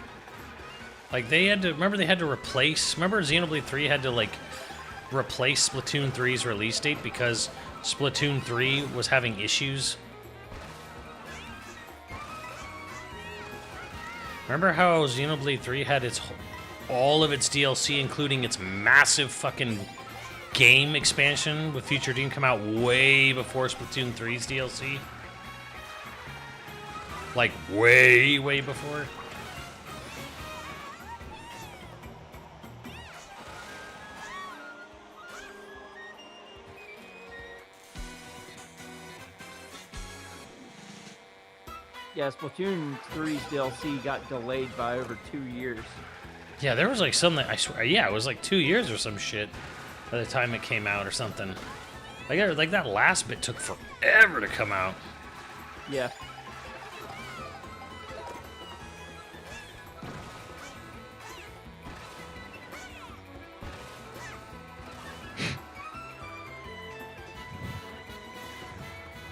Like, they had to... Remember replace... Remember Xenoblade 3 had to, like, replace Splatoon 3's release date because Splatoon 3 was having issues? Remember how Xenoblade 3 had all of its DLC, including its massive fucking game expansion with Future Dream, come out way before Splatoon 3's DLC? Like, way, way before? Yeah, Splatoon 3's DLC got delayed by over 2 years. Yeah, there was like something. I swear. Yeah, it was like 2 years or some shit by the time it came out or something. Like that last bit took forever to come out. Yeah.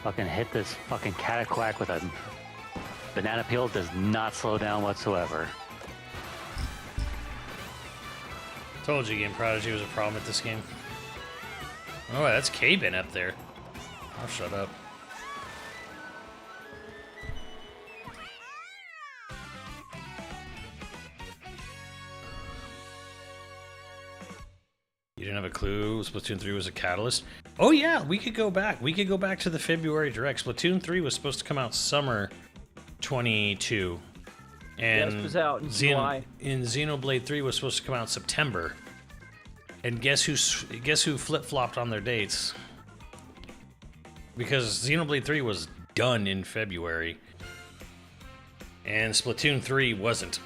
Fucking hit this fucking cataquack with a banana peel. Does not slow down whatsoever. Told you, Game Prodigy was a problem with this game. Oh, that's K-Ben up there. I'll shut up. You didn't have a clue Splatoon 3 was a catalyst? Oh yeah, we could go back. We could go back to the February Direct. Splatoon 3 was supposed to come out summer 22. And Yes, was out in July. Xenoblade 3 was supposed to come out September. And guess who flip-flopped on their dates? Because Xenoblade 3 was done in February. And Splatoon 3 wasn't.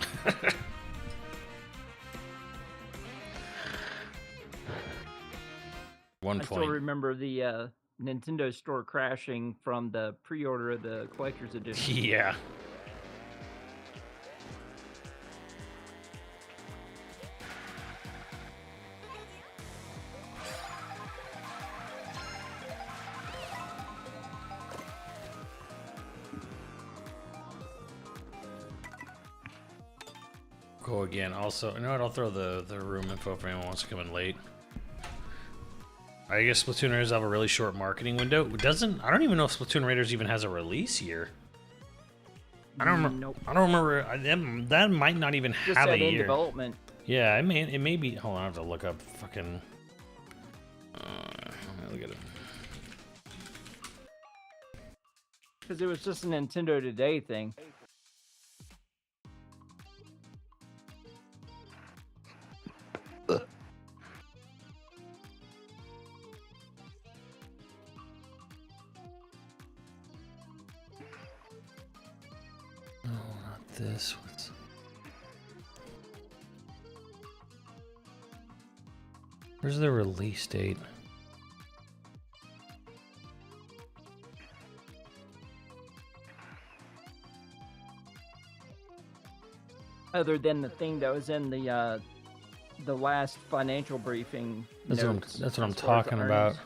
I still remember the Nintendo store crashing from the pre-order of the collector's edition. Yeah. Go again. Also, you know what? I'll throw the room info if anyone wants to come in late. I guess Splatoon Raiders have a really short marketing window. I don't even know if Splatoon Raiders even has a release year. I don't remember. Nope. I don't remember. That might not even Just have a said in year. development. Yeah, it may be. Hold on, I have to look up fucking. Let me look at it. Because it was just a Nintendo Today thing. No, not this. Where's the release date? Other than the thing that was in the last financial briefing. That's notes what I'm as far as the talking about. earnings.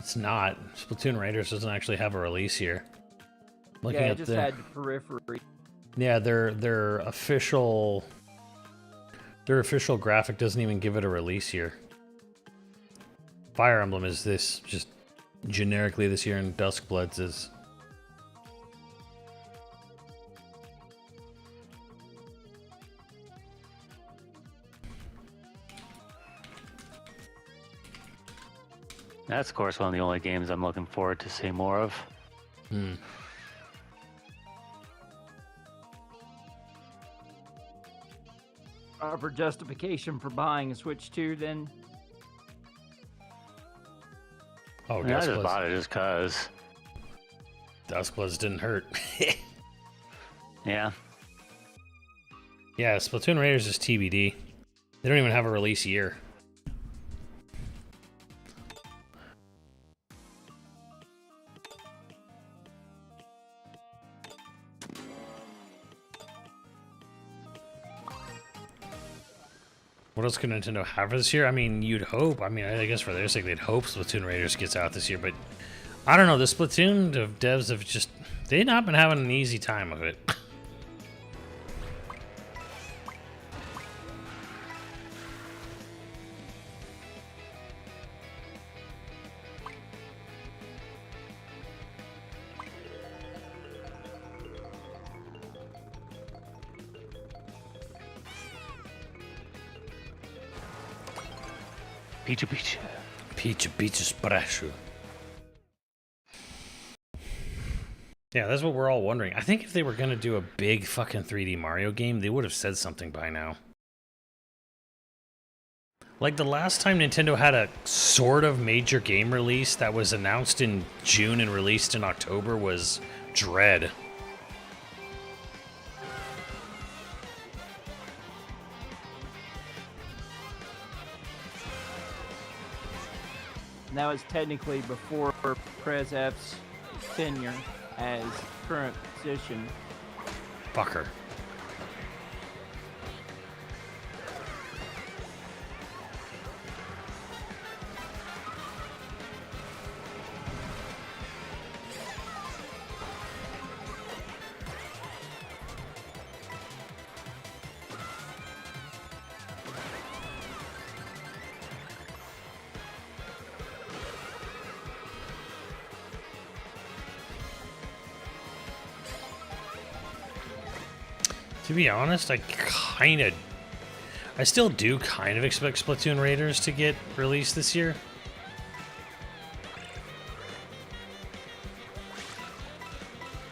It's not. Splatoon Raiders doesn't actually have a release year. Looking Yeah, it at just had periphery. yeah, their official graphic doesn't even give it a release year. Fire Emblem is this just generically this year, and Duskbloods is. That's, of course, one of the only games I'm looking forward to see more of. Hmm. Proper justification for buying a Switch 2, then. Oh, I just Duskbloods. bought it just cause. Duskbloods didn't hurt. Yeah. Yeah, Splatoon Raiders is TBD. They don't even have a release year. What else could Nintendo have for this year? I mean, you'd hope. I mean, I guess for their sake, they'd hope Splatoon Raiders gets out this year. But I don't know. The Splatoon devs have just... They've not been having an easy time of it. Pichu Pichu. Pichu Pichu Sprashu. Yeah, that's what we're all wondering. I think if they were going to do a big fucking 3D Mario game, they would have said something by now. Like the last time Nintendo had a sort of major game release that was announced in June and released in October was Dread. And that was technically before Prez F's tenure as current position. Fucker. To be honest, I still do kind of expect Splatoon Raiders to get released this year.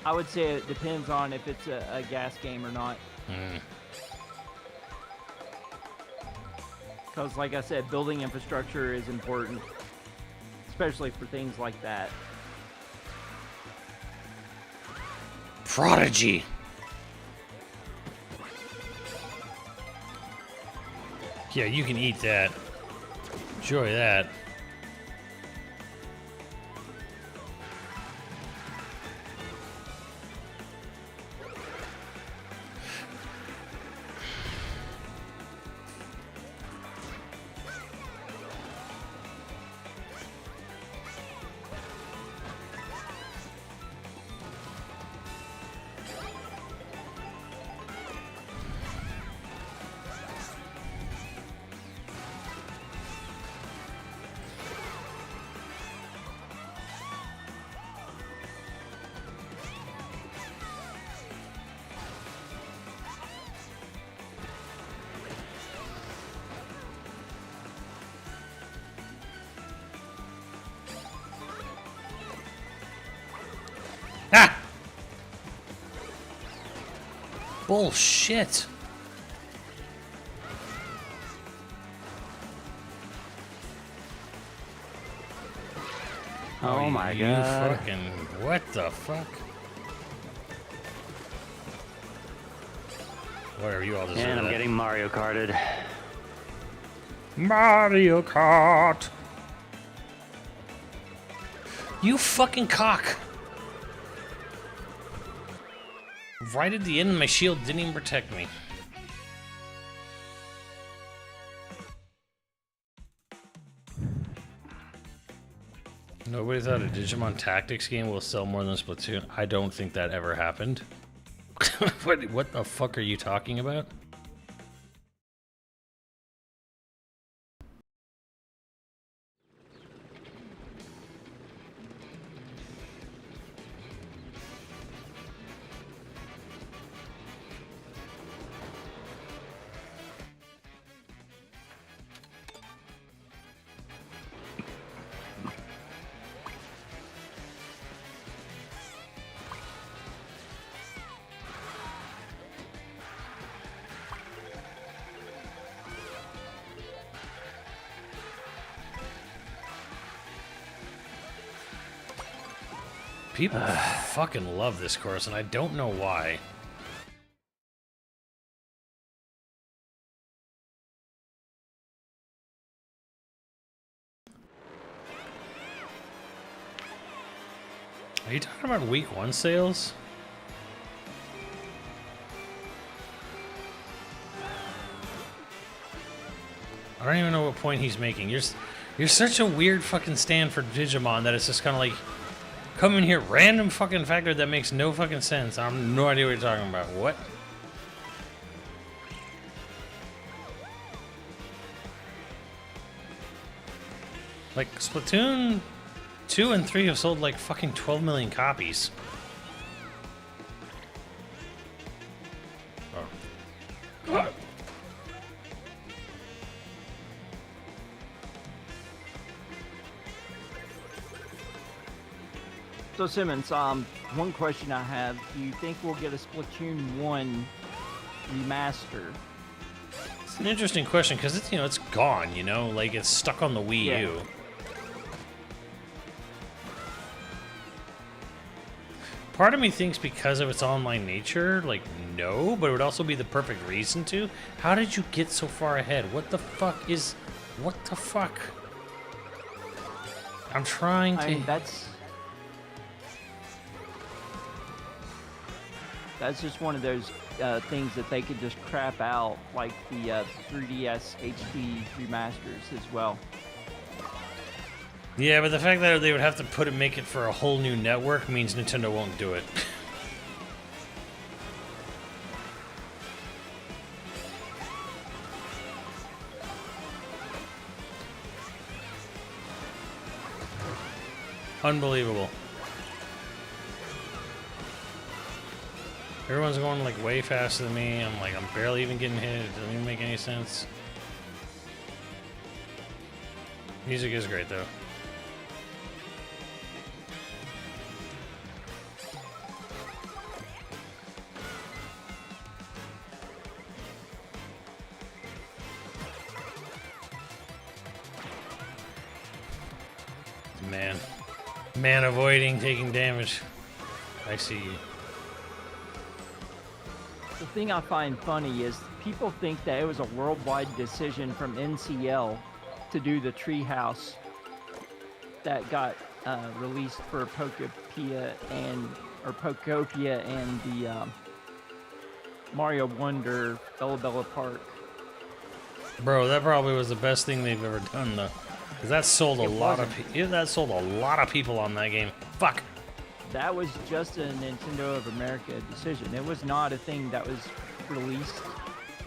I would say it depends on if it's a gas game or not. Because, like I said, building infrastructure is important, especially for things like that. Prodigy. Yeah, you can eat that. Enjoy that. Ah! Bullshit. Oh my you god. Fucking what the fuck? Whatever, you all deserve And I'm that. getting Mario Karted. Mario Kart. You fucking cock. Right at the end, my shield didn't even protect me. Nobody thought a Digimon Tactics game will sell more than Splatoon. I don't think that ever happened. What the fuck are you talking about? People fucking love this course, and I don't know why. Are you talking about week 1 sales? I don't even know what point he's making. You're such a weird fucking stand for Digimon that it's just kind of like, come in here, random fucking factor that makes no fucking sense. I have no idea what you're talking about. What? Like, Splatoon 2 and 3 have sold like fucking 12 million copies. Oh. So Simmons, one question I have: do you think we'll get a Splatoon 1 remaster? It's an interesting question because it's it's gone. Like it's stuck on the Wii Yeah. U. Part of me thinks because of its online nature, like no, but it would also be the perfect reason to. How did you get so far ahead? What the fuck? I'm trying to. I mean, that's just one of those things that they could just crap out, like the 3DS HD remasters as well. Yeah, but the fact that they would have to make it for a whole new network means Nintendo won't do it. Unbelievable. Everyone's going like way faster than me. I'm barely even getting hit. It doesn't even make any sense. Music is great though. Man avoiding taking damage. I see you. The thing I find funny is people think that it was a worldwide decision from NCL to do the Treehouse that got released for Pokopia and the Mario Wonder Bella Park. Bro, that probably was the best thing they've ever done though. Cause that sold a lot of people on that game. Fuck. That was just a Nintendo of America decision. It was not a thing that was released.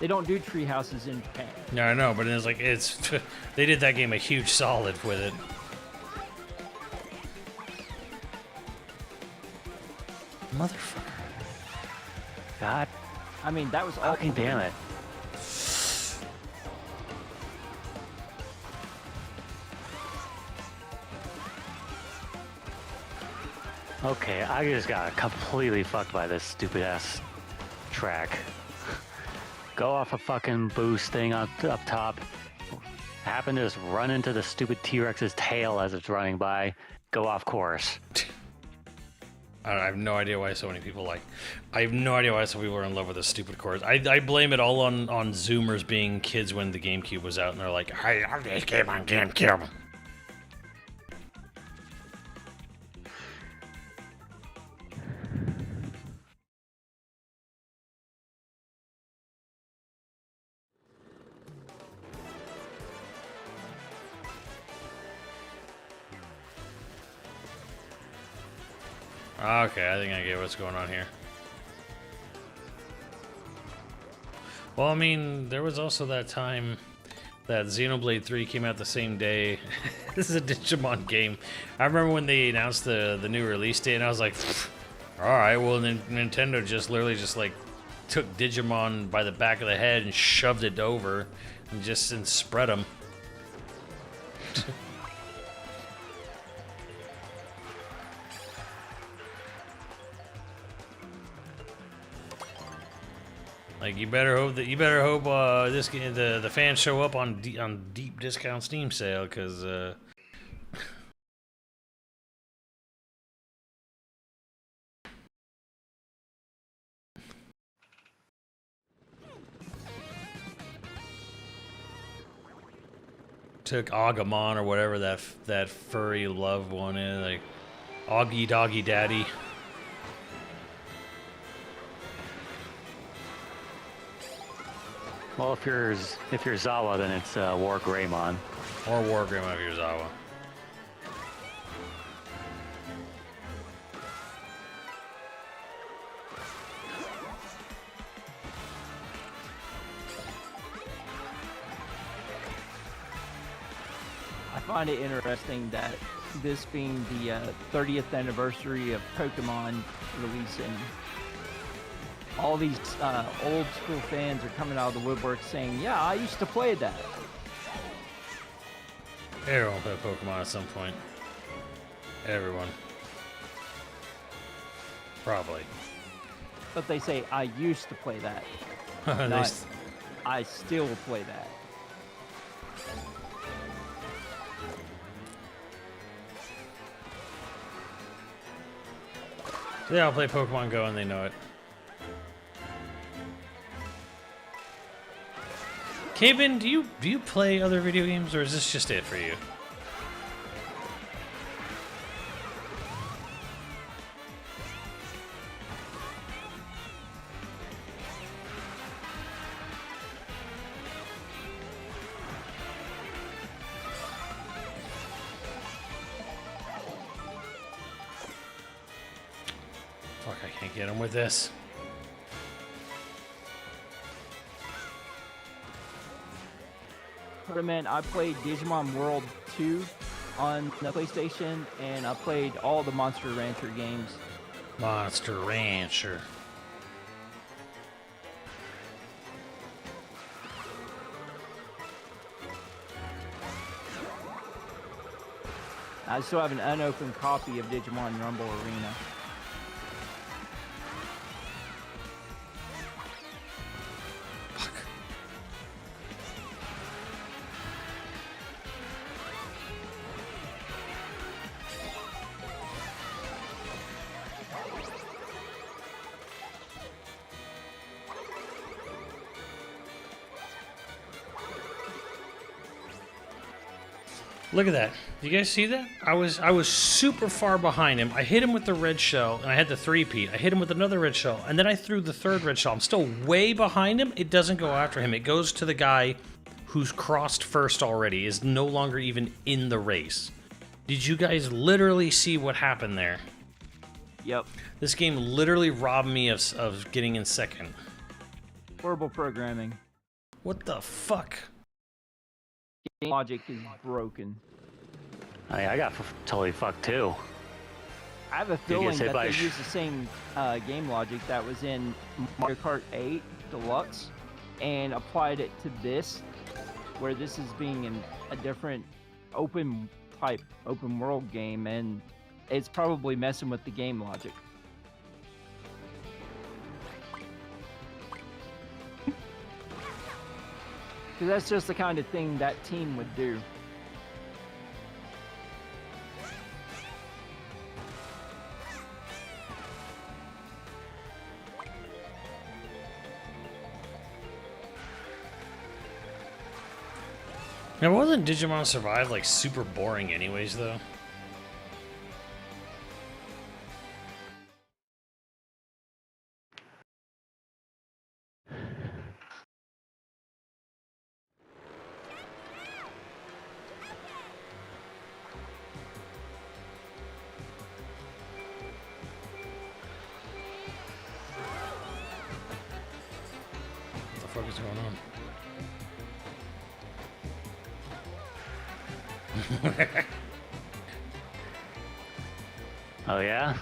They don't do treehouses in Japan. No, I know, but they did that game a huge solid with it. Motherfucker. God I mean, that was all. fucking damn it. Okay, I just got completely fucked by this stupid ass track. Go off a fucking boost thing up top. Happen to just run into the stupid T-Rex's tail as it's running by. Go off course. I have no idea why so many people I have no idea why so people are in love with this stupid course. I blame it all on Zoomers being kids when the GameCube was out, and they're like, "Hey, I have this game on GameCube." Okay, I think I get what's going on here. Well, I mean, there was also that time that Xenoblade 3 came out the same day. This is a Digimon game. I remember when they announced the new release date, and I was like, alright, well, Nintendo just literally took Digimon by the back of the head and shoved it over and spread them. Like you better hope the fans show up on deep discount Steam sale, because took Agumon or whatever that furry love one is, like Augie Doggy Daddy. Well, if you're Zawa, then it's War Greymon. Or War Greymon if you're Zawa. I find it interesting that this being the 30th anniversary of Pokemon releasing, all these old school fans are coming out of the woodwork saying, yeah, I used to play that. Everyone played Pokemon at some point. Everyone. Probably. But they say I used to play that. They Not, s- I still play that. They all play Pokemon Go and they know it. Caven, do you play other video games, or is this just it for you? Fuck, I can't get him with this. Tournament, I played Digimon World 2 on the PlayStation, and I played all the Monster Rancher games. Monster Rancher. I still have an unopened copy of Digimon Rumble Arena. Look at that. You guys see that? I was super far behind him. I hit him with the red shell, and I had the three-peat. I hit him with another red shell, and then I threw the third red shell. I'm still way behind him. It doesn't go after him. It goes to the guy who's crossed first already, is no longer even in the race. Did you guys literally see what happened there? Yep. This game literally robbed me of getting in second. Horrible programming. What the fuck? Game logic is broken. I got totally fucked too. I have a you get feeling hit that by they a sh- use the same game logic that was in Mario Kart 8 Deluxe and applied it to this, where this is being a different open world game, and it's probably messing with the game logic. Because that's just the kind of thing that team would do. Now, wasn't Digimon Survive like super boring anyways, though? What the fuck is going on? Oh yeah?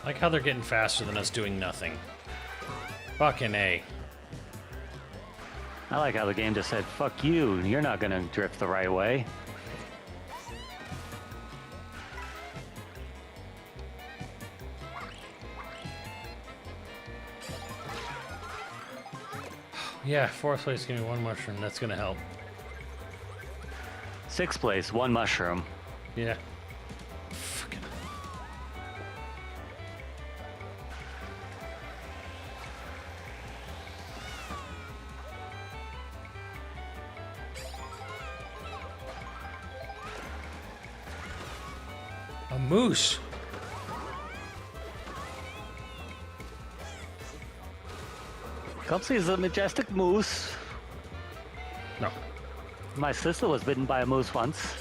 I like how they're getting faster than us doing nothing. Fucking A. I like how the game just said, fuck you, you're not gonna drift the right way. Yeah, fourth place, give me one mushroom. That's gonna help. Sixth place, one mushroom. Yeah. Fucking. A moose. Come see the majestic moose. No. My sister was bitten by a moose once.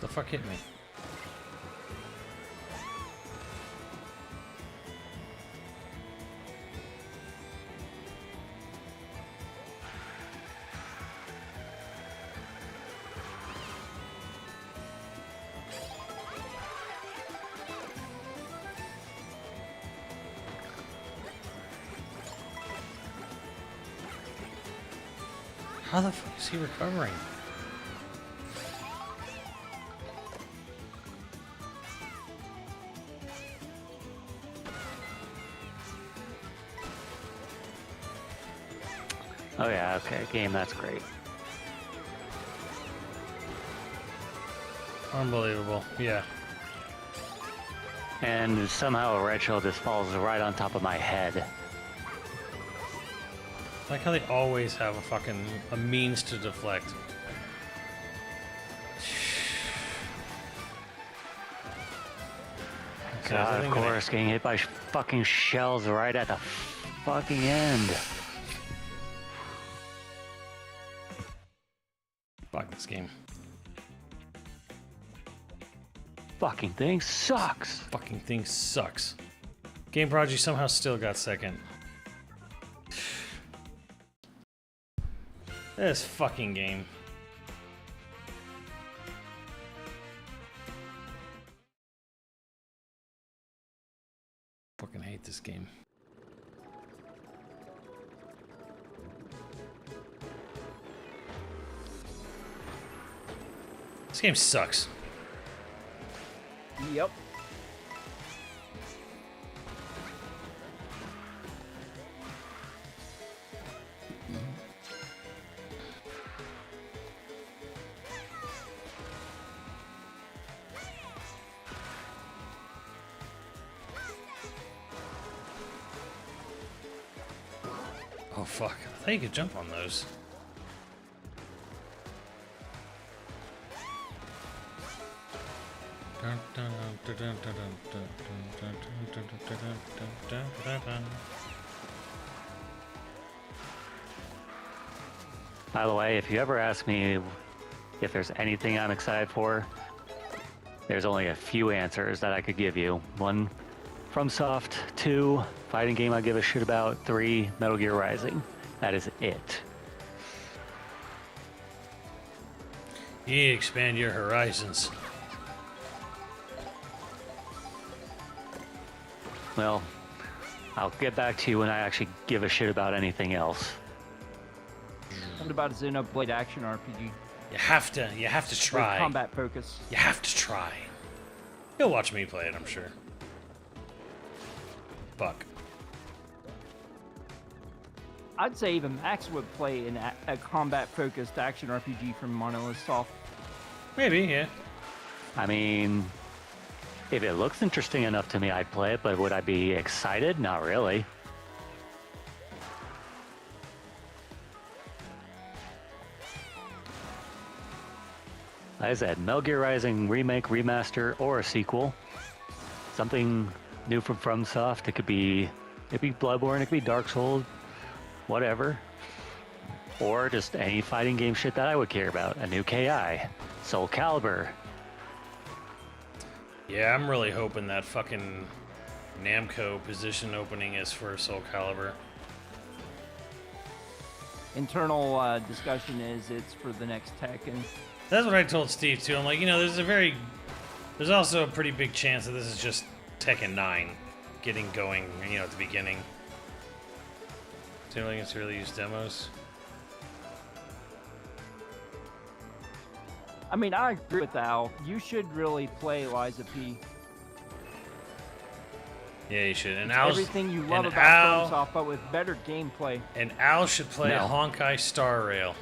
The fuck hit me? How the fuck is he recovering? Oh yeah, okay, game, that's great. Unbelievable. Yeah. And somehow a red shell just falls right on top of my head. I like how they always have a means to deflect. Okay, God, of course, getting hit by fucking shells right at the fucking end. Fuck this game. Fucking thing sucks. Fucking thing sucks. Game Prodigy somehow still got second. This fucking game. Fucking hate this game. This game sucks. Yep. Oh fuck. I thought you could jump on those. By the way, if you ever ask me if there's anything I'm excited for, there's only a few answers that I could give you. 1, FromSoft. 2, fighting game I give a shit about. 3, Metal Gear Rising. That is it. You need to expand your horizons. Well, I'll get back to you when I actually give a shit about anything else. What about a Xenoblade action RPG? You have to With try. combat focus. You have to try. You'll watch me play it, I'm sure. Fuck. I'd say even Max would play a combat-focused action RPG from Monolithsoft. Maybe, yeah. I mean, if it looks interesting enough to me, I'd play it, but would I be excited? Not really. Like I said, Metal Gear Rising remake, remaster, or a sequel. Something new from FromSoft. It could be Bloodborne, it could be Dark Souls, whatever. Or just any fighting game shit that I would care about. A new KI, Soul Calibur. Yeah, I'm really hoping that fucking Namco position opening is for Soul Calibur. Internal discussion is it's for the next Tekken. That's what I told Steve too. I'm like, there's also a pretty big chance that this is just Tekken 9 getting going, at the beginning. Seems like it's really used demos. I mean, I agree with Al. You should really play Liza P. Yeah, you should. And It's Al's, everything you love and about FromSoft, but with better gameplay. And Al should play No. Honkai Star Rail.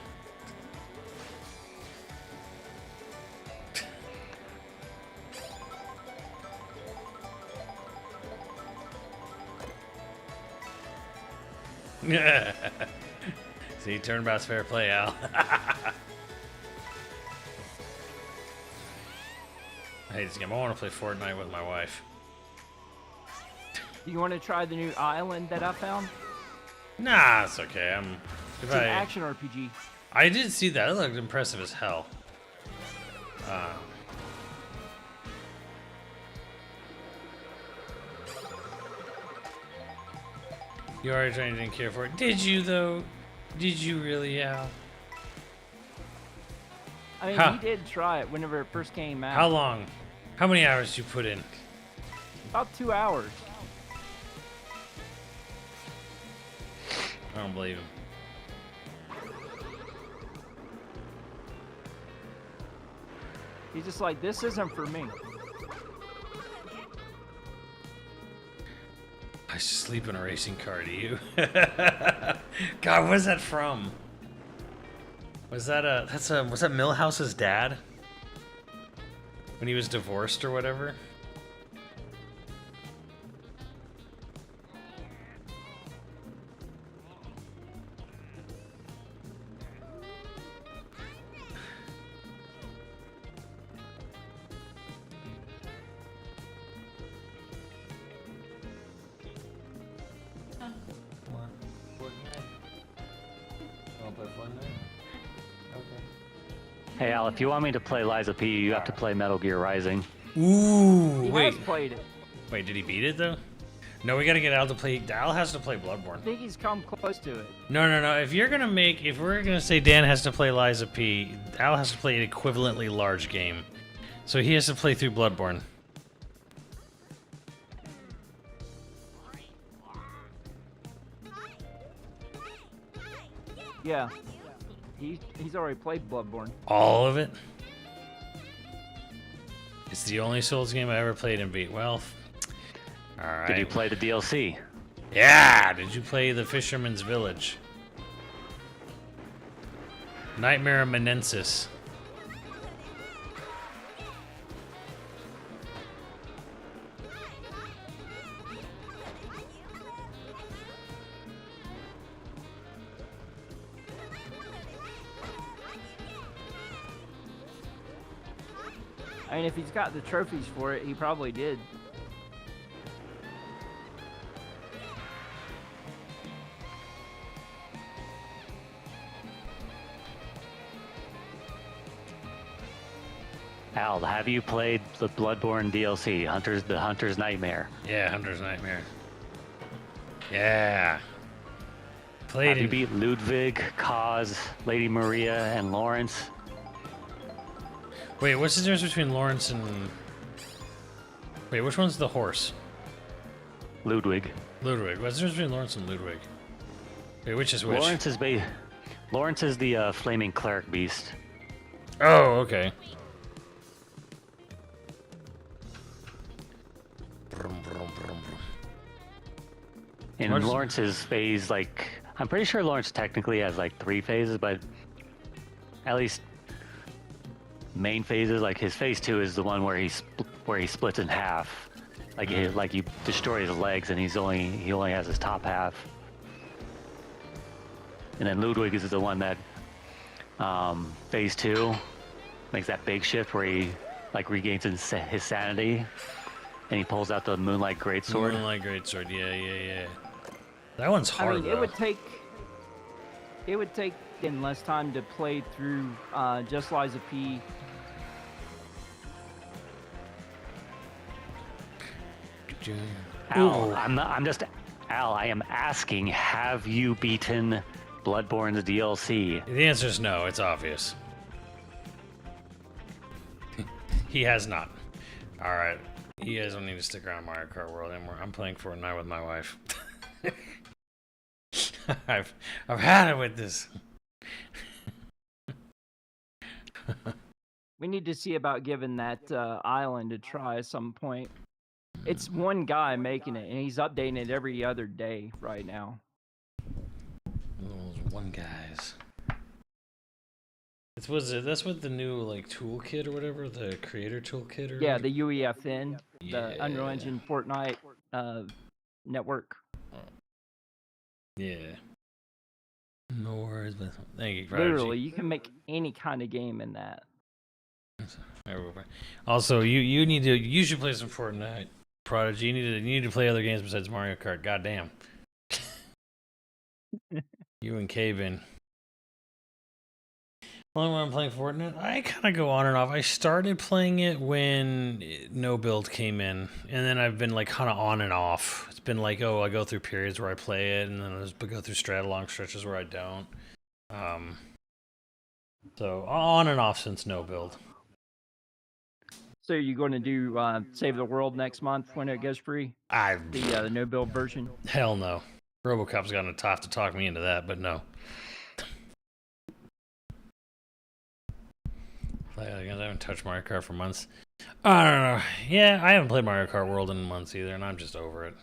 See, turnabout's fair play, Al. I hate this game. I want to play Fortnite with my wife. Do you want to try the new island that I found? Nah, it's okay. It's an action RPG. I did see that. It looked impressive as hell. You already tried and didn't care for it. Did you, though? Did you really, Al? I mean, Huh. we did try it whenever it first came out. How long? How many hours did you put in? About 2 hours. I don't believe him. He's just like, this isn't for me. I should sleep in a racing car, do you? God, where's that from? Was that was that Millhouse's dad? When he was divorced or whatever? Hey Al, if you want me to play Liza P, you have to play Metal Gear Rising. Ooh, He wait. has played it. Wait, did he beat it though? No, we gotta get Al to play. Al has to play Bloodborne. I think he's come close to it. No. If we're gonna say Dan has to play Liza P, Al has to play an equivalently large game. So he has to play through Bloodborne. Yeah. He's already played Bloodborne. All of it? It's the only Souls game I ever played and beat. Well, alright. Did you play the DLC? Yeah! Did you play The Fisherman's Village? Nightmare of Menensis. I mean, if he's got the trophies for it, he probably did. Al, have you played the Bloodborne DLC, the Hunter's Nightmare? Yeah, Hunter's Nightmare. Yeah. Played Have you it. beat Ludwig, Kaz, Lady Maria, and Lawrence? Wait, what's the difference between Lawrence and... Wait, which one's the horse? Ludwig. Ludwig. What's the difference between Lawrence and Ludwig? Wait, which is which? Lawrence is the flaming cleric beast. Oh, okay. In What's- Lawrence's phase, like, I'm pretty sure Lawrence technically has like 3 phases, but at least main phases, like his phase 2 is the one where he splits in half, like you destroy his legs and he only has his top half. And then Ludwig is the one that phase 2 makes that big shift where he like regains his sanity and he pulls out the Moonlight Greatsword. Moonlight Greatsword, yeah. That one's hard, I mean, though. it would take him less time to play through just Liza P. Al, Ooh. Al, I am asking, have you beaten Bloodborne's DLC? The answer is no, it's obvious. He has not. Alright. You guys don't need to stick around Mario Kart World anymore. I'm playing Fortnite with my wife. I've had it with this. We need to see about giving that island a try at some point. It's one guy making it, and he's updating it every other day right now. Those one guys. That's what the new like toolkit or whatever, the creator toolkit or Yeah, the UEFN, the Yeah. Unreal Engine Fortnite network. Yeah. No worries, but thank you, Literally, you can make any kind of game in that. Also, you should play some Fortnite, Prodigy. You need to play other games besides Mario Kart. Goddamn. You and Cave-In. Well, when I'm playing Fortnite, I kind of go on and off. I started playing it when No Build came in, and then I've been like kind of on and off. It's been like, I go through periods where I play it, and then I just go through long stretches where I don't. So on and off since No Build. So you're going to do Save the World next month when it goes free? The no build version? Hell no. RoboCop's got enough to talk me into that, but no. I haven't touched Mario Kart for months. I don't know. Yeah, I haven't played Mario Kart World in months either, and I'm just over it.